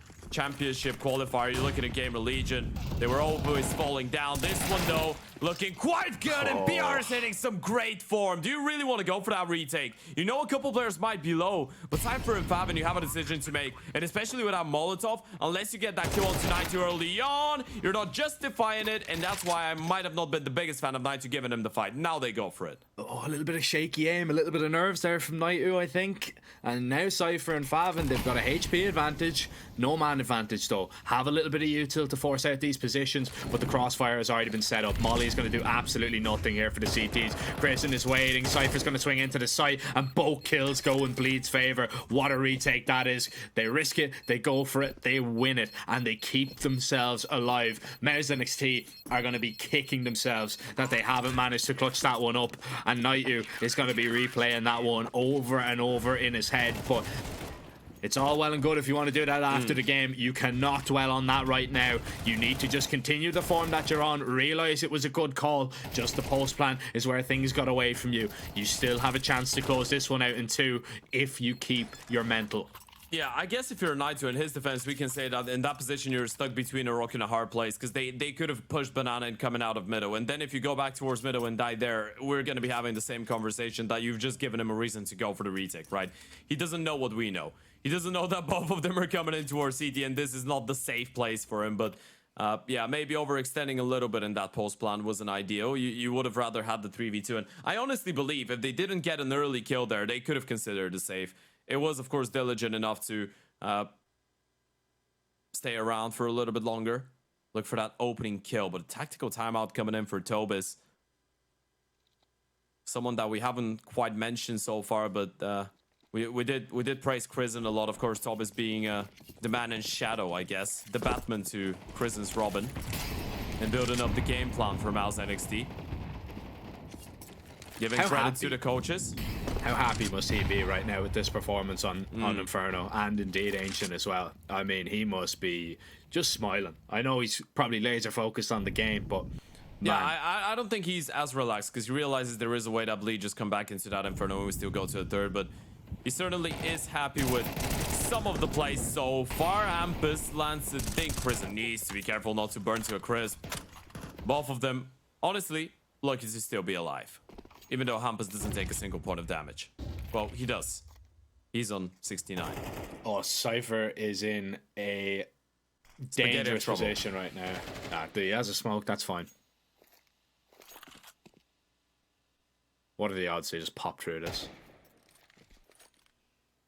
qualifier, you look at a game of Legion, they were always falling down. This one, though, looking quite good, and PR is hitting some great form. Do you really want to go for that retake? You know a couple players might be low, but Cypher and Fav, and you have a decision to make, and especially without Molotov, unless you get that kill on tonight too early on, you're not justifying it, and that's why I might have not been the biggest fan of Night2 giving him the fight. Now they go for it. Oh, a little bit of shaky aim, a little bit of nerves there from Night2, I think. And now Cypher and Favin, they've got a HP advantage, no man advantage though. Have a little bit of util to force out these positions, but the crossfire has already been set up. Molly's going to do absolutely nothing here for the CTs. Grayson is waiting, Cypher's going to swing into the site, and both kills go in Bleed's favour. What a retake that is. They risk it, they go for it, they win it, and they keep themselves alive. Mouse NXT are going to be kicking themselves that they haven't managed to clutch that one up, and Night2 is going to be replaying that one over and over in his head. But it's all well and good if you want to do that after the game. You cannot dwell on that right now. You need to just continue the form that you're on. Realize it was a good call. Just the post plan is where things got away from you. You still have a chance to close this one out in 2 if you keep your mental. Yeah, I guess if you're a Night2 in his defense, we can say that in that position you're stuck between a rock and a hard place, because they could have pushed Banana and coming out of middle, and then if you go back towards middle and die there, we're going to be having the same conversation that you've just given him a reason to go for the retake, right? He doesn't know what we know. He doesn't know that both of them are coming into our CT, and this is not the safe place for him, but yeah, maybe overextending a little bit in that post plan wasn't ideal. You would have rather had the 3v2, and I honestly believe if they didn't get an early kill there, they could have considered a safe. It was, of course, diligent enough to stay around for a little bit longer. Look for that opening kill, but a tactical timeout coming in for Tobis. Someone that we haven't quite mentioned so far, but we did praise Krisen a lot. Of course, Tobis being the man in shadow, I guess. The Batman to Krisen's Robin. And building up the game plan for Mouse NXT. Giving How credit happy? to the coaches. How happy must he be right now with this performance on Inferno and indeed Ancient as well? I mean, he must be just smiling. I know he's probably laser focused on the game, but Yeah, man, I don't think he's as relaxed because he realizes there is a way that Bleed just come back into that Inferno and we still go to a third, but he certainly is happy with some of the plays so far. Hampus lands a think Prison needs to be careful not to burn to a crisp. Both of them, honestly, lucky to still be alive. Even though Hampus doesn't take a single point of damage. Well, he does. He's on 69. oh, Cypher is in a dangerous trouble. position right now. Nah, he has a smoke, that's fine. What are the odds they just pop through this?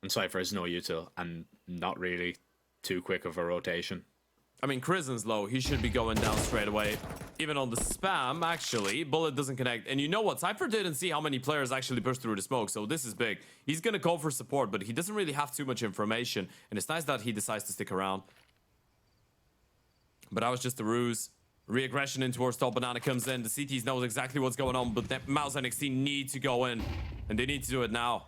And Cypher has no util and not really too quick of a rotation. I mean, Krizen's low. He should be going down straight away. Even on the spam, actually, Bullet doesn't connect. And you know what? Cypher didn't see how many players actually pushed through the smoke, so this is big. He's going to call for support, but he doesn't really have too much information. And it's nice that he decides to stick around. But that was just a ruse. Re-aggression in towards top. Banana comes in. The CTs knows exactly what's going on, but Mouse NXT need to go in. And they need to do it now.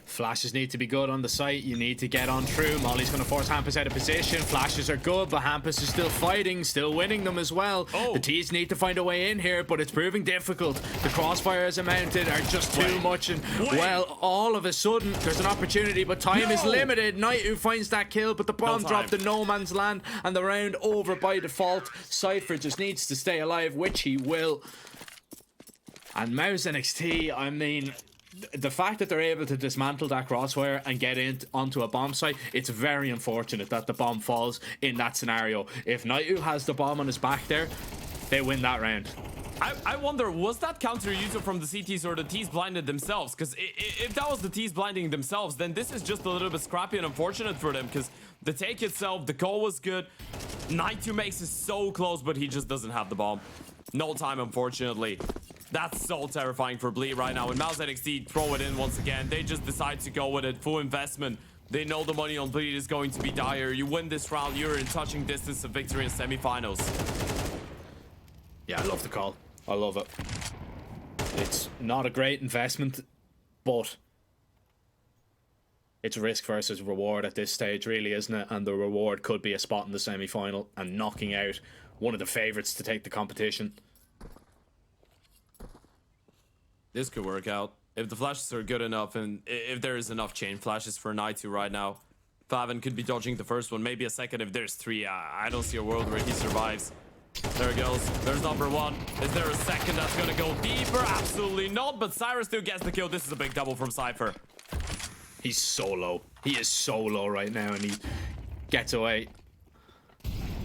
Flashes need to be good on the site. You need to get on through. Molly's going to force Hampus out of position. Flashes are good, but Hampus is still fighting, still winning them as well. Oh. The T's need to find a way in here, but it's proving difficult. The crossfires mounted are just too much, and well, all of a sudden there's an opportunity, but time is limited. Knight finds that kill, but the bomb time. dropped in no man's land, and the round over by default. Cypher just needs to stay alive, which he will. And Mouse NXT, I mean, the fact that they're able to dismantle that crossfire and get in onto a bomb site, it's very unfortunate that the bomb falls in that scenario. If Naitu has the bomb on his back there, they win that round. I wonder, was that counter user from the CTs or the T's blinded themselves? Because if that was the T's blinding themselves, then this is just a little bit scrappy and unfortunate for them, because the take itself, the call was good. Naitu makes it so close, but he just doesn't have the bomb. No time, unfortunately. That's so terrifying for Bleed right now. When Mouse NXT throw it in once again, they just decide to go with it. Full investment. They know the money on Bleed is going to be dire. You win this round, you're in touching distance of victory in semifinals. Yeah, I love the call. I love it. It's not a great investment, but it's risk versus reward at this stage, really, isn't it? And the reward could be a spot in the semi-final and knocking out one of the favourites to take the competition. This could work out. If the flashes are good enough and if there is enough chain flashes for Naitu right now, Faven could be dodging the first one, maybe a second if there's three. I don't see a world where he survives. There it goes. There's number one. Is there a second that's going to go deeper? Absolutely not, but Cyrus still gets the kill. This is a big double from Cypher. He's so low. He is so low right now, and he gets away.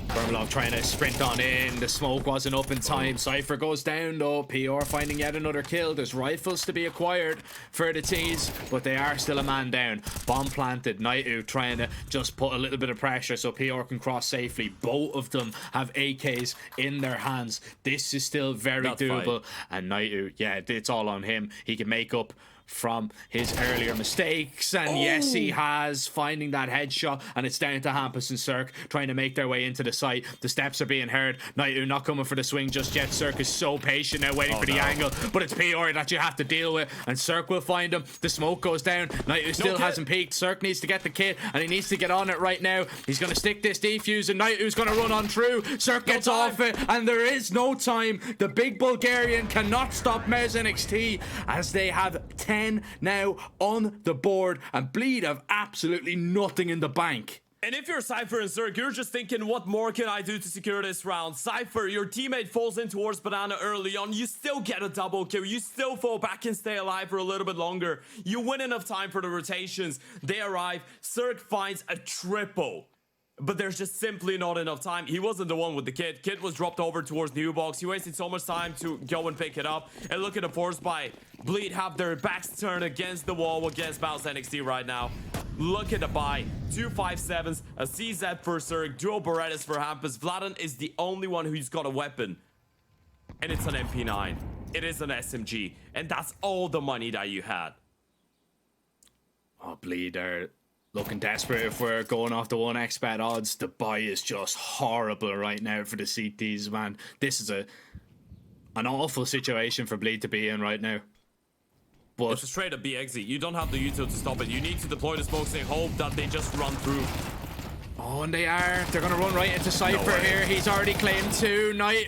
Vermilov trying to sprint on in. The smoke wasn't up in time. Cypher goes down though. PR finding yet another kill. There's rifles to be acquired for the T's, but they are still a man down. Bomb planted. Naitu trying to just put a little bit of pressure so PR can cross safely. Both of them have AKs in their hands. This is still very doable. And Naitu, yeah, it's all on him. He can make up from his earlier mistakes, and yes, he has, finding that headshot, and it's down to Hampus and Cirque trying to make their way into the site. The steps are being heard. Naitu not coming for the swing just yet. Cirque is so patient now, waiting for the angle, but it's PR that you have to deal with, and Cirque will find him. The smoke goes down. Naitu still hasn't peaked. Cirque needs to get the kit, and he needs to get on it right now. He's going to stick this defuse, and Naitu's going to run on through. Cirque gets off it, and there is no time. The big Bulgarian cannot stop Mez NXT as they have 10 now on the board, and Bleed have absolutely nothing in the bank. And if you're Cypher and Cirque, you're just thinking, what more can I do to secure this round? Cypher, your teammate falls in towards Banana early on. You still get a double kill. You still fall back and stay alive for a little bit longer. You win enough time for the rotations. They arrive. Cirque finds a triple. But there's just simply not enough time. He wasn't the one with the kit. Kit was dropped over towards New Box. He wasted so much time to go and pick it up. And look at the force buy. Bleed have their backs turned against the wall against Mouse NXT right now. Look at the buy. 2 5.7s, a CZ for Cirque, dual Berettas for Hampus. Vladen is the only one who's got a weapon. And it's an MP9. It is an SMG. And that's all the money that you had. Oh, Bleed are looking desperate if we're going off the 1xbet odds. The buy is just horrible right now for the CTs, man. This is a an awful situation for Bleed to be in right now. But It's a straight up BXE. You don't have the util to stop it. You need to deploy the smokes. They hope that they just run through. oh, and they're gonna run right into Cypher here. He's already claimed 2. Night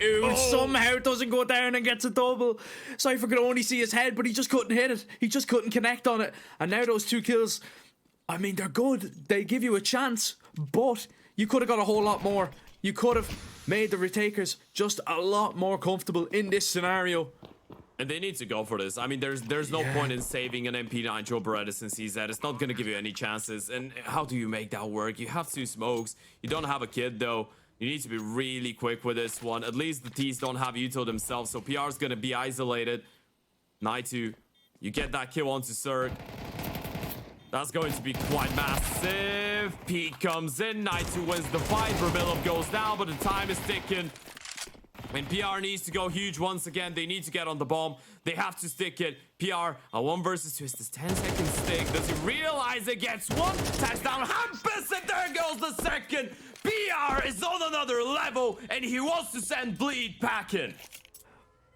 somehow doesn't go down and gets a double. Cypher could only see his head, but he just couldn't hit it. He just couldn't connect on it. And now those 2 kills, I mean, they're good. They give you a chance, but you could have got a whole lot more. You could have made the retakers just a lot more comfortable in this scenario. And they need to go for this. I mean, there's no point in saving an MP9 Joe Beretta since he's dead. It's not going to give you any chances. And how do you make that work? You have 2 smokes. You don't have a kid, though. You need to be really quick with this one. At least the T's don't have util themselves, so PR is going to be isolated. Naitu, you get that kill onto Zerg. That's going to be quite massive. Pete comes in. Naitu wins the fight. Vermillion goes down, but the time is ticking. And PR needs to go huge once again. They need to get on the bomb. They have to stick it. PR, a 1 versus 2. It's this 10-second stick. Does he realize it gets 1? Tags down Hampus, and there goes the second. PR is on another level, and he wants to send Bleed packing.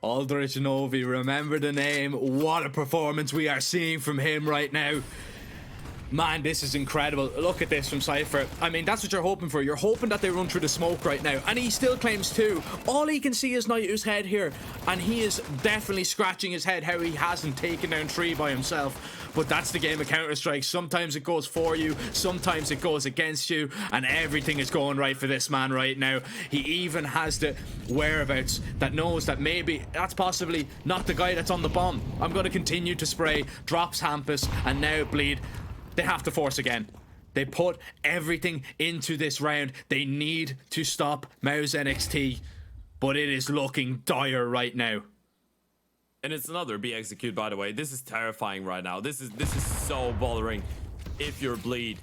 Aldrich Novi, remember the name. What a performance we are seeing from him right now. Man, this is incredible. Look at this from Cypher. I mean, that's what you're hoping for. You're hoping that they run through the smoke right now. And he still claims 2. All he can see is Naitu's head here. And he is definitely scratching his head how he hasn't taken down 3 by himself. But that's the game of Counter-Strike. Sometimes it goes for you. Sometimes it goes against you. And everything is going right for this man right now. He even has the whereabouts that knows that maybe that's possibly not the guy that's on the bomb. I'm going to continue to spray. Drops Hampus. And now Bleed. They have to force again. They put everything into this round. They need to stop Mouse NXT, but it is looking dire right now. And it's another B execute, by the way. This is terrifying right now. This is so bothering. If you're Bleed,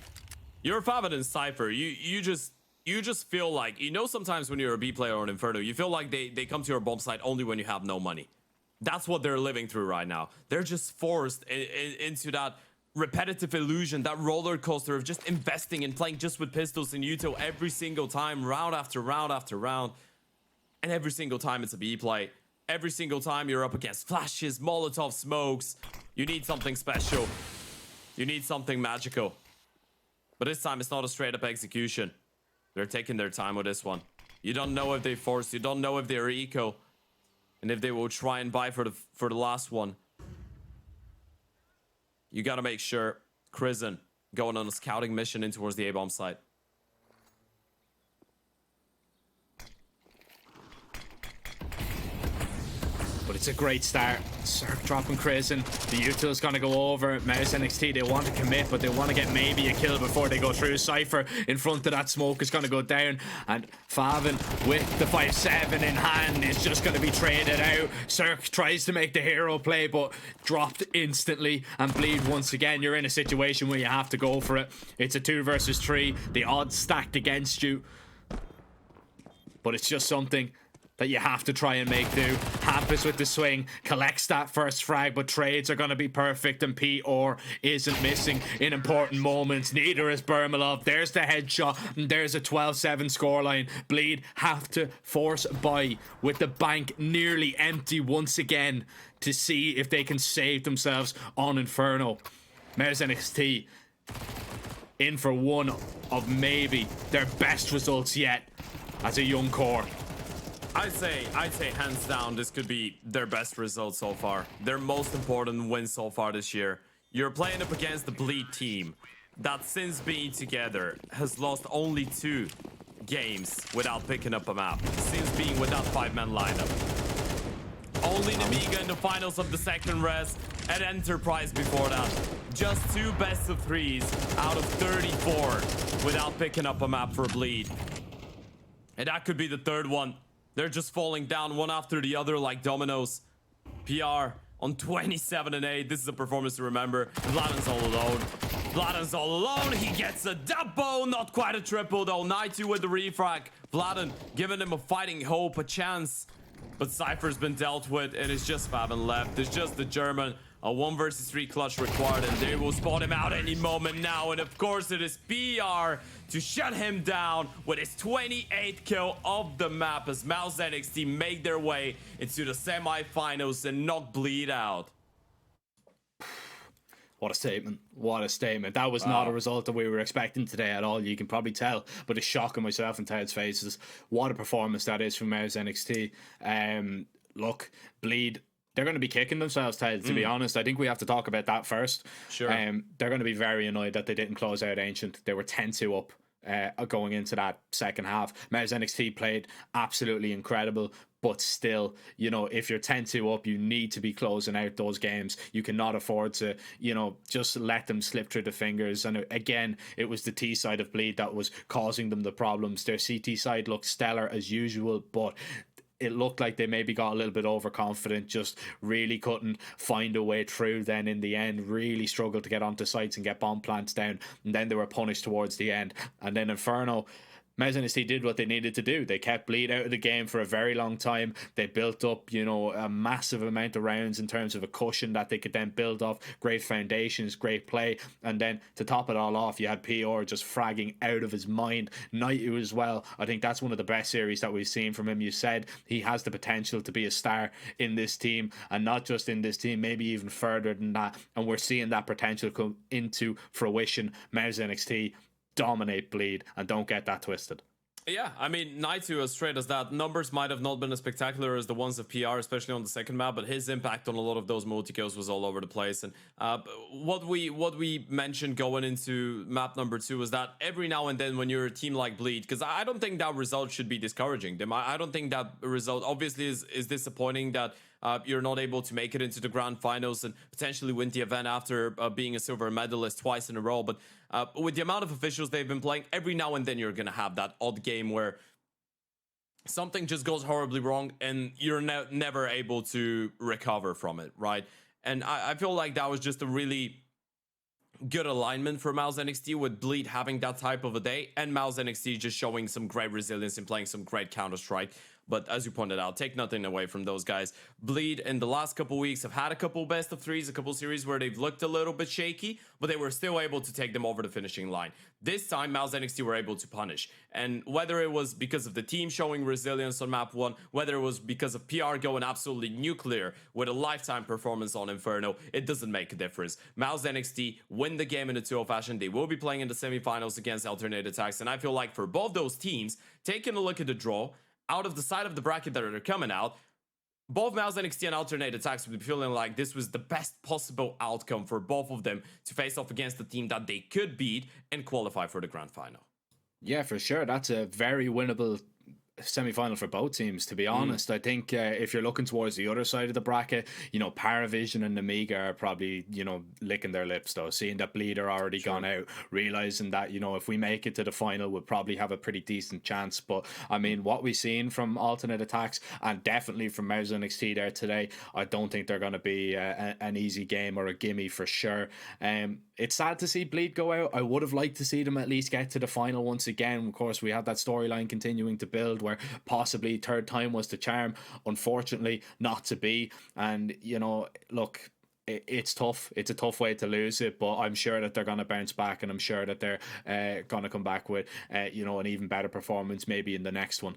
you're Favid and Cypher. You just feel like, you know, sometimes when you're a B player or an Inferno, you feel like they come to your bomb site only when you have no money. That's what they're living through right now. They're just forced into that repetitive illusion, that roller coaster of just investing and playing just with pistols and util every single time, round after round after round. And every single time it's a B play. Every single time you're up against flashes, Molotov smokes. You need something special. You need something magical. But this time it's not a straight up execution. They're taking their time with this one. You don't know if they force, you don't know if they're eco. And if they will try and buy for the last one. You gotta make sure Krisen going on a scouting mission in towards the A-bomb site. But it's a great start. Cirque dropping Krisen. The util is going to go over. Mouse NXT, they want to commit, but they want to get maybe a kill before they go through. Cypher in front of that smoke is going to go down. And Favin with the 5-7 in hand is just going to be traded out. Cirque tries to make the hero play, but dropped instantly. And Bleed, once again, you're in a situation where you have to go for it. It's a 2 versus 3. The odds stacked against you. But it's just something that you have to try and make do. Hampus with the swing, collects that first frag, but trades are going to be perfect, and P.R. isn't missing in important moments. Neither is Bermalov. There's the headshot, and there's a 12-7 scoreline. Bleed have to force by with the bank nearly empty once again to see if they can save themselves on Inferno. Mouse NXT in for one of maybe their best results yet as a young core. I'd say hands down this could be their best result so far. Their most important win so far this year. You're playing up against the Bleed team that since being together has lost only 2 games without picking up a map. Since being with that 5-man lineup. Only Namiga in the finals of the second res and Enterprise before that. Just 2 best of 3s out of 34 without picking up a map for Bleed. And that could be the 3rd one. They're just falling down one after the other like dominoes. PR on 27 and 8. This is a performance to remember. Vladan's all alone. Vladan's all alone. He gets a double. Not quite a triple though. Naitu with the refrag. Vladan giving him a fighting hope, a chance. But Cypher's been dealt with and it's just Faven left. There's just the German A 1 versus 3 clutch required, and they will spot him out any moment now. And of course, it is PR to shut him down with his 28th kill of the map as Mouse NXT make their way into the semifinals and knock Bleed out. What a statement. What a statement. That was not a result that we were expecting today at all. You can probably tell by the shock on myself and Ted's faces. What a performance that is from Mouse NXT. Look, Bleed, they're going to be kicking themselves, Ted, to be honest. I think we have to talk about that first. Sure. They're going to be very annoyed that they didn't close out Ancient. They were 10-2 up. Going into that second half, Mouse NXT played absolutely incredible, but still, you know, if you're 10-2 up, you need to be closing out those games. You cannot afford to, you know, just let them slip through the fingers. And again, it was the T side of Bleed that was causing them the problems. Their CT side looked stellar as usual, but it looked like they maybe got a little bit overconfident, just really couldn't find a way through then in the end, really struggled to get onto sites and get bomb plants down, and then they were punished towards the end. And then Inferno, Mouse NXT did what they needed to do. They kept Bleed out of the game for a very long time. They built up, you know, a massive amount of rounds in terms of a cushion that they could then build off. Great foundations, great play. And then to top it all off, you had PR just fragging out of his mind. Naitu as well. I think that's one of the best series that we've seen from him. You said he has the potential to be a star in this team, and not just in this team, maybe even further than that. And we're seeing that potential come into fruition. Mouse NXT dominate Bleed, and don't get that twisted. Yeah, I mean, Naitu, as straight as that, numbers might have not been as spectacular as the ones of PR, especially on the second map, but his impact on a lot of those multi-kills was all over the place. And what we mentioned going into map number 2 was that every now and then when you're a team like Bleed, because I don't think that result should be discouraging them. I don't think that result obviously is disappointing that you're not able to make it into the grand finals and potentially win the event after being a silver medalist twice in a row. But with the amount of officials they've been playing, every now and then you're going to have that odd game where something just goes horribly wrong and you're never able to recover from it, right? And I feel like that was just a really good alignment for Mouse NXT, with Bleed having that type of a day and Mouse NXT just showing some great resilience and playing some great Counter-Strike. But as you pointed out, take nothing away from those guys. Bleed in the last couple weeks have had a couple best of threes, a couple series where they've looked a little bit shaky, but they were still able to take them over the finishing line. This time, Mouse NXT were able to punish. And whether it was because of the team showing resilience on map 1, whether it was because of PR going absolutely nuclear with a lifetime performance on Inferno, it doesn't make a difference. Mouse NXT win the game in a 2-0 fashion. They will be playing in the semifinals against Alternate Attacks. And I feel like for both those teams, taking a look at the draw, out of the side of the bracket that are coming out, both Mouse NXT and Alternate Attacks would be feeling like this was the best possible outcome for both of them to face off against the team that they could beat and qualify for the grand final. Yeah, for sure. That's a very winnable semi-final for both teams, to be honest. I think if you're looking towards the other side of the bracket, you know, Paravision and Amiga are probably, you know, licking their lips though, seeing that Bleed are already gone out, realizing that, you know, if we make it to the final, we'll probably have a pretty decent chance. But I mean, what we've seen from Alternate Attacks and definitely from Mouse NXT there today, I don't think they're going to be an easy game or a gimme for sure. It's sad to see Bleed go out. I would have liked to see them at least get to the final once again. Of course, we had that storyline continuing to build where possibly third time was the charm. Unfortunately, not to be. And, you know, look, it's tough. It's a tough way to lose it, but I'm sure that they're going to bounce back, and I'm sure that they're going to come back with, you know, an even better performance maybe in the next one.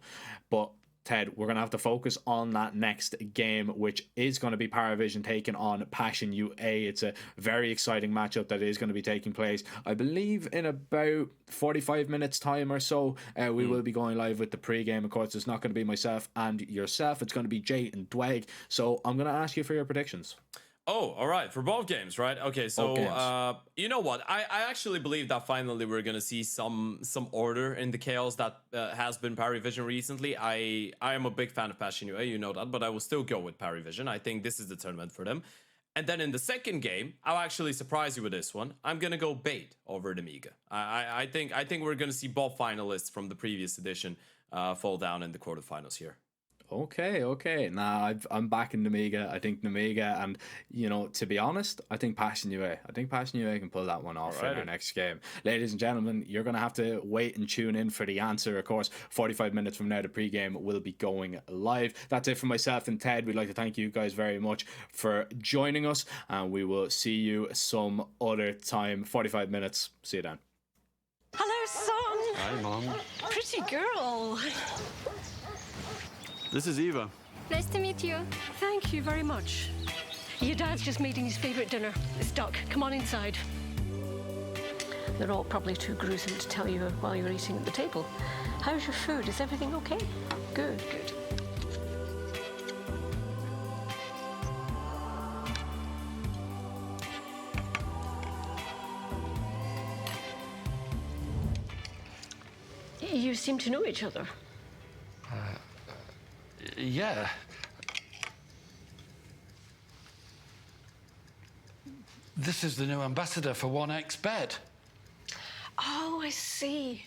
But Ted, we're going to have to focus on that next game, which is going to be Paravision taking on Passion UA. It's a very exciting matchup that is going to be taking place, I believe, in about 45 minutes time or so. We will be going live with the pre-game. Of course, it's not going to be myself and yourself. It's going to be Jay and Dweg. So I'm going to ask you for your predictions. Oh, all right. For both games, right? Okay, so you know what? I actually believe that finally we're going to see some order in the chaos that has been Paravision recently. I am a big fan of Passion UA, you know that, but I will still go with Paravision. I think this is the tournament for them. And then in the second game, I'll actually surprise you with this one. I'm going to go Bait over the Amiga. I think we're going to see both finalists from the previous edition fall down in the quarterfinals here. Okay. Nah, I'm back in Namiga. I think Namiga, and to be honest, I think Passion UA. I think Passion UA can pull that one off in our next game. Ladies and gentlemen, you're going to have to wait and tune in for the answer. Of course, 45 minutes from now, the pregame will be going live. That's it for myself and Ted. We'd like to thank you guys very much for joining us, and we will see you some other time. 45 minutes. See you then. Hello, son. Hi, Mom. Pretty girl. This is Eva. Nice to meet you. Thank you very much. Your dad's just making his favourite dinner. It's duck. Come on inside. They're all probably too gruesome to tell you while you're eating at the table. How's your food? Is everything okay? Good. You seem to know each other. Yeah. This is the new ambassador for 1xBet. Oh, I see.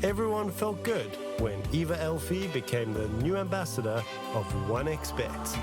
Everyone felt good when Eva Elfie became the new ambassador of 1xBet.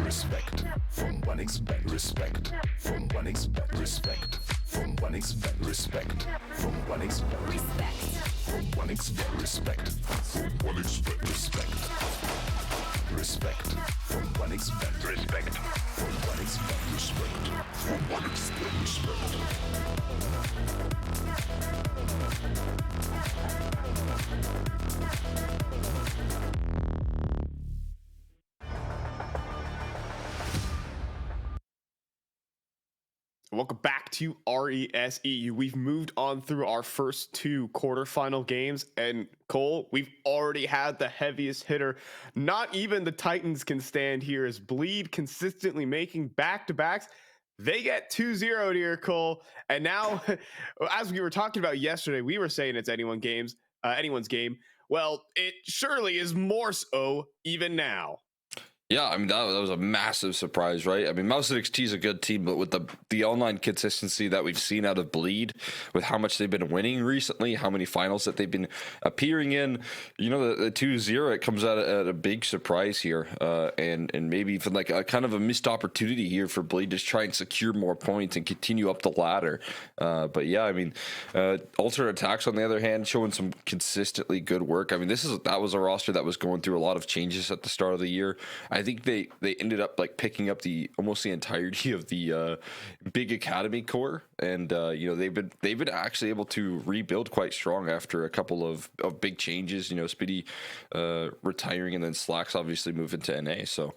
respect from 1xBet, respect from 1xBet, respect from 1xBet, respect from 1xBet, respect from 1xBet, respect from 1xBet, respect, respect from 1xBet, respect from 1xBet, respect from 1xBet, respect. Welcome back to RESEU. We've moved on through our first two quarterfinal games, and Cole, we've already had the heaviest hitter. Not even the Titans can stand here as Bleed consistently making back-to-backs. They get 2-0 here, Cole. And now, as we were talking about yesterday, we were saying it's anyone's game. Well, it surely is more so even now. Yeah, I mean, that was a massive surprise, right? I mean, Mouse NXT is a good team, but with the online consistency that we've seen out of Bleed, with how much they've been winning recently, how many finals that they've been appearing in, the 2-0, it comes out at a big surprise here, and maybe even like a kind of a missed opportunity here for Bleed to try and secure more points and continue up the ladder. But yeah, I mean, Alternate Attacks, on the other hand, showing some consistently good work. I mean, that was a roster that was going through a lot of changes at the start of the year. I think they ended up like picking up almost the entirety of the big academy core, and they've been actually able to rebuild quite strong after a couple of big changes. Speedy retiring, and then Slacks obviously moving to NA. So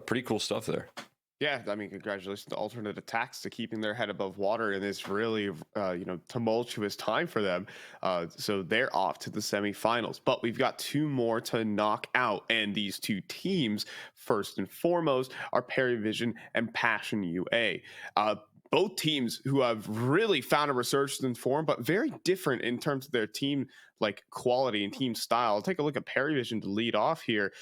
pretty cool stuff there. Yeah, I mean, congratulations to Alternate Attacks to keeping their head above water in this really, tumultuous time for them. So they're off to the semifinals. But we've got two more to knock out, and these two teams, first and foremost, are Perivision and Passion UA. Both teams who have really found a resurgence in form, but very different in terms of their team quality and team style. I'll take a look at Perivision to lead off here.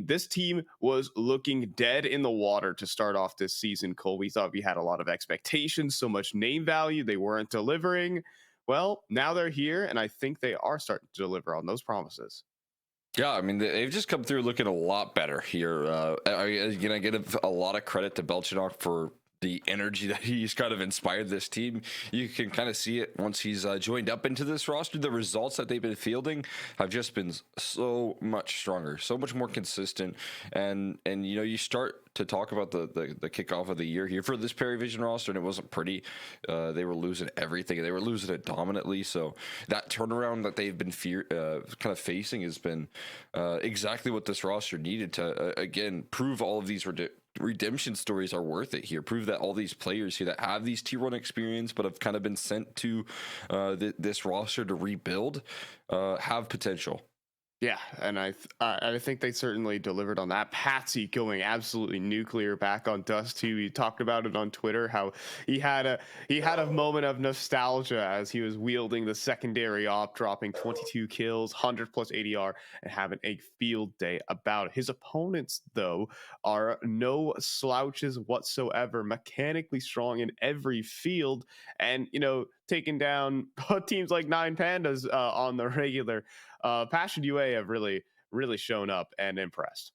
This team was looking dead in the water to start off this season, Cole. We thought we had a lot of expectations, so much name value. They weren't delivering. Well, now they're here, and I think they are starting to deliver on those promises. Yeah, I mean, they've just come through looking a lot better here. I give a lot of credit to Belchinok for the energy that he's kind of inspired this team. You can kind of see it once he's joined up into this roster. The results that they've been fielding have just been so much stronger, so much more consistent. And you start to talk about the kickoff of the year here for this Perivision roster, and it wasn't pretty. They were losing everything. They were losing it dominantly. So that turnaround that they've been kind of facing has been exactly what this roster needed to, again, prove all of these redemption stories are worth it here. Prove that all these players here that have these tier 1 experience but have kind of been sent to this roster to rebuild have potential. Yeah, and I think they certainly delivered on that. Patsy going absolutely nuclear back on Dust 2. He talked about it on Twitter, how he had a moment of nostalgia as he was wielding the secondary op, dropping 22 kills, 100 plus ADR, and having a field day about it. His opponents, though, are no slouches whatsoever, mechanically strong in every field, and taking down teams like Nine Pandas on the regular. Passion UA have really, really shown up and impressed.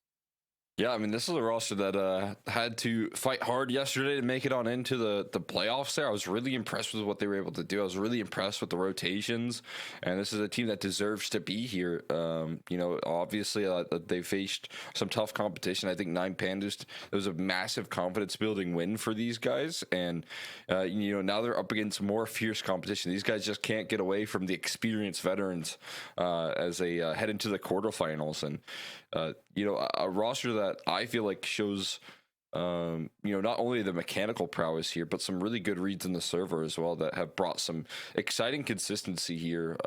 Yeah, I mean, this is a roster that had to fight hard yesterday to make it on into the playoffs there. I was really impressed with what they were able to do. I was really impressed with the rotations, and this is a team that deserves to be here. Obviously, they faced some tough competition. I think Nine Pandas, it was a massive confidence-building win for these guys, and, now they're up against more fierce competition. These guys just can't get away from the experienced veterans as they head into the quarterfinals, and a roster that I feel like shows, not only the mechanical prowess here, but some really good reads in the server as well that have brought some exciting consistency here.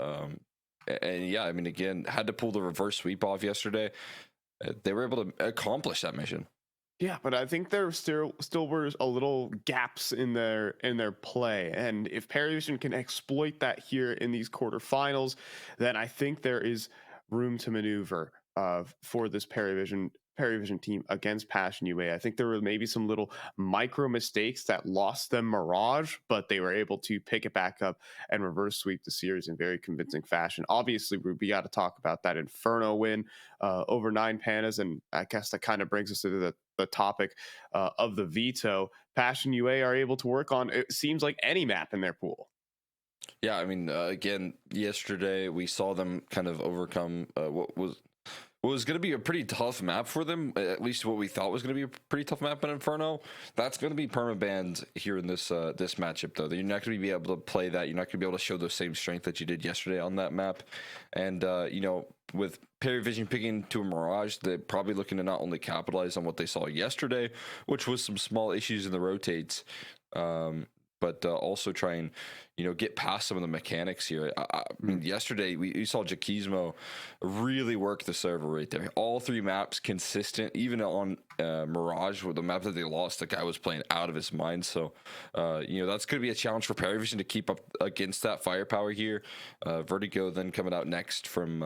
And yeah, I mean, again, had to pull the reverse sweep off yesterday. They were able to accomplish that mission. Yeah, but I think there still were a little gaps in their play, and if Perivision can exploit that here in these quarterfinals, then I think there is room to maneuver for this Perivision Perry Vision team against Passion UA. I think there were maybe some little micro mistakes that lost them Mirage, but they were able to pick it back up and reverse sweep the series in very convincing fashion. Obviously, we got to talk about that Inferno win over 9 Pandas, and I guess that kind of brings us to the topic of the veto. Passion UA are able to work on, it seems like, any map in their pool. Yeah, I mean, again, yesterday we saw them kind of overcome what was going to be a pretty tough map for them, at least what we thought was going to be a pretty tough map in Inferno. That's going to be permabanned here in this this matchup, though. You're not going to be able to play that. You're not going to be able to show the same strength that you did yesterday on that map. And, you know, with Perry Vision picking to a Mirage, they're probably looking to not only capitalize on what they saw yesterday, which was some small issues in the rotates, but also try and, you know, get past some of the mechanics here. I mean, yesterday we saw Jaquizmo really work the server right there. All 3 maps consistent, even on Mirage, with the map that they lost, the guy was playing out of his mind. So, you know, that's going to be a challenge for Perry Vision to keep up against that firepower here. Vertigo then coming out next from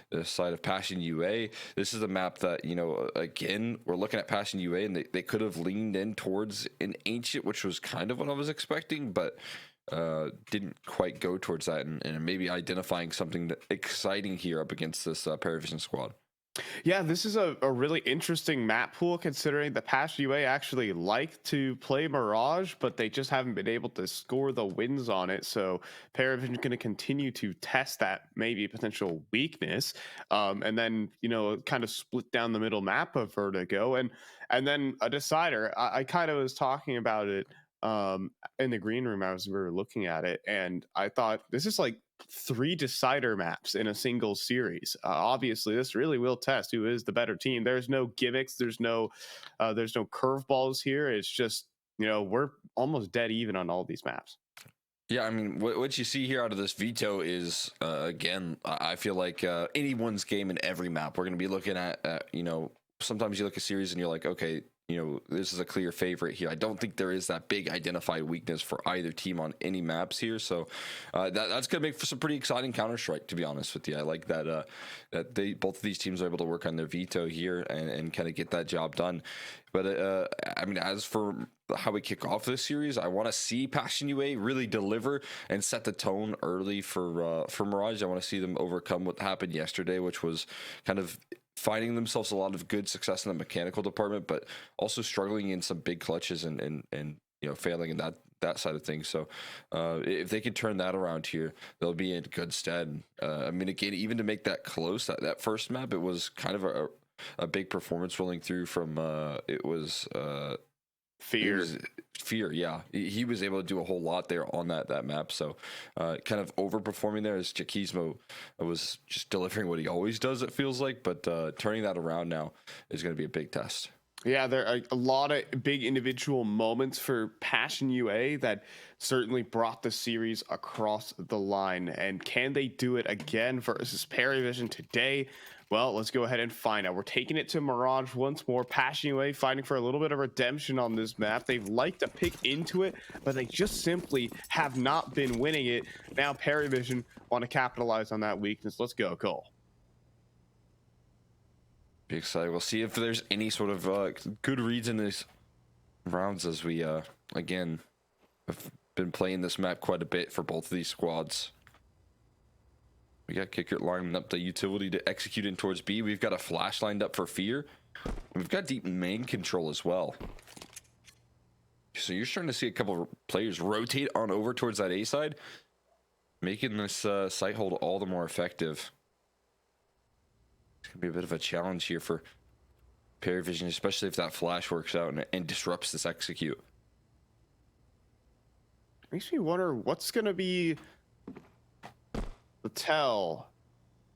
the side of Passion UA. This is a map that, you know, again, we're looking at Passion UA, and they could have leaned in towards an Ancient, which was kind of what I was expecting, but didn't quite go towards that, and maybe identifying something exciting here up against this Perry Vision squad. Yeah, this is a really interesting map pool, considering the Passion UA actually like to play Mirage, but they just haven't been able to score the wins on it. So Perry Vision is going to continue to test that maybe potential weakness, and then, you know, kind of split down the middle map of Vertigo, and then a decider. I kind of was talking about it in the green room as we were looking at it, and I thought this is like 3 decider maps in a single series. Obviously, this really will test who is the better team. There's no gimmicks, there's no curveballs here. It's just, you know, we're almost dead even on all these maps. Yeah, I mean, what you see here out of this veto is, again, I feel like anyone's game in every map. We're going to be looking at, you know, sometimes you look at a series and you're like, okay, you know, this is a clear favorite here. I don't think there is that big identified weakness for either team on any maps here. So that's going to make for some pretty exciting Counter-Strike, to be honest with you. I like that that both of these teams are able to work on their veto here and kind of get that job done. But I mean, as for how we kick off this series, I want to see Passion UA really deliver and set the tone early for Mirage. I want to see them overcome what happened yesterday, which was kind of finding themselves a lot of good success in the mechanical department, but also struggling in some big clutches and you know, failing in that side of things. So if they can turn that around here, they'll be in good stead. I mean, again, even to make that close, that first map, it was kind of a big performance rolling through from Fear, yeah. He was able to do a whole lot there on that map. So kind of overperforming there as Jaquizmo was just delivering what he always does, it feels like. But turning that around now is going to be a big test. Yeah, there are a lot of big individual moments for Passion UA that certainly brought the series across the line. And can they do it again versus Perry Vision today? Well, let's go ahead and find out. We're taking it to Mirage once more. Passion UA fighting for a little bit of redemption on this map. They've liked to pick into it, but they just simply have not been winning it. Now Perry Vision want to capitalize on that weakness. Let's go, Cole. Be excited. We'll see if there's any sort of good reads in these rounds, as we again have been playing this map quite a bit for both of these squads. We got Kicker lining up the utility to execute in towards B. We've got a flash lined up for Fear. We've got deep main control as well. So you're starting to see a couple of players rotate on over towards that A side, making this site hold all the more effective. It's going to be a bit of a challenge here for Perry Vision, especially if that flash works out and disrupts this execute. Makes me wonder what's going to be the tell.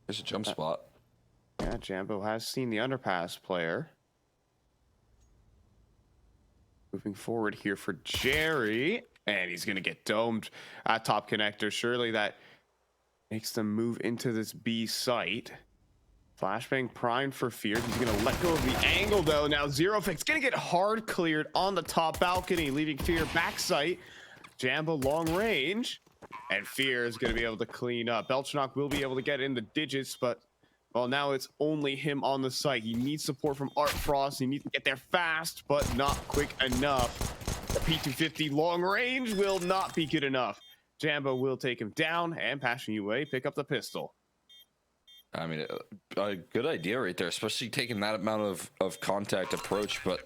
There's a jump spot. Yeah, Jambo has seen the underpass player. Moving forward here for Jerry. And he's going to get domed at top connector. Surely that makes them move into this B site. Flashbang primed for Fear. He's going to let go of the angle, though. Now Zero Fix going to get hard cleared on the top balcony, leaving Fear back site. Jambo long range. And Fear is going to be able to clean up. Belchanok will be able to get in the digits, but Well, now it's only him on the site. He needs support from Art Frost. He needs to get there fast, but not quick enough. The P250 long range will not be good enough. Jambo will take him down, and Passion UA pick up the pistol. I mean, a good idea right there, especially taking that amount of contact approach. But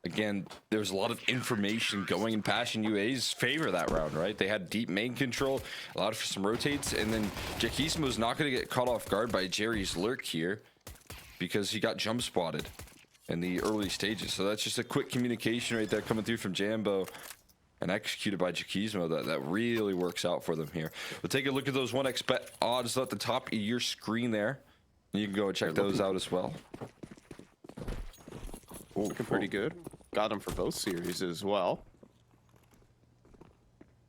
again, there's a lot of information going in Passion UA's favor that round, right? They had deep main control, allowed for some rotates, and then Jakismo's not going to get caught off guard by Jerry's lurk here because he got jump spotted in the early stages. So that's just a quick communication right there coming through from Jambo and executed by Jakismo. That really works out for them here. We'll take a look at those 1xBet odds at the top of your screen there. You can go and check those out as well. Looking pretty good. Got them for both series as well.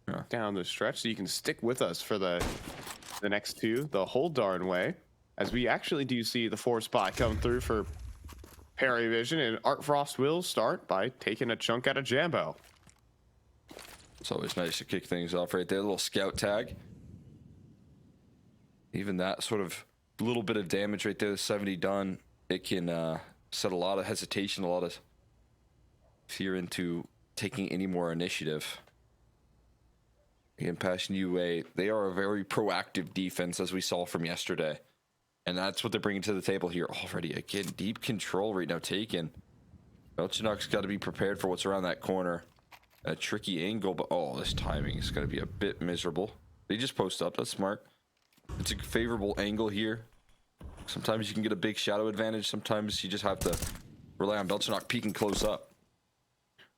Yeah. Down the stretch, so you can stick with us for the next two the whole darn way, as we actually do see the 4 spot come through for Perry Vision, and Art Frost will start by taking a chunk out of Jambo. It's always nice to kick things off right there. A little scout tag. Even that sort of little bit of damage right there, the 70 done, it can set a lot of hesitation, a lot of fear into taking any more initiative. Again, Passion UA, they are a very proactive defense, as we saw from yesterday. And that's what they're bringing to the table here already. Again, deep control right now taken. Belchinok's got to be prepared for what's around that corner. A tricky angle, but oh, this timing is going to be a bit miserable. They just post up. That's smart. It's a favorable angle here. Sometimes you can get a big shadow advantage. Sometimes you just have to rely on Belchinok peeking close up.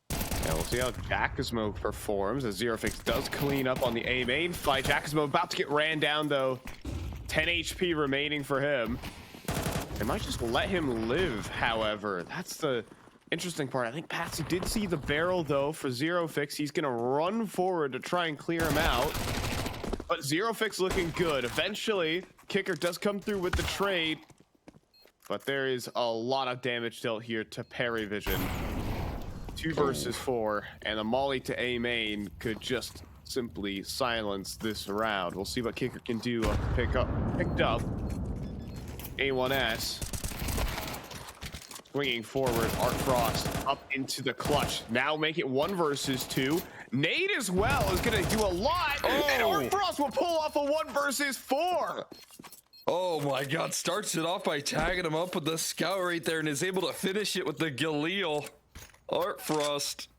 Yeah, we'll see how Jakismo performs as Zerofix does clean up on the A main fight. Jakismo about to get ran down though. 10 HP remaining for him. They might just let him live, however. That's the interesting part. I think Patsy did see the barrel though for Zerofix. He's gonna run forward to try and clear him out. But Zerofix looking good. Eventually, Kicker does come through with the trade. But there is a lot of damage dealt here to Perry Vision. 2 versus 4, and the molly to A main could just simply silence this round. We'll see what Kicker can do. Picked up A1S. Swinging forward, Art Frost up into the clutch. Now make it 1 versus 2. Nade as well is gonna do a lot, and Art Frost will pull off a 1 versus 4. Oh my god, starts it off by tagging him up with the scout right there and is able to finish it with the Galil. Art Frost.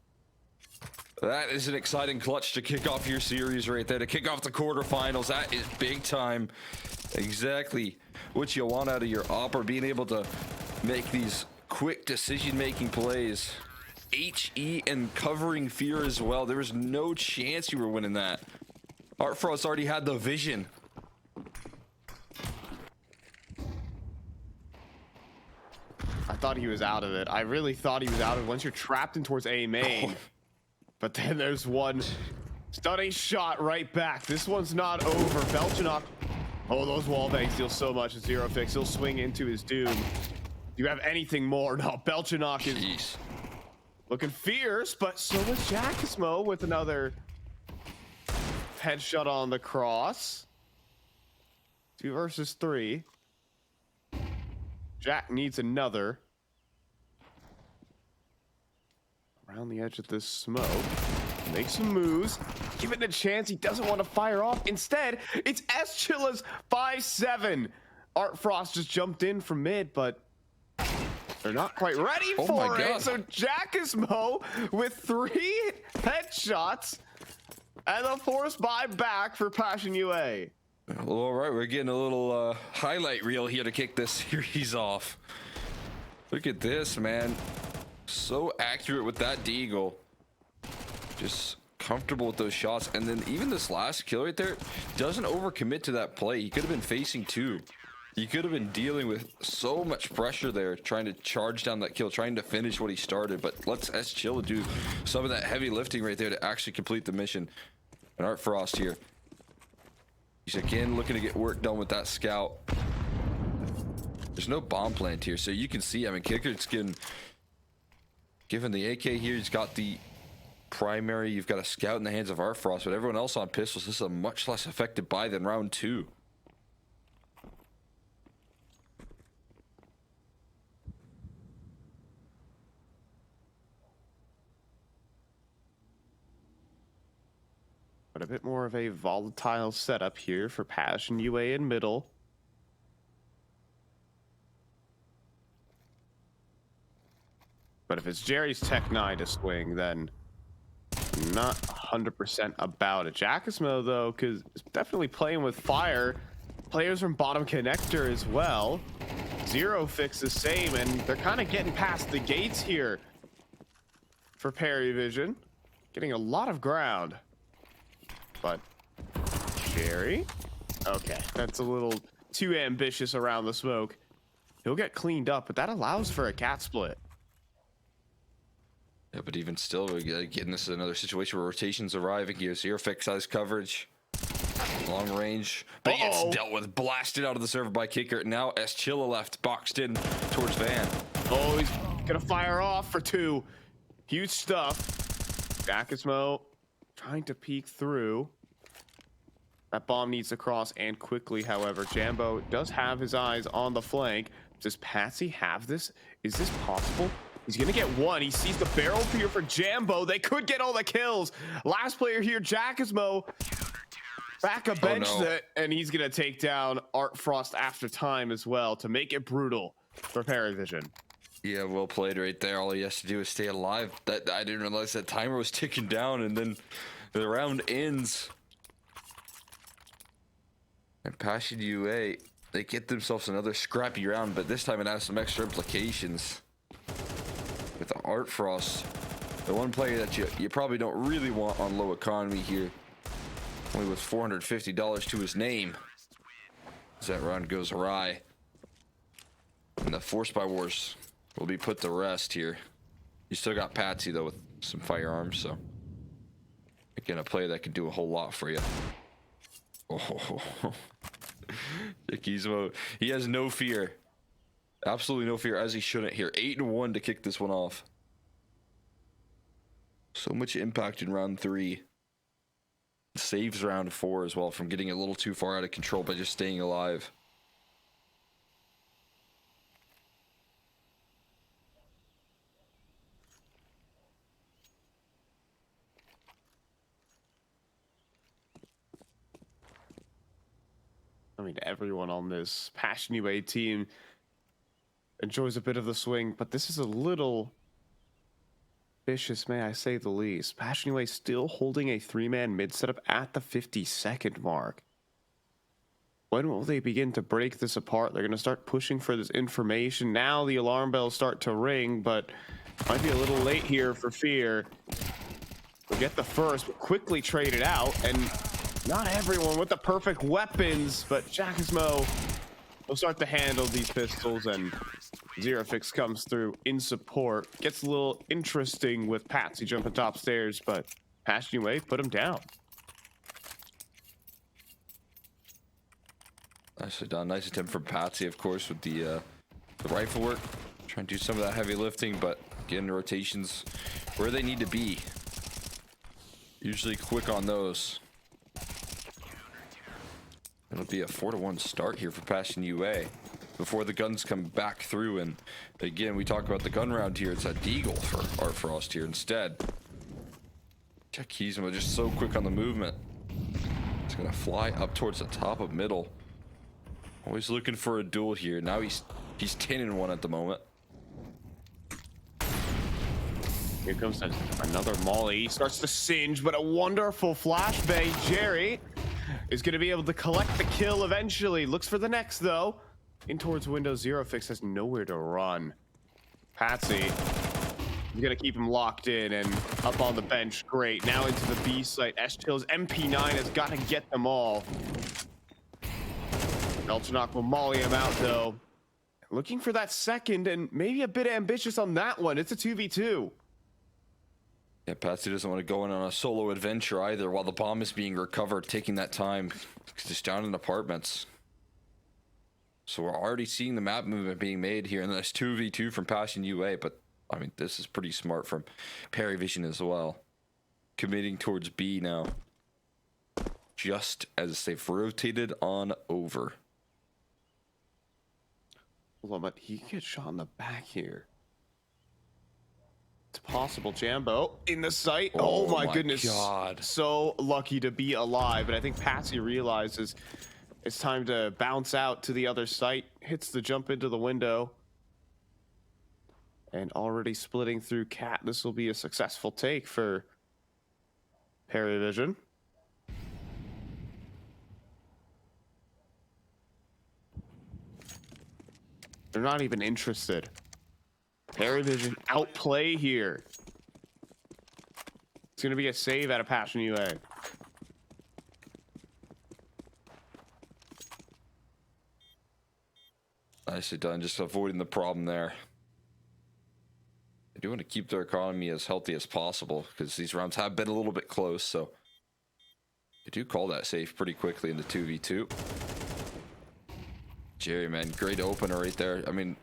That is an exciting clutch to kick off your series right there, to kick off the quarterfinals. That is big time. Exactly what you want out of your opera, being able to make these quick decision-making plays. HE and covering fear as well. There was no chance you were winning that. Art Frost already had the vision. I thought he was out of it. I really thought he was out of it once you're trapped in towards A main. But then there's one stunning shot right back. This one's not over. Belchinok. Oh, those wallbangs deal so much. Zerofix, he'll swing into his doom. Do you have anything more? No, Belchinok is looking fierce, but so is Jakismo with another headshot on the cross. 2 versus 3. Jack needs another. Around the edge of this smoke. Make some moves. Give it a chance. He doesn't want to fire off. Instead, it's S-Chilla's 5-7. Art Frost just jumped in from mid, but they're not quite ready for it. So Jakismo with 3 headshots and a forced buy back for Passion UA. Well, all right, we're getting a little highlight reel here to kick this series off. Look at this, man. So accurate with that deagle. Just comfortable with those shots. And then even this last kill right there doesn't overcommit to that play. He could have been facing 2. He could have been dealing with so much pressure there, trying to charge down that kill, trying to finish what he started. But let's S-Chilla do some of that heavy lifting right there to actually complete the mission. And Art Frost here. He's again looking to get work done with that scout. There's no bomb plant here, so you can see, I mean, Kicker's given the AK here, he's got the primary, you've got a scout in the hands of Art Frost, but everyone else on pistols, this is a much less effective buy than round 2. but a bit more of a volatile setup here for Passion UA in middle. But if it's Jerry's Tech 9 to swing, then not 100% about it. Jackismo, though, because definitely playing with fire. Players from bottom connector as well. Zero Fix the same, and they're kind of getting past the gates here for Perry Vision. Getting a lot of ground. But Jerry? Okay, that's a little too ambitious around the smoke. He'll get cleaned up, but that allows for a cat split. Yeah, but even still, again, this is another situation where rotations arriving here. Zero Fix size coverage. Long range. But he gets dealt with. Blasted out of the server by Kicker. Now Chilla left. Boxed in towards Van. Oh, he's going to fire off for 2. Huge stuff. Jackismo trying to peek through. That bomb needs to cross and quickly, however. Jambo does have his eyes on the flank. Does Patsy have this? Is this possible? He's going to get 1. He sees the barrel here for Jambo. They could get all the kills. Last player here, Jackismo. Back a bench that, and he's going to take down Art Frost after time as well to make it brutal for Paravision. Yeah, well played right there. All he has to do is stay alive. That I didn't realize that timer was ticking down, and then the round ends. And Passion UA, they get themselves another scrappy round, but this time it has some extra implications. With the Art Frost, the one player that you probably don't really want on low economy here. Only with $450 to his name. As that round goes awry. And the Force by Wars will be put to rest here. You still got Patsy, though, with some firearms, so. Again, a player that could do a whole lot for you. Oh. Gizmo, he has no fear. Absolutely no fear, as he shouldn't here. 8-1 to kick this one off. So much impact in round 3. Saves round 4 as well from getting a little too far out of control by just staying alive. I mean, everyone on this Passion UA team enjoys a bit of the swing, but this is a little vicious, may I say the least. Passion UA still holding a 3-man mid setup at the 50-second mark. When will they begin to break this apart? They're going to start pushing for this information. Now the alarm bells start to ring, but might be a little late here for Fear. We'll get the first, but quickly trade it out, and not everyone with the perfect weapons, but Jackismo will start to handle these pistols, and Zero Fix comes through in support. Gets a little interesting with Patsy jumping top stairs, but Passion UA put him down. Nicely done. Nice attempt from Patsy, of course, with the rifle work. Trying to do some of that heavy lifting, but getting the rotations where they need to be. Usually quick on those. It'll be a 4-1 start here for Passion UA before the guns come back through. And again, we talk about the gun round here. It's a deagle for Art Frost here instead. Check Kizmo just so quick on the movement. It's gonna fly up towards the top of middle. Always looking for a duel here. Now he's 10-1 at the moment. Here comes another molly. He starts to singe, but a wonderful flashbang. Jerry is going to be able to collect the kill eventually. Looks for the next, though. In towards window. Zero Fix has nowhere to run. Patsy is going to keep him locked in and up on the bench. Great. Now into the B site. Chill's MP9 has got to get them all. Elchinok will molly him out, though. Looking for that second, and maybe a bit ambitious on that one. It's a 2v2. Yeah, Patsy doesn't want to go in on a solo adventure either while the bomb is being recovered, taking that time because it's down in apartments. So we're already seeing the map movement being made here, and that's 2v2 from Passion UA, but I mean, this is pretty smart from Perry Vision as well. Committing towards B now. Just as they've rotated on over. Hold on, but he gets shot in the back here. It's possible. Jambo in the sight. Oh, my goodness. God. So lucky to be alive. But I think Patsy realizes it's time to bounce out to the other site. Hits the jump into the window. And already splitting through Cat. This will be a successful take for Perivision. They're not even interested. Perivision outplay here. It's going to be a save out of Passion UA. Nicely done, just avoiding the problem there. They do want to keep their economy as healthy as possible because these rounds have been a little bit close, so they do call that safe pretty quickly in the 2v2. Jerry, man, great opener right there. I mean,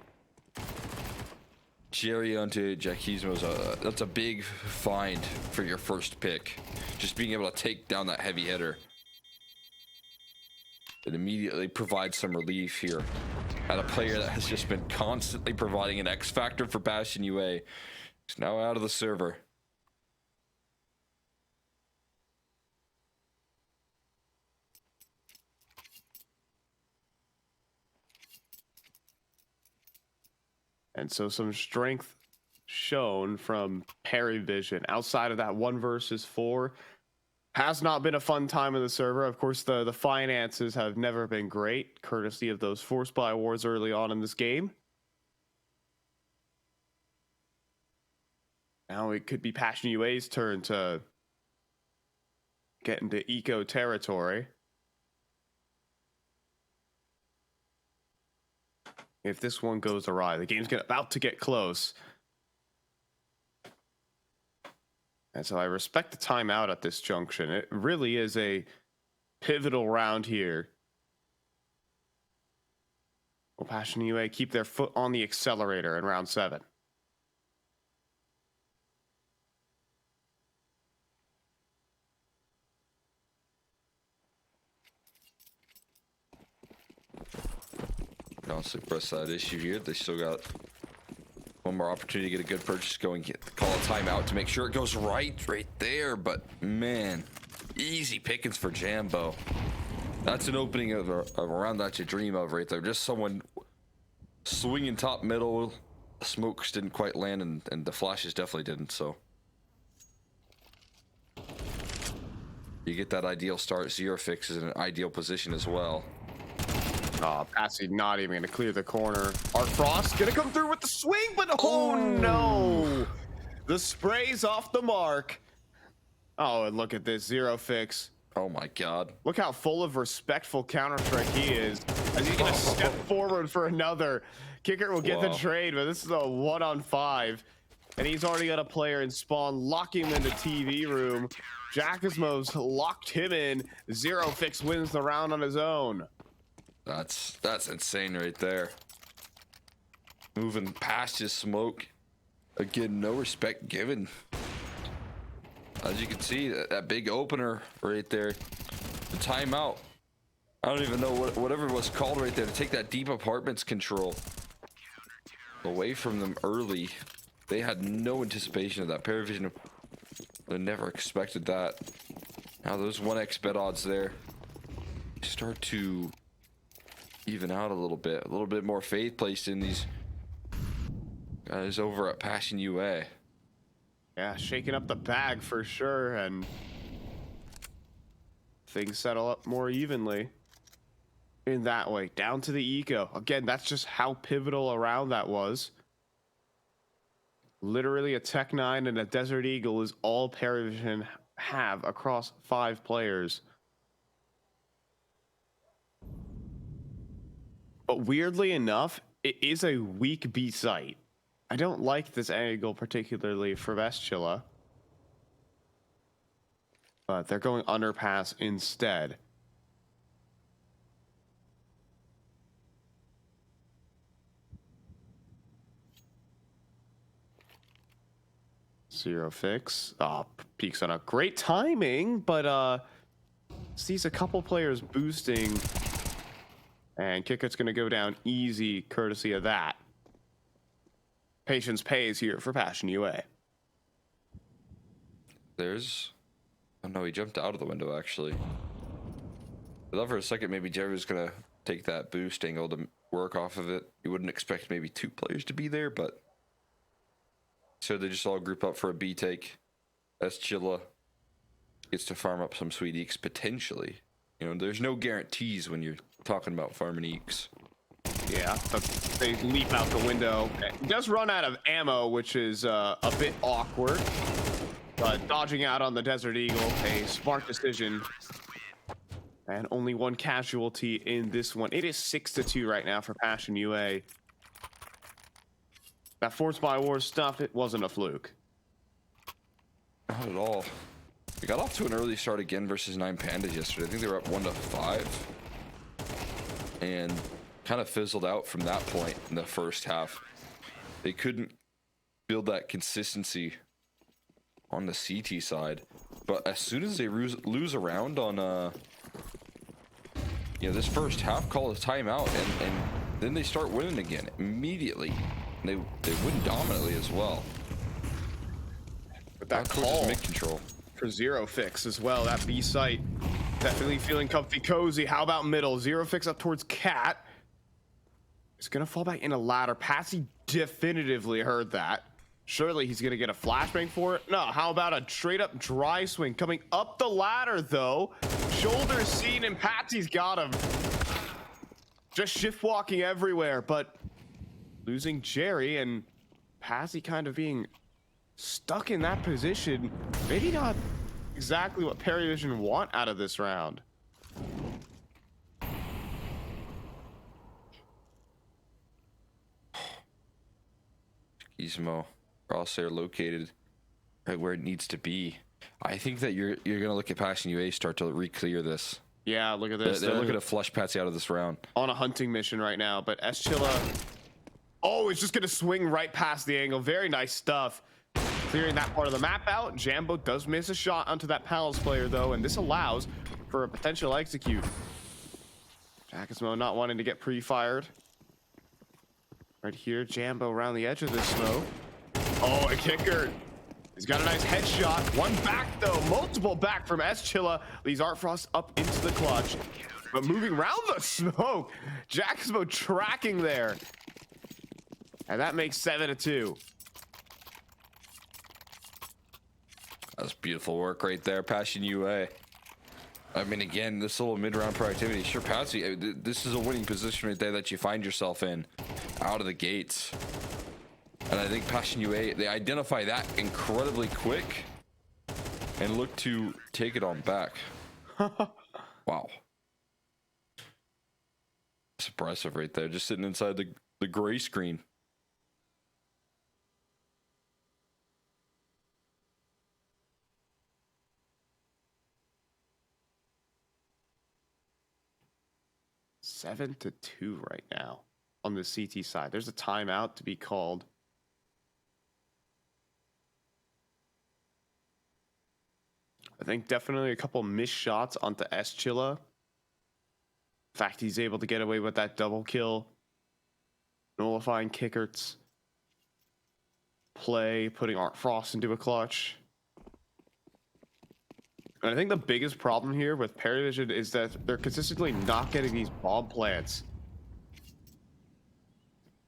Jerry onto Jackismo, that's a big find for your first pick. Just being able to take down that heavy hitter. It immediately provides some relief here at a player that has just been constantly providing an X factor for Bastion UA. He's now out of the server. And so some strength shown from Perivision outside of that 1 versus 4. Has not been a fun time in the server. Of course, the finances have never been great, courtesy of those force buy wars early on in this game. Now it could be Passion UA's turn to get into eco territory. If this one goes awry, the game's about to get close. And so I respect the timeout at this junction. It really is a pivotal round here. Will Passion UA keep their foot on the accelerator in round 7? Constantly press that issue here. They still got one more opportunity to get a good purchase going. Call a timeout to make sure it goes right there. But man, easy pickings for Jambo. That's an opening of a round that you dream of right there. Just someone swinging top middle. The smokes didn't quite land, and the flashes definitely didn't. So you get that ideal start. Zero Fix is in an ideal position as well. Oh, Patsy not even going to clear the corner. Art Frost going to come through with the swing, but oh no! The spray's off the mark. Oh, and look at this, Zero Fix. Oh my God. Look how full of respectful Counter-Strike he is. As he's going to step forward for another. Kicker will get the trade, but this is a 1-on-5. And he's already got a player in spawn, locking him in the TV room. Jackismo's locked him in. Zero Fix wins the round on his own. That's insane right there. Moving past his smoke. Again, no respect given. As you can see, that big opener right there. The timeout. I don't even know whatever was called right there to take that deep apartments control away from them early. They had no anticipation of that. Perivision would never expected that. Now those 1x bet odds there start to even out a little bit more faith placed in these guys over at Passion UA. Yeah, shaking up the bag for sure, and things settle up more evenly in that way. Down to the eco. Again, that's just how pivotal a round that was. Literally a Tech 9 and a Desert Eagle is all Perivision have across 5 players. But weirdly enough, it is a weak B site. I don't like this angle particularly for Vestula. But they're going underpass instead. Zero Fix. Peeks on a great timing, but sees a couple players boosting. And Kicker's going to go down easy courtesy of that. Patience pays here for Passion UA. There's... Oh no, he jumped out of the window actually. I thought for a second maybe Jerry was gonna take that boost angle to work off of it. You wouldn't expect maybe 2 players to be there, but... So they just all group up for a B take. Chilla gets to farm up some sweet eeks potentially. You know, there's no guarantees when you're talking about farming eeks. Yeah, but they leap out the window. It does run out of ammo, which is a bit awkward. But dodging out on the Desert Eagle, a smart decision. And only 1 casualty in this one. It is 6-2 right now for Passion UA. That Force by War stuff, it wasn't a fluke. Not at all. We got off to an early start again versus 9 Pandas yesterday. I think they were up 1-5. And kind of fizzled out from that point in the first half. They couldn't build that consistency on the CT side. But as soon as they lose a round on this first half, call a timeout, and then they start winning again immediately. They win dominantly as well. But that call mid control for Zero Fix as well. That B site definitely feeling comfy cozy. How about middle? Zero Fix up towards Cat. It's gonna fall back in a ladder. Passy definitively heard that. Surely he's gonna get a flashbang for it. No, how about a straight up dry swing coming up the ladder though? Shoulders seen and Patsy's got him. Just shift walking everywhere, but losing Jerry and Patsy kind of being stuck in that position. Maybe not exactly what Perivision want out of this round. Gizmo, crosshair located right where it needs to be. I think that you're gonna look at Passion UA start to re-clear this. Yeah, look at this. They're looking to flush Patsy out of this round. On a hunting mission right now, but Chilla, oh, it's just gonna swing right past the angle. Very nice stuff. Clearing that part of the map out. Jambo does miss a shot onto that Palace player though, and this allows for a potential execute. Jackismo not wanting to get pre-fired. Right here, Jambo around the edge of this smoke. Oh, a kicker. He's got a nice headshot. One back though, multiple back from Chilla. Leads Artfrost up into the clutch. But moving around the smoke, Jackismo tracking there. And that makes 7-2. That's beautiful work right there, Passion UA. I mean, again, this little mid-round productivity. Sure, Patsy, this is a winning position right there that you find yourself in out of the gates. And I think Passion UA, they identify that incredibly quick and look to take it on back. Wow. It's impressive right there, just sitting inside the gray screen. Seven to 2 right now on the CT side. There's a timeout to be called. I think definitely a couple missed shots onto Chilla. In fact, he's able to get away with that double kill. Nullifying Kickert's play, putting Art Frost into a clutch. And I think the biggest problem here with Perivision is that they're consistently not getting these bomb plants.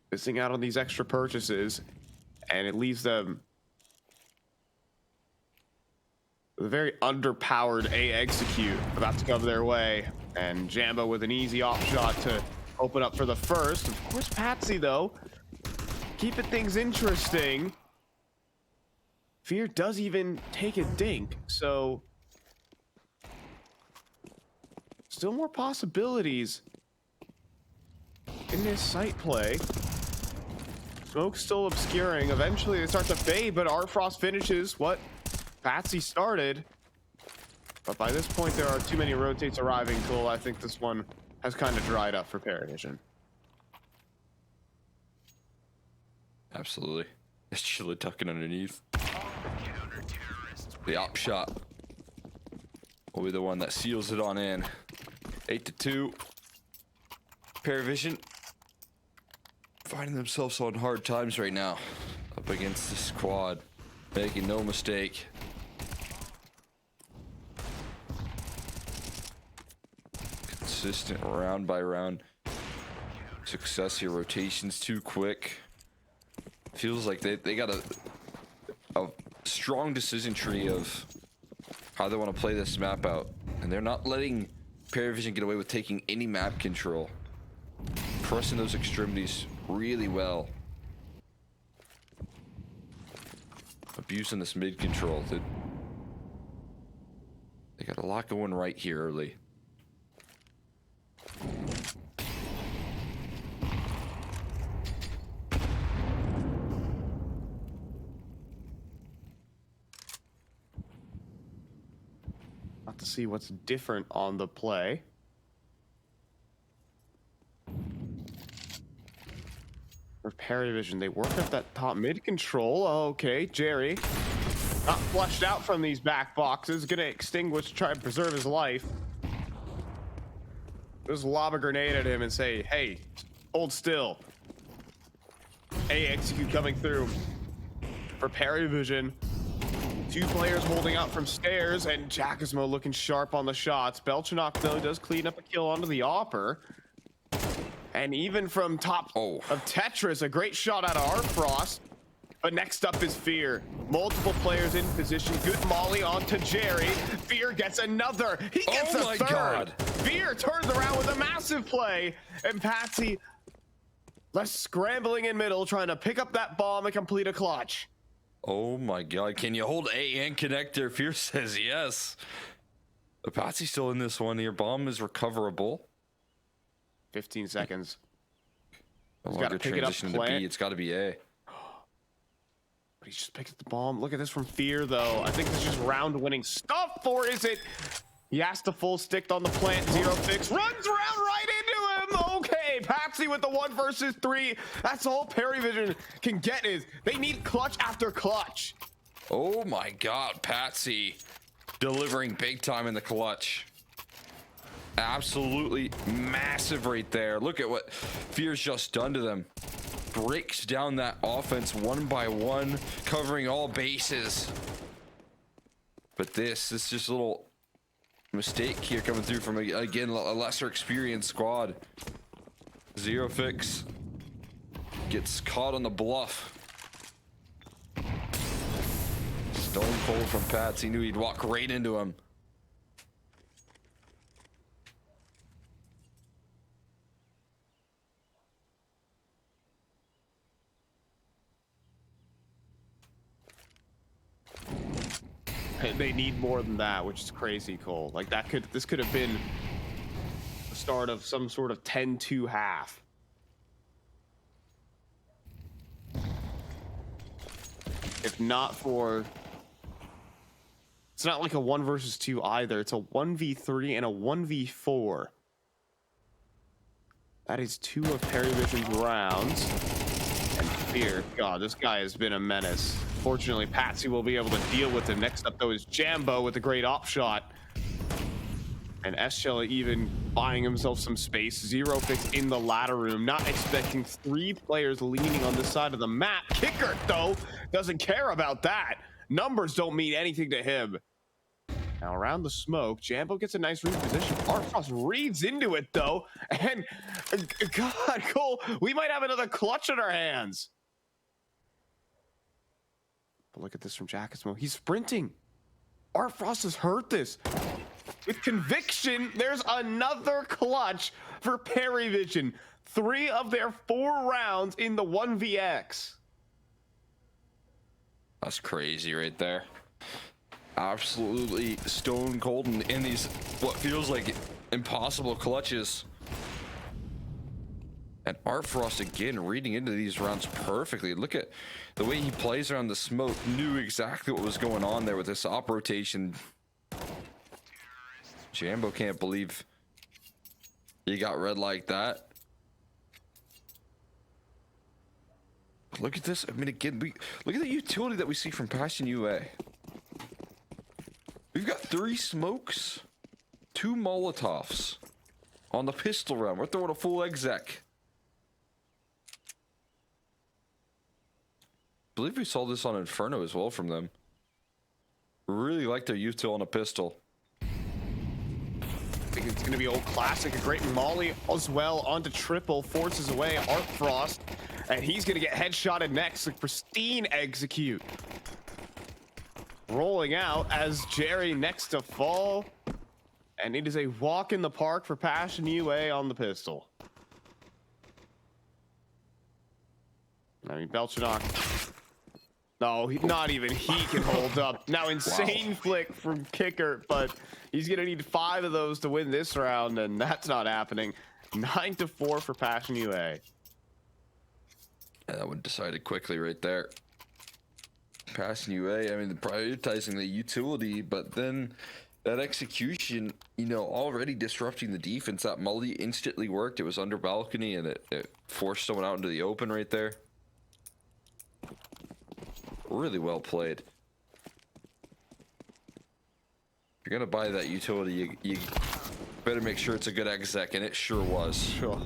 Missing out on these extra purchases, and it leaves them with a very underpowered A execute about to come their way. And Jambo with an easy off shot to open up for the first. Of course, Patsy, though, keeping things interesting. Fear does even take a dink, so still more possibilities in this site play. Smoke's still obscuring. Eventually they start to fade, but Artfrost finishes what Patsy started. But by this point, there are too many rotates arriving, Cole. I think this one has kind of dried up for Perivision. Absolutely. It's Chilla tucking underneath. The op shot will be the one that seals it on in. 8-2. Perivision finding themselves on hard times right now up against this squad, making no mistake. consistent round by round success here. Rotations too quick. Feels like they got a strong decision tree of how they want to play this map out, and they're not letting Paravision get away with taking any map control, pressing those extremities really well, abusing this mid control. They got a lot going right here early. Not to see what's different on the play. For Paravision, they work up that top mid control. Okay, Jerry. Not flushed out from these back boxes. Gonna extinguish, try and preserve his life. Just lob a grenade at him and say, hey, hold still. AXQ coming through for Paravision. 2 players holding out from stairs, and Jackismo looking sharp on the shots. Belchanok, though, does clean up a kill onto the Opper. And even from top of Tetris, a great shot out of Artfrost. But next up is Fear. Multiple players in position. Good molly onto Jerry. Fear gets another. He gets a third. God. Fear turns around with a massive play. And Patsy less scrambling in middle, trying to pick up that bomb and complete a clutch. Oh my God. Can you hold A and connector? Fear says yes. Patsy's still in this one. Your bomb is recoverable. 15 seconds. He's got to pick it up. To B. It's got to be A. But he just picked up the bomb. Look at this from Fear, though. I think this is just round-winning stuff, or is it? He has to full stick on the plant. Zero Fix runs around right into him. Okay, Patsy with the 1 versus 3. That's all Paravision can get is they need clutch after clutch. Oh my God, Patsy delivering big time in the clutch. Absolutely massive right there. Look at what Fear's just done to them. Breaks down that offense one by one, covering all bases. But this is just a little mistake here coming through from, again, a lesser experienced squad. Zero Fix gets caught on the bluff. Stone cold from Pats. He knew he'd walk right into him. They need more than that, which is crazy, Cole. Like this could have been the start of some sort of 10-2 half. If not for, it's not like a 1 versus 2 either. It's a 1v3 and a 1v4. That is 2 of Paravision's rounds. And Fear, God, this guy has been a menace. Fortunately, Patsy will be able to deal with him. Next up, though, is Jambo with a great op shot. And Eschel even buying himself some space. Zero Fix in the ladder room. Not expecting 3 players leaning on this side of the map. Kicker, though, doesn't care about that. Numbers don't mean anything to him. Now, around the smoke, Jambo gets a nice reposition. Artfrost reads into it, though. And, God, Cole, we might have another clutch in our hands. But look at this from Jackismo. He's sprinting. Artfrost has heard this. With conviction, there's another clutch for Paravision. 3 of their 4 rounds in the 1vx. That's crazy right there. Absolutely stone cold in these, what feels like impossible clutches. And Artfrost again reading into these rounds perfectly. Look at the way he plays around the smoke. Knew exactly what was going on there with this op rotation. Jambo can't believe he got red like that. Look at this. I mean, again, look at the utility that we see from Passion UA. We've got 3 smokes, 2 Molotovs on the pistol round. We're throwing a full exec. I believe we saw this on Inferno as well from them. Really like their util on a pistol. It's going to be old classic. A great molly as well onto triple. Forces away Art Frost. And he's going to get headshotted next. A pristine execute. Rolling out as Jerry next to fall. And it is a walk in the park for Passion UA on the pistol. I mean, Belchanok. No, not even he can hold up. Now, insane flick from Kicker, but he's going to need 5 of those to win this round, and that's not happening. 9-4 for Passion UA. Yeah, that one decided quickly right there. Passion UA, I mean, prioritizing the utility, but then that execution, you know, already disrupting the defense. That multi instantly worked. It was under balcony, and it forced someone out into the open right there. Really well played. If you're gonna buy that utility, you better make sure it's a good exec, and it sure was. Sure.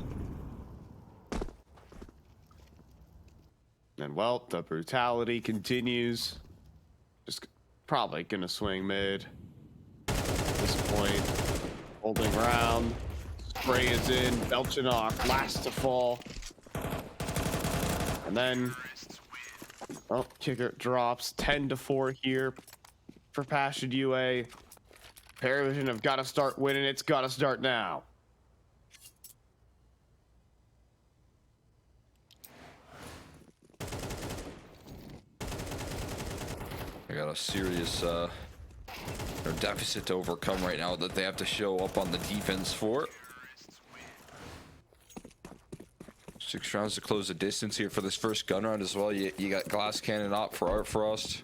And well, the brutality continues. Just probably gonna swing mid. At this point, holding round. Spray is in. Belchanok last to fall. And then, oh, Kicker drops 10-4 here for Passion UA. Paravision have got to start winning. It's got to start now. I got a serious deficit to overcome right now that they have to show up on the defense for. 6 rounds to close the distance here for this first gun round as well. You got Glass Cannon up for Art Frost.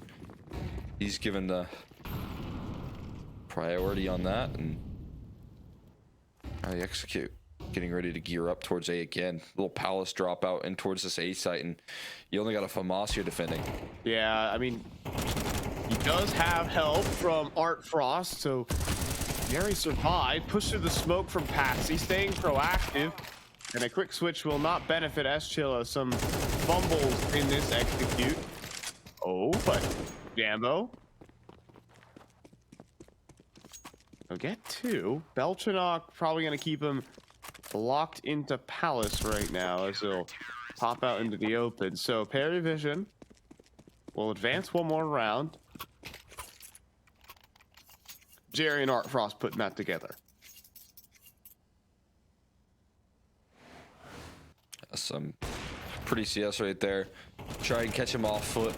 He's given the priority on that, and how they execute. Getting ready to gear up towards A again. Little Palace drop out and towards this A site, and you only got a FAMAS here defending. Yeah, I mean, he does have help from Art Frost, so Gary survived. Pushed through the smoke from Patsy, staying proactive. And a quick switch will not benefit Eschilla. Some fumbles in this execute. Oh, but Jambo. He'll get 2. Belchanok probably going to keep him locked into Palace right now as he'll pop out into the open. So Paravision will advance one more round. Jerry and Art Frost putting that together. Some pretty CS right there. Try and catch him off foot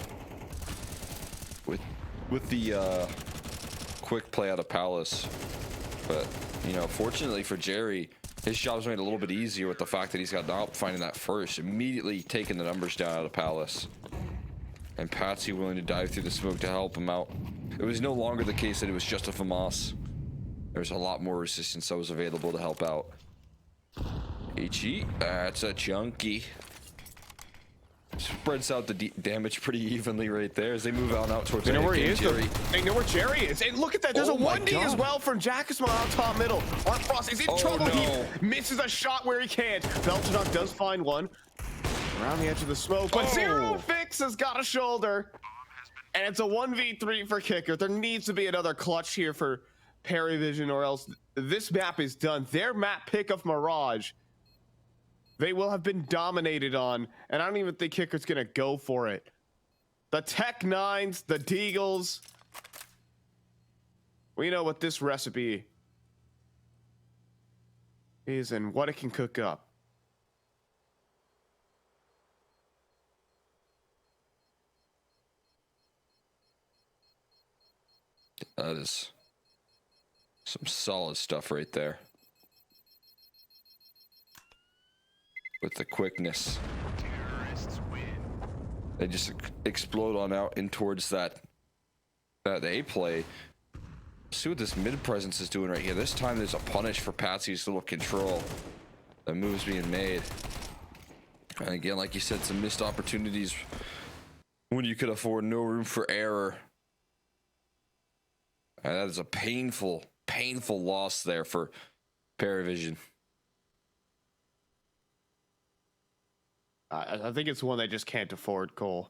with the quick play out of Palace. But, you know, fortunately for Jerry, his job's made a little bit easier with the fact that he's got Nop finding that first, immediately taking the numbers down out of Palace. And Patsy willing to dive through the smoke to help him out. It was no longer the case that it was just a FAMAS. There's a lot more resistance that was available to help out. HE, that's a chunky. Spreads out the damage pretty evenly right there as they move out towards. They know where he is. They know where Jerry is. And look at that. There's a 1D as well from Jackisma on top middle. Art Frost is in trouble. No. He misses a shot where he can't. Belchanok does find one around the edge of the smoke, but Zero Fix has got a shoulder, and it's a 1v3 for Kicker. There needs to be another clutch here for Paravision, or else this map is done. Their map pick of Mirage, they will have been dominated on, and I don't even think Kicker's gonna go for it. The Tech 9s, the Deagles. We know what this recipe is and what it can cook up. That is some solid stuff right there. With the quickness. They just explode on out in towards that A play. See what this mid presence is doing right here. This time there's a punish for Patsy's little control. The moves being made. And again, like you said, some missed opportunities when you could afford no room for error. And that is a painful loss there for Paravision. I think it's one they just can't afford, Cole.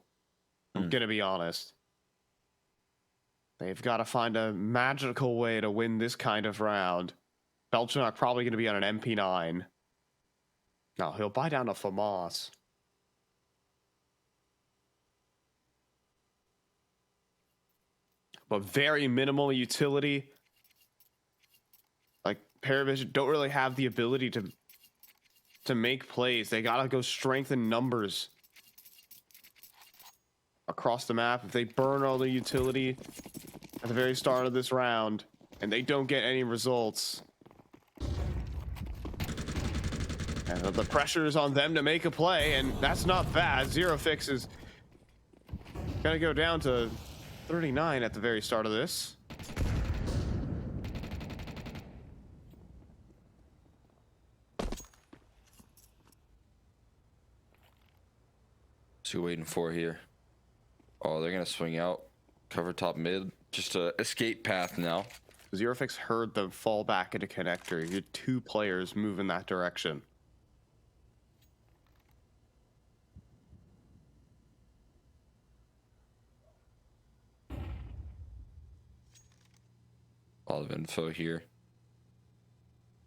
I'm gonna be honest. They've got to find a magical way to win this kind of round. Belchanok probably going to be on an MP9. No, he'll buy down a FAMAS. But very minimal utility. Like, Paravision don't really have the ability to make plays. They gotta go strength in numbers across the map. If they burn all the utility at the very start of this round and they don't get any results, and the pressure is on them to make a play, and that's not bad. Zero Fix is gonna go down to 39 at the very start of this. What's he waiting for here? Oh, they're gonna swing out, cover top mid, just a escape path now. Zero Fix heard them fall back into connector. You had 2 players move in that direction. A lot of info here.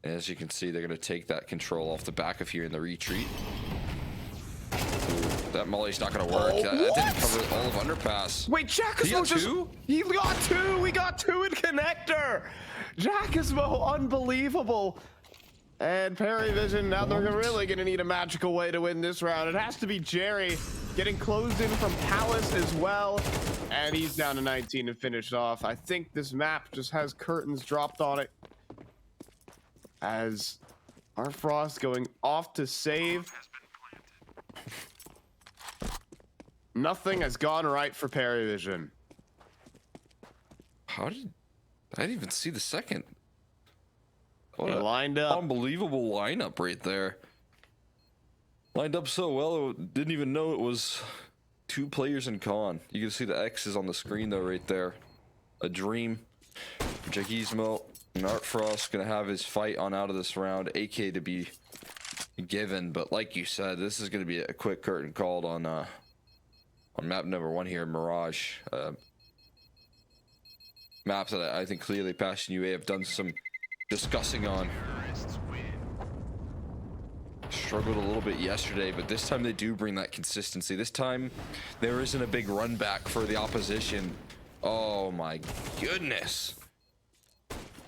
And as you can see, they're going to take that control off the back of here in the retreat. Ooh, that molly's not going to work. That didn't cover all of underpass. Wait, Jackismo just... He got 2! We got 2 in connector! Jackismo, unbelievable! And Paravision, now they're really going to need a magical way to win this round. It has to be Jerry getting closed in from Palace as well. And he's down to 19 and finished off. I think this map just has curtains dropped on it. As our Frost going off to save. Nothing has gone right for Paravision. I didn't even see the second. What lined up. Unbelievable lineup right there. Lined up so well, didn't even know it was 2 players in con. You can see the X's on the screen though right there. A dream for Jackismo. And Art Frost gonna have his fight on out of this round. AK to be given, but like you said, this is gonna be a quick curtain called on map number 1 here, Mirage. Map that I think clearly Passion UA have done some discussing on. Struggled a little bit yesterday, but this time they do bring that consistency. This time there isn't a big run back for the opposition. Oh my goodness.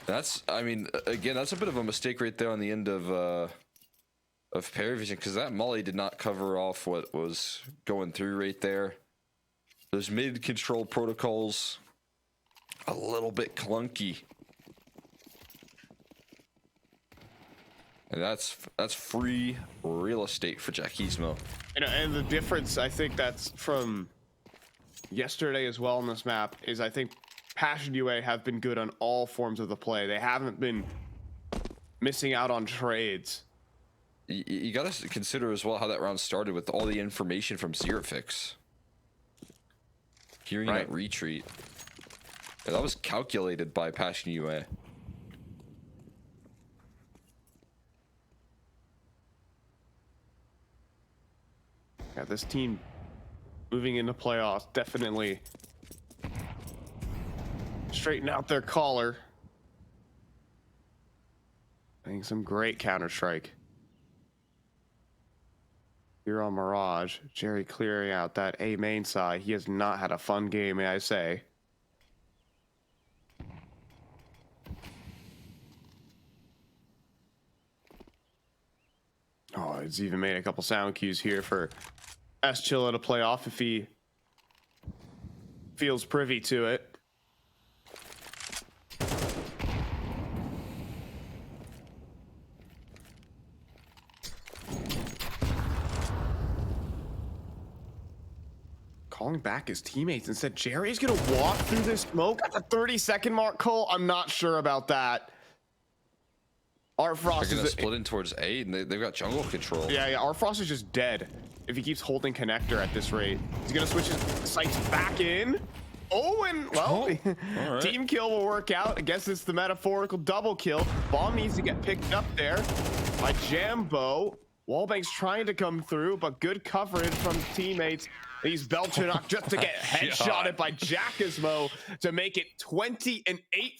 That's, I mean, again, that's a bit of a mistake right there on the end of Paravision, because that molly did not cover off what was going through right there. Those mid control protocols a little bit clunky. And that's free real estate for Jackismo. And the difference, I think that's from yesterday as well on this map, is I think Passion UA have been good on all forms of the play. They haven't been missing out on trades. You got to consider as well how that round started with all the information from Zerofix. Hearing that retreat. Yeah, that was calculated by Passion UA. Yeah, this team moving into playoffs definitely straighten out their collar. Playing some great Counter-Strike. Here on Mirage, Jerry clearing out that A main side. He has not had a fun game, may I say. Oh, he's even made a couple sound cues here for S-Chilla to play off if he feels privy to it. Calling back his teammates and said Jerry's gonna walk through this smoke at the 30-second mark. Cole, I'm not sure about that. Art Frost They're gonna split in towards A, and they've got jungle control. Yeah, Art Frost is just dead if he keeps holding connector at this rate. He's gonna switch his sights back in. Oh, and well, right. Team kill will work out. I guess it's the metaphorical double kill. Bomb needs to get picked up there by Jambo. Wallbank's trying to come through, but good coverage from teammates. He's Belchanok just to get headshotted by Jackismo to make it 20-8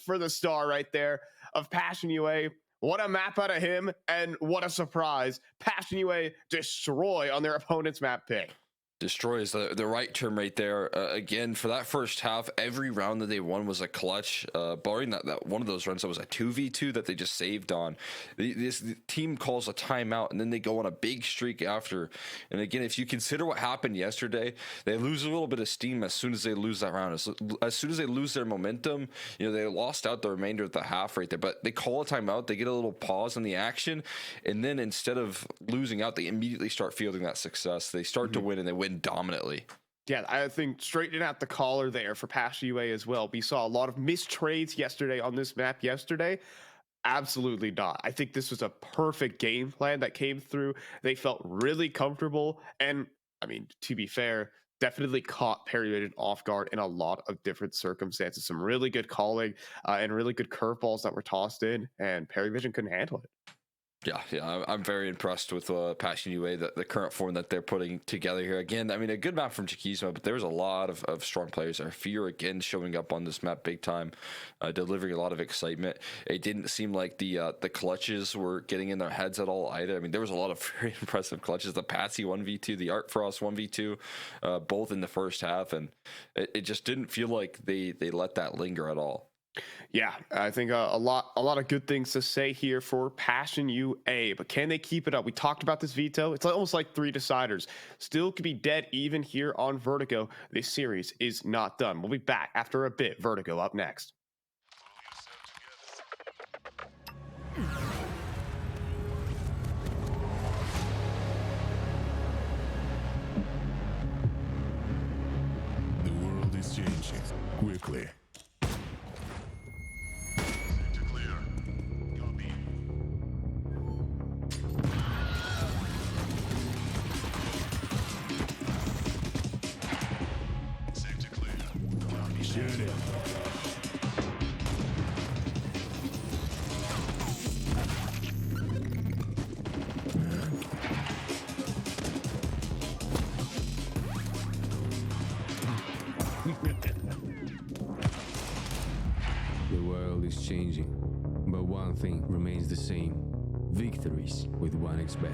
for the star right there of Passion UA. What a map out of him, and what a surprise. Passion UA destroy on their opponent's map pick. Destroy is the right term right there. Again, for that first half, every round that they won was a clutch. Barring that one of those runs that was a 2v2 that they just saved on. The team calls a timeout, and then they go on a big streak after. And again, if you consider what happened yesterday, they lose a little bit of steam as soon as they lose that round. As soon as they lose their momentum, they lost out the remainder of the half right there. But they call a timeout, they get a little pause in the action, and then instead of losing out, they immediately start fielding that success. They start to win, and they win dominantly. Yeah, I think straightening out the collar there for Passion UA as well. We saw a lot of missed trades yesterday on this map yesterday. Absolutely not. I think this was a perfect game plan that came through. They felt really comfortable. And, I mean, to be fair, definitely caught Perry off guard in a lot of different circumstances. Some really good calling and really good curveballs that were tossed in, and Perry Vision couldn't handle it. Yeah, I'm very impressed with Passion UA, the current form that they're putting together here. Again, I mean, a good map from Chiquismo, but there's a lot of strong players there. Fear, again, showing up on this map big time, delivering a lot of excitement. It didn't seem like the clutches were getting in their heads at all either. I mean, there was a lot of very impressive clutches. The Patsy 1v2, the Art Frost 1v2, both in the first half, and it just didn't feel like they let that linger at all. Yeah, I think a lot of good things to say here for Passion UA, but can they keep it up? We talked about this veto. It's almost like 3 deciders. Still could be dead even here on Vertigo. This series is not done. We'll be back after a bit. Vertigo up next. The world is changing quickly. The world is changing, but one thing remains the same: victories with 1xBet.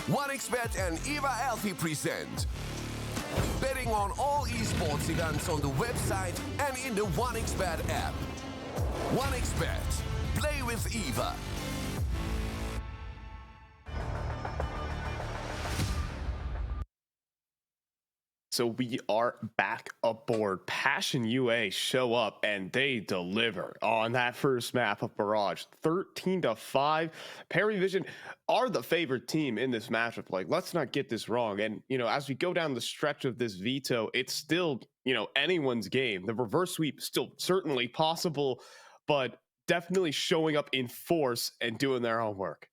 OneXBet and Eva Alfie present betting on all esports events on the website and in the OneXBet app. OneXBet. Play with Eva. So we are back aboard. Passion UA show up and they deliver on that first map of Barrage. 13-5. Vision are the favorite team in this matchup. Like, let's not get this wrong. And, as we go down the stretch of this veto, it's still, anyone's game. The reverse sweep is still certainly possible, but definitely showing up in force and doing their homework.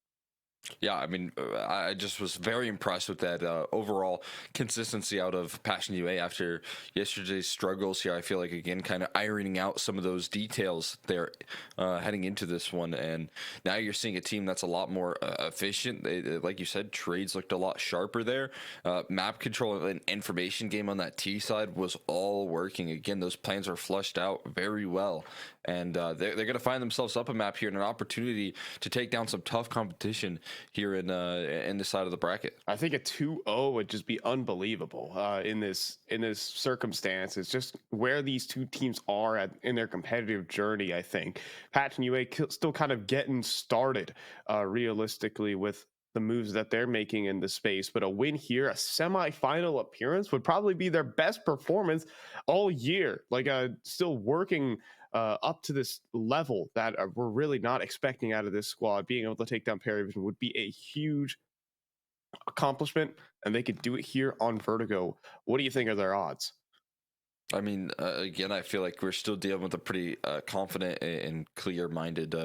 Yeah, I mean, I just was very impressed with that overall consistency out of Passion UA after yesterday's struggles here. I feel like, again, kind of ironing out some of those details there heading into this one. And now you're seeing a team that's a lot more efficient. Like you said, trades looked a lot sharper there. Map control and information game on that T side was all working. Again, those plans are flushed out very well. And they're going to find themselves up a map here and an opportunity to take down some tough competition here in this side of the bracket. I think a 2-0 would just be unbelievable in this circumstance. It's just where these two teams are in their competitive journey. I think Passion UA still kind of getting started realistically with the moves that they're making in the space, but a win here, a semifinal appearance, would probably be their best performance all year. Like still working up to this level that we're really not expecting out of this squad. Being able to take down Vision would be a huge accomplishment, and they could do it here on Vertigo. What do you think are their odds? I mean, again, I feel like we're still dealing with a pretty confident and clear-minded,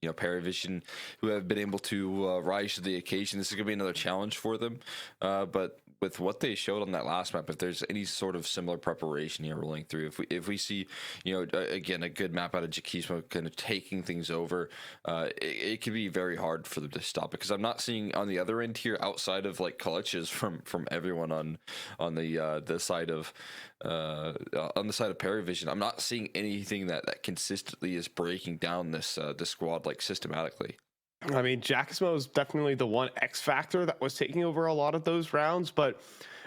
Vision, who have been able to rise to the occasion. This is going to be another challenge for them, but with what they showed on that last map, if there's any sort of similar preparation here rolling through, if we see, again, a good map out of Jakismo kind of taking things over, it can be very hard for them to stop, because I'm not seeing on the other end here, outside of like clutches from everyone on the side of Vision, I'm not seeing anything that consistently is breaking down this squad like systematically. I mean, Jakismo is definitely the one X factor that was taking over a lot of those rounds, but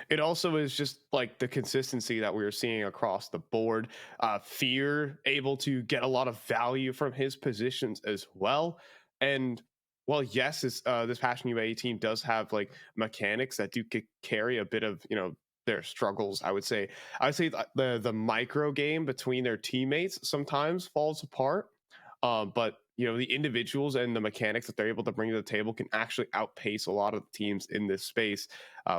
it also is just like the consistency that we were seeing across the board. Fear able to get a lot of value from his positions as well. And well, yes, this Passion UA team does have like mechanics that do carry a bit of, their struggles. I would say the micro game between their teammates sometimes falls apart. But the individuals and the mechanics that they're able to bring to the table can actually outpace a lot of the teams in this space.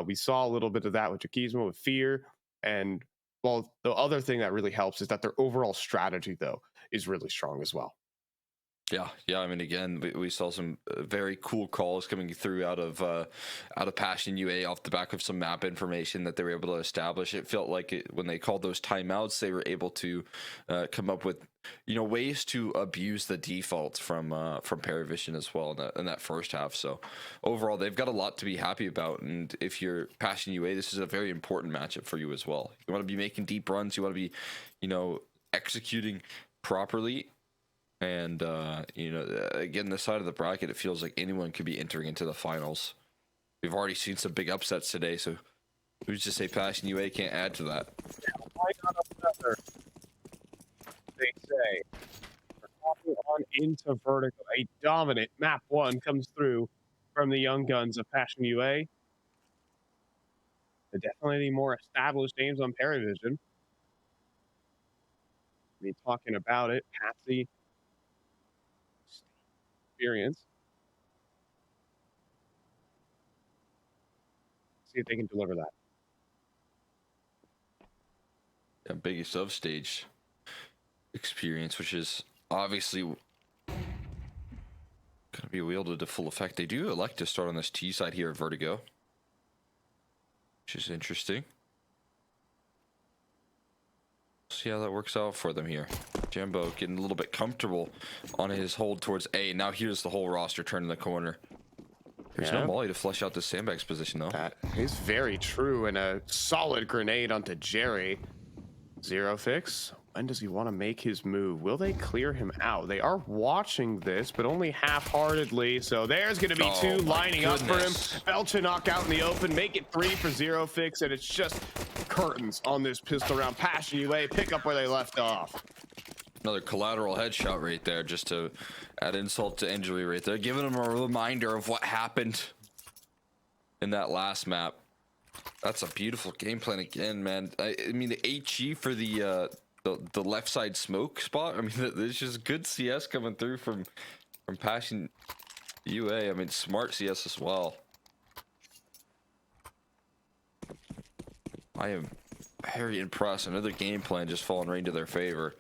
We saw a little bit of that with Jakismo, with Fear. And well, the other thing that really helps is that their overall strategy, though, is really strong as well. Yeah. I mean, again, we saw some very cool calls coming through out of Passion UA off the back of some map information that they were able to establish. It felt like when they called those timeouts, they were able to come up with ways to abuse the defaults from Vision as well in that first half. So overall, they've got a lot to be happy about. And if you're Passion UA, this is a very important matchup for you as well. You want to be making deep runs. You want to be, executing properly. And, again, this side of the bracket, it feels like anyone could be entering into the finals. We've already seen some big upsets today, so who's to say Passion UA can't add to that? Why not another? They say. We're hopping on into Vertigo. A dominant map 1 comes through from the young guns of Passion UA. They're definitely the more established names on Vision. I mean, talking about it, Patsy. Experience. See if they can deliver that. Yeah, biggest of stage experience, which is obviously going to be wielded to full effect. They do elect to start on this T side here at Vertigo, which is interesting. See how that works out for them here. Jambo getting a little bit comfortable on his hold towards A. Now here's the whole roster turning the corner. There's no molly to flush out the sandbags position, though. That is very true. And a solid grenade onto Jerry. Zero fix. When does he want to make his move? Will they clear him out? They are watching this, but only half-heartedly. So there's going to be two lining up for him. Belchenok out in the open, make it 3 for Zero Fix, and it's just curtains on this pistol round. Passion UA pick up where they left off. Another collateral headshot right there, just to add insult to injury right there, giving him a reminder of what happened in that last map. That's a beautiful game plan again, man. I mean, the HE for the left side smoke spot. I mean, there's just good CS coming through from Passion UA. I mean, smart CS as well. I am very impressed. Another game plan just falling right into their favor.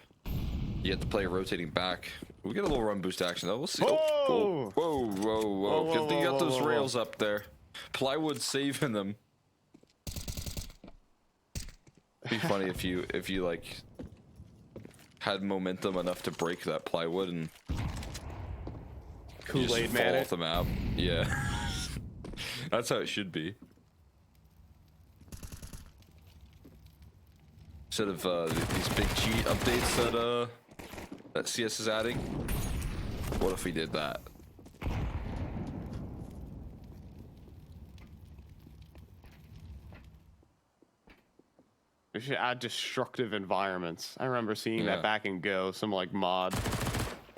You have to play rotating back. We get a little run boost action though. We'll see. Whoa! Whoa! Good thing you got those rails up there. Plywood saving them. It'd be funny if you like had momentum enough to break that plywood and Kool-Aid man fall off the map. Yeah, that's how it should be. Instead of these big cheat updates that CS is adding, what if we did that? We should add destructive environments. I remember seeing that back in Go, some like mod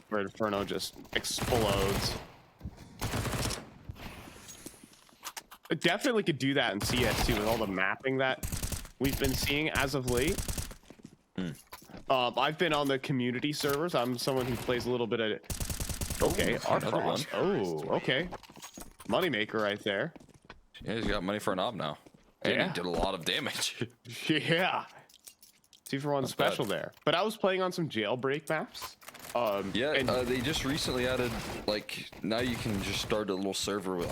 where Inferno just explodes. It definitely could do that in CS2 with all the mapping that we've been seeing as of late. I've been on the community servers. I'm someone who plays a little bit of. Okay, Arfrost. Oh, okay. Moneymaker right there. Yeah, he's got money for an op now. And he did a lot of damage. Yeah. 2-for-1 special there. But I was playing on some jailbreak maps. They just recently added, like, now you can just start a little server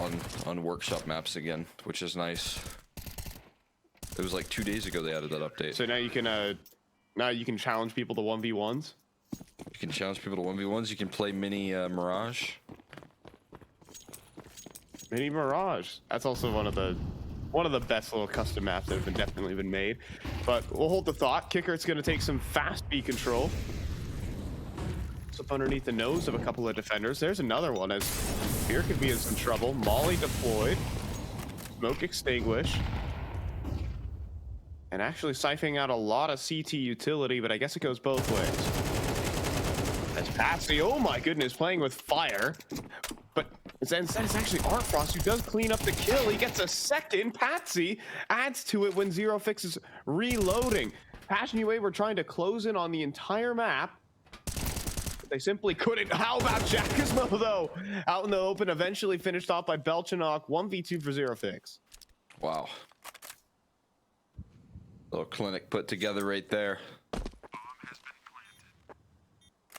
on workshop maps again, which is nice. It was like 2 days ago they added that update. So now you can challenge people to 1v1s. You can challenge people to 1v1s. You can play mini Mirage. Mini Mirage. That's also one of the best little custom maps that have definitely been made. But we'll hold the thought. Kickert's going to take some fast B control. It's up underneath the nose of a couple of defenders. There's another one as Fear could be in some trouble. Molly deployed. Smoke extinguished. And actually siphoning out a lot of CT utility, but I guess it goes both ways. That's Patsy. Oh my goodness, playing with fire. But instead it's actually Artfrost who does clean up the kill. He gets a second. Patsy adds to it when Zero Fix is reloading. Passion UA were trying to close in on the entire map. But they simply couldn't. How about Jackismo though? Out in the open, eventually finished off by Belchenok. 1v2 for Zero Fix. Wow. Little clinic put together right there.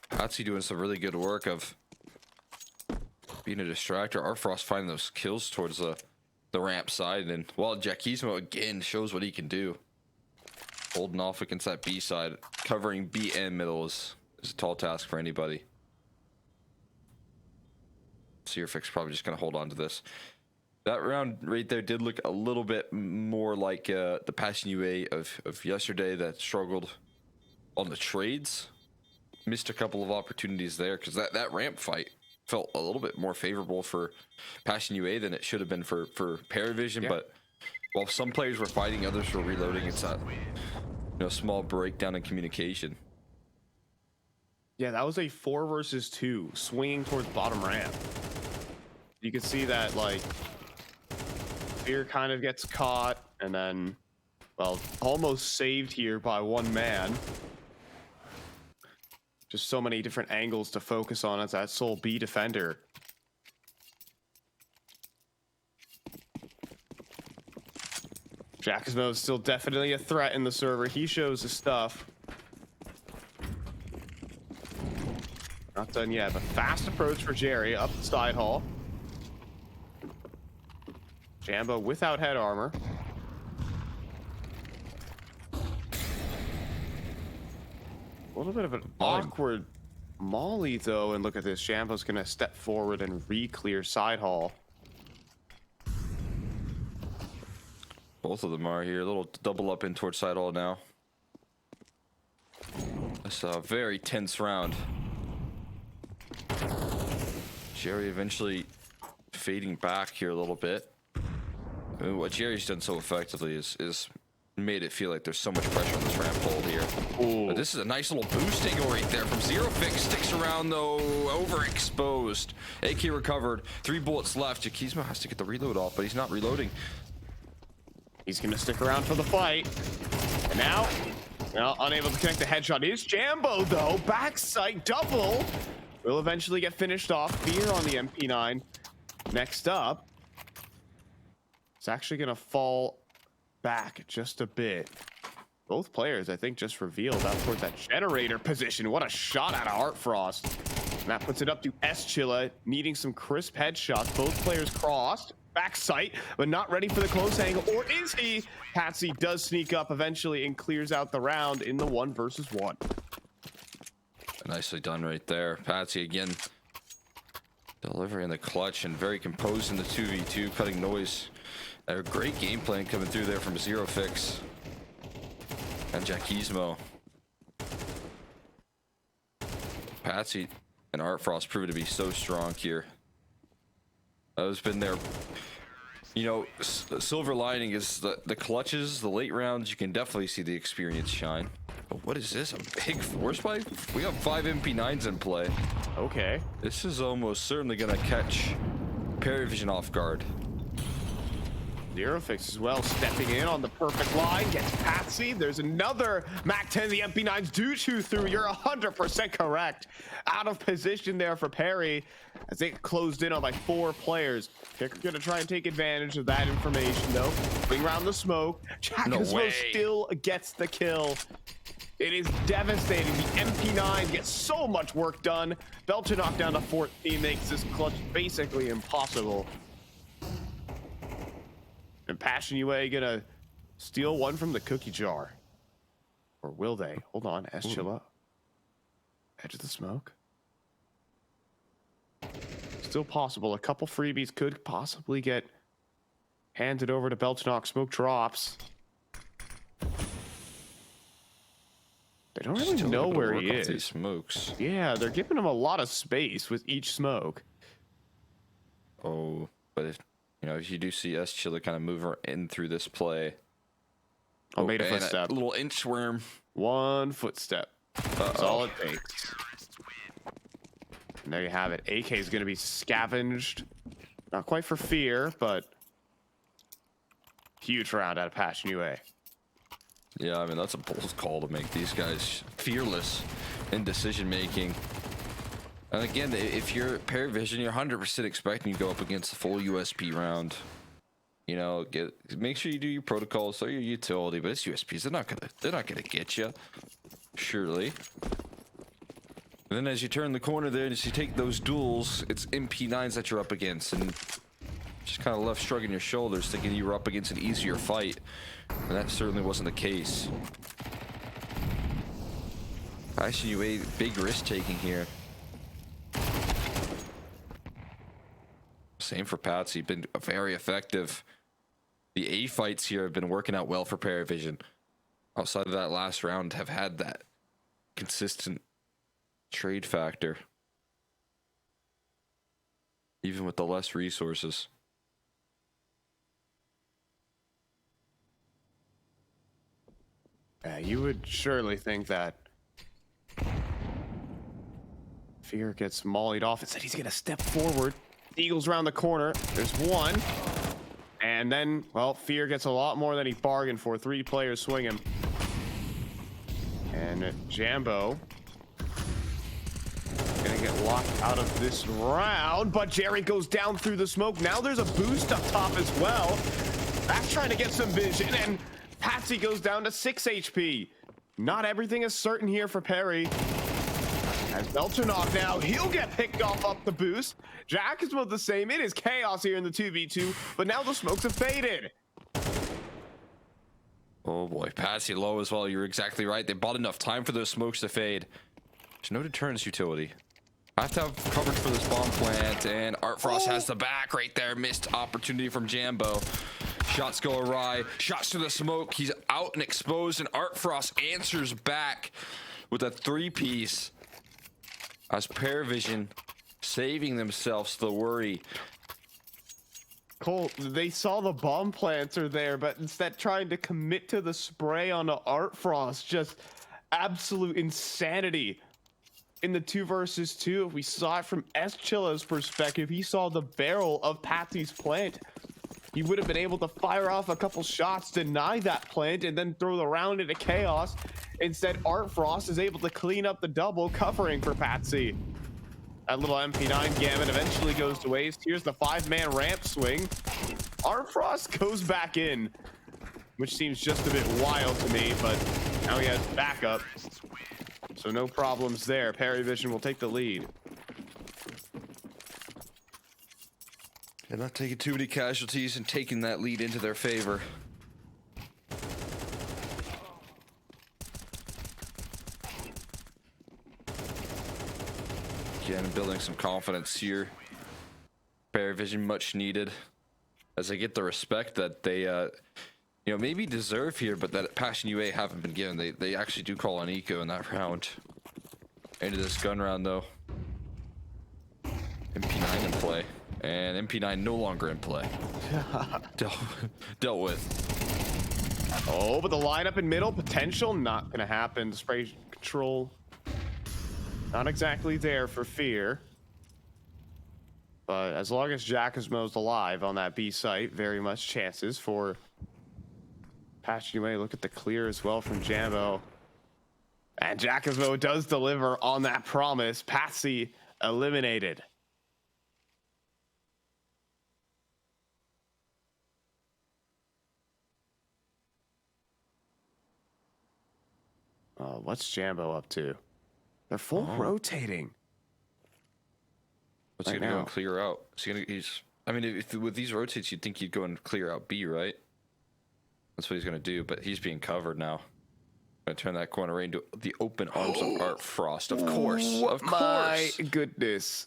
Patsy doing some really good work of being a distractor. Arfrost finding those kills towards the ramp side, and while Jackismo again shows what he can do. Holding off against that B side, covering B and middle is a tall task for anybody. Searfix probably just gonna hold on to this. That round right there did look a little bit more like the Passion UA of yesterday that struggled on the trades. Missed a couple of opportunities there because that ramp fight felt a little bit more favorable for Passion UA than it should have been for Paravision. Yeah. But while some players were fighting, others were reloading. It's that small breakdown in communication. Yeah, that was a 4 versus 2 swinging towards bottom ramp. You could see that like Fear kind of gets caught and then, well, almost saved here by one man. Just so many different angles to focus on as that sole B defender. Jackismo is still definitely a threat in the server. He shows his stuff. Not done yet, but fast approach for Jerry up the side hall. Jambo without head armor. A little bit of an awkward molly though, and look at this. Jambo's gonna step forward and re-clear side hall. Both of them are here. A little double up in towards side hall now. It's a very tense round. Jerry eventually fading back here a little bit. I mean, what Jerry's done so effectively is made it feel like there's so much pressure on this ramp hold here. Ooh. But this is a nice little boost angle right there from Zero Fix. Sticks around though, overexposed. AK recovered, 3 bullets left. Jakizmo has to get the reload off, but he's not reloading. He's going to stick around for the fight. And now, well, unable to connect the headshot is Jambo, though. Backside double will eventually get finished off. Fear on the MP9. Next up, it's actually going to fall back just a bit. Both players, I think, just revealed out towards that generator position. What a shot out of Art Frost. And that puts it up to S-Chilla, needing some crisp headshots. Both players crossed. Back sight, but not ready for the close angle. Or is he? Patsy does sneak up eventually and clears out the round in the 1 versus 1. Nicely done right there. Patsy again delivering the clutch and very composed in the 2v2, cutting noise. A great game plan coming through there from Zero Fix and Jakizmo. Patsy and Art Frost proved to be so strong here. Has been there. You know, silver lining is the clutches, the late rounds. You can definitely see the experience shine. But what is this? A big force pipe? We have 5 MP9s in play. Okay. This is almost certainly gonna catch Paravision off guard. Zero Fix as well, stepping in on the perfect line, gets Patsy. There's another MAC-10. The MP9s do chew through. You're 100% correct. Out of position there for Perry as they closed in on like 4 players. Picker gonna try and take advantage of that information though. Bring around the smoke. Jakizmo still gets the kill. It is devastating. The MP9 gets so much work done. Bell to knock down to 14 makes this clutch basically impossible. And Passion UA gonna steal one from the cookie jar. Or will they? Hold on, S-Chilla. Edge of the smoke. Still possible. A couple freebies could possibly get handed over to Beltanock. Smoke drops. They don't really know where he is. These smokes. Yeah, they're giving him a lot of space with each smoke. Oh, but if you know, if you do see S-Chilla kind of move in through this play. Oh, made a footstep. A little inchworm. 1 footstep. That's all it takes. And there you have it. AK is going to be scavenged. Not quite for Fear, but huge round out of Passion UA. Yeah, I mean, that's a bold call to make. These guys fearless in decision making. And again, if you're Paravision, you're 100% expecting to go up against the full USP round. You know, make sure you do your protocols, throw your utility, but it's USPs. They're not gonna get you, surely. And then as you turn the corner there, and as you take those duels, it's MP9s that you're up against, and just kind of left shrugging your shoulders, thinking you were up against an easier fight, and that certainly wasn't the case. ICUA, big risk taking here. Same for Patsy, been very effective. The A fights here have been working out well for Paravision. Outside of that last round, have had that consistent trade factor, even with the less resources. You would surely think that Fear gets mollied off. Instead, he's gonna step forward. Eagles around the corner. There's one. And then, well, Fear gets a lot more than he bargained for. 3 players swing him. And Jambo gonna get locked out of this round, but Jerry goes down through the smoke. Now there's a boost up top as well. That's trying to get some vision, and Patsy goes down to 6 HP. Not everything is certain here for Perry. As Beltanoff now, he'll get picked off up the boost. Jack is about the same. It is chaos here in the 2v2, but now the smokes have faded. Oh boy, Patsy low as well. You're exactly right. They bought enough time for those smokes to fade. There's no deterrence utility. I have to have coverage for this bomb plant, and Art Frost has the back right there. Missed opportunity from Jambo. Shots go awry. Shots to the smoke. He's out and exposed, and Art Frost answers back with a 3-piece. As Paravision saving themselves the worry. Cole, they saw the bomb planter there, but instead trying to commit to the spray on the Art Frost. Just absolute insanity in the 2 versus 2. If we saw it from Chilla's perspective, he saw the barrel of Patsy's plant. He would have been able to fire off a couple shots, deny that plant, and then throw the round into chaos. Instead, Art Frost is able to clean up the double, covering for Patsy. That little MP9 gamut eventually goes to waste. Here's the 5-man ramp swing. Art Frost goes back in, which seems just a bit wild to me, but now he has backup. So no problems there. Paravision will take the lead. They're not taking too many casualties and taking that lead into their favor. Again, building some confidence here. Paravision much needed, as they get the respect that they, maybe deserve here, but that Passion UA haven't been given. They actually do call on Eco in that round. Into this gun round though. MP9 in play, and MP9 no longer in play. Dealt with. Oh, but the lineup in middle, potential, not gonna happen. Spray control, not exactly there for Fear. But as long as Giacomo's alive on that B site, very much chances for Passion UA. Look at the clear as well from Jambo. And Giacomo does deliver on that promise. Patsy eliminated. What's Jambo up to? They're full rotating. What's he gonna go and clear out? I mean, if with these rotates, you'd think he'd go and clear out B, right? That's what he's gonna do, but he's being covered now. Gonna turn that corner into the open arms of Art Frost. Of course, of course. My goodness.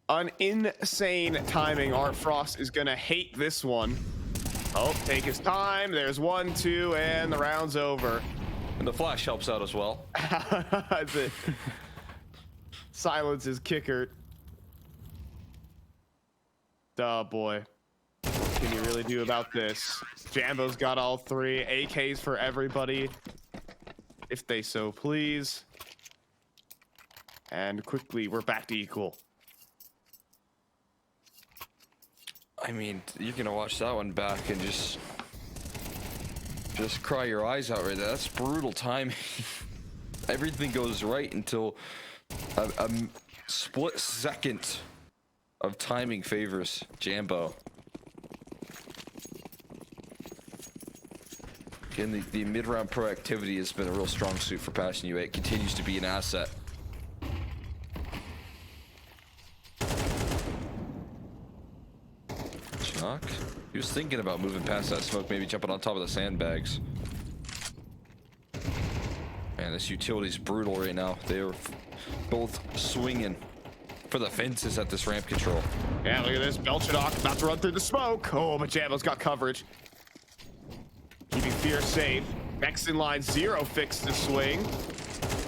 An insane timing. Art Frost is gonna hate this one. Oh, take his time. There's 1, 2, and the round's over. And the flash helps out as well. Silence is kicker. Oh boy. What can you really do about this? Jambo's got all 3 AKs for everybody, if they so please. And quickly, we're back to equal. I mean, you're gonna watch that one back and just cry your eyes out right there. That's brutal timing. Everything goes right until a split second of timing favors Jambo. Again, the mid-round proactivity has been a real strong suit for Passion UA. It continues to be an asset. Shock. He was thinking about moving past that smoke, maybe jumping on top of the sandbags. Man, this utility's brutal right now. They are both swinging for the fences at this ramp control. Yeah, look at this. Belchadok about to run through the smoke. Oh, but Jambo's got coverage. Keeping Fear safe. Next in line, Zero fixed the swing.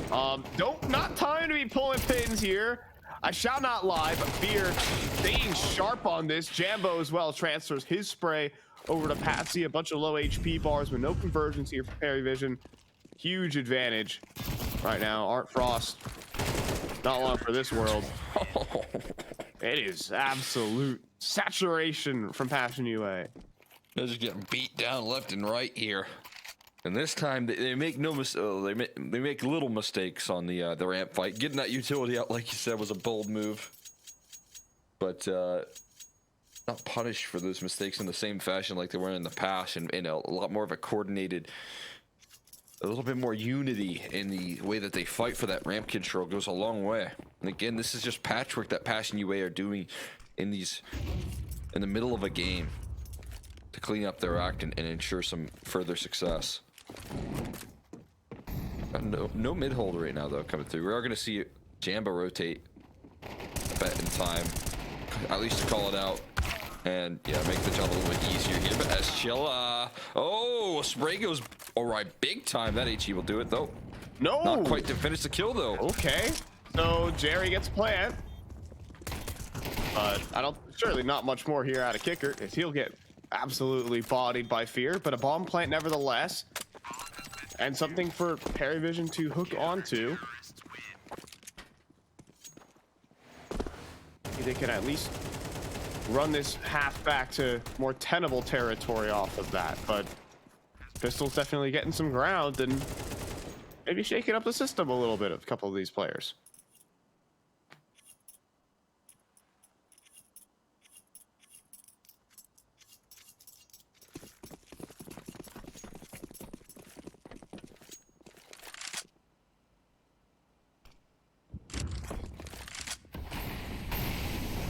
Not time to be pulling pins here. I shall not lie, but Fear staying sharp on this. Jambo as well transfers his spray over to Patsy. A bunch of low HP bars with no conversions here for Paravision. Huge advantage right now. Art Frost, not long for this world. It is absolute saturation from Passion UA. They're just getting beat down left and right here. And this time they make no they make little mistakes on the ramp fight. Getting that utility out, like you said, was a bold move, but not punished for those mistakes in the same fashion like they were in the past, and in a lot more of a coordinated, a little bit more unity in the way that they fight for that ramp control goes a long way. And again, this is just patchwork that Passion UA are doing in the middle of a game to clean up their act and ensure some further success. No mid hold right now though coming through. We are going to see Jambo rotate a bet in time, at least to call it out, and yeah, make the job a little bit easier here. But Chilla, oh, spray goes all right, big time. That HE will do it though. No. Not quite to finish the kill though. Okay. So Jerry gets plant. But surely not much more here out of Kicker, as he'll get absolutely bodied by Fear, but a bomb plant nevertheless. And something for Paravision to hook onto. Maybe they can at least run this half back to more tenable territory off of that, but Pistol's definitely getting some ground and maybe shaking up the system a little bit of a couple of these players.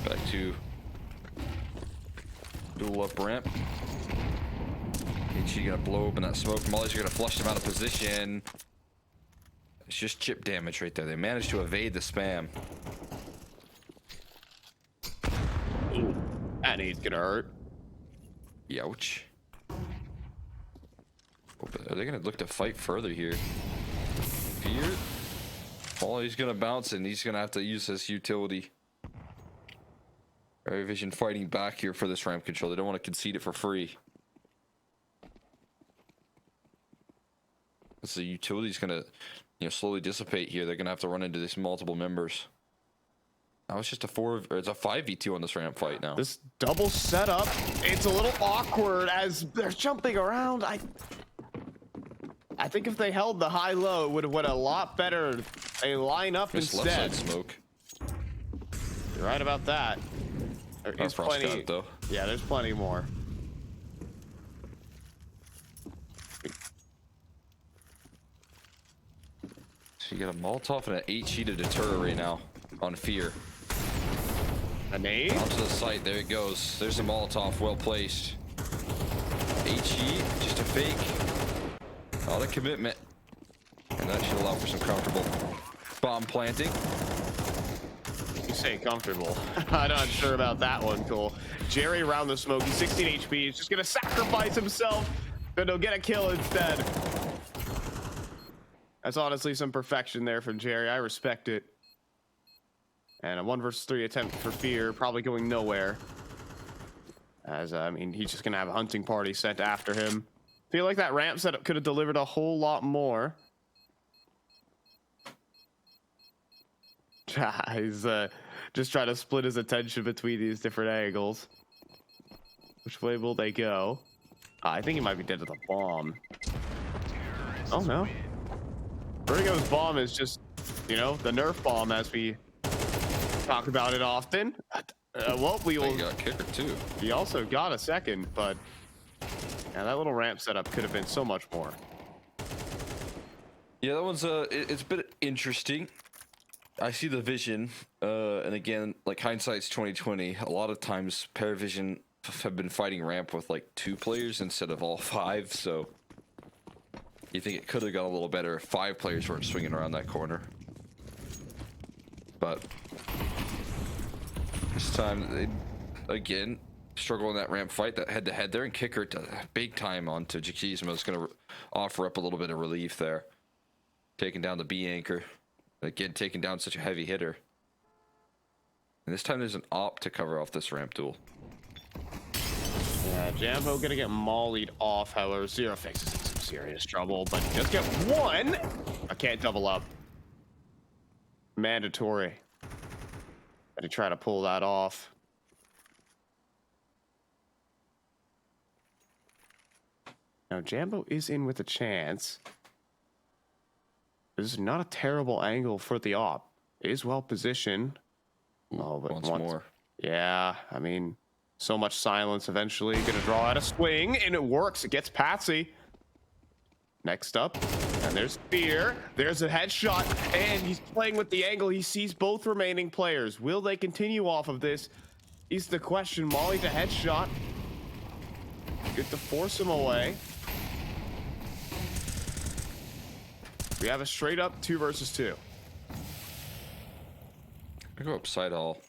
Back to dual up ramp. HG gonna blow open that smoke. Molly's gonna flush them out of position. It's just chip damage right there. They managed to evade the spam. Ooh, that needs gonna hurt. Youch. Are they gonna look to fight further here? Fear? Molly's gonna bounce and he's gonna have to use his utility. Vision fighting back here for this ramp control. They don't want to concede it for free. As the utility's gonna, slowly dissipate here. They're gonna have to run into these multiple members. Now it's just it's a 5v2 on this ramp fight now. This double setup, it's a little awkward as they're jumping around. I think if they held the high-low, it would have went a lot better. They line up This instead. left side smoke. You're right about that. There is plenty, though. Yeah, there's plenty more. So you got a Molotov and an HE to deter right now on Fear. A nade? Onto the site, there it goes. There's a Molotov, well placed. HE, just a fake. Not a commitment. And that should allow for some comfortable bomb planting. You say comfortable. I'm not sure about that one, Cole. Jerry around the smoke. He's 16 HP. He's just going to sacrifice himself, but he'll get a kill instead. That's honestly some perfection there from Jerry. I respect it. And a 1 versus 3 attempt for Fear, probably going nowhere. As, he's just going to have a hunting party sent after him. Feel like that ramp setup could have delivered a whole lot more. He's just trying to split his attention between these different angles. Which way will they go? I think he might be dead to the bomb. Oh no. Vertigo's bomb is just, the Nerf bomb as we talk about it often. Well, we will. He got a kicker too. He also got a second, but that little ramp setup could have been so much more. Yeah, that one's it's a bit interesting. I see the vision, and again, like hindsight's 2020. A lot of times, Paravision have been fighting ramp with like 2 players instead of all 5. So you think it could have gone a little better if 5 players weren't swinging around that corner. But this time, they again struggle in that ramp fight, that head-to-head there, and Kicker big time onto Jakizma is going to offer up a little bit of relief there, taking down the B anchor. Again, taking down such a heavy hitter. And this time there's an op to cover off this ramp duel. Yeah, Jambo gonna get mollied off, however. Zero Fix is in some serious trouble, but he does get 1. I can't double up. Mandatory. Gotta try to pull that off. Now, Jambo is in with a chance. This is not a terrible angle for the op. It is well positioned. Oh, but once more. Yeah, so much silence eventually. Gonna draw out a swing, and it works. It gets Patsy. Next up, and there's Fear. There's a headshot, and he's playing with the angle. He sees both remaining players. Will they continue off of this? Is the question. Molly to headshot. Good to force him away. We have a straight up 2 versus 2. I go upside all.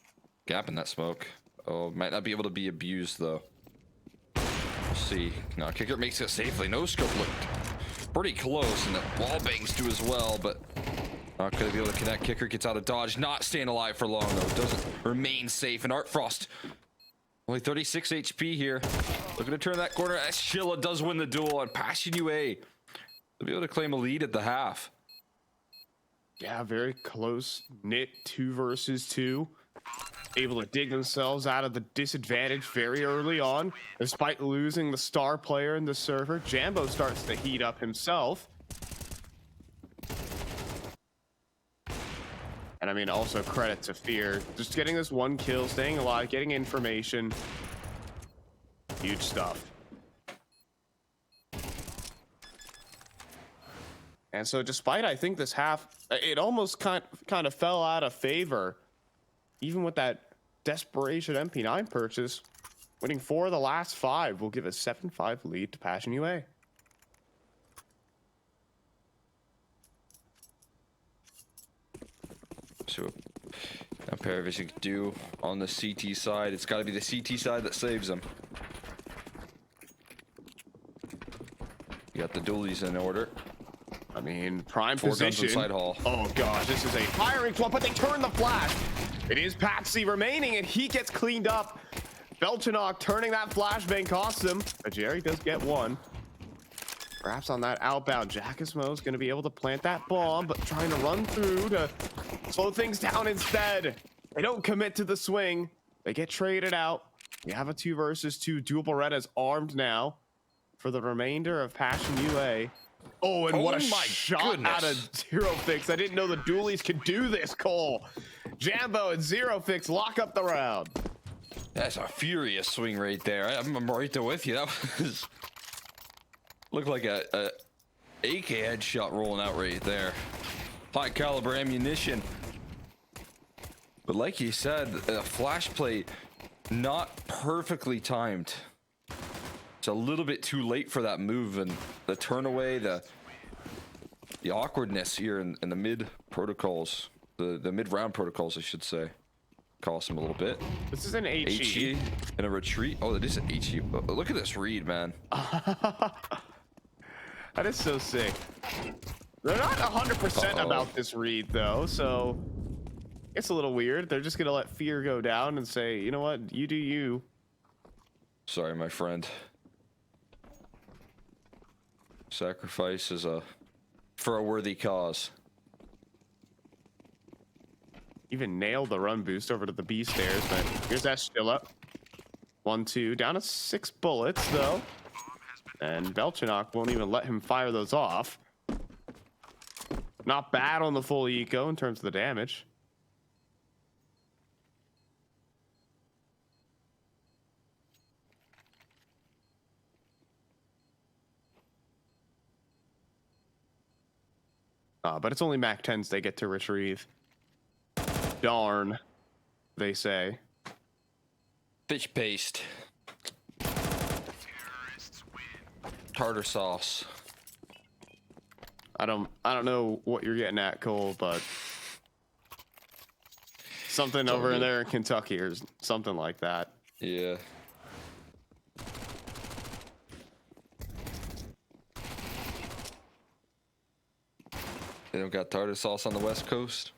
Gap in that smoke. Oh, might not be able to be abused though. We'll see. No, Kicker makes it safely. No scope look. pretty close, and the wall bangs too as well, but not gonna be able to connect. Kicker gets out of dodge, not staying alive for long though. Doesn't remain safe, and Art Frost only 36 HP here. Looking to turn that corner as Shilla does win the duel, and Passion UA will be able to claim a lead at the half. Yeah, very close knit 2 versus 2. Able to dig themselves out of the disadvantage very early on. Despite losing the star player in the server, Jambo starts to heat up himself. And I mean, also credit to Fear. Just getting this 1 kill, staying alive, getting information. Huge stuff. And so despite, I think, this half, it almost kind of fell out of favor. Even with that desperation MP9 purchase, winning 4 of the last 5 will give a 7-5 lead to Passion UA. So now Paravision can do on the CT side. It's got to be the CT side that saves them. You got the dualies in order. I mean, prime 4 guns position. inside hall. Oh gosh, this is a firing swap, but they turn the flash. It is Patsy remaining, and he gets cleaned up. Belchanok turning that flashbang costs him, but Jerry does get 1. Perhaps on that outbound, Jackismo is going to be able to plant that bomb, but trying to run through to slow things down instead. They don't commit to the swing. They get traded out. You have a 2 versus 2. Dual Berettas armed now for the remainder of Passion UA. Oh, and what a shot out of Zero Fix. I didn't know the dualies could do this, Cole. Jambo and Zero Fix lock up the round. That's a furious swing right there. I'm right there with you. That was looked like a AK headshot rolling out right there. High caliber ammunition. But like you said, a flash play not perfectly timed. It's a little bit too late for that move, and the turn away, the awkwardness here in the mid protocols, the mid round protocols, I should say, cost him a little bit. This is an HE. And a retreat. Oh, it is an HE. Look at this read, man. That is so sick. They're not 100% about this read, though, so it's a little weird. They're just going to let Fear go down and say, you know what, you do you. Sorry, my friend. Sacrifice is for a worthy cause. Even nailed the run boost over to the B stairs, but here's that still up. 1-2, down to 6 bullets, though. And Belchanok won't even let him fire those off. Not bad on the full eco in terms of the damage. But it's only Mac 10s they get to retrieve. Darn, they say. Fish paste. Tartar sauce. I don't know what you're getting at, Cole, but something over in there in Kentucky or something like that. Yeah. They don't got tartar sauce on the West Coast?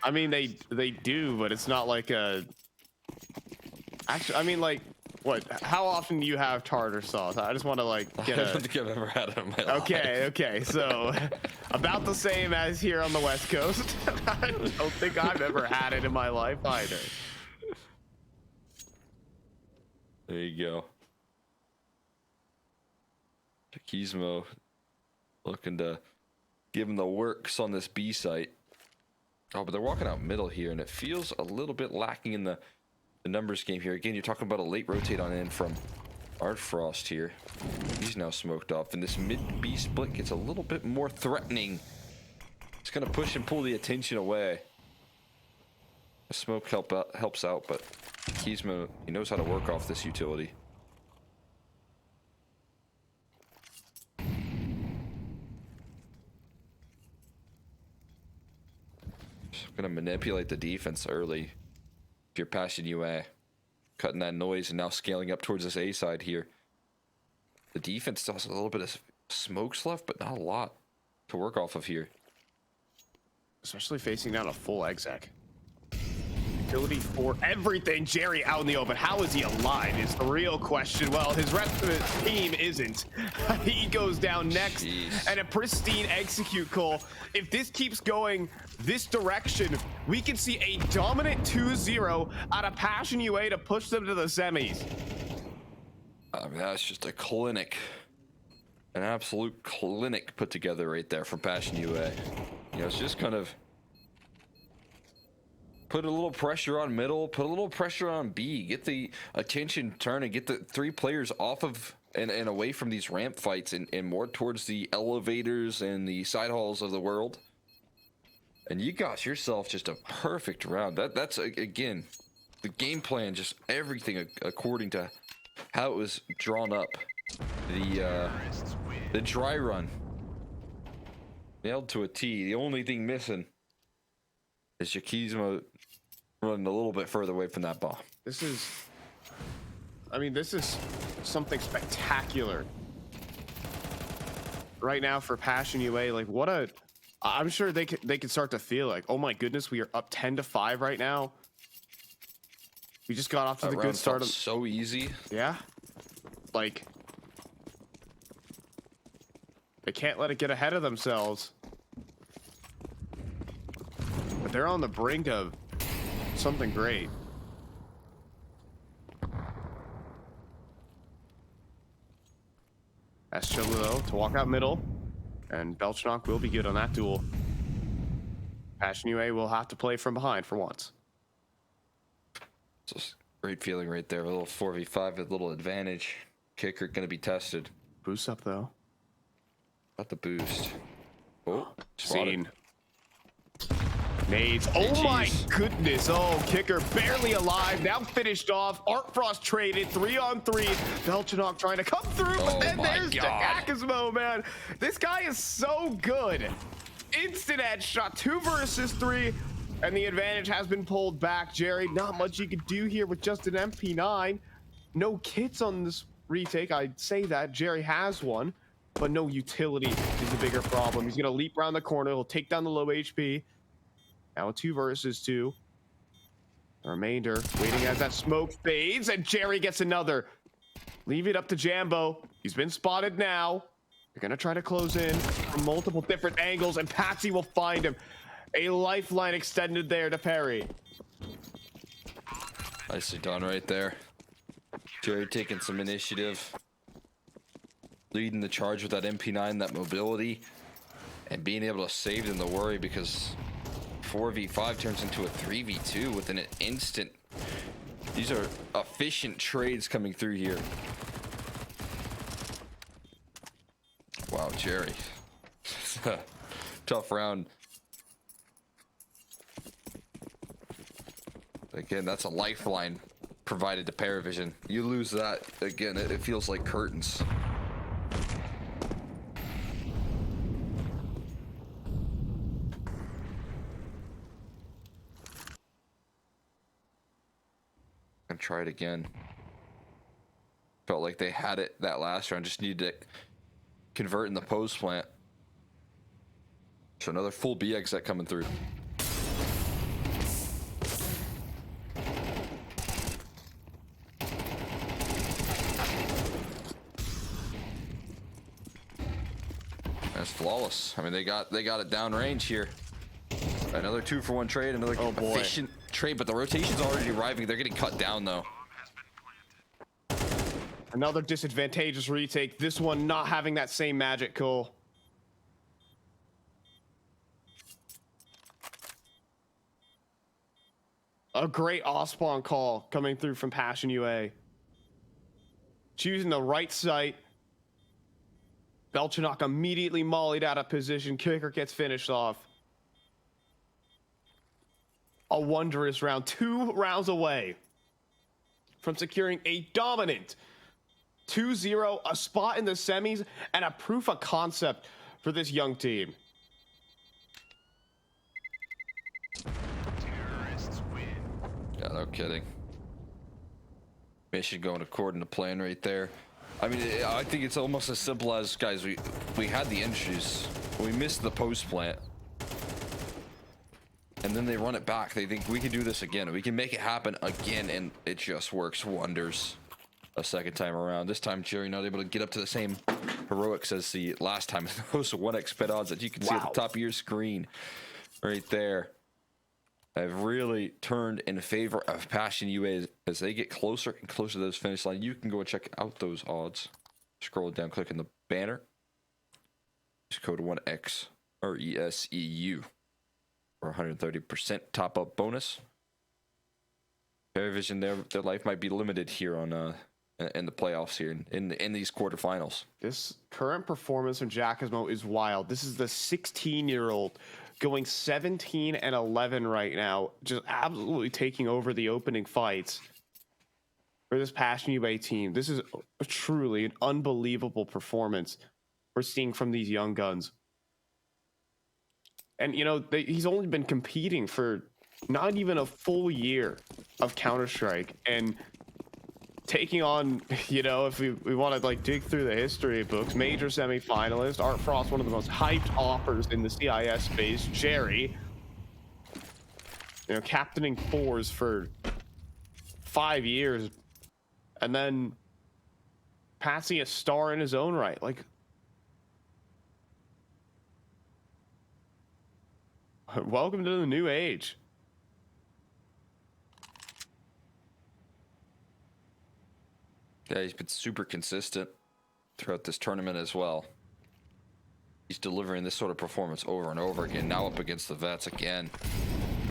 I mean, they do, but it's not like a... Actually, I mean, like, what? How often do you have tartar sauce? I just want to, like, get I don't think I've ever had it in my life. Okay, so about the same as here on the West Coast. I don't think I've ever had it in my life either. There you go. Gizmo looking to give him the works on this B site. Oh, but they're walking out middle here, and it feels a little bit lacking in the numbers game here. Again, you're talking about a late rotate on in from Art Frost here. He's now smoked off, and this mid B split gets a little bit more threatening. It's going to push and pull the attention away. The smoke helps out, but Gizmo, he knows how to work off this utility. Gonna manipulate the defense early. If you're Passion UA, cutting that noise and now scaling up towards this A side here. The defense still has a little bit of smokes left, but not a lot to work off of here. Especially facing down a full exec. Utility for everything. Jerry out in the open. How is he alive is the real question. Well, his rest of his team isn't. He goes down next. Jeez. And a pristine execute, Cole. If this keeps going this direction, we can see a dominant 2-0 out of Passion UA to push them to the semis. I mean, that's just a clinic. An absolute clinic put together right there from Passion UA. You know, it's just kind of put a little pressure on middle, put a little pressure on B, get the attention turning, get the 3 players off of and away from these ramp fights and more towards the elevators and the side halls of the world. And you got yourself just a perfect round. That's again, the game plan, just everything according to how it was drawn up. The dry run. Nailed to a T. The only thing missing is Yakizmo running a little bit further away from that ball. This is something spectacular right now for Passion UA. Like, I'm sure they could start to feel like, oh my goodness, we are up 10-5 right now. We just got off to the good start. So easy. Yeah. Like, they can't let it get ahead of themselves. But they're on the brink of something great. That's Chillo to walk out middle. And Belchnok will be good on that duel. Passion UA will have to play from behind for once. Just great feeling right there. A little 4v5, a little advantage. Kicker going to be tested. Boost up though. Got the boost. Oh, seen. Nades. Oh my goodness. Oh, kicker barely alive. Now finished off. Art Frost traded 3-on-3. Belchanok trying to come through, but then there's Jakakismo, man. This guy is so good. Instant headshot, 2 versus 3, and the advantage has been pulled back. Jerry, not much you could do here with just an MP9. No kits on this retake. I'd say that Jerry has one, but no utility is the bigger problem. He's gonna leap around the corner. He'll take down the low HP. Now 2 versus 2. The remainder waiting as that smoke fades, and Jerry gets another. Leave it up to Jambo. He's been spotted now. They're gonna try to close in from multiple different angles, and Patsy will find him. A lifeline extended there to Perry. Nicely done right there. Jerry taking some initiative. Leading the charge with that MP9, that mobility, and being able to save them the worry, because 4v5 turns into a 3v2 within an instant. These are efficient trades coming through here. Wow, Jerry. Tough round. Again, that's a lifeline provided to Paravision. You lose that, again, it feels like curtains. And try it again. Felt like they had it that last round, just needed to convert in the post plant. So another full B exec coming through. That's flawless. I mean, they got it down range here. Another 2-for-1 trade, another efficient trade, but the rotation's already arriving. They're getting cut down though. Another disadvantageous retake. This one not having that same magic, Cole. A great off-spawn call coming through from Passion UA. Choosing the right site. Belchanok immediately mollied out of position. Kicker gets finished off. A wondrous round. 2 rounds away from securing a dominant 2-0, a spot in the semis, and a proof of concept for this young team. Yeah, no kidding. Mission going according to plan right there. I mean, I think it's almost as simple as, guys, we had the entries, we missed the post plant, and then they run it back. They think we can do this again, we can make it happen again, and it just works wonders a second time around. This time Jerry not able to get up to the same heroics as the last time. Those 1x bet odds that you can see at the top of your screen right there have really turned in favor of Passion UA as they get closer and closer to this finish line. You can go and check out those odds. Scroll down, click on the banner. Use code 1X or ESEU for 130% top up bonus. Paravision, their life might be limited here on in the playoffs here in these quarterfinals. This current performance from Giacomo is wild. This is the 16-year-old going 17 and 11 right now, just absolutely taking over the opening fights for this Passion UA team. This is truly an unbelievable performance we're seeing from these young guns. And, you know, he's only been competing for not even a full year of Counter-Strike, and taking on, you know, if we want to like dig through the history books, major semifinalist, Art Frost, one of the most hyped offers in the CIS space, Jerry, you know, captaining fours for 5 years, and then passing a star in his own right. Like, welcome to the new age. Yeah, he's been super consistent throughout this tournament as well. He's delivering this sort of performance over and over again. Now up against the vets again.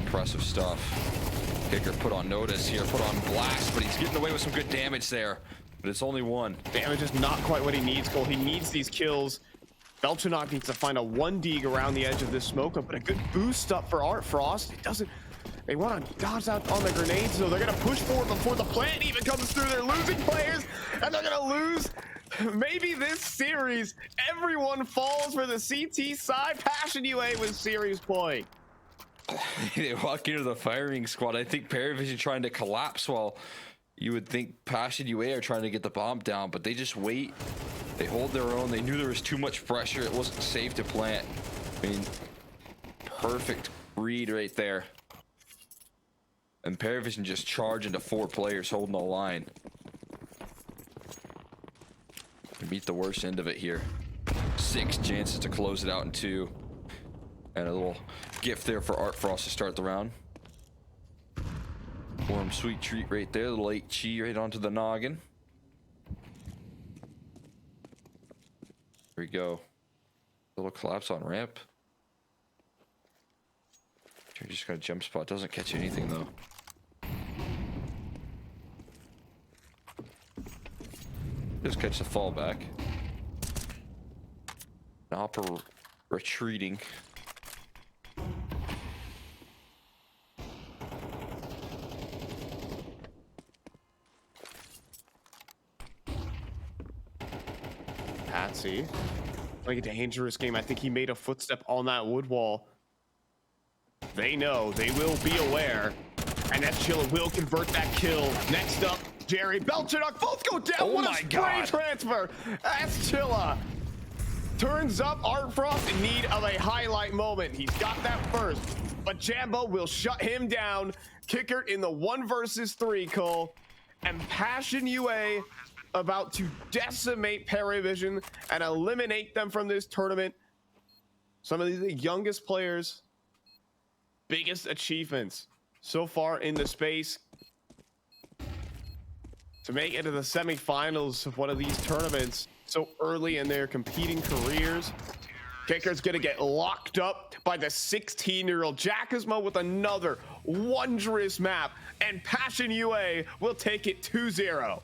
Impressive stuff. Kicker put on notice here, put on blast, but he's getting away with some good damage there. But it's only one. Damage is not quite what he needs, Cole. He needs these kills. Belchanok needs to find a 1D around the edge of this smoke, but a good boost up for Art Frost. It doesn't... They want to dodge out on the grenades, so they're going to push forward before the plant even comes through. They're losing players, and they're going to lose maybe this series. Everyone falls for the CT side. Passion UA with series point. They walk into the firing squad. I think Paravision trying to collapse while you would think Passion UA are trying to get the bomb down, but they just wait. They hold their own. They knew there was too much pressure. It wasn't safe to plant. I mean, perfect read right there. And Paravision just charge into 4 players holding the line. Beat the worst end of it here. 6 chances to close it out in 2. And a little gift there for Art Frost to start the round. Warm sweet treat right there. A little 8 chi right onto the noggin. Here we go. A little collapse on ramp. You just got a jump spot. Doesn't catch you anything though. Just catch the fallback. Nopper retreating. Patsy, like a dangerous game. I think he made a footstep on that wood wall. They know, they will be aware, and that Chilla will convert that kill. Next up, Jerry, Belchanok, both go down. Oh what my a spray God. transfer. That's Chilla. Turns up Art Frost in need of a highlight moment. He's got that first, but Jambo will shut him down. Kicker in the 1 versus 3, Cole. And Passion UA about to decimate Paravision and eliminate them from this tournament. Some of the youngest players, biggest achievements so far in the space to make it to the semifinals of one of these tournaments so early in their competing careers. Kicker's gonna get locked up by the 16-year-old Giacomo with another wondrous map, and Passion UA will take it 2-0.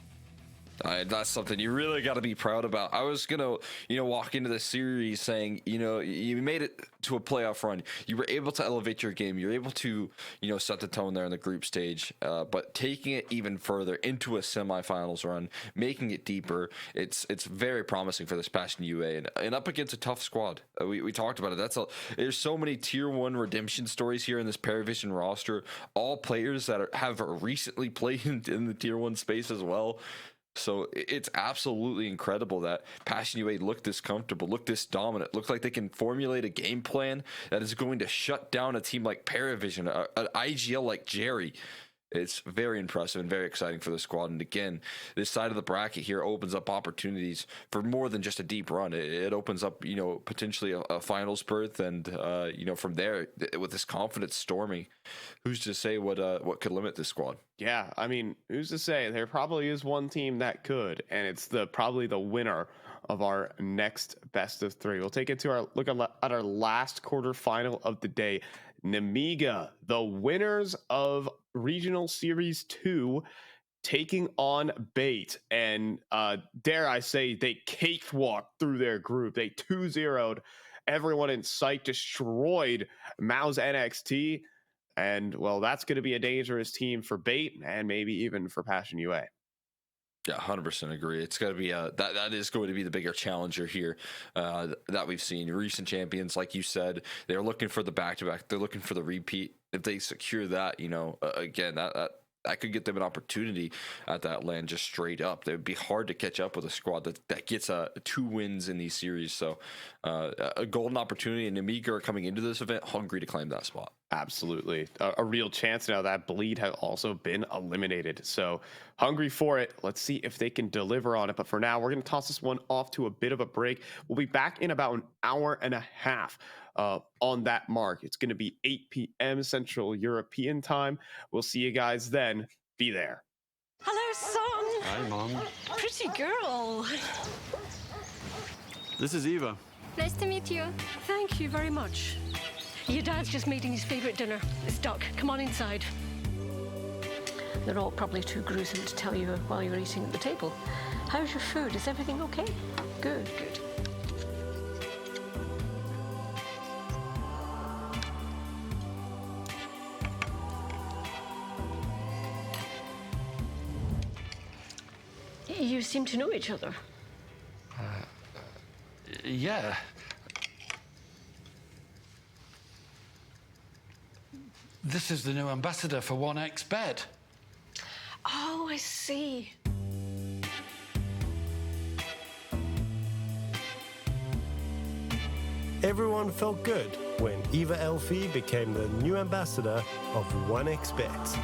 That's something you really got to be proud about. I was gonna, walk into this series saying, you made it to a playoff run. You were able to elevate your game. You're able to, set the tone there in the group stage. But taking it even further into a semifinals run, making it deeper, it's very promising for this Passion UA and up against a tough squad. We talked about it. There's so many tier 1 redemption stories here in this Paravision roster. All players that have recently played in the tier 1 space as well. So it's absolutely incredible that Passion UA looked this comfortable, looked this dominant, looked like they can formulate a game plan that is going to shut down a team like Paravision, an IGL like Jerry. It's very impressive and very exciting for the squad. And again, this side of the bracket here opens up opportunities for more than just a deep run. It opens up, potentially a finals berth, and from there, with this confidence storming, who's to say what could limit this squad? Yeah, I mean, who's to say? There probably is one team that could, and it's probably the winner of our next best of three. We'll take it to our look at our last quarterfinal of the day. Nemiga, the winners of Regional Series 2, taking on Bait. And dare I say, they cakewalked through their group. They 2-0'd everyone in sight, destroyed Mao's NXT. And, well, that's going to be a dangerous team for Bait and maybe even for Passion UA. Yeah, 100% agree. It's got to be that is going to be the bigger challenger here that we've seen. Recent champions, like you said, they're looking for the back-to-back. They're looking for the repeat. If they secure that, again, that could get them an opportunity at that land just straight up. It would be hard to catch up with a squad that gets 2 wins in these series. So a golden opportunity, and Nemiga are coming into this event hungry to claim that spot. Absolutely. A real chance now. That Bleed has also been eliminated. So hungry for it. Let's see if they can deliver on it. But for now, we're going to toss this one off to a bit of a break. We'll be back in about an hour and a half on that mark. It's going to be 8 p.m. Central European time. We'll see you guys then. Be there. Hello, son. Hi, Mom. Pretty girl. This is Eva. Nice to meet you. Thank you very much. Your dad's just making his favorite dinner. It's duck. Come on inside. They're all probably too gruesome to tell you while you're eating at the table. How's your food? Is everything okay? Good, good. You seem to know each other. Yeah. This is the new ambassador for 1xBet. Oh, I see. Everyone felt good when Eva Elfie became the new ambassador of 1xBet.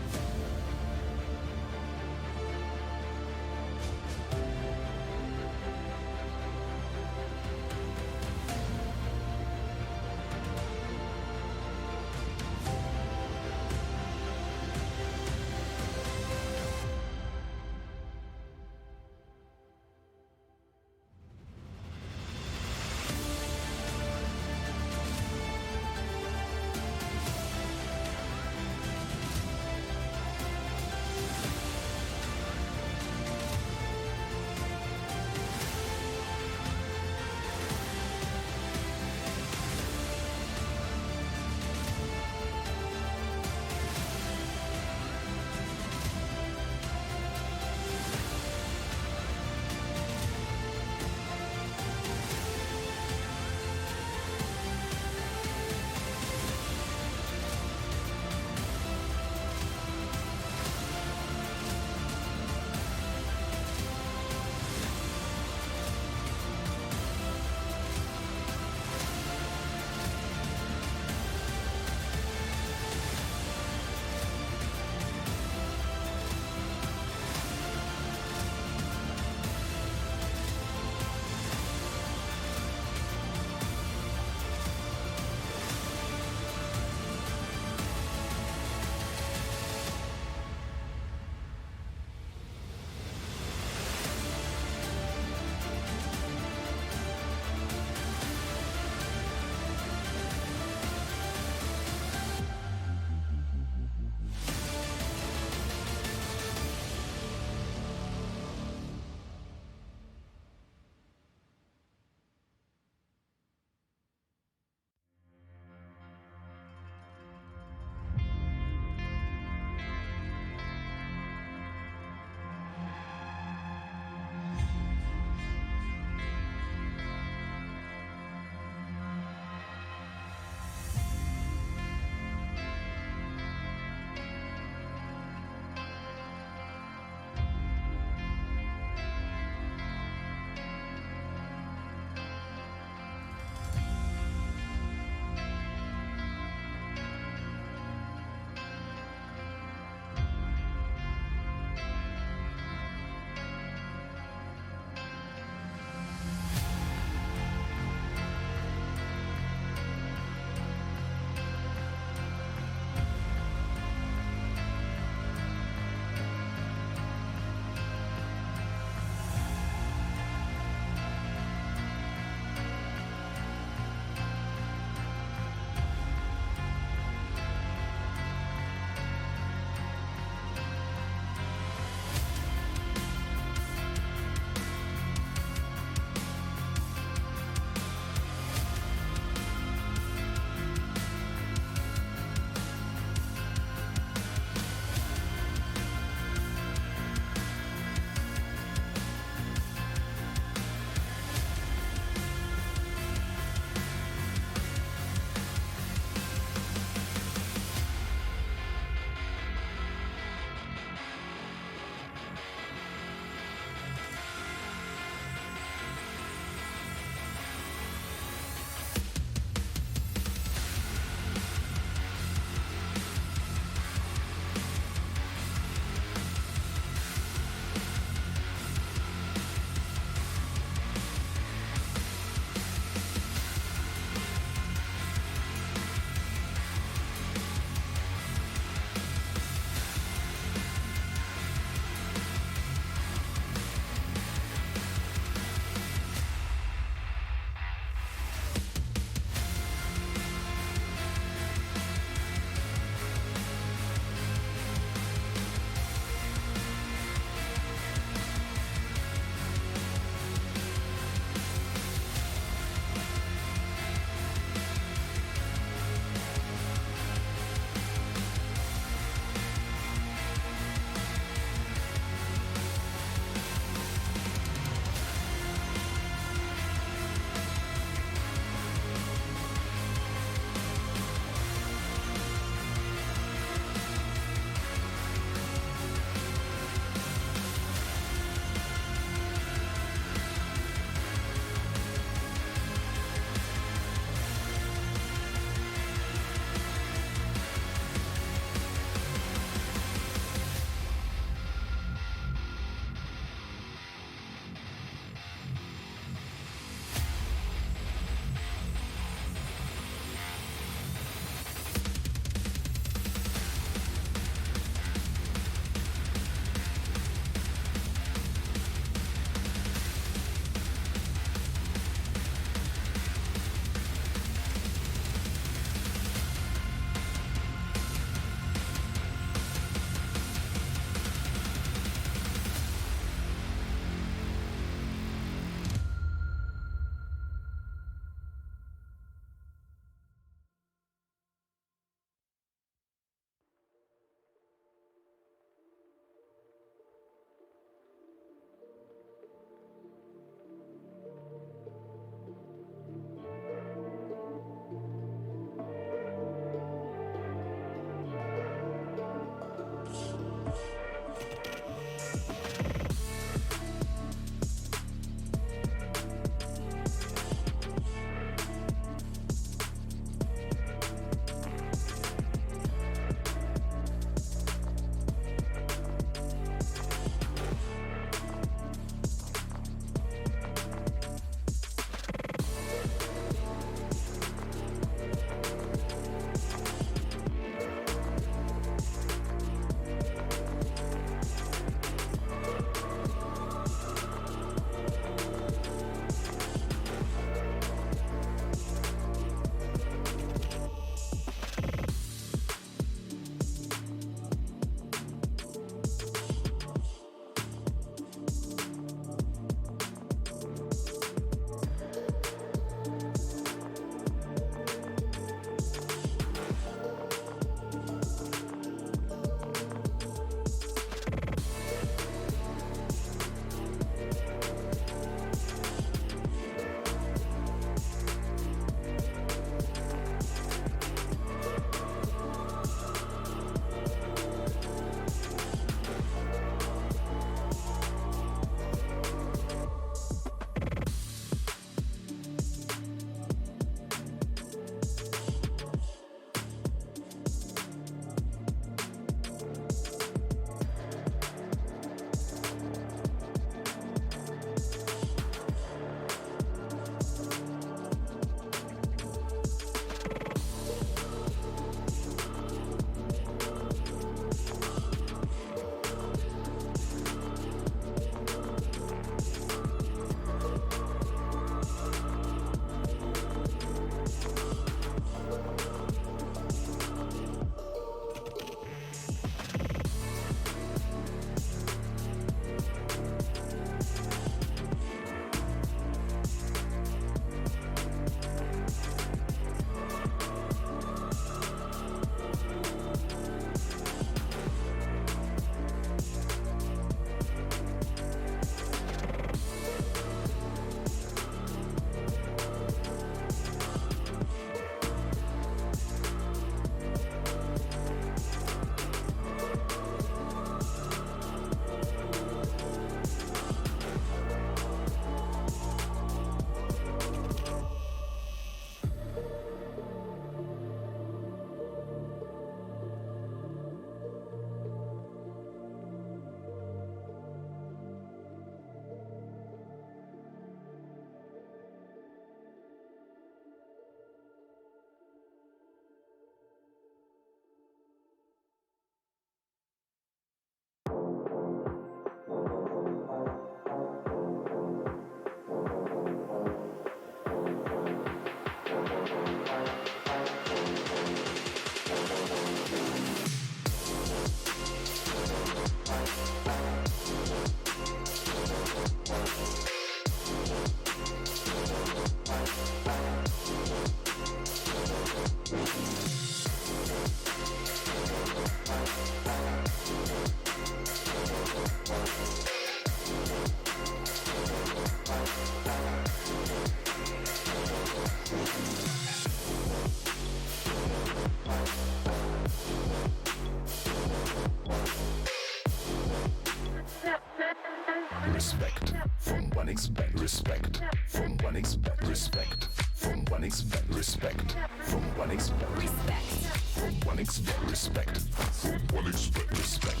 Respect from 1xBet. Respect from 1xBet. Respect from 1xBet. Respect from 1xBet. Respect from 1xBet. Respect from 1xBet. Respect.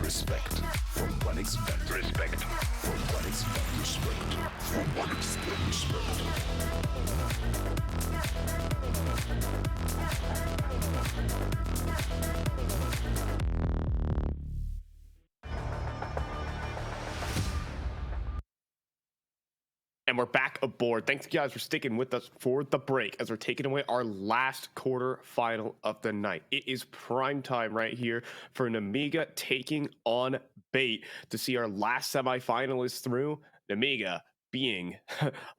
Respect from 1xBet. Respect from 1xBet. Respect from 1xBet. Respect. And we're back aboard. Thanks, you guys, for sticking with us for the break as we're taking away our last quarter final of the night. It is prime time right here for Namiga taking on Bait to see our last semifinalists through. Namiga being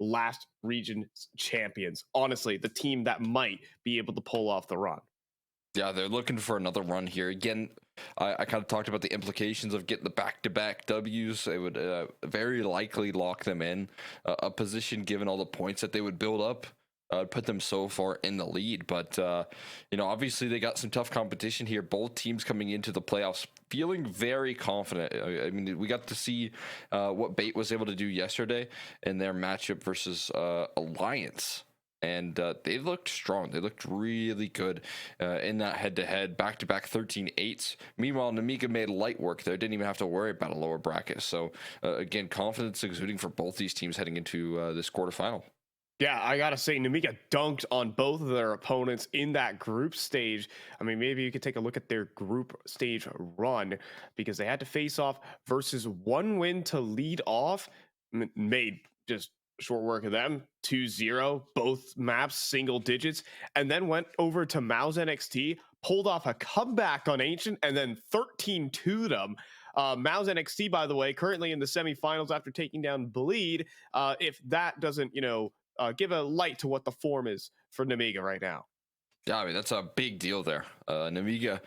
last region champions. Honestly, the team that might be able to pull off the run. Yeah, they're looking for another run here. Again, I kind of talked about the implications of getting the back-to-back W's. It would very likely lock them in a position given all the points that they would build up. Put them so far in the lead. But, obviously they got some tough competition here. Both teams coming into the playoffs feeling very confident. I mean, we got to see what Bait was able to do yesterday in their matchup versus Alliance. And they looked strong. They looked really good in that head-to-head, back-to-back 13-8s. Meanwhile, Namiga made light work there. Didn't even have to worry about a lower bracket. So, again, confidence exuding for both these teams heading into this quarterfinal. Yeah, I gotta say, Namiga dunked on both of their opponents in that group stage. I mean, maybe you could take a look at their group stage run because they had to face off versus one win to lead off. Made just short work of them, 2-0, both maps single digits, and then went over to Mouse NXT, pulled off a comeback on Ancient, and then 13-2 them. Mouse NXT, by the way, currently in the semifinals after taking down Bleed. If that doesn't, give a light to what the form is for Namiga right now. Yeah, I mean, that's a big deal there. Namiga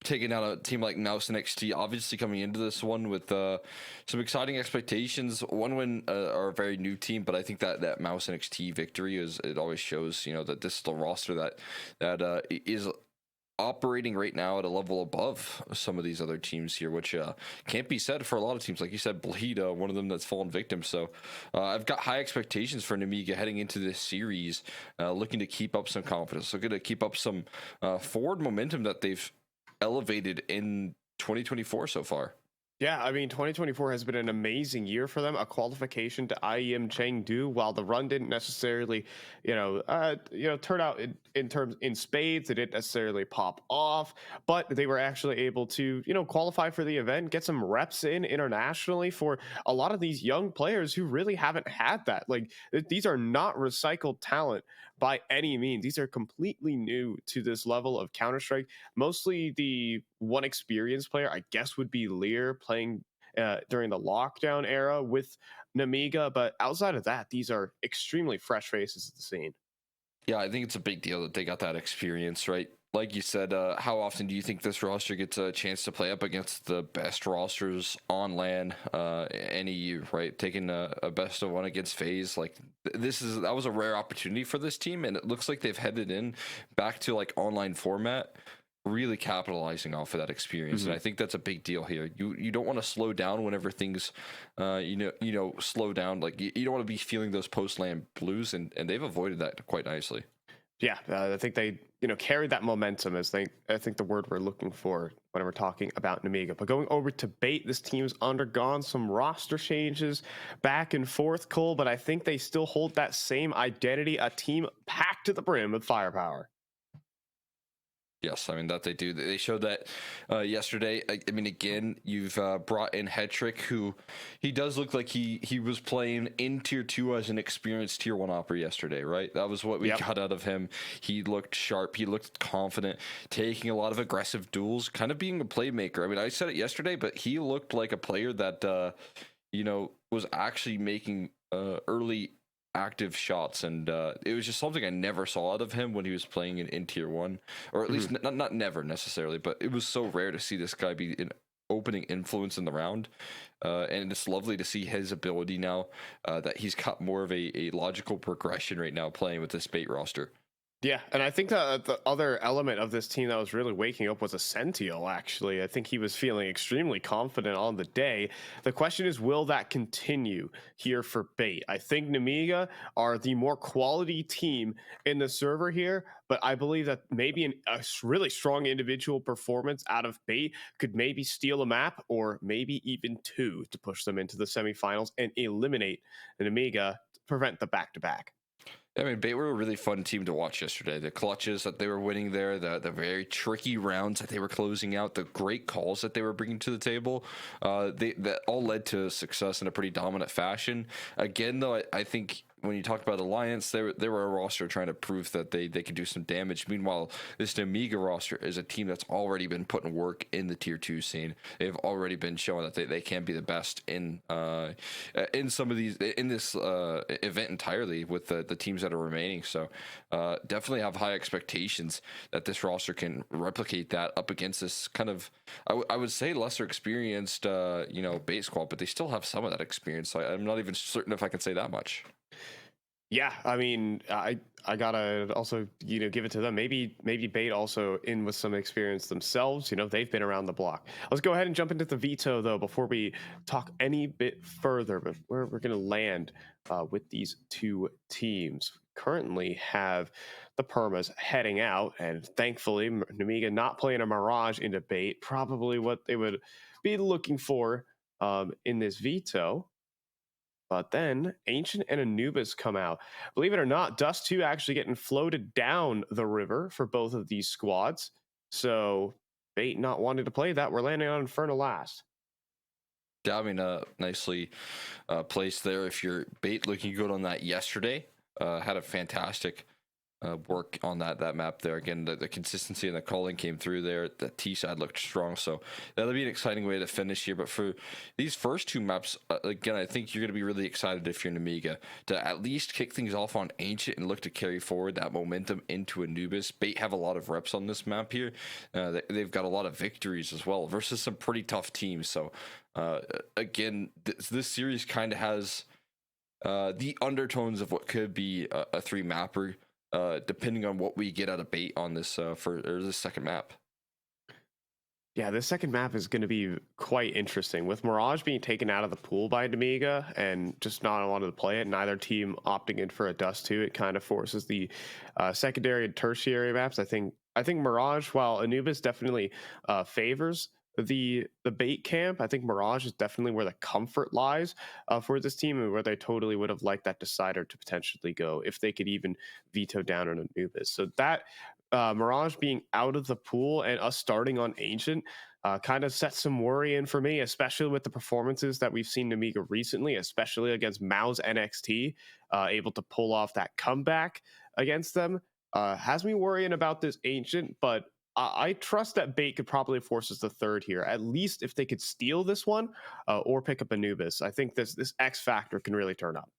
taking out a team like Mouse NXT, obviously coming into this one with some exciting expectations. One win are a very new team, but I think that Mouse NXT victory it always shows, that this is the roster that is operating right now at a level above some of these other teams here, which can't be said for a lot of teams. Like you said, Bleed, one of them that's fallen victim. So I've got high expectations for Namiga heading into this series, looking to keep up some confidence, looking to keep up some forward momentum that they've elevated in 2024 so far. Yeah, I mean, 2024 has been an amazing year for them. A qualification to IEM Chengdu, while the run didn't necessarily, turn out in spades. It didn't necessarily pop off, but they were actually able to, qualify for the event, get some reps in internationally for a lot of these young players who really haven't had that. Like, these are not recycled talent by any means. These are completely new to this level of Counter-Strike. Mostly the one experienced player, I guess, would be Lear playing during the lockdown era with Namiga. But outside of that, these are extremely fresh faces at the scene. Yeah, I think it's a big deal that they got that experience, right? Like you said, how often do you think this roster gets a chance to play up against the best rosters on LAN any year, right? Taking a best of one against FaZe, like that was a rare opportunity for this team, and it looks like they've headed in back to like online format, really capitalizing off of that experience. Mm-hmm. And I think that's a big deal here. You don't want to slow down whenever things slow down. Like you don't want to be feeling those post LAN blues, and they've avoided that quite nicely. Yeah, I think they carried that momentum I think the word we're looking for when we're talking about Namiga. But going over to Bait, this team's undergone some roster changes back and forth, Cole, but I think they still hold that same identity, a team packed to the brim with firepower. Yes, I mean, that they do. They showed that yesterday. I mean, again, you've brought in Hetrick, who he does look like he was playing in Tier 2 as an experienced Tier 1 opera yesterday, right? That was what we got out of him. He looked sharp. He looked confident, taking a lot of aggressive duels, kind of being a playmaker. I mean, I said it yesterday, but he looked like a player that, was actually making early active shots, and it was just something I never saw out of him when he was playing in tier 1, or at least not never necessarily, but it was so rare to see this guy be an opening influence in the round, and it's lovely to see his ability now, that he's got more of a logical progression right now playing with this Bait roster. Yeah, and I think the other element of this team that was really waking up was Essential, actually. I think he was feeling extremely confident on the day. The question is, will that continue here for Bait? I think Nemiga are the more quality team in the server here, but I believe that maybe a really strong individual performance out of Bait could maybe steal a map, or maybe even 2 to push them into the semifinals and eliminate Nemiga to prevent the back-to-back. I mean, Bait were a really fun team to watch yesterday. The clutches that they were winning there, the very tricky rounds that they were closing out, the great calls that they were bringing to the table, that all led to success in a pretty dominant fashion. Again, though, I think when you talk about Alliance, they were a roster trying to prove that they could do some damage. Meanwhile, this Amiga roster is a team that's already been putting work in the tier 2 scene. They've already been showing that they can be the best in some of these, in this event entirely, with the teams that are remaining. So definitely have high expectations that this roster can replicate that up against this kind of, I would say, lesser experienced Bait squad, but they still have some of that experience. So I'm not even certain if I can say that much. Yeah, I mean, I gotta also give it to them. Maybe Bait also in with some experience themselves. They've been around the block. Let's go ahead and jump into the veto though before we talk any bit further. But where we're gonna land with these 2 teams. Currently have the Permas heading out, and thankfully Nemiga not playing a Mirage into Bait, probably what they would be looking for in this veto. But then Ancient and Anubis come out. Believe it or not, Dust 2 actually getting floated down the river for both of these squads. So Bait not wanting to play that. We're landing on Inferno last. Yeah, I mean, nicely placed there. If you're Bait looking good on that yesterday, had a fantastic work on that map there. Again, the consistency and the calling came through there. The T side looked strong, so that'll be an exciting way to finish here. But for these first 2 maps, again, I think you're going to be really excited if you're Nemiga to at least kick things off on Ancient and look to carry forward that momentum into Anubis. Bait have a lot of reps on this map here. They've got a lot of victories as well versus some pretty tough teams. So again, this series kind of has the undertones of what could be a 3 mapper. Depending on what we get out of Bait on this this second map. Yeah, this second map is going to be quite interesting. With Mirage being taken out of the pool by Nemiga and just not wanting to play it, neither team opting in for a Dust 2, it kind of forces the secondary and tertiary maps. I think Mirage, while Anubis definitely favors the Bait camp, I think Mirage is definitely where the comfort lies for this team, and where they totally would have liked that decider to potentially go if they could even veto down on Anubis. So that Mirage being out of the pool and us starting on Ancient kind of sets some worry in for me, especially with the performances that we've seen Nemiga recently, especially against Mao's NXT, able to pull off that comeback against them. Has me worrying about this Ancient, but I trust that Bait could probably force us the third here, at least if they could steal this one or pick up Anubis. I think this X factor can really turn up.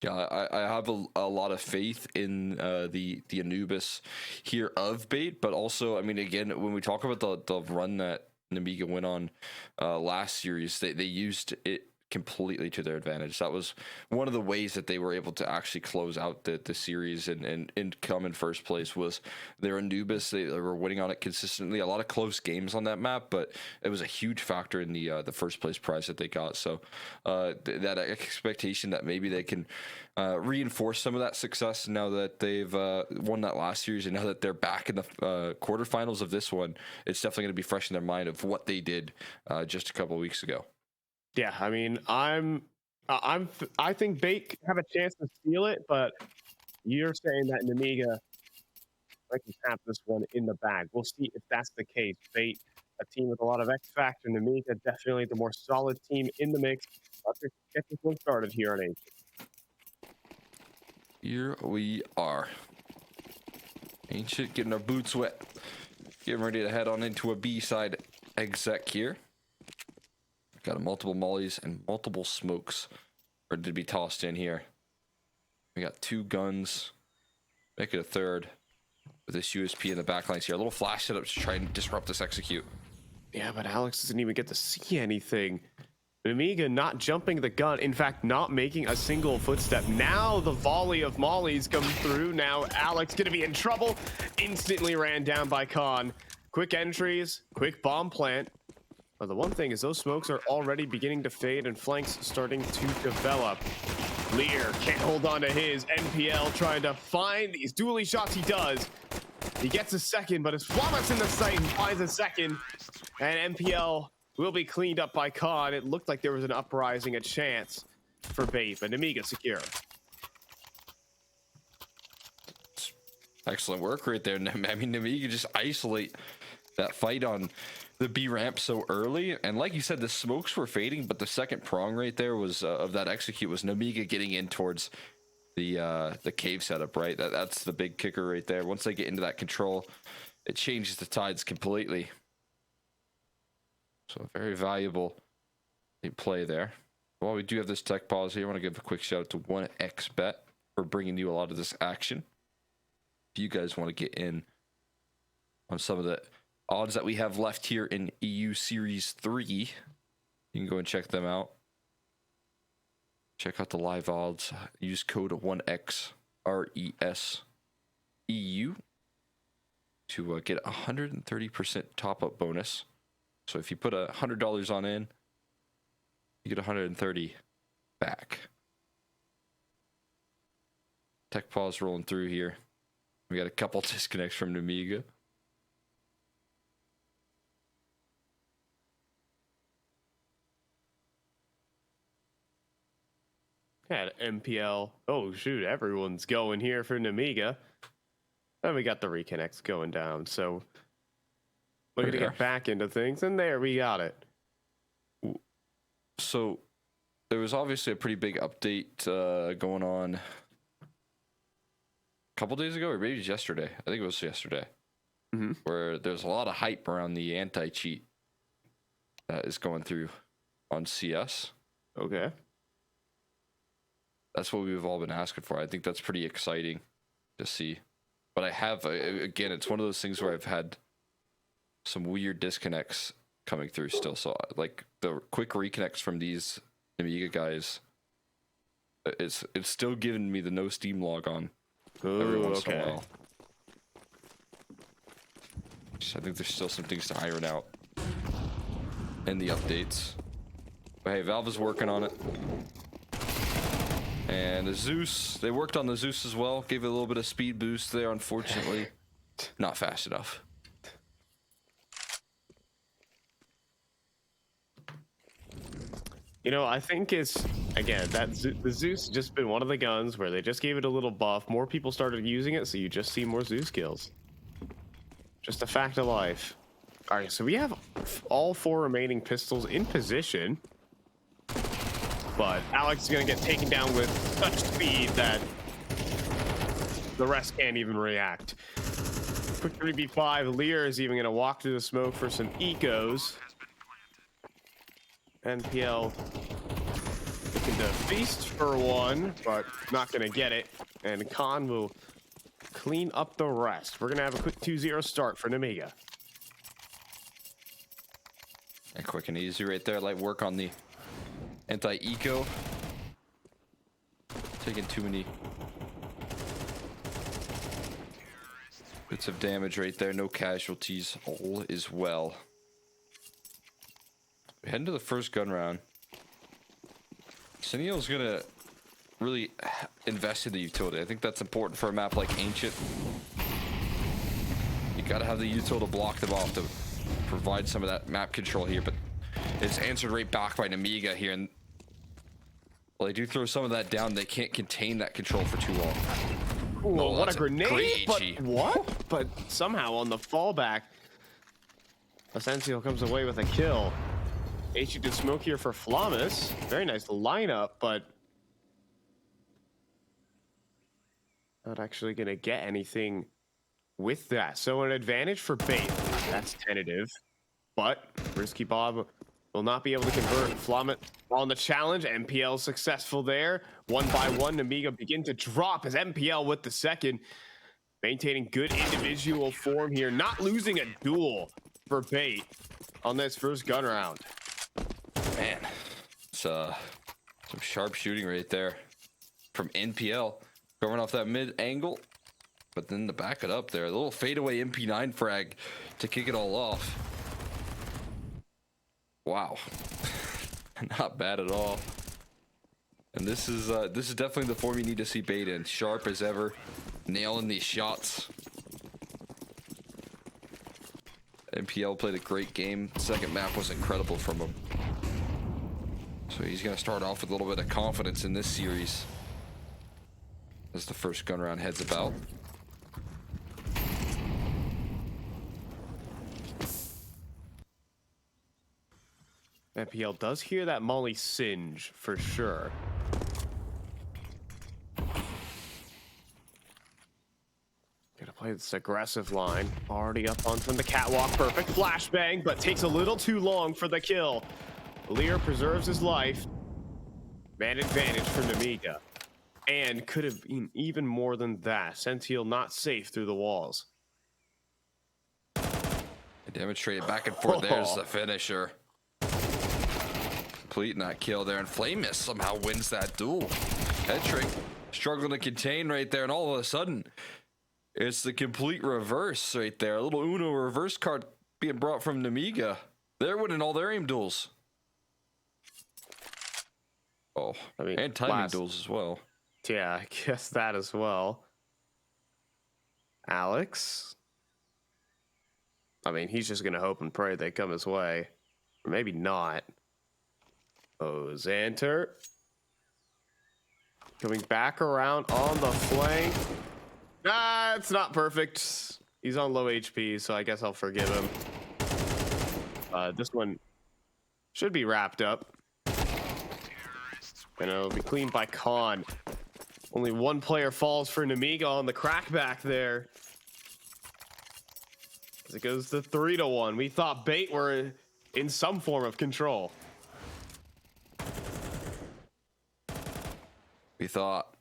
Yeah, I have a lot of faith in the Anubis here of Bait, but also, I mean, again, when we talk about the run that Nemiga went on last series, they used it completely to their advantage. That was one of the ways that they were able to actually close out the series and come in first place was their Anubis. They were winning on it consistently. A lot of close games on that map, but it was a huge factor in the first place prize that they got. So that expectation that maybe they can reinforce some of that success now that they've won that last series, and now that they're back in the quarterfinals of this one, it's definitely going to be fresh in their mind of what they did just a couple of weeks ago. Yeah, I mean, I think Bait have a chance to steal it, but you're saying that Nemiga can have this one in the bag. We'll see if that's the case. Bait, a team with a lot of X factor. Nemiga, definitely the more solid team in the mix. Let's get this one started here on Ancient. Here we are. Ancient getting our boots wet. Getting ready to head on into a B-side exec here. Got multiple mollies and multiple smokes ready to be tossed in here. We got 2 guns. Make it a third with this USP in the backlines here. A little flash setup to try and disrupt this execute. Yeah, but Alex doesn't even get to see anything. Amiga not jumping the gun, in fact, not making a single footstep. Now the volley of mollies come through. Now Alex gonna be in trouble. Instantly ran down by Khan. Quick entries, quick bomb plant. But the one thing is those smokes are already beginning to fade and flanks starting to develop. Lear can't hold on to his. NPL trying to find these dually shots. He does. He gets a second, but his Flamas in the sight and finds a second. And NPL will be cleaned up by Khan. It looked like there was an uprising, a chance for Bait, but Amiga secure. Excellent work right there. I mean, Amiga just isolate that fight on the B ramp so early. And like you said, the smokes were fading, but the second prong right there was of that execute was Namiga getting in towards the cave setup, right? That's the big kicker right there. Once they get into that control, it changes the tides completely. So very valuable play there. While we do have this tech pause here, I want to give a quick shout out to 1xBet for bringing you a lot of this action. If you guys want to get in on some of the odds that we have left here in EU Series 3, you can go and check them out. Check out the live odds. Use code 1XRESEU to get a 130% top-up bonus. So if you put $100 on in, you get 130 back. Tech pause rolling through here. We got a couple disconnects from Namiga. At MPL. Oh, shoot. Everyone's going here for Namiga. And we got the reconnects going down. So we're going to get back into things. And there we got it. So there was obviously a pretty big update going on a couple days ago, or maybe yesterday. I think it was yesterday. Where there's a lot of hype around the anti-cheat that is going through on CS. Okay. That's what we've all been asking for. I think that's pretty exciting to see. But I have, again, it's one of those things where I've had some weird disconnects coming through still. So, like, the quick reconnects from these Amiga guys, it's still giving me the no Steam log on every once in a while. I think there's still some things to iron out in the updates. But hey, Valve is working on it. And the Zeus, they worked on the Zeus as well. Gave it a little bit of speed boost there, unfortunately. Not fast enough. You know, I think it's, again, the Zeus just been one of the guns where they just gave it a little buff. More people started using it, so you just see more Zeus kills. Just a fact of life. All right, so we have all 4 remaining pistols in position. But Alex is going to get taken down with such speed that the rest can't even react. Quick 3v5. Lear is even going to walk through the smoke for some ecos. NPL looking to feast for one, but not going to get it. And Khan will clean up the rest. We're going to have a quick 2-0 start for Namiga. And quick and easy right there. Light work on the anti-eco. Taking too many bits of damage right there. No casualties. All is well. We head into the first gun round. Cineo's gonna really invest in the utility. I think that's important for a map like Ancient. You gotta have the util to block them off to provide some of that map control here, but it's answered right back by Namiga here. And well, they do throw some of that down. They can't contain that control for too long. Ooh, oh, what a grenade! But what? But somehow on the fallback, Asensio comes away with a kill. HE did smoke here for Flamas. Very nice lineup, but not actually going to get anything with that. So an advantage for Bait. That's tentative. But Risky Bob will not be able to convert. Flommet on the challenge. MPL successful there. One by one, Namiga begin to drop as MPL with the second. Maintaining good individual form here. Not losing a duel for Bait on this first gun round. Man, it's some sharp shooting right there from NPL. Going off that mid angle. But then to back it up there, a little fadeaway MP9 frag to kick it all off. Wow, not bad at all. And this is definitely the form you need to see Bait in. Sharp as ever, nailing these shots. MPL played a great game. Second map was incredible from him. So he's gonna start off with a little bit of confidence in this series as the first gun round heads about. MPL does hear that Molly singe for sure. Gonna play this aggressive line. Already up on from the catwalk. Perfect flashbang, but takes a little too long for the kill. Lear preserves his life. Man advantage for Namiga. And could have been even more than that. Sentiel not safe through the walls. Demonstrated back and forth. There's the finisher. Completing that kill there, and Flamus somehow wins that duel. Hetrick struggling to contain right there, and all of a sudden, it's the complete reverse right there. A little Uno reverse card being brought from Namiga. They're winning all their aim duels. Oh, I mean, and timing duels as well. Yeah, I guess that as well. Alex. I mean, he's just gonna hope and pray they come his way. Or maybe not. Oh, Xanter. Coming back around on the flank. Ah, it's not perfect. He's on low HP, so I guess I'll forgive him. This one should be wrapped up. And it'll be cleaned by Khan. Only one player falls for Namiga on the crackback there. As it goes to 3-1. We thought Bait were in some form of control. We thought.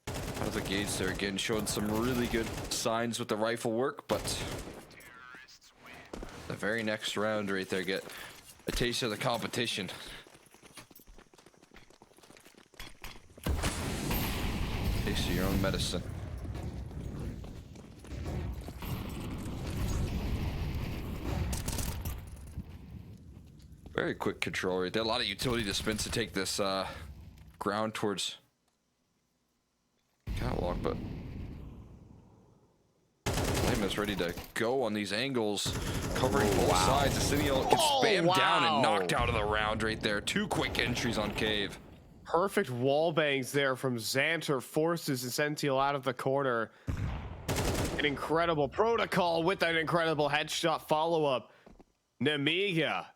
Out of the gates there again, showing some really good signs with the rifle work, but the very next round right there, get a taste of the competition. Taste of your own medicine. Very quick control right there. A lot of utility dispense to take this ground towards catwalk, but Flame is ready to go on these angles, covering both sides. Asiniel gets spammed down and knocked out of the round right there. Two quick entries on Cave. Perfect wall bangs there from Xanter, forces Sentiel out of the corner. An incredible protocol with an incredible headshot follow-up. Namiga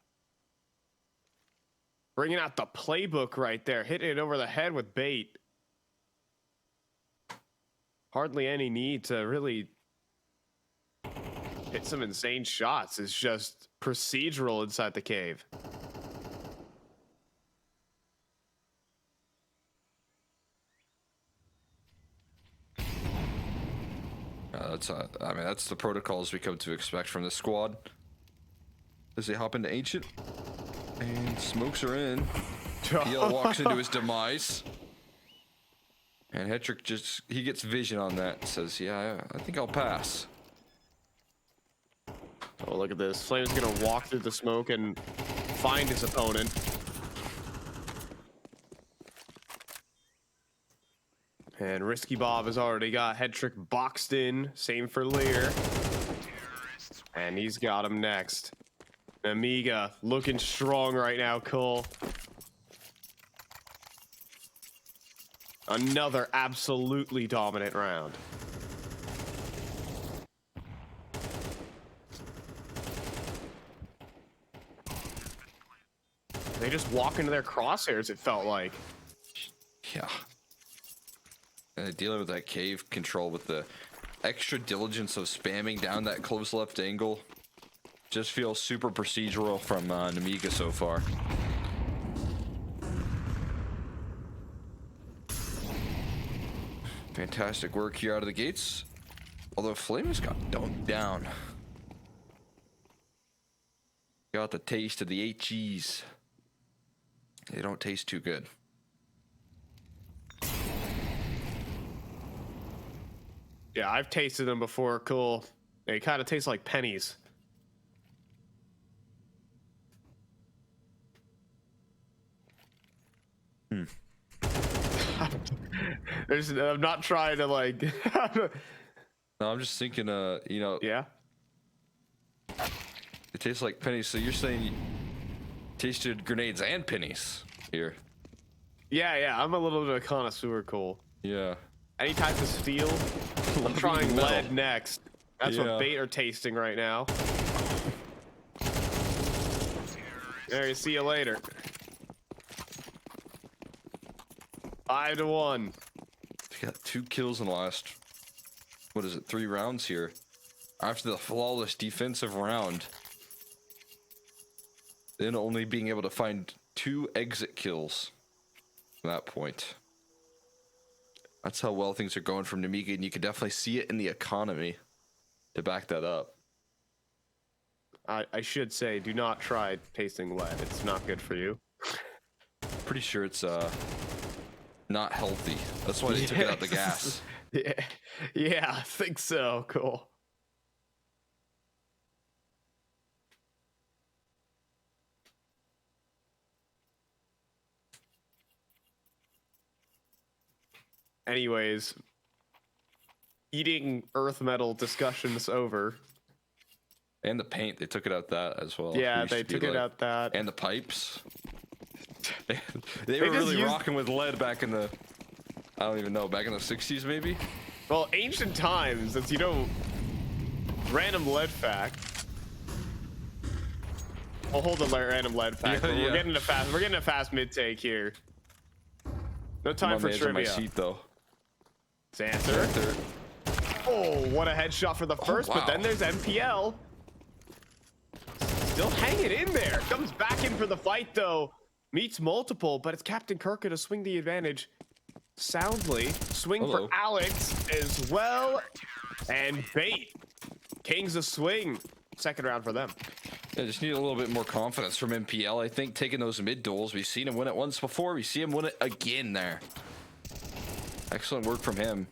bringing out the playbook right there, hitting it over the head with Bait. Hardly any need to really hit some insane shots. It's just procedural inside the cave. I mean, that's the protocols we come to expect from this squad. As they hop into Ancient, and smokes are in. PL walks into his demise. And Hetrick he gets vision on that. Says, yeah, I think I'll pass. Oh, look at this. Flame's gonna walk through the smoke and find his opponent. And Risky Bob has already got Hetrick boxed in. Same for Lear. And he's got him next. Amiga looking strong right now, Cole. Another absolutely dominant round. They just walk into their crosshairs, it felt like. Yeah. And dealing with that cave control with the extra diligence of spamming down that close left angle. Just feels super procedural from Namiga so far. Fantastic work here out of the gates. Although Flame has got dunked down. Got the taste of the HEs. They don't taste too good. Yeah, I've tasted them before. Cool. They kind of taste like pennies. I'm not trying to like. No, I'm just thinking, you know. Yeah. It tastes like pennies. So you're saying you tasted grenades and pennies here? Yeah. I'm a little bit of a connoisseur, Cole. Yeah. Any type of steel. I'm trying metal. lead next. That's what bait are tasting right now. There, see you later. 5-1. Got 2 kills in the last, what is it, 3 rounds here. After the flawless defensive round. Then only being able to find 2 exit kills from that point. That's how well things are going from Namiga, and you can definitely see it in the economy to back that up. I should say, do not try tasting lead. It's not good for you. Pretty sure it's not healthy. That's why they took it out the gas. Yeah, I think so. Cool. Anyways, eating earth metal discussions over. And the paint, they took it out that as well. Yeah, they took it out that. And the pipes. They were really rocking with lead back in the, I don't even know, back in the 60s maybe? Well, ancient times, as you know, random lead fact. I'll hold the random lead fact. Yeah, We're getting a fast mid take here. No time for trivia. My seat though. Xanser. Oh, what a headshot for the first, but then there's MPL. Still hanging in there. Comes back in for the fight though. Meets multiple, but it's Captain Kirka to swing the advantage soundly. Swing for Alex as well. And bait. Kings a swing. Second round for them. I just need a little bit more confidence from MPL. I think taking those mid duels, we've seen him win it once before. We see him win it again there. Excellent work from him.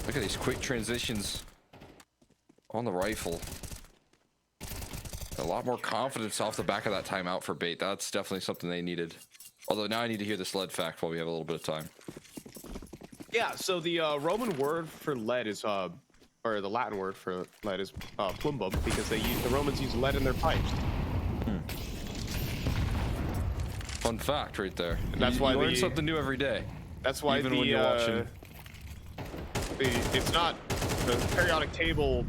Look at these quick transitions on the rifle. A lot more confidence off the back of that timeout for bait. That's definitely something they needed. Although now I need to hear this lead fact while we have a little bit of time. Yeah, so the Roman word for lead is, or the Latin word for lead is plumbum, because the Romans use lead in their pipes. Fun fact right there. And that's why you learn something new every day. That's why even when you're watching. It's not the periodic table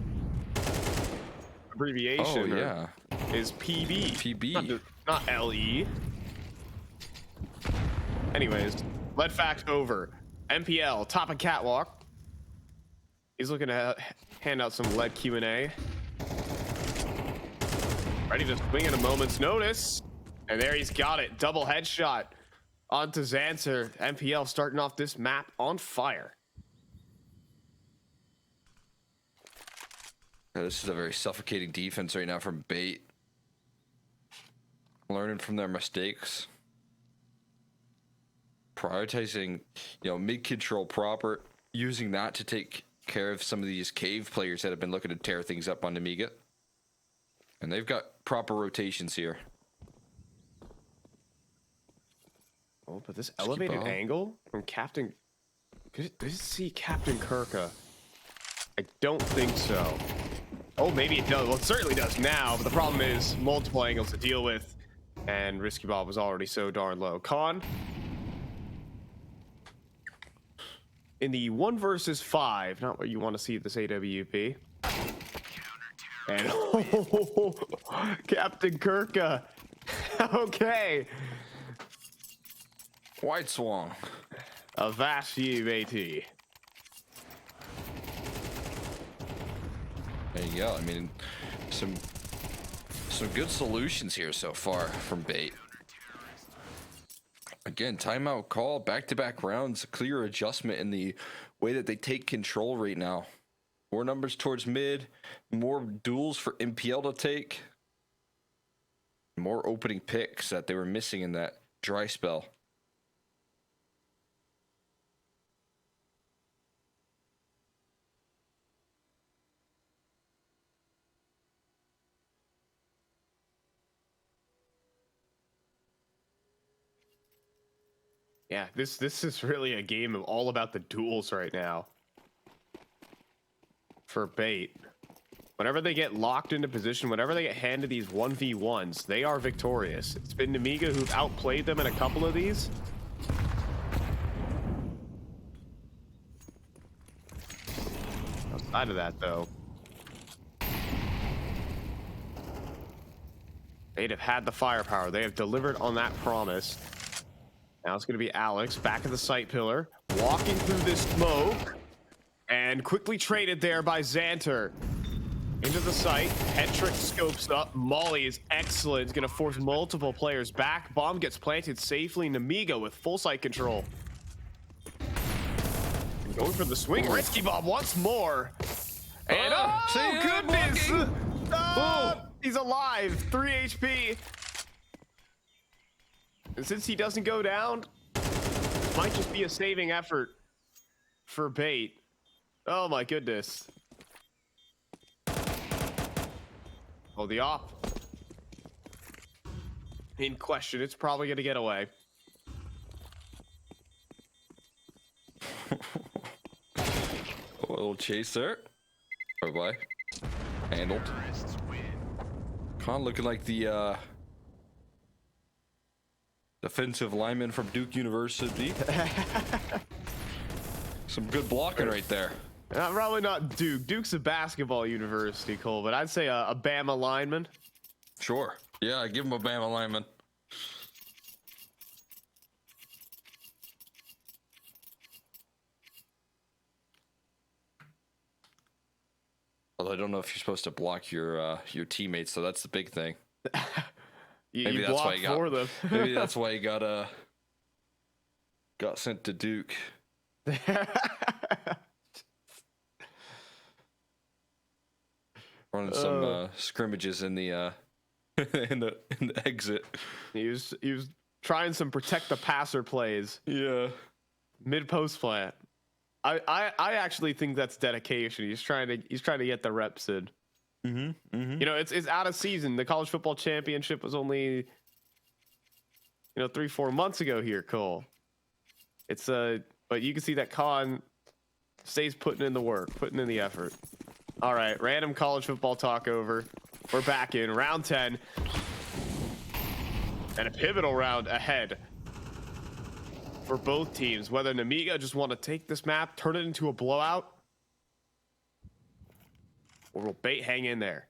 abbreviation. Oh yeah, is PB. PB, not LE. Anyways, lead fact over. MPL top of catwalk. He's looking to hand out some lead Q&A. Ready to swing at a moment's notice. And there he's got it. Double headshot onto Xanser. MPL starting off this map on fire. Yeah, this is a very suffocating defense right now from bait. Learning from their mistakes. Prioritizing, mid control proper. Using that to take care of some of these cave players that have been looking to tear things up on Amiga. And they've got proper rotations here. Oh, but this elevated angle from Captain... Does it see Captain Kirka? I don't think so. Oh, maybe it does. Well, it certainly does now, but the problem is multiple angles to deal with, and Risky Bob was already so darn low. Con, in the 1 versus 5, not what you want to see this AWP. And Captain Kirka. Okay. White Swan. A vast UAT. There you go. I mean, some Some good solutions here so far from Bait. Again, timeout call, back-to-back rounds, a clear adjustment in the way that they take control right now. More numbers towards mid, more duels for MPL to take, more opening picks that they were missing in that dry spell. Yeah, this is really a game of all about the duels right now. For Bait. Whenever they get locked into position, whenever they get handed these 1v1s, they are victorious. It's been Nemiga who've outplayed them in a couple of these. Outside of that, though, Bait have had the firepower. They have delivered on that promise. Now it's going to be Alex back at the site pillar, walking through this smoke, and quickly traded there by Xanter. Into the site, head trick scopes up. Molly is excellent. It's going to force multiple players back. Bomb gets planted safely. Nemiga with full site control. And going for the swing. Risky Bob once more. And goodness! He's alive. 3 HP. And since he doesn't go down, it might just be a saving effort for Bait. Oh my goodness. Oh, the op. In question, it's probably going to get away. A little chase there. Bye-bye. Handled. Kind of looking like the defensive lineman from Duke University. Some good blocking right there. Probably not Duke. Duke's a basketball university, Cole, but I'd say a Bama lineman. Sure. Yeah, give him a Bama lineman. Although I don't know if you're supposed to block your teammates, so that's the big thing. Maybe that's why he got for them. Maybe that's why he got sent to Duke. Running some scrimmages in the in the exit. He was trying some protect the passer plays. Yeah. Mid post plant. I actually think that's dedication. He's trying to get the reps in. You know, it's out of season. The college football championship was only 3-4 months ago here, Cole. It's but you can see that Khan stays putting in the work, putting in the effort. All right, random college football talk over. We're back in round 10. And a pivotal round ahead for both teams. Whether Nemiga just want to take this map, turn it into a blowout, or will Bait hang in there?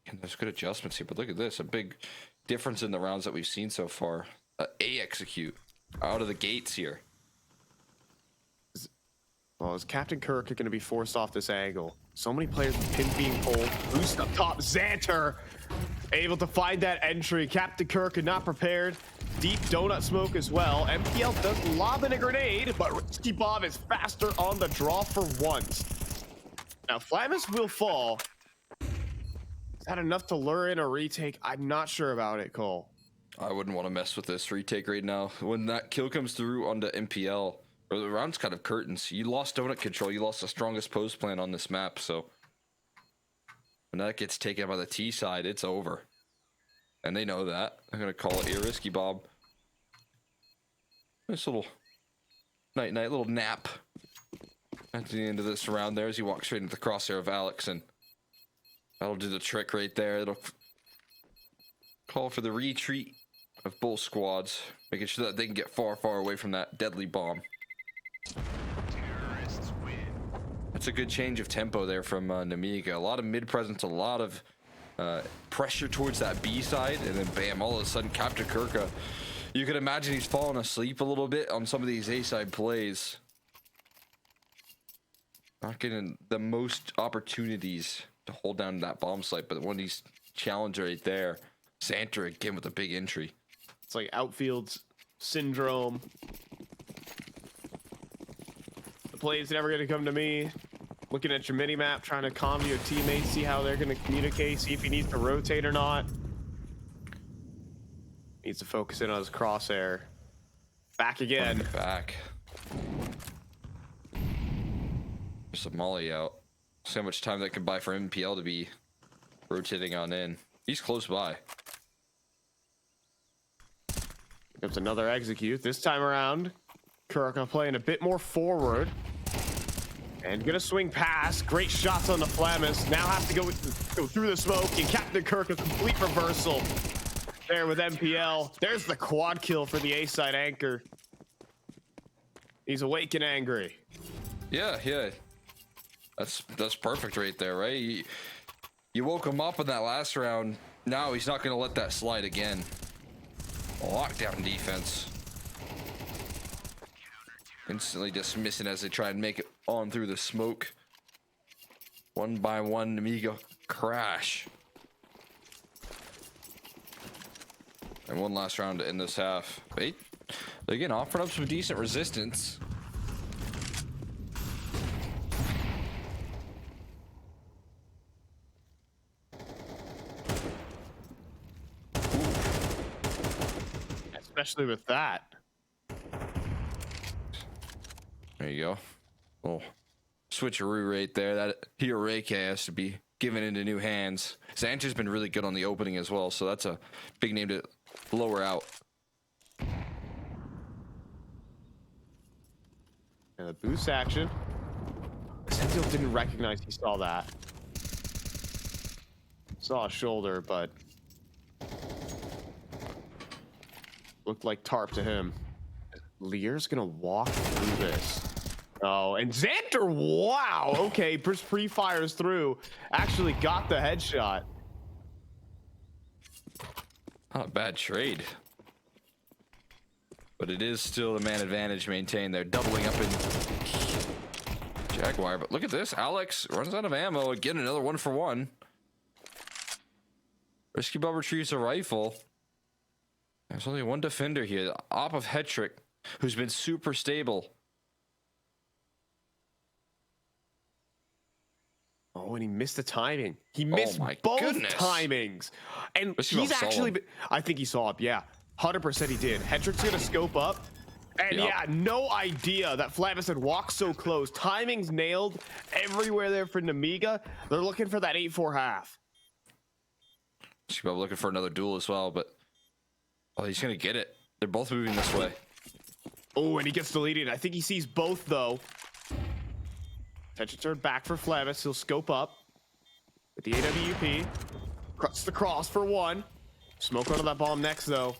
And there's good adjustments here, but look at this. A big difference in the rounds that we've seen so far. A execute out of the gates here. Well, is Captain Kirk going to be forced off this angle? So many players with pins being pulled. Boost up top. Xanter able to find that entry. Captain Kirk not prepared. Deep donut smoke as well. MPL does lob in a grenade, but Risky Bob is faster on the draw for once. Now, Flamus will fall. Is that enough to lure in a retake? I'm not sure about it, Cole. I wouldn't want to mess with this retake right now. When that kill comes through onto MPL, or the round's kind of curtains. You lost donut control. You lost the strongest post plan on this map. So when that gets taken by the T side, it's over. And they know that. I'm going to call it a Risky Bob. Nice little night-night little nap at the end of this round there as he walks straight into the crosshair of Alex. And that'll do the trick right there. It'll call for the retreat of both squads, making sure that they can get far, far away from that deadly bomb. That's a good change of tempo there from Nemiga. A lot of mid presence, a lot of pressure towards that B side, and then bam, all of a sudden Captain Kirka. You can imagine he's fallen asleep a little bit on some of these A side plays. Not getting the most opportunities to hold down that bomb site, but one of these challenge right there. Xanter again with a big entry. It's like outfield syndrome. The play's never going to come to me. Looking at your mini map, trying to calm your teammates, see how they're going to communicate, see if he needs to rotate or not. Needs to focus in on his crosshair. Back again. Back. There's a molly out. So much time that can buy for MPL to be rotating on in. He's close by. Comes another execute. This time around, Kurka playing a bit more forward. And gonna swing past. Great shots on the Flammus. Now have to go through the smoke. And Captain Kirk, a complete reversal there with MPL. There's the quad kill for the A-side anchor. He's awake and angry. Yeah. That's perfect right there, right? You woke him up in that last round. Now he's not gonna let that slide again. Lockdown defense. Instantly dismissing as they try and make it on through the smoke. One by one, Nemiga crash. And one last round to end this half. Wait, they're again offering up some decent resistance. Especially with that. There you go. Oh, switcheroo right there. That Hirake has to be given into new hands. Xanter's been really good on the opening as well, so that's a big name to lower out. And the boost action. Sentinel didn't recognize he saw that. Saw a shoulder, but looked like tarp to him. Lear's gonna walk through this. Oh, and Xanter, wow, okay, pre-fires through. Actually got the headshot. Not a bad trade. But it is still the man advantage maintained. They're doubling up in Jaguar. But look at this. Alex runs out of ammo. Again, another 1-for-1. Risky Bub retrieves a rifle. There's only one defender here. The op of Hetrick, who's been super stable. Oh, and he missed the timing. He missed both timings. And he's actually, I think he saw it, yeah. 100% he did. Hetrick's gonna scope up. And yeah, no idea that Flavis had walked so close. Timing's nailed everywhere there for Nemiga. They're looking for that 8-4 half. She's probably looking for another duel as well, but oh, he's gonna get it. They're both moving this way. Oh, and he gets deleted. I think he sees both though. Attention turned back for Flavis. He'll scope up with the AWP. Cuts the cross for one. Smoke onto that bomb next though.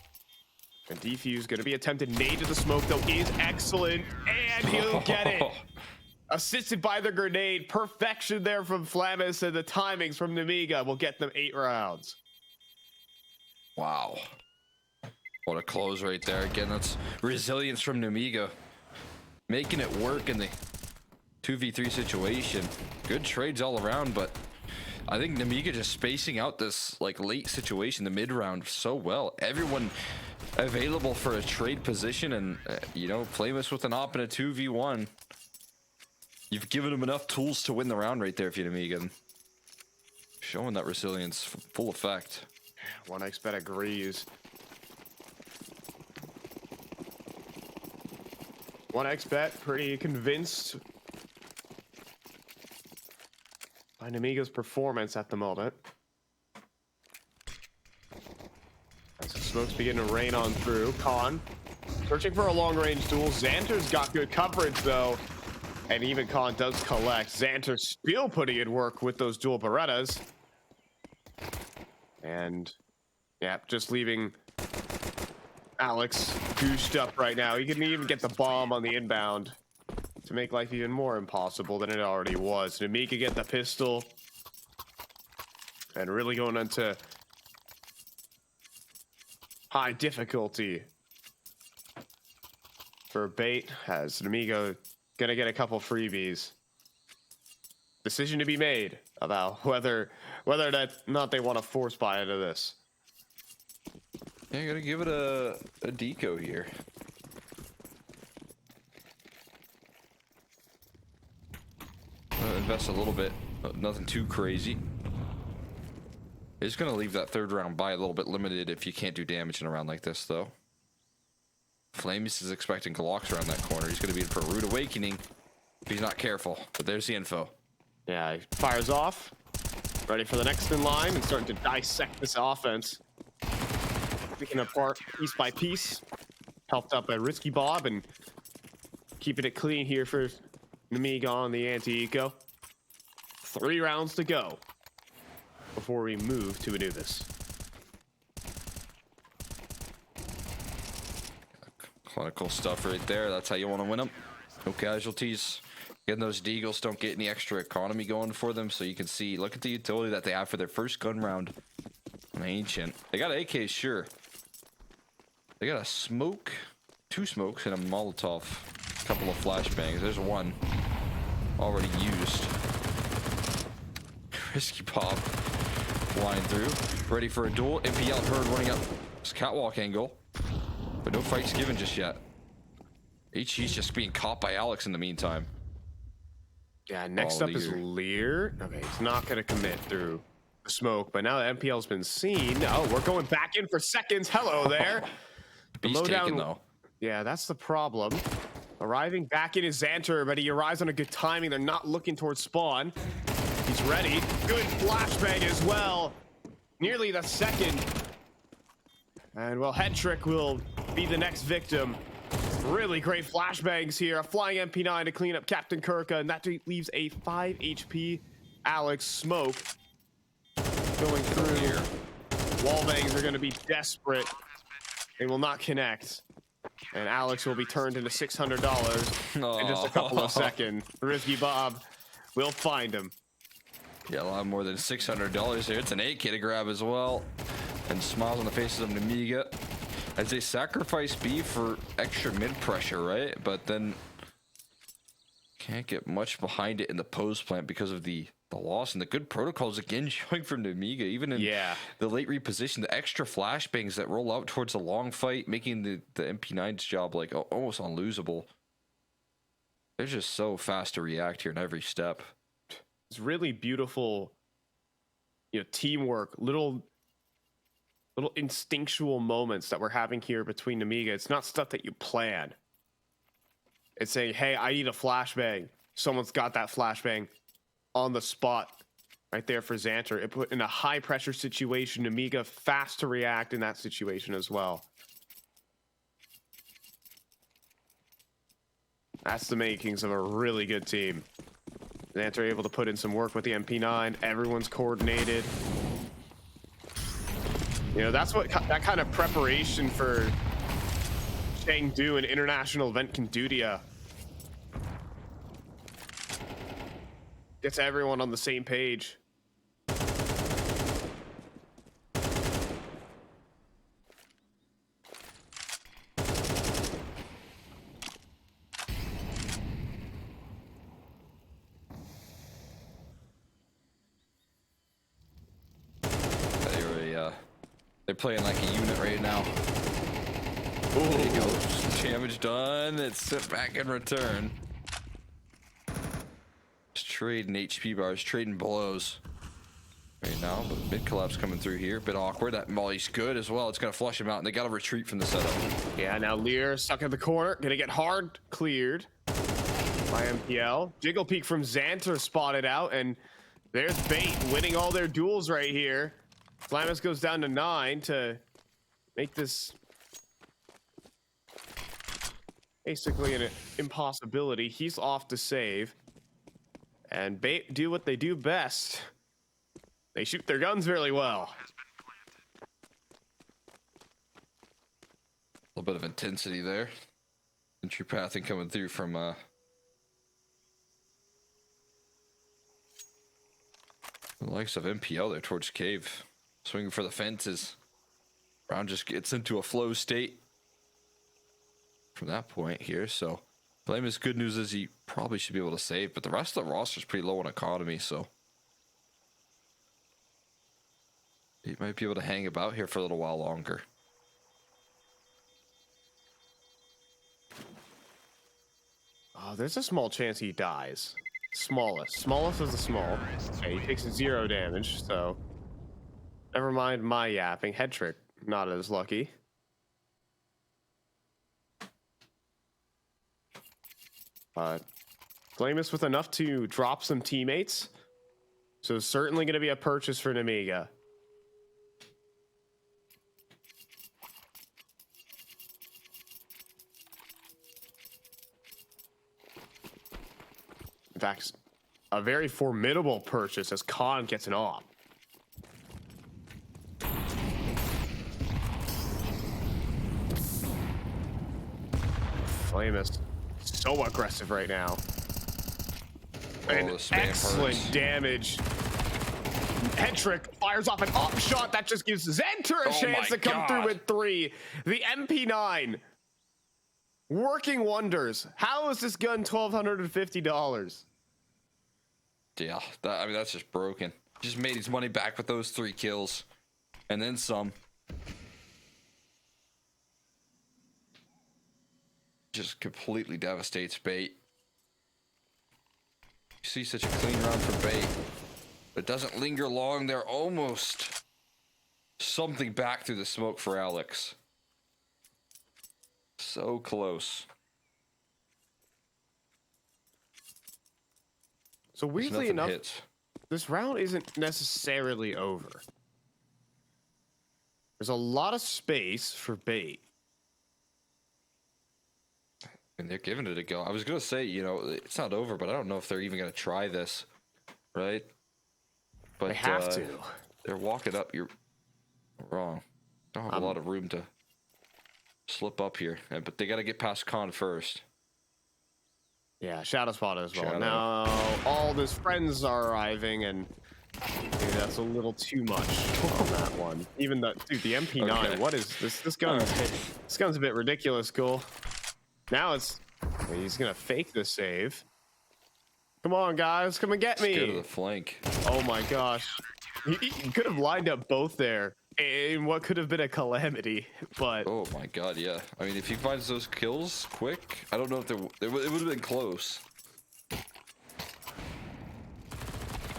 And defuse gonna be attempted. Nade to the smoke though is excellent, and he'll get it. Assisted by the grenade. Perfection there from Flamis, and the timings from Nemiga will get them 8 rounds. Wow. What a close right there. Again, that's resilience from Nemiga. Making it work in the 2v3 situation. Good trades all around, but I think Nemiga just spacing out this like late situation, the mid round, so well. Everyone available for a trade position, and you know, Flamus with an op in a 2v1. You've given him enough tools to win the round right there, if you're Nemiga. Showing that resilience, full effect. 1xBet agrees. 1xBet pretty convinced by Nemiga's performance at the moment. As the smokes begin to rain on through, Khan searching for a long-range duel. Xanter's got good coverage though, and even Khan does collect. Xanter still putting in work with those dual Berettas. And yeah, just leaving Alex goosed up right now. He can even get the bomb on the inbound to make life even more impossible than it already was. Nemiga get the pistol and really going into high difficulty for bait, as Nemiga gonna get a couple freebies. decision to be made about whether or not they want to force buy into this. Yeah, you gotta give it a deco here. Invest a little bit, nothing too crazy. It's gonna leave that third round buy a little bit limited if you can't do damage in a round like this, though. Flames is expecting Glocks around that corner. He's gonna be in for a rude awakening if he's not careful. But there's the info. Yeah, he fires off, ready for the next in line, and starting to dissect this offense. Picking apart piece by piece, helped out by Risky Bob, and keeping it clean here for Nemiga on the anti-eco. 3 rounds to go before we move to Anubis. Clinical stuff right there. That's how you want to win them. No casualties. Getting those deagles don't get any extra economy going for them, so you can see, look at the utility that they have for their first gun round on Ancient. They got AK, sure. They got a smoke, 2 smokes, and a Molotov. A couple of flashbangs. There's one already used. Risky Bob flying through, ready for a duel. MPL heard running up this catwalk angle, but no fights given just yet. HG's just being caught by Alex in the meantime. Yeah, next up is Lear. Okay, he's not going to commit through the smoke, but now that MPL's been seen. Oh, we're going back in for seconds. Hello there. Beast taken, though. Yeah, that's the problem. Arriving back in is Xanter, but he arrives on a good timing. They're not looking towards spawn. He's ready. Good flashbang as well. Nearly the second. And well, Head Trick will be the next victim. Really great flashbangs here. A flying MP9 to clean up Captain Kirka, and that leaves a 5 HP Alex smoke going through here. Wallbangs are going to be desperate. They will not connect. And Alex will be turned into $600 in just a couple of seconds. Risky Bob will find him. Yeah, a lot more than $600 here. It's an 8K to grab as well. And smiles on the faces of Nemiga as they sacrifice B for extra mid pressure, right? But then can't get much behind it in the post plant because of the loss, and the good protocols again showing from Nemiga, even in the late reposition, the extra flashbangs that roll out towards a long fight, making the MP9's job like almost unlosable. They're just so fast to react here in every step. It's really beautiful, teamwork, little instinctual moments that we're having here between Nemiga. It's not stuff that you plan. It's saying, hey, I need a flashbang. Someone's got that flashbang on the spot right there for Xanter. It put in a high pressure situation. Nemiga fast to react in that situation as well. That's the makings of a really good team. Xanter able to put in some work with the MP9. Everyone's coordinated. That's what that kind of preparation for Chengdu, an international event, can do to you. Gets everyone on the same page. They're playing like a unit right now. Ooh. There you go. Damage done. It's sent back in return. Just trading HP bars, trading blows right now. But mid collapse coming through here. Bit awkward. That molly's good as well. It's going to flush him out, and they got to retreat from the setup. Yeah, now Lear stuck in the corner. Going to get hard cleared by MPL. Jiggle peek from Xanter spotted out, and there's Bait winning all their duels right here. Flamus goes down to 9 to make this basically an impossibility. He's off to save. And Bait do what they do best. They shoot their guns really well. A little bit of intensity there. Entry pathing coming through from the likes of MPL there towards cave. Swinging for the fences. Round just gets into a flow state from that point here. So Blameless good news is he probably should be able to save, but the rest of the roster is pretty low on economy, so he might be able to hang about here for a little while longer. Oh, there's a small chance he dies. Smallest of the small. Okay, he takes 0 damage, so never mind my yapping. Head trick, not as lucky. But Blameless with enough to drop some teammates. So certainly going to be a purchase for Namiga. In fact, a very formidable purchase as Khan gets an op. Flamus, so aggressive right now. And excellent damage. Head trick fires off an op shot that just gives Zenter a chance to come through with 3. The MP9 working wonders. How is this gun $1,250? Yeah, I mean, that's just broken. Just made his money back with those 3 kills. And then some. Just completely devastates Bait. You see such a clean round for Bait. But it doesn't linger long. They're almost something back through the smoke for Alex. So close. So weirdly enough, this round isn't necessarily over. There's a lot of space for Bait. And they're giving it a go. I was going to say, you know, it's not over, but I don't know if they're even going to try this. Right? But they have to. They're walking up. You're wrong. Don't have a lot of room to slip up here. But they got to get past Khan first. Yeah, Shadow Spot as well. Now all his friends are arriving, and maybe that's a little too much on that one. Even the the MP9. Okay. What is this? This gun. This gun's a bit ridiculous. Cool. Now he's gonna fake the save. Come on, guys, come and get me. Let's go to the flank. Oh my gosh, he could have lined up both there in what could have been a calamity, but oh my god, yeah. I mean, if he finds those kills quick, I don't know if it would have been close,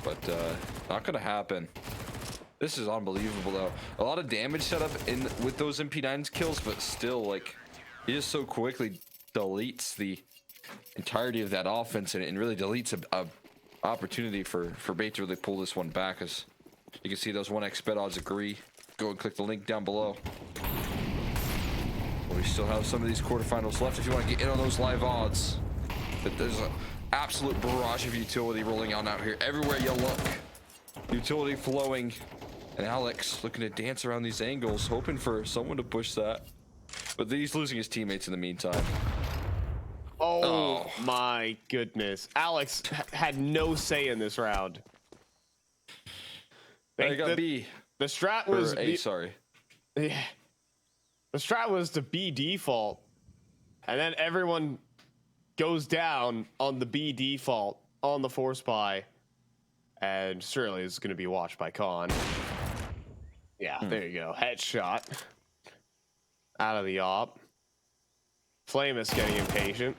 but not gonna happen. This is unbelievable though. A lot of damage set up in with those MP9's kills, but still, like, he just so quickly deletes the entirety of that offense and really deletes a opportunity for Bait to really pull this one back. As you can see, those 1x bet odds agree. Go and click the link down below. We still have some of these quarterfinals left if you want to get in on those live odds. But there's an absolute barrage of utility rolling on out here. Everywhere you look, utility flowing. And Alex looking to dance around these angles, hoping for someone to push that. But he's losing his teammates in the meantime. Oh my goodness. Alex had no say in this round. I got B. The strat was A, sorry. Yeah. The strat was to B default. And then everyone goes down on the B default on the force buy. And surely it's going to be watched by Khan. Yeah, there you go. Headshot. Out of the op. Flamus getting impatient.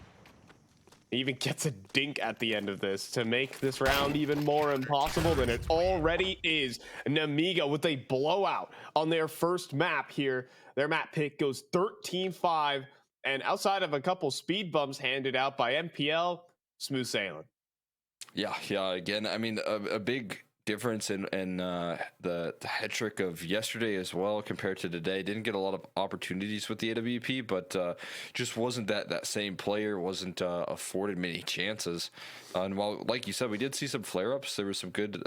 He even gets a dink at the end of this to make this round even more impossible than it already is. Namiga with a blowout on their first map here. Their map pick goes 13-5, and outside of a couple speed bumps handed out by MPL, smooth sailing. Yeah. Again, I mean, a big difference in the head trick of yesterday as well compared to today. Didn't get a lot of opportunities with the AWP, but just wasn't that same player, wasn't afforded many chances. And while, like you said, we did see some flare-ups, there was some good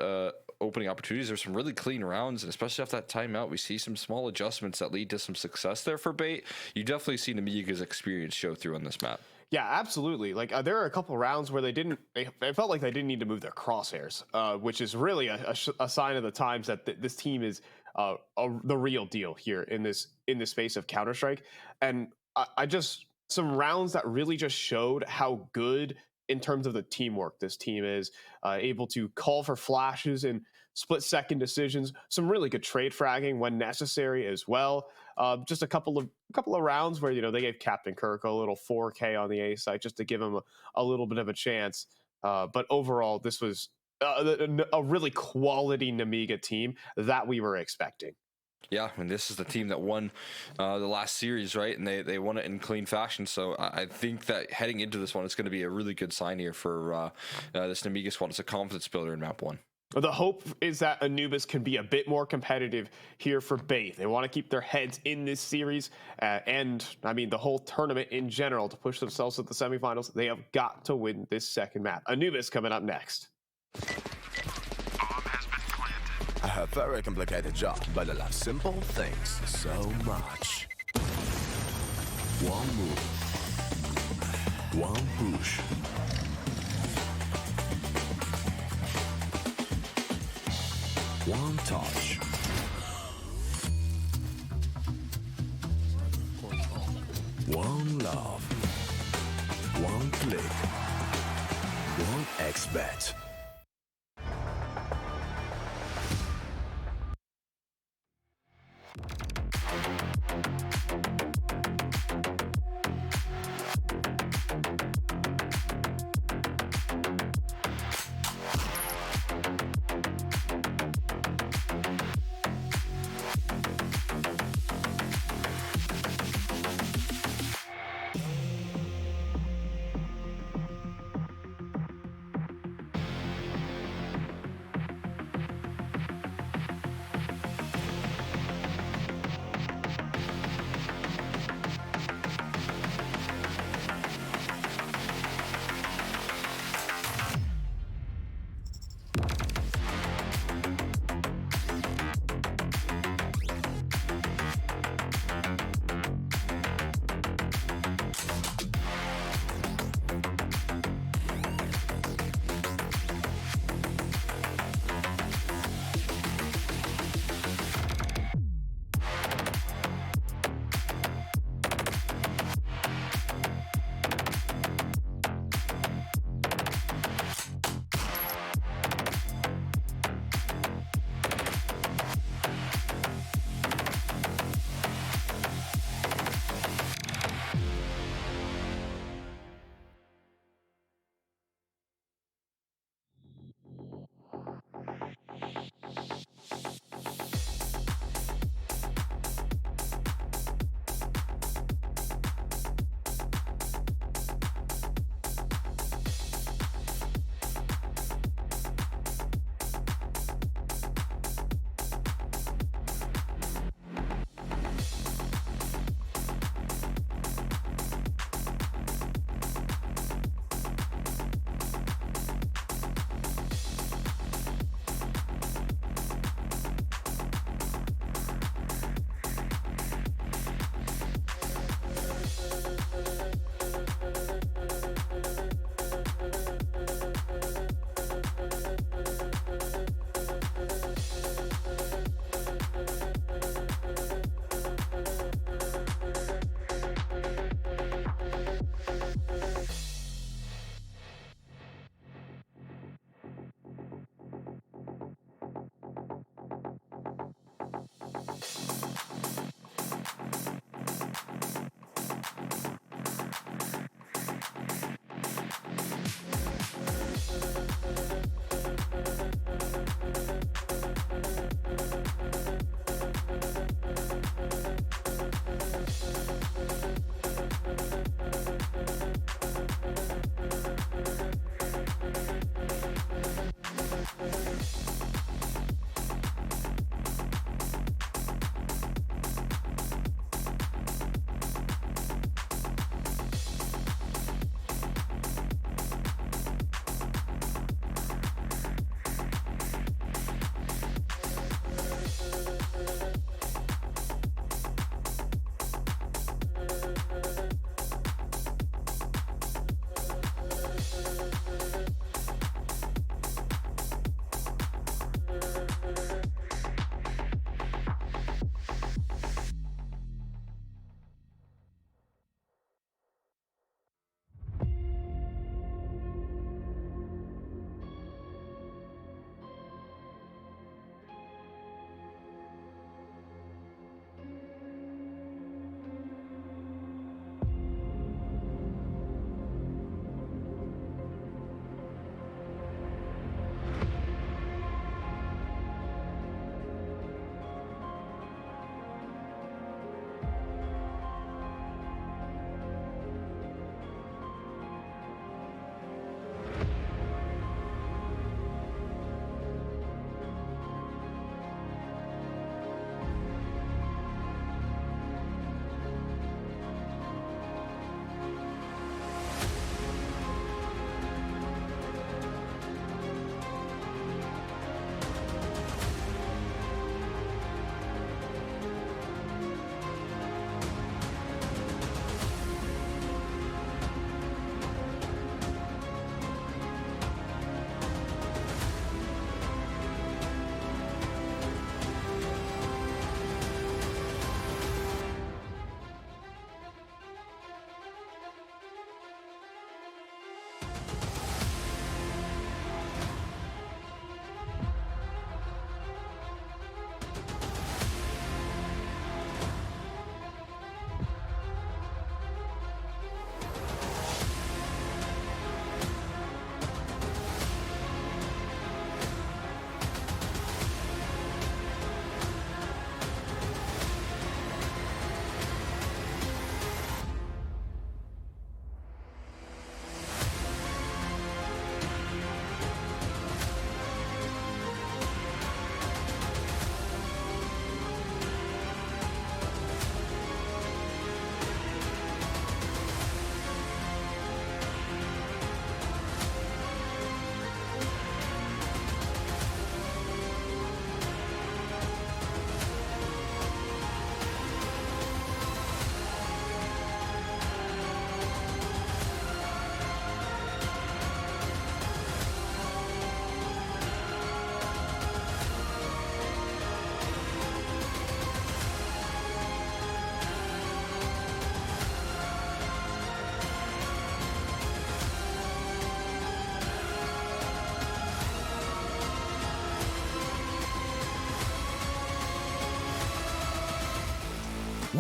opening opportunities. There's some really clean rounds, and especially after that timeout, we see some small adjustments that lead to some success there for Bait. You definitely see Namiga's experience show through on this map. Yeah, absolutely. Like there are a couple rounds where they felt like they didn't need to move their crosshairs, which is really a sign of the times that this team is the real deal here in this space of Counter-Strike. And I just some rounds that really just showed how good in terms of the teamwork this team is, able to call for flashes and split-second decisions. Some really good trade fragging when necessary as well. Just a couple of rounds where they gave Captain Kirk a little 4K on the A site just to give him a little bit of a chance. But overall, this was a really quality Namiga team that we were expecting. Yeah, and this is the team that won the last series, right? And they won it in clean fashion. So I think that heading into this one, it's going to be a really good sign here for this Namiga squad. It's a confidence builder in map 1. The hope is that Anubis can be a bit more competitive here for Bath. They want to keep their heads in this series and, I mean, the whole tournament in general to push themselves to the semifinals. They have got to win this second map. Anubis coming up next. A very complicated job, but I love simple things so much. One move, one push. One touch. One love. One click. One XBet.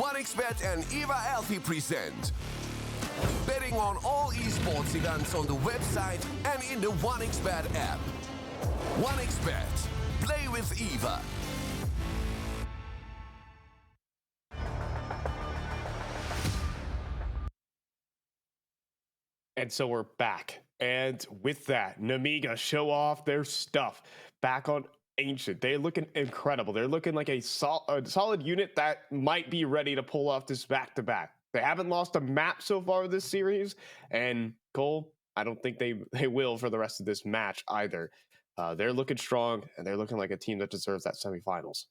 1xBet and Eva Alfie present betting on all esports events on the website and in the 1xBet app. 1xBet. Play with Eva. And so we're back. And with that, Namiga show off their stuff back on Ancient. They're looking incredible. They're looking like a solid unit that might be ready to pull off this back-to-back. They haven't lost a map so far this series. And Cole, I don't think they will for the rest of this match either. They're looking strong, and they're looking like a team that deserves that semifinals.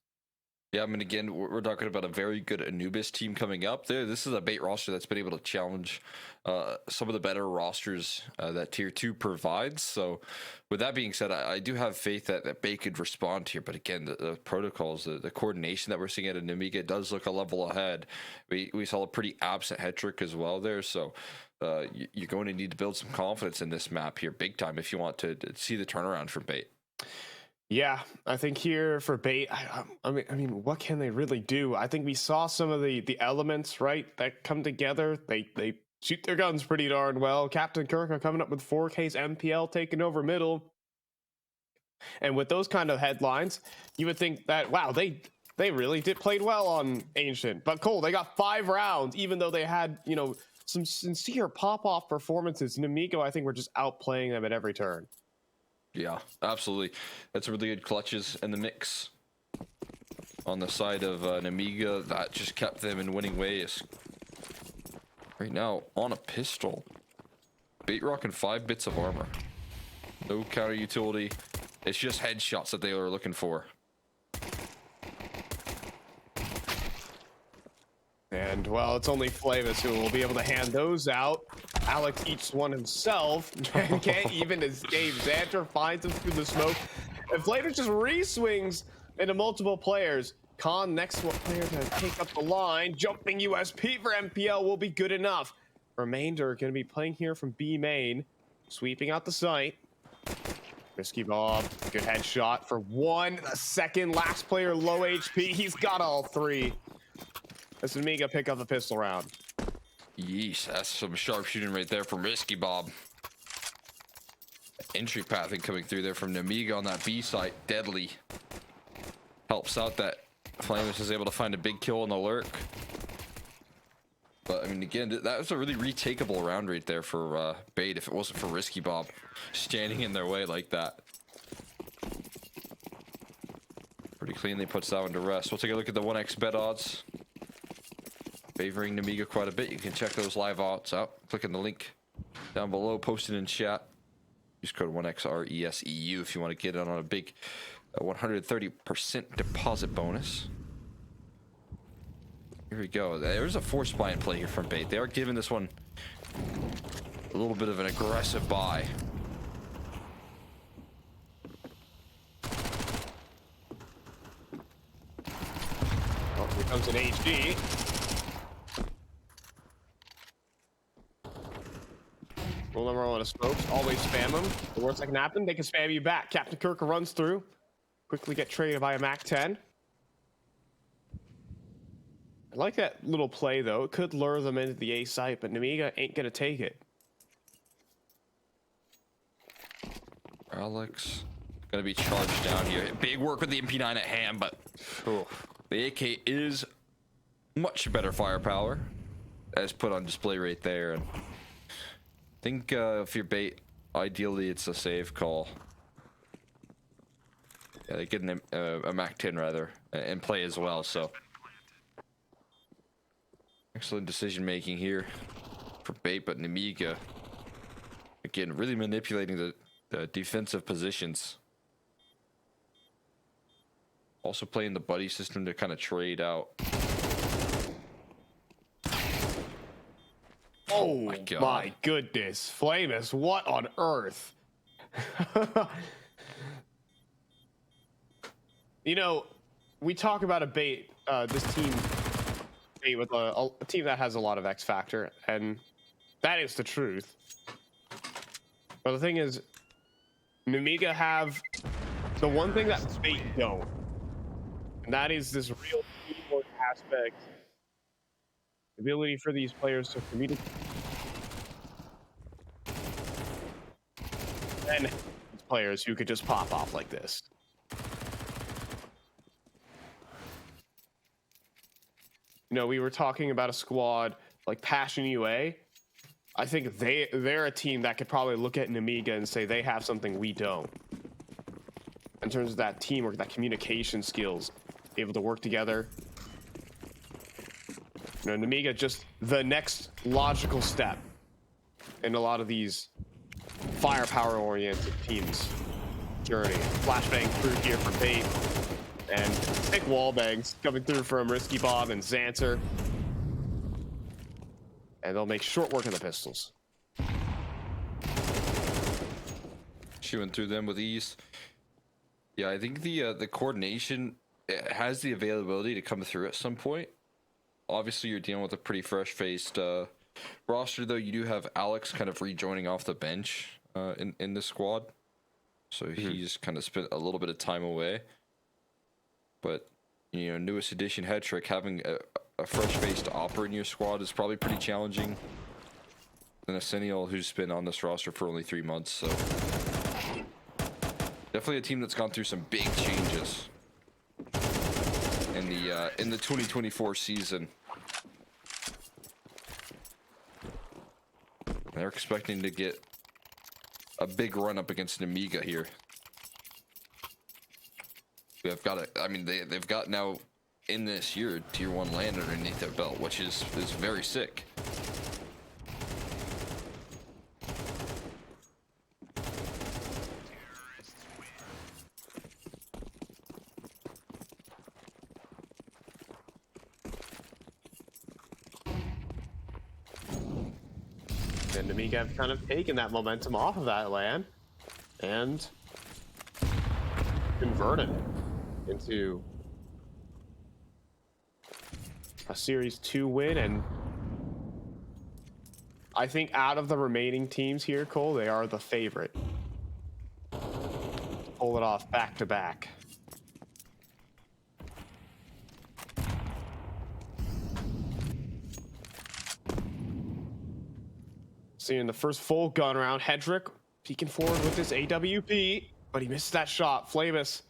Yeah, I mean, again, we're talking about a very good Anubis team coming up. This is a bait roster that's been able to challenge some of the better rosters that Tier 2 provides. So, with that being said, I do have faith that bait could respond here. But again, the protocols, the coordination that we're seeing at Namiga does look a level ahead. We saw a pretty absent Hetrick as well there. So, you're going to need to build some confidence in this map here big time if you want to see the turnaround for bait. Yeah, I think here for bait, I mean, what can they really do? I think we saw some of the elements, right, that come together. They shoot their guns pretty darn well. Captain Kirk are coming up with 4K's MPL taking over middle. And with those kind of headlines, you would think that, wow, they really played well on Ancient. But Cole, they got 5 rounds, even though they had, some sincere pop-off performances. Namigo, I think, were just outplaying them at every turn. Yeah, absolutely. That's really good clutches in the mix on the side of Namiga. That just kept them in winning ways. Right now, on a pistol, bait rocking 5 bits of armor. No counter utility. It's just headshots that they are looking for. And, well, it's only Flavis who will be able to hand those out. Alex eats one himself and can't even escape. Xanter finds him through the smoke. And Flavis just re-swings into multiple players. Khan, next player to take up the line. Jumping USP for MPL will be good enough. Remainder going to be playing here from B main. Sweeping out the site. Risky Bob. Good headshot for 1 second. Last player low HP. He's got all 3. Let's Amiga pick up the pistol round. Yeesh, that's some sharp shooting right there from Risky Bob. Entry pathing coming through there from Namiga on that B site. Deadly. Helps out that Flamus is able to find a big kill on the lurk. But, I mean, again, that was a really retakeable round right there for bait if it wasn't for Risky Bob standing in their way like that. Pretty cleanly puts that one to rest. We'll take a look at the 1xBet odds. Favoring Namiga quite a bit. You can check those live odds out. Clicking the link down below, posted in chat. Use code 1XRESEU if you want to get in on a big 130% deposit bonus. Here we go. There's a force buy in play here from bait. They are giving this one a little bit of an aggressive buy. Oh, here comes an HG. Roll number 1 of smokes. Always spam them. The worst that can happen, they can spam you back. Captain Kirk runs through. Quickly get traded by a Mac 10. I like that little play, though. It could lure them into the A site, but Namiga ain't going to take it. Alex going to be charged down here. Big work with the MP9 at hand, but the AK is much better firepower, as put on display right there. And I think if you're bait, ideally it's a save call. Yeah, they get a Mac 10 rather in play as well. So excellent decision making here for bait, but Namiga again really manipulating the defensive positions. Also playing the buddy system to kind of trade out. Oh my goodness. Flamus, what on earth? We talk about a bait, this team bait with a team that has a lot of X factor, and that is the truth. But the thing is, Namiga have the one thing that bait don't, and that is this real teamwork aspect ability for these players to communicate. And players who could just pop off like this. You know, we were talking about a squad like Passion UA. I think they're a team that could probably look at Namiga and say they have something we don't. In terms of that teamwork, that communication skills, able to work together. You know, Namiga just the next logical step in a lot of these firepower-oriented teams' journey. Flashbang through here for bait, and thick wall bangs coming through from Risky Bob and Xanter. And they'll make short work of the pistols. Chewing through them with ease. Yeah, I think the coordination has the availability to come through at some point. Obviously, you're dealing with a pretty fresh-faced roster, though. You do have Alex kind of rejoining off the bench in the squad, so he's kind of spent a little bit of time away. But you know, newest addition Hetrick, having a fresh-faced opera in your squad is probably pretty challenging. And a Sentinel who's been on this roster for only 3 months, so definitely a team that's gone through some big changes in the 2024 season. They're expecting to get a big run up against Namiga here. They've got I mean, they've got now in this year tier 1 land underneath their belt, which is very sick. And Namiga have kind of taken that momentum off of that land and converted into a Series 2 win. And I think out of the remaining teams here, Cole, they are the favorite. Pull it off back to back. Seeing the first full gun round, Hedrick peeking forward with this AWP, but he missed that shot. Flamus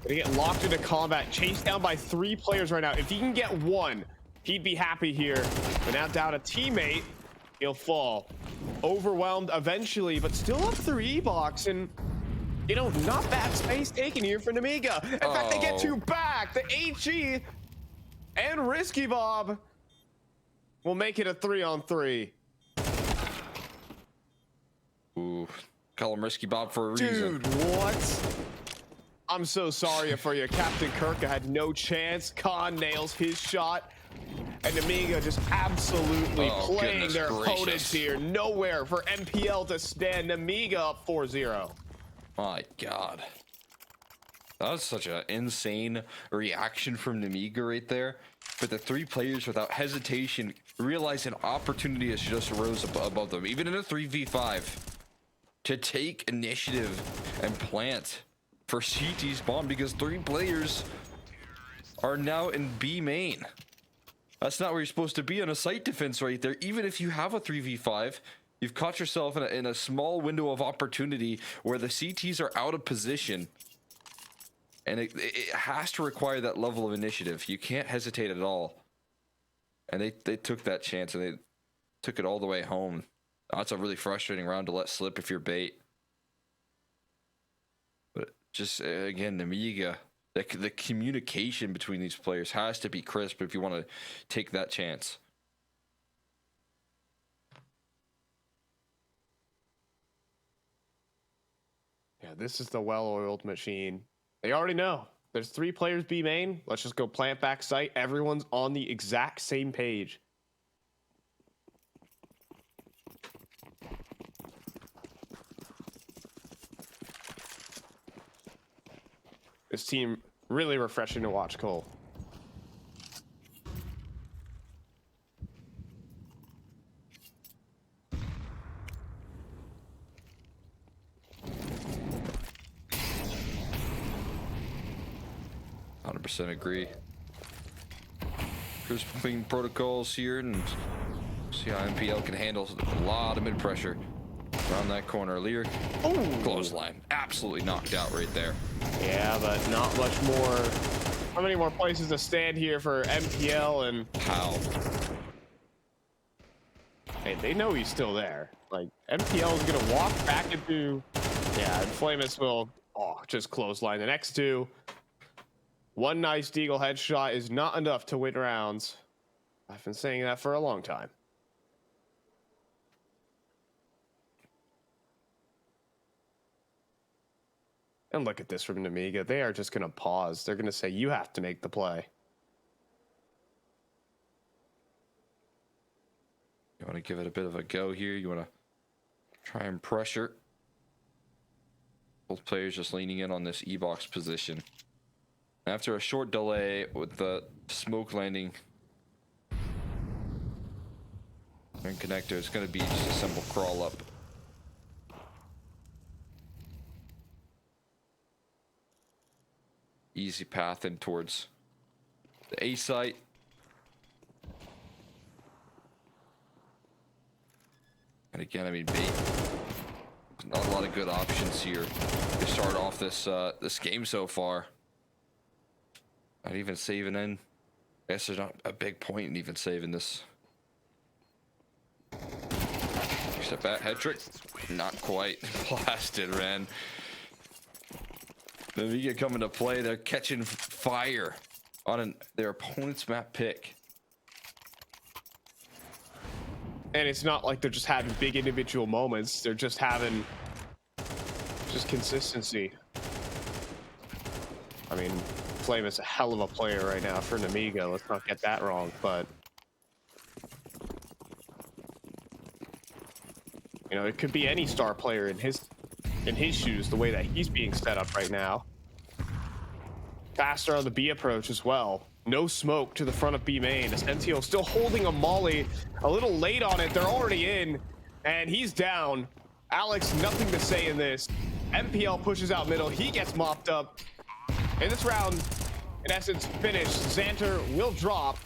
gonna get locked into combat, chased down by 3 players right now. If he can get 1, he'd be happy here. But now down a teammate, he'll fall. Overwhelmed eventually, but still up 3 box, and you know, not bad space taken here for Namiga. In fact, they get 2 back. The HE and Risky Bob will make it a 3-on-3. Ooh, call him Risky Bob for a reason. Dude, what? I'm so sorry for you. Captain Kirk had no chance. Khan nails his shot. And Namiga just absolutely playing their opponents here. Nowhere for MPL to stand. Namiga up 4-0. My God. That was such an insane reaction from Namiga right there. But the 3 players without hesitation realize an opportunity has just rose above them. Even in a 3v5. To take initiative and plant for CT's bomb, because 3 players are now in B main. That's not where you're supposed to be on a site defense right there. Even if you have a 3v5, you've caught yourself in a small window of opportunity where the CTs are out of position. And it has to require that level of initiative. You can't hesitate at all. And they took that chance, and they took it all the way home. That's a really frustrating round to let slip if you're bait. But just, again, Namiga, the communication between these players has to be crisp if you want to take that chance. Yeah, this is the well-oiled machine. They already know. There's 3 players B main. Let's just go plant back site. Everyone's on the exact same page. This team really refreshing to watch, Cole. %agree. There's moving protocols here, and see how MPL can handle a lot of mid pressure around that corner. Lear, clothesline, absolutely knocked out right there. Yeah, but not much more. How many more places to stand here for MPL? And how? Hey, they know he's still there. Like, MPL is gonna walk back into. Yeah, and Flamus will just clothesline the next two. One nice Deagle headshot is not enough to win rounds. I've been saying that for a long time. And look at this from Namiga. They are just going to pause. They're going to say, you have to make the play. You want to give it a bit of a go here. You want to try and pressure. Both players just leaning in on this E-box position. After a short delay with the smoke landing and connector, it's going to be just a simple crawl up. Easy path in towards the A site. And again, I mean, bait. Not a lot of good options here to start off this this game so far. Not even saving in. I guess there's not a big point in even saving this. Step back, head trick. Not quite. Blasted, Ren. The Viga coming to play. They're catching fire on their opponent's map pick. And it's not like they're just having big individual moments. They're just having consistency. I mean, Flame is a hell of a player right now for Namiga. Let's not get that wrong, but you know, it could be any star player in his shoes, the way that he's being set up right now. Faster on the B approach as well. No smoke to the front of B main. Asensio still holding a molly. A little late on it. They're already in. And he's down. Alex, nothing to say in this. MPL pushes out middle. He gets mopped up. And this round, in essence, finished. Xanter will drop,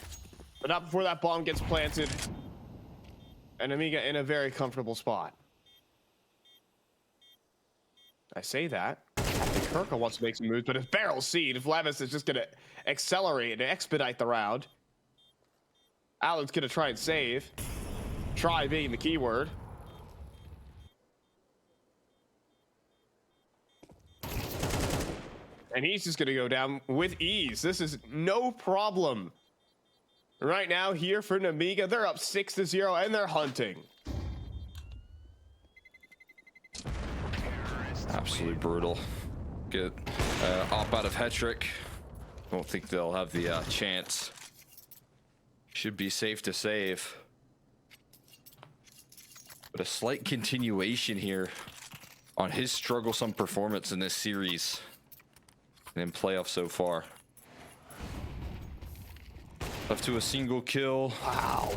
but not before that bomb gets planted. And Amiga in a very comfortable spot. I say that. Captain Kirka wants to make some moves, but if Barrel Seed, if Lavis is just going to accelerate and expedite the round. Alan's going to try and save. Try being the keyword. And he's just going to go down with ease. This is no problem. Right now, here for Namiga, they're up 6-0 and they're hunting. Absolutely brutal. Get op out of Hetrick. Don't think they'll have the chance. Should be safe to save. But a slight continuation here on his strugglesome performance in this series and in playoffs so far. Up to a single kill. Wow.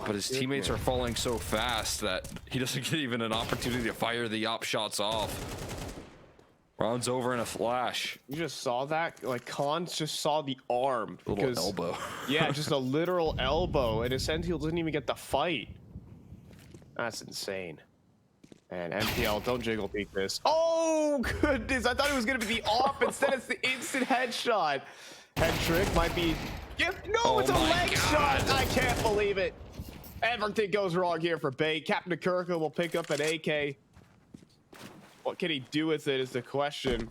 But his teammates are falling so fast that he doesn't get even an opportunity to fire the op shots off. Round's over in a flash. You just saw that? Like, Khan just saw the arm. A little elbow. Yeah, just a literal elbow. And Essential doesn't even get the fight. That's insane. And MPL, don't jiggle peek this. Oh, goodness. I thought it was going to be the off. Instead, it's the instant headshot. Head trick might be... No, it's a leg shot. I can't believe it. Everything goes wrong here for Bait. Captain Kirka will pick up an AK. What can he do with it is the question.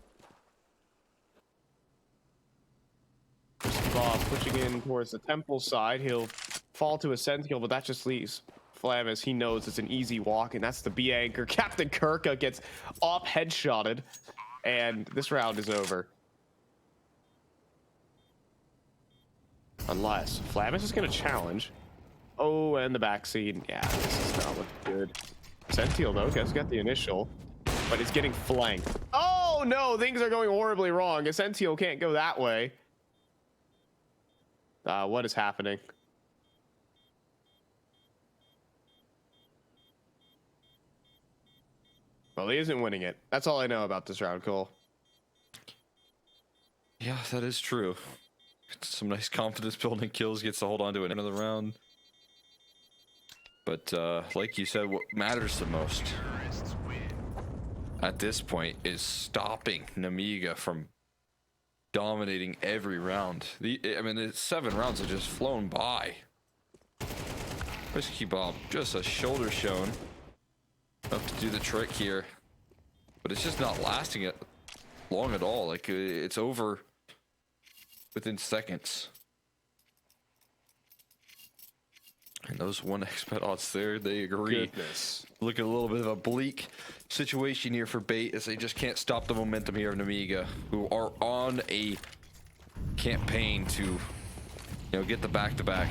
Bob pushing in towards the temple side. He'll fall to a sentinel, but that just leaves Flam as he knows it's an easy walk, and that's the B anchor. Captain Kirka gets off headshotted, and this round is over. Unless Flamus is going to challenge. Oh, and the backseat. Yeah, this is not looking good. Sentinel, though, has got the initial, but it's getting flanked. Oh, no, things are going horribly wrong. Essentio can't go that way. What is happening? Well, he isn't winning it. That's all I know about this round, Cole. Yeah, that is true. Some nice confidence building kills, gets to hold on to it another round. But like you said, what matters the most at this point is stopping Namiga from dominating every round. I mean, the 7 rounds have just flown by. Risky Bob, just a shoulder shown. Enough to do the trick here. But it's just not lasting it long at all. Like, it's over within seconds. And those 1xbet odds there, they agree. Goodness. Look at a little bit of a bleak situation here for Bait, as they just can't stop the momentum here of Namiga, who are on a campaign to, you know, get the back-to-back.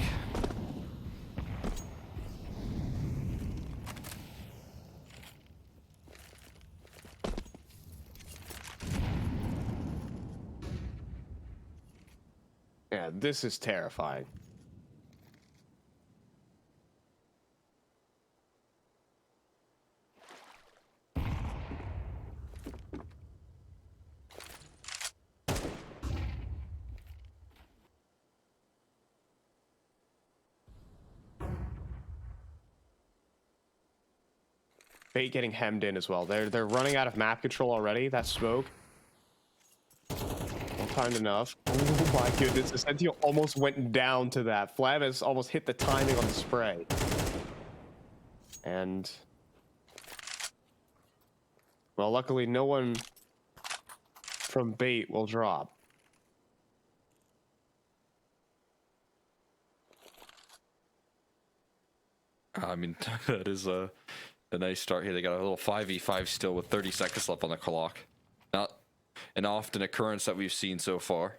Yeah, this is terrifying. Bait getting hemmed in as well. They're running out of map control already. That smoke. Well timed enough. Oh my goodness, Ascentio almost went down to that. Flavis almost hit the timing on the spray. And well, luckily no one from Bait will drop. I mean, that is a nice start here. They got a little 5v5 still with 30 seconds left on the clock. Not an often occurrence that we've seen so far.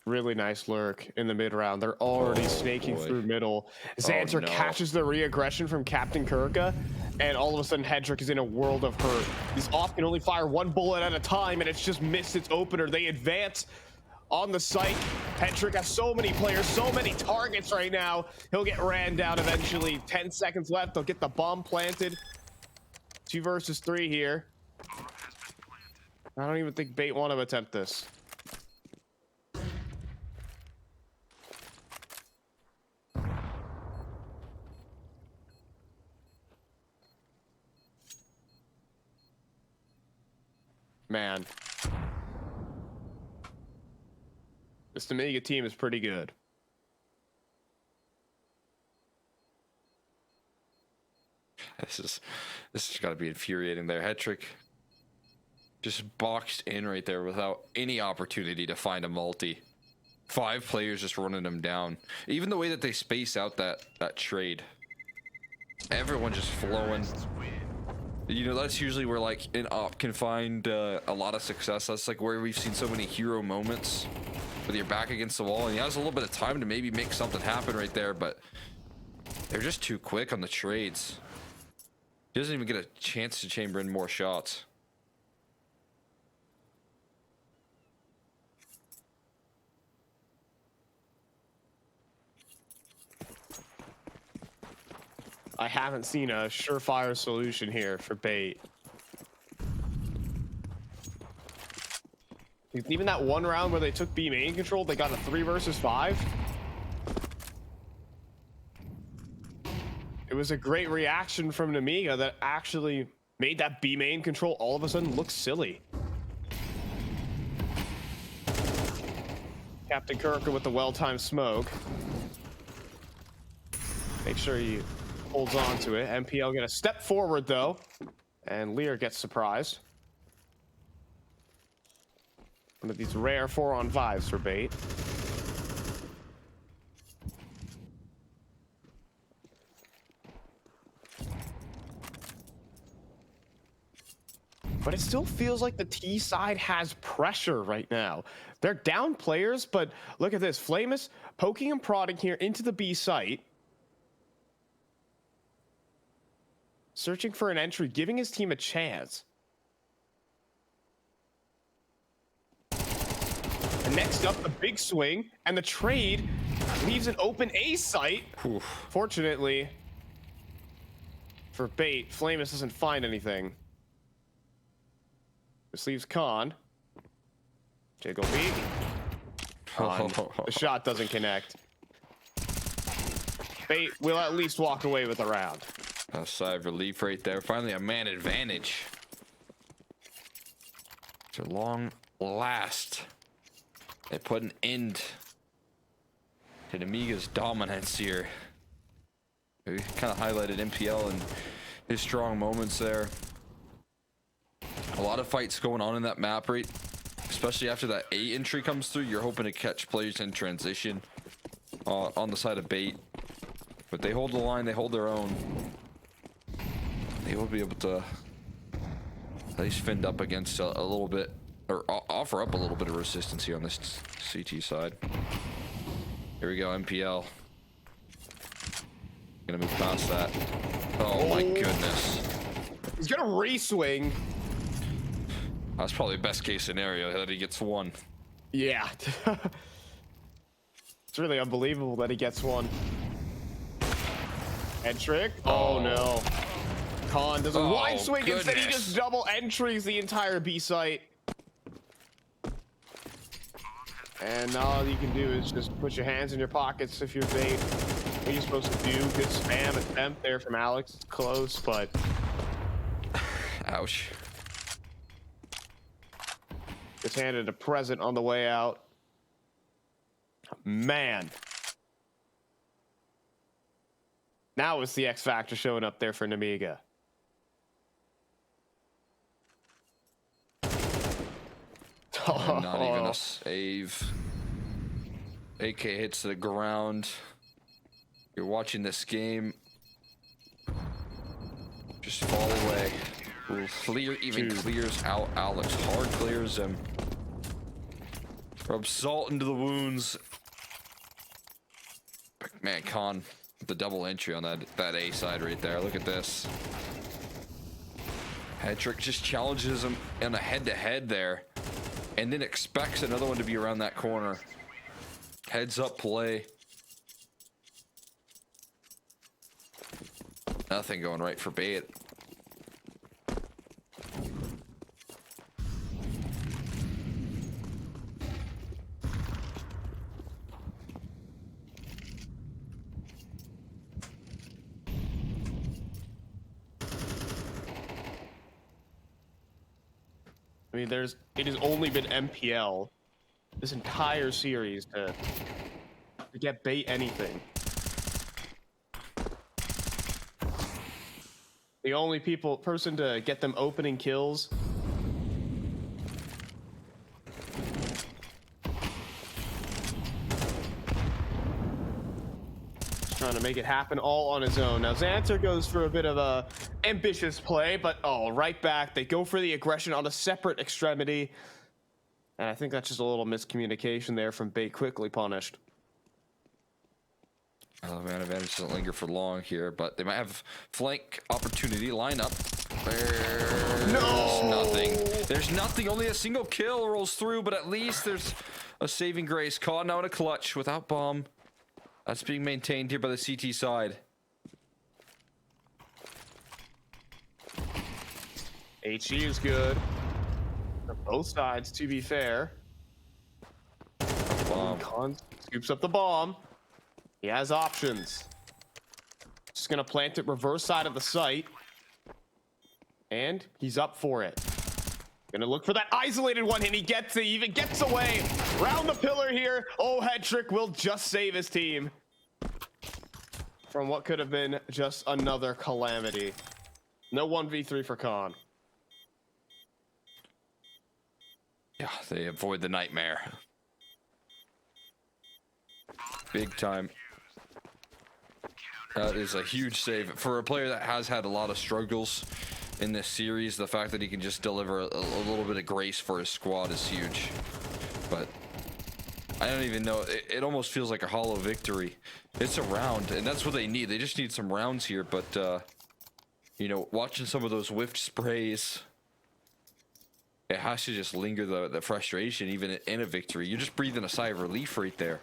Really nice lurk in the mid round. They're already snaking through middle. Xanter catches the re-aggression from Captain Kirka, and all of a sudden Hedrick is in a world of hurt. He's off, can only fire 1 bullet at a time, and it's just missed its opener. They advance on the site. Hedrick has so many players, so many targets right now. He'll get ran down eventually. 10 seconds left. They'll get the bomb planted. 2 versus 3 here. I don't even think Bait want to attempt this. Man. This Namiga team is pretty good. This has got to be infuriating there. Hedrick just boxed in right there without any opportunity to find a multi. 5 players just running him down. Even the way that they space out that trade. Everyone just flowing. You know, that's usually where like an op can find a lot of success. That's like where we've seen so many hero moments with your back against the wall, and he has a little bit of time to maybe make something happen right there, but they're just too quick on the trades. He doesn't even get a chance to chamber in more shots. I haven't seen a surefire solution here for Bait. Even that one round where they took B main control, they got a 3 versus 5. It was a great reaction from Namiga that actually made that B main control all of a sudden look silly. Captain Kirka with the well-timed smoke. Make sure he holds on to it. MPL gonna step forward though, and Lear gets surprised. One of these rare 4-on-5s for Bait. But it still feels like the T side has pressure right now. They're down players, but look at this. Flamus poking and prodding here into the B site. Searching for an entry, giving his team a chance. And next up, the big swing, and the trade leaves an open A site. Oof. Fortunately for Bait, Flamus doesn't find anything. This leaves Khan. Jiggle B. Con. The shot doesn't connect. Bait will at least walk away with a round. A sigh of relief right there. Finally, a man advantage. To long last, they put an end to Namiga's dominance here. We kind of highlighted MPL and his strong moments there. A lot of fights going on in that map, right? Especially after that A entry comes through, you're hoping to catch players in transition on the side of bait. But they hold the line, they hold their own. They will be able to at least fend up against a little bit, or offer up a little bit of resistance here on this CT side. Here we go, MPL. Gonna move past that. Oh my goodness. He's gonna re-swing. That's probably best case scenario that he gets one. Yeah. It's really unbelievable that he gets one. Head trick. Oh no. Con does a wide swing. Instead he just double entries the entire B site. And all you can do is just put your hands in your pockets if you're bait. What are you supposed to do? Good spam attempt there from Alex. Close, but... Ouch. Gets handed a present on the way out. Man. Now it's the X Factor showing up there for Namiga. And not even a save. AK hits the ground. You're watching this game. Just fall away. Clear, even clears out Alex. Hard clears him. Rubs salt into the wounds. Man, Con, the double entry on that A side right there. Look at this. Hedrick just challenges him in a head-to-head there, and then expects another one to be around that corner. Heads up play. Nothing going right for bait. I mean, it has only been MPL this entire series to get bait anything. The only person to get them opening kills. Just trying to make it happen all on his own. Now Xanter goes for a bit of a ambitious play, but right back. They go for the aggression on a separate extremity. And I think that's just a little miscommunication there from Bait, quickly punished. Oh man, advantage doesn't linger for long here, but they might have flank opportunity. Line up. There's nothing. There's nothing. Only a single kill rolls through, but at least there's a saving grace. Caught now in a clutch without bomb. That's being maintained here by the CT side. HE is good. For both sides, to be fair. Bomb. Con scoops up the bomb. He has options. Just gonna plant it reverse side of the site. And he's up for it. Gonna look for that isolated one, and he even gets away. Round the pillar here. Oh, Hedrick will just save his team from what could have been just another calamity. No 1v3 for Con. Yeah, they avoid the nightmare. Big time. That is a huge save. For a player that has had a lot of struggles in this series, the fact that he can just deliver a little bit of grace for his squad is huge. But I don't even know. It almost feels like a hollow victory. It's a round, and that's what they need. They just need some rounds here. But, you know, watching some of those whiffed sprays, it has to just linger the frustration, even in a victory. You're just breathing a sigh of relief right there.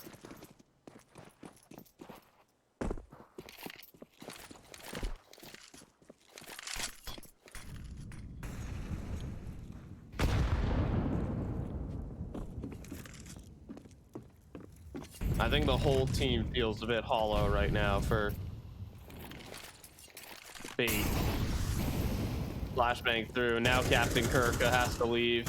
I think the whole team feels a bit hollow right now for Bait. Flashbang through. Now Captain Kirka has to leave.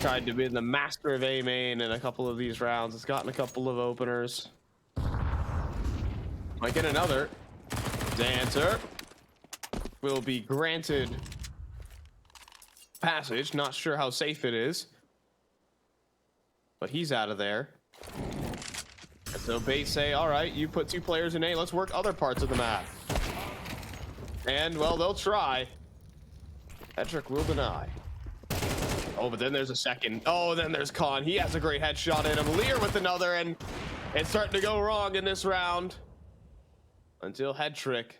Tried to be the master of A main in a couple of these rounds. It's gotten a couple of openers. Might get another. Dancer will be granted passage. Not sure how safe it is, but he's out of there. And so Bait say, all right, you put 2 players in A, let's work other parts of the map. And well, they'll try. Hedrick will deny. Oh, but then there's a second. Oh, then there's Khan. He has a great headshot in him. Lear with another, and it's starting to go wrong in this round. Until Hedrick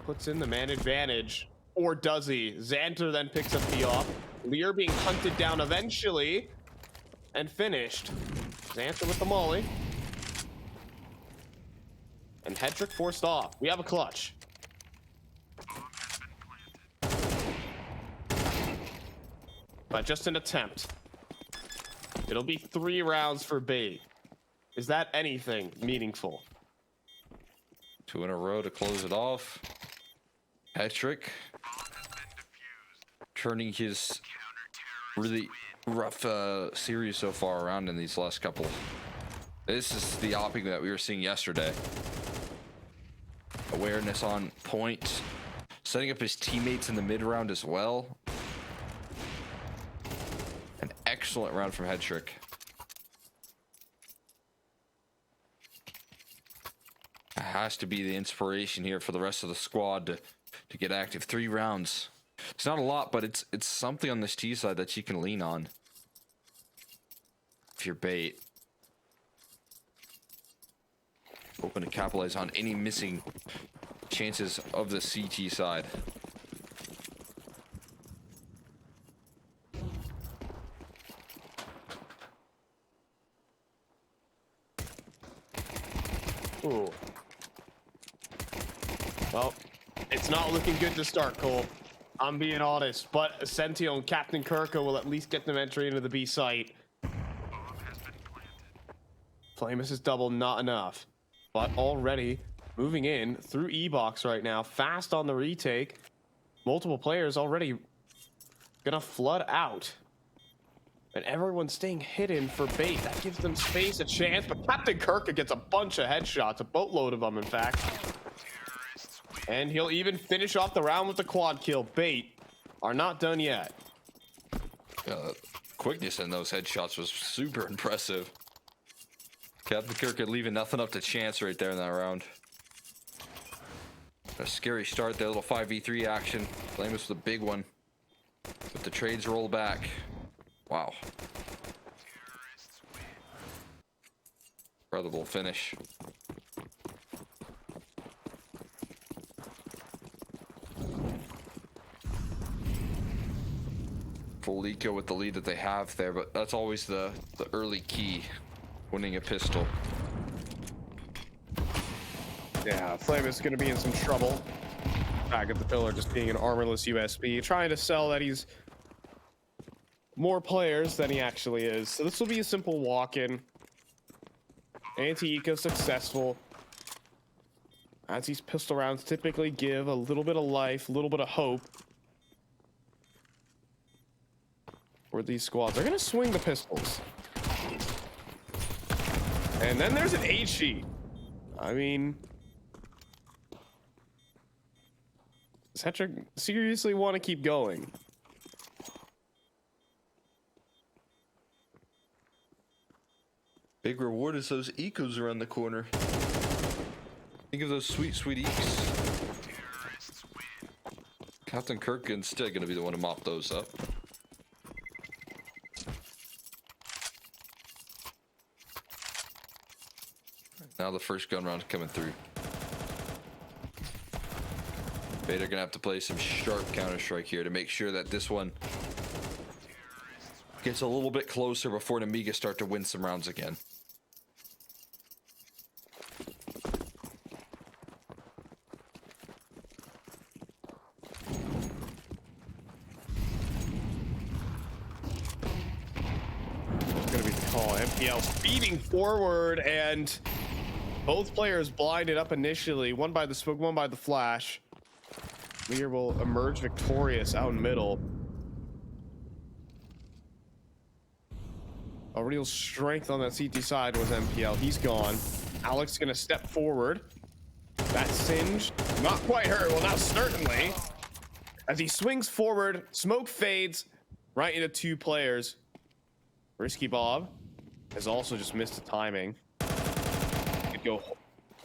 puts in the man advantage. Or does he? Xanter then picks up the off. Lear being hunted down eventually. And finished. Xanter with the molly. And Hedrick forced off. We have a clutch. But just an attempt. It'll be 3 rounds for Bait. Is that anything meaningful? 2 in a row to close it off. Hedrick turning his really rough series so far around in these last couple. This is the opping that we were seeing yesterday. Awareness on point. Setting up his teammates in the mid round as well. An excellent round from Hedrick. It has to be the inspiration here for the rest of the squad to get active. 3 rounds. It's not a lot, but it's something on this T side that you can lean on. If you're Bait. Hoping to capitalize on any missing chances of the CT side. Ooh. Well, it's not looking good to start, Cole. I'm being honest, but Sentio and Captain Kirka will at least get them entry into the B site. Flamus' double, not enough. But already moving in through E-Box right now, fast on the retake. Multiple players already gonna flood out. And everyone's staying hidden for Bait. That gives them space, a chance, but Captain Kirka gets a bunch of headshots, a boatload of them, in fact. And he'll even finish off the round with the quad kill. Bait are not done yet. Quickness in those headshots was super impressive. Captain Kirka leaving nothing up to chance right there in that round. A scary start there, little 5v3 action. Flamus with a big one. But the trades roll back. Wow. Incredible finish. Full eco with the lead that they have there, but that's always the early key. Winning a pistol. Yeah, Flame is going to be in some trouble. Back at the pillar, just being an armorless USB, trying to sell that he's more players than he actually is. So this will be a simple walk-in. Anti-eco successful. As these pistol rounds typically give a little bit of life, a little bit of hope. For these squads. They're going to swing the pistols. And then there's an H-sheet. I mean, does Hedrick seriously want to keep going? Big reward is those ecos around the corner. Think of those sweet, sweet eeks. Captain Kirk instead going to be the one to mop those up. Now the first gun round coming through. Bait are gonna have to play some sharp Counter-Strike here to make sure that this one gets a little bit closer before Namiga start to win some rounds again. MPL speeding forward, and both players blinded up initially. One by the smoke, one by the flash. Lear will emerge victorious out in middle. A real strength on that CT side was MPL. He's gone. Alex gonna step forward. That singe, not quite hurt. Well, now certainly. As he swings forward, smoke fades right into two players. Risky Bob has also just missed the timing. Could go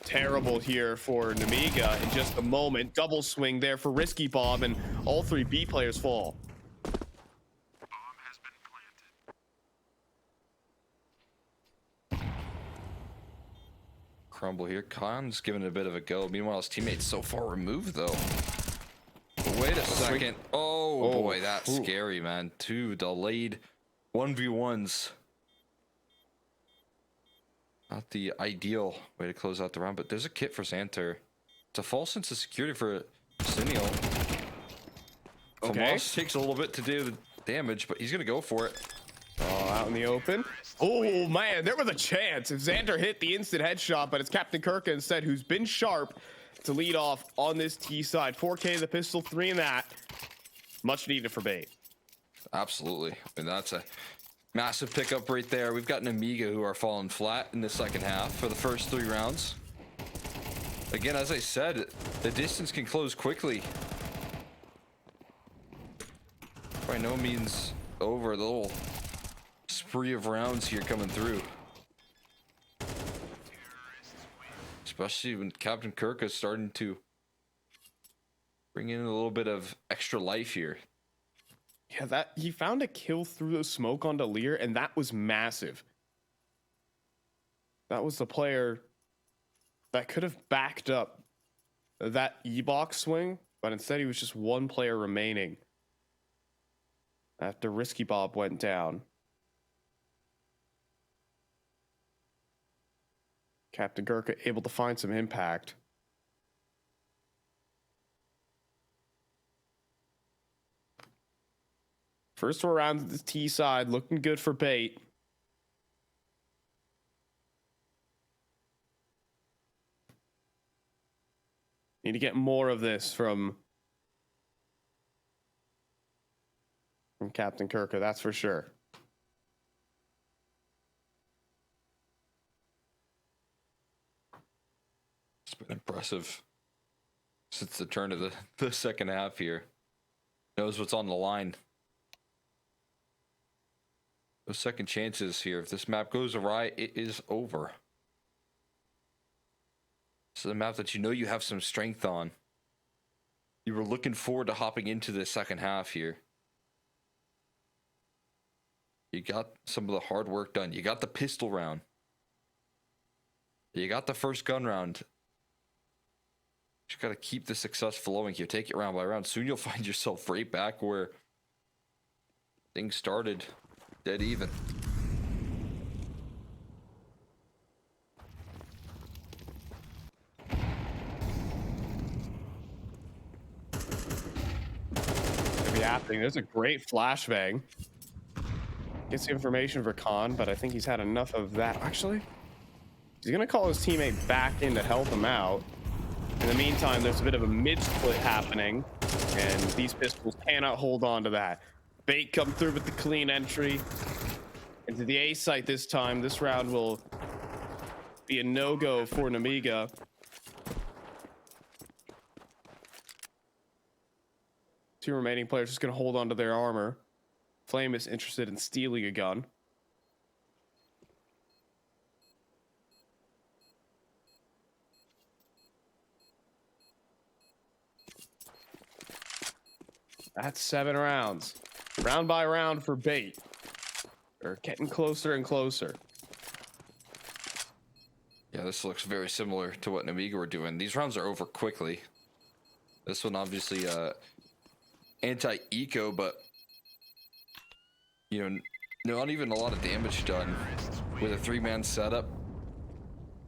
terrible here for Namiga in just a moment. Double swing there for Risky Bob, and all three B players fall. Crumble here. Khan's giving it a bit of a go. Meanwhile, his teammate's so far removed, though. Wait a second. Oh boy, that's scary, man. Two delayed 1v1s. Not the ideal way to close out the round, but there's a kit for Xanter. It's a false sense of security for Sinio. Famas takes a little bit to do the damage, but he's going to go for it. Oh, out in the open. Oh, man, there was a chance if Xanter hit the instant headshot, but it's Captain Kirka instead, who's been sharp to lead off on this T side. 4K the pistol, 3 in that. Much needed for bait. Absolutely. I mean, that's a massive pickup right there. We've got Namiga who are falling flat in the second half for the first 3 rounds. Again, as I said, the distance can close quickly. By no means over. The little spree of rounds here coming through. Especially when Captain Kirk is starting to bring in a little bit of extra life here. Yeah, that he found a kill through the smoke onto Lear, and that was massive. That was the player that could have backed up that E-box swing, but instead he was just one player remaining after Risky Bob went down. Captain Gurkha able to find some impact. First round of the T side, looking good for bait. Need to get more of this from Captain Kirka, that's for sure. It's been impressive since the turn of the second half here. Knows what's on the line. Those second chances here. If this map goes awry, it is over. This is a map that you know you have some strength on. You were looking forward to hopping into the second half here. You got some of the hard work done. You got the pistol round. You got the first gun round. Just got to keep the success flowing here. Take it round by round. Soon you'll find yourself right back where things started dead even. Could be happening. There's a great flashbang. Gets the information for Khan, but I think he's had enough of that. Actually, he's going to call his teammate back in to help him out. In the meantime, there's a bit of a mid-split happening, and these pistols cannot hold on to that. Bait come through with the clean entry into the A site this time. This round will be a no-go for Namiga. Two remaining players just going to hold on to their armor. Flame is interested in stealing a gun. That's 7 rounds. Round by round for bait. They're getting closer and closer. Yeah, this looks very similar to what Namiga were doing. These rounds are over quickly. This one obviously anti-eco, but you know, not even a lot of damage done with a 3-man setup.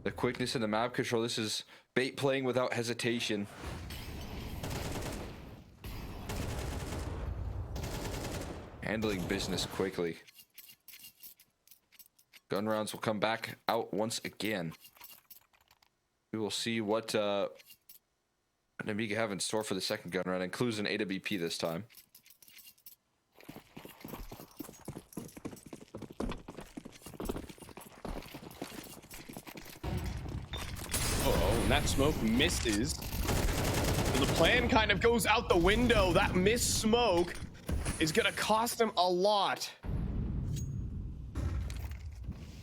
The quickness in the map control. This is bait playing without hesitation. Handling business quickly. Gun rounds will come back out once again. We will see what Amiga have in store for the second gun round. Includes an AWP this time. Uh-oh, and that smoke misses. So the plan kind of goes out the window. That missed smoke is going to cost him a lot.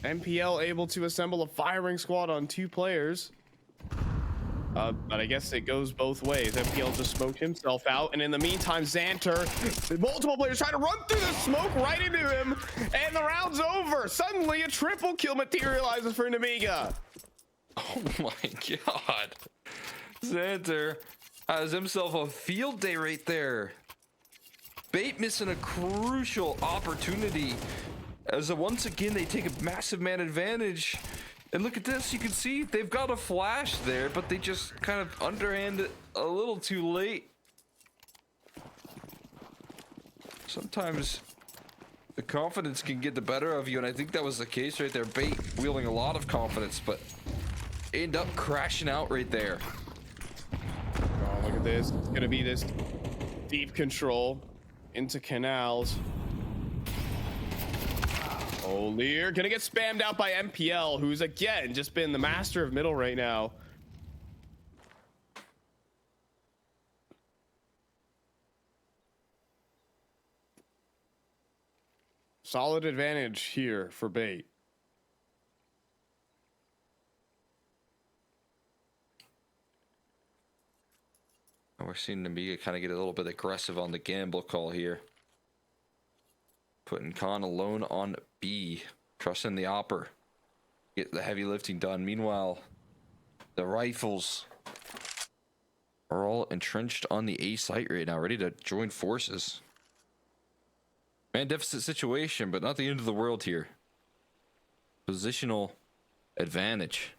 MPL able to assemble a firing squad on 2 players. But I guess it goes both ways. MPL just smoked himself out. And in the meantime, Xanter, multiple players trying to run through the smoke right into him. And the round's over. Suddenly a triple kill materializes for Namiga. Oh my god. Xanter has himself a field day right there. Bait missing a crucial opportunity. As once again, they take a massive man advantage. And look at this, you can see they've got a flash there, but they just kind of underhand it a little too late. Sometimes the confidence can get the better of you, and I think that was the case right there. Bait wielding a lot of confidence, but end up crashing out right there. Oh, look at this. It's gonna be this deep control into canals. Oh, Lear gonna get spammed out by MPL, who's again just been the master of middle right now. Solid advantage here for Bait. We're seeing Namiga kind of get a little bit aggressive on the gamble call here. Putting Khan alone on B. Trusting the opper. Get the heavy lifting done. Meanwhile, the rifles are all entrenched on the A site right now, ready to join forces. Man deficit situation, but not the end of the world here. Positional advantage.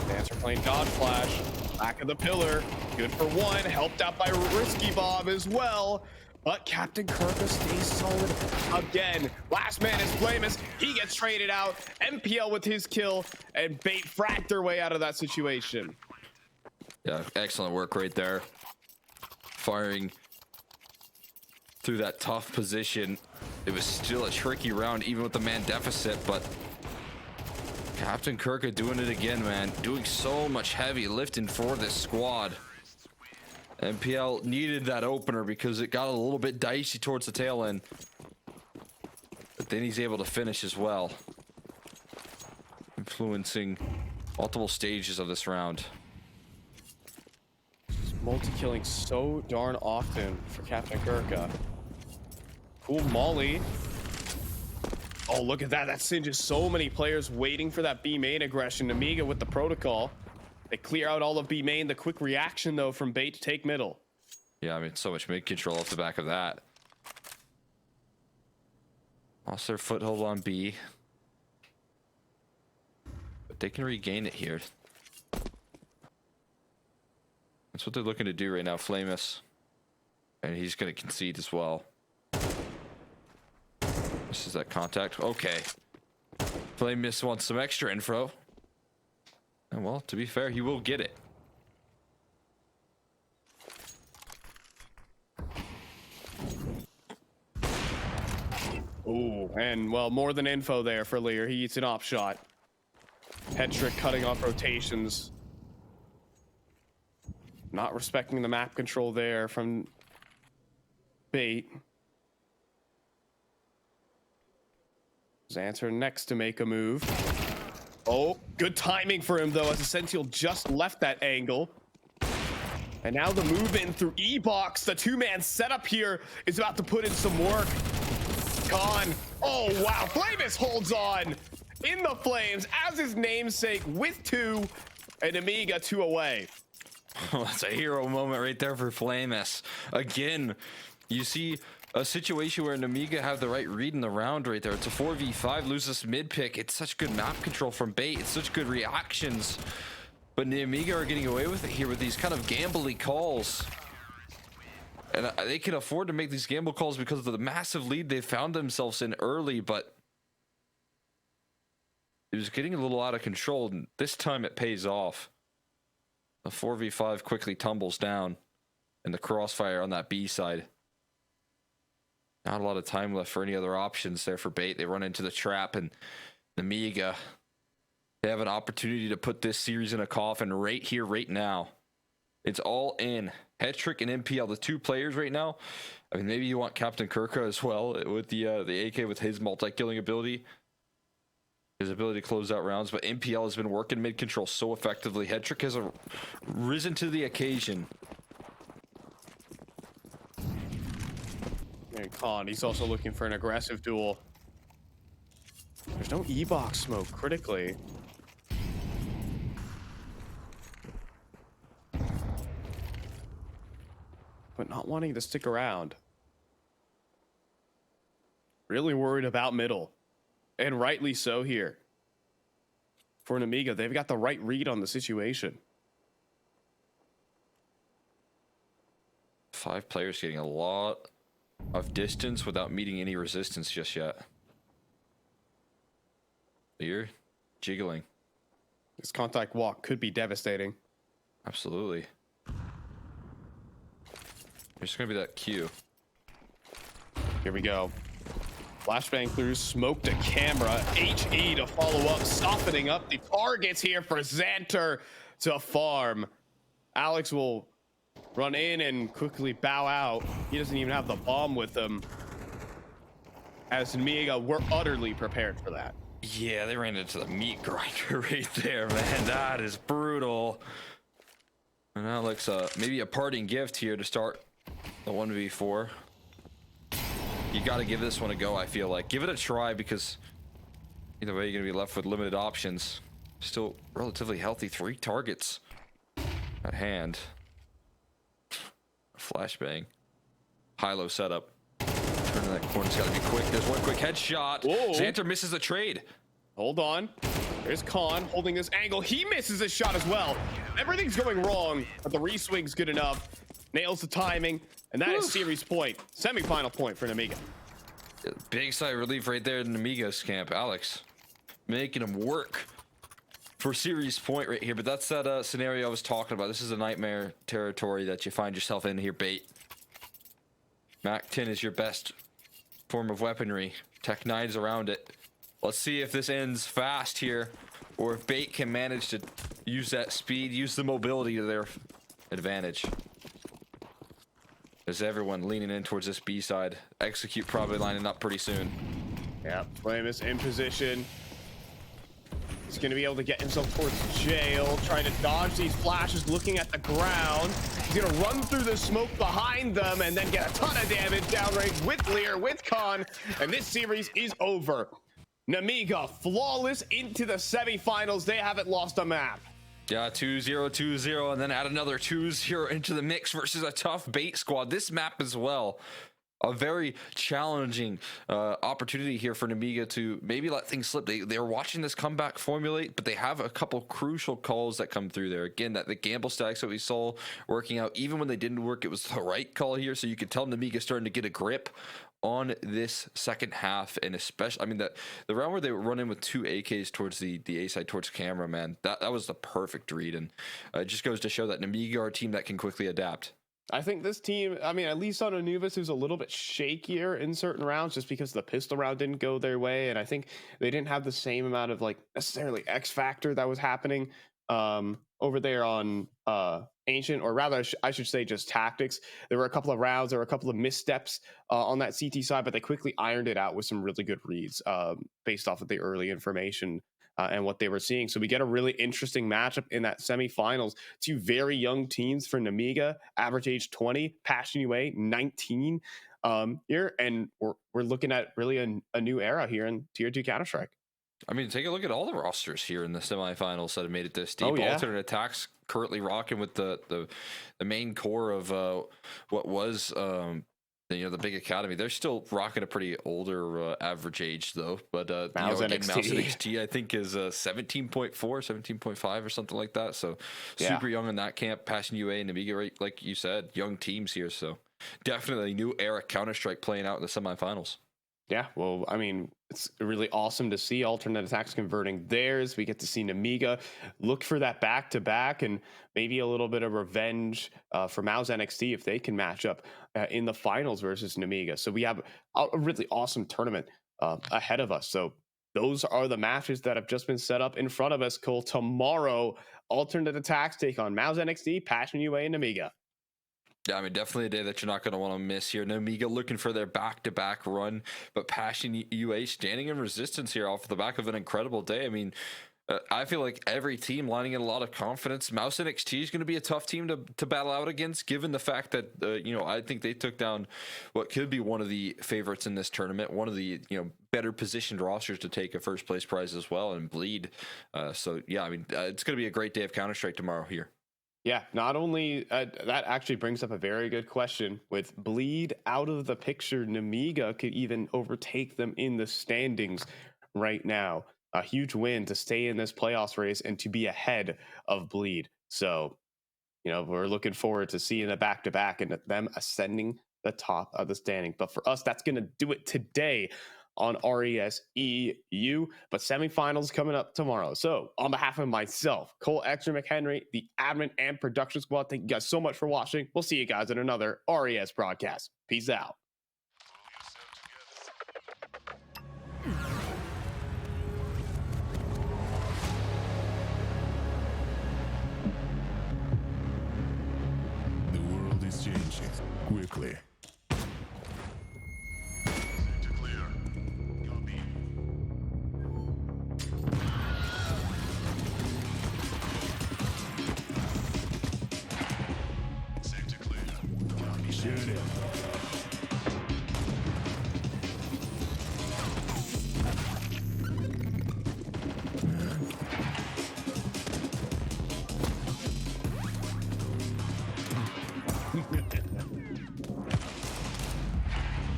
Dancer playing dodge flash. Back of the pillar. Good for one. Helped out by Risky Bob as well. But Captain Kirka stays solid again. Last man is Flamus. He gets traded out. MPL with his kill. And Bait fracked their way out of that situation. Yeah, excellent work right there. Firing through that tough position. It was still a tricky round, even with the man deficit, but Captain Kirka doing it again, man. Doing so much heavy lifting for this squad. MPL needed that opener because it got a little bit dicey towards the tail end. But then he's able to finish as well. Influencing multiple stages of this round. Multi-killing so darn often for Captain Kirka. Cool Molly. Oh, look at that. That singes so many players waiting for that B main aggression. Amiga with the protocol. They clear out all of B main. The quick reaction, though, from Bait to take middle. Yeah, I mean, so much mid control off the back of that. Lost their foothold on B. But they can regain it here. That's what they're looking to do right now, Flamus. And he's going to concede as well. This is that contact. Okay. Flamus wants some extra info. And well, to be fair, he will get it. Ooh, and well, more than info there for Lear. He eats an op shot. Head trick cutting off rotations. Not respecting the map control there from Bait. Xanter next to make a move. Oh, good timing for him, though, as Essential just left that angle. And now the move in through E-Box. The two-man setup here is about to put in some work. Khan. Oh, wow. Flamus holds on in the flames as his namesake with 2. And Amiga 2 away. Oh, that's a hero moment right there for Flamus. Again, you see a situation where Namiga have the right read in the round right there. It's a 4v5, lose this mid pick. It's such good map control from Bait. It's such good reactions. But Namiga are getting away with it here with these kind of gambly calls. And they can afford to make these gamble calls because of the massive lead they found themselves in early, but it was getting a little out of control, and this time it pays off. The 4v5 quickly tumbles down, and the crossfire on that B side. Not a lot of time left for any other options there for Bait. They run into the trap, and the Amiga, they have an opportunity to put this series in a coffin right here, right now. It's all in. Hetrick and MPL, the two players right now. I mean, maybe you want Captain Kirka as well with the AK with his multi-killing ability. His ability to close out rounds. But MPL has been working mid-control so effectively. Hetrick has risen to the occasion. And Khan, he's also looking for an aggressive duel. There's no E-box smoke critically. But not wanting to stick around. Really worried about middle. And rightly so here. For an Amiga, they've got the right read on the situation. 5 players getting a lot of distance without meeting any resistance just yet. You're jiggling. This contact walk could be devastating. Absolutely. There's going to be that Q. Here we go. Flashbang through, smoke to camera, HE to follow up, softening up the targets here for Xanter to farm. Alex will run in and quickly bow out. He doesn't even have the bomb with him. As Amiga, we're utterly prepared for that. Yeah, they ran into the meat grinder right there, man. That is brutal. And Alex, maybe a parting gift here to start the 1v4. You got to give this one a go, I feel like. Give it a try, because either way, you're going to be left with limited options. Still relatively healthy. 3 targets at hand. Flashbang. High-low setup. Turning that corner's got to be quick. There's one quick headshot. Whoa. Xanter misses the trade. Hold on. There's Khan holding this angle. He misses a shot as well. Everything's going wrong, but the re-swing's good enough. Nails the timing. And that is series point. Semi-final point for an Amiga. Big sigh of relief right there in Amiga's camp. Alex making him work for series point right here. But that's that scenario I was talking about. This is a nightmare territory that you find yourself in here, Bait. MAC-10 is your best form of weaponry. Tech 9's around it. Let's see if this ends fast here, or if Bait can manage to use that speed, use the mobility to their advantage. There's everyone leaning in towards this B side. Execute probably lining up pretty soon. Yeah, Flamus in position. He's going to be able to get himself towards jail, trying to dodge these flashes, looking at the ground. He's going to run through the smoke behind them and then get a ton of damage downrange with Lear, with Khan. And this series is over. Namiga flawless into the semifinals. They haven't lost a map. Yeah, 2-0, 2-0, and then add another 2-0 into the mix versus a tough Bait squad. This map as well, a very challenging opportunity here for Namiga to maybe let things slip. They're watching this comeback formulate, but they have a couple crucial calls that come through there. Again, that the gamble stacks that we saw working out, even when they didn't work, it was the right call here. So you could tell Namiga starting to get a grip on this second half, and especially, I mean, the round where they were running with 2 AKs towards the A side towards camera, man, that was the perfect read, and it just goes to show that Namiga are a team that can quickly adapt. I think this team, I mean, at least on Anubis, who's a little bit shakier in certain rounds just because the pistol round didn't go their way, and I think they didn't have the same amount of like necessarily X factor that was happening over there on Ancient, or rather I should say just tactics. There were a couple of rounds, there were a couple of missteps on that CT side, but they quickly ironed it out with some really good reads based off of the early information and what they were seeing. So we get a really interesting matchup in that semifinals. 2 very young teams for Namiga, average age 20, Passion UA 19 here, and we're looking at really a new era here in Tier 2 Counter-Strike. I mean, take a look at all the rosters here in the semifinals that have made it this deep. Alternate Attacks currently rocking with the main core of what was the big academy. They're still rocking a pretty older average age though. But Mouse NXT I think is 17.4, 17.5 or something like that. So super young in that camp. Passion UA and Amiga, right, like you said, young teams here. So definitely new era Counter-Strike playing out in the semifinals. Yeah, well, I mean, it's really awesome to see alternate attacks converting theirs. We get to see Namiga look for that back-to-back and maybe a little bit of revenge for Mao's NXT if they can match up in the finals versus Namiga. So we have a really awesome tournament ahead of us. So those are the matches that have just been set up in front of us. Cole, tomorrow, alternate attacks take on Mao's NXT, Passion UA, and Namiga. Yeah, I mean, definitely a day that you're not going to want to miss here. Namiga looking for their back-to-back run, but Passion UA standing in resistance here off the back of an incredible day. I mean, I feel like every team lining in a lot of confidence. Mouse NXT is going to be a tough team to battle out against, given the fact that, I think they took down what could be one of the favorites in this tournament, one of the, better positioned rosters to take a first place prize as well, and Bleed. So, yeah, I mean, it's going to be a great day of Counter-Strike tomorrow here. Yeah, not only that actually brings up a very good question. With Bleed out of the picture, Namiga could even overtake them in the standings right now. A huge win to stay in this playoffs race and to be ahead of Bleed. So, we're looking forward to seeing the back-to-back and them ascending the top of the standing. But for us, that's going to do it today on RESEU, but semifinals coming up tomorrow. So on behalf of myself, Cole Extra McHenry, the admin and production squad, thank you guys so much for watching. We'll see you guys in another RES broadcast. Peace out. The world is changing quickly.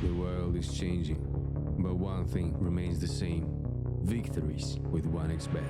The world is changing, but one thing remains the same: victories with 1xBet.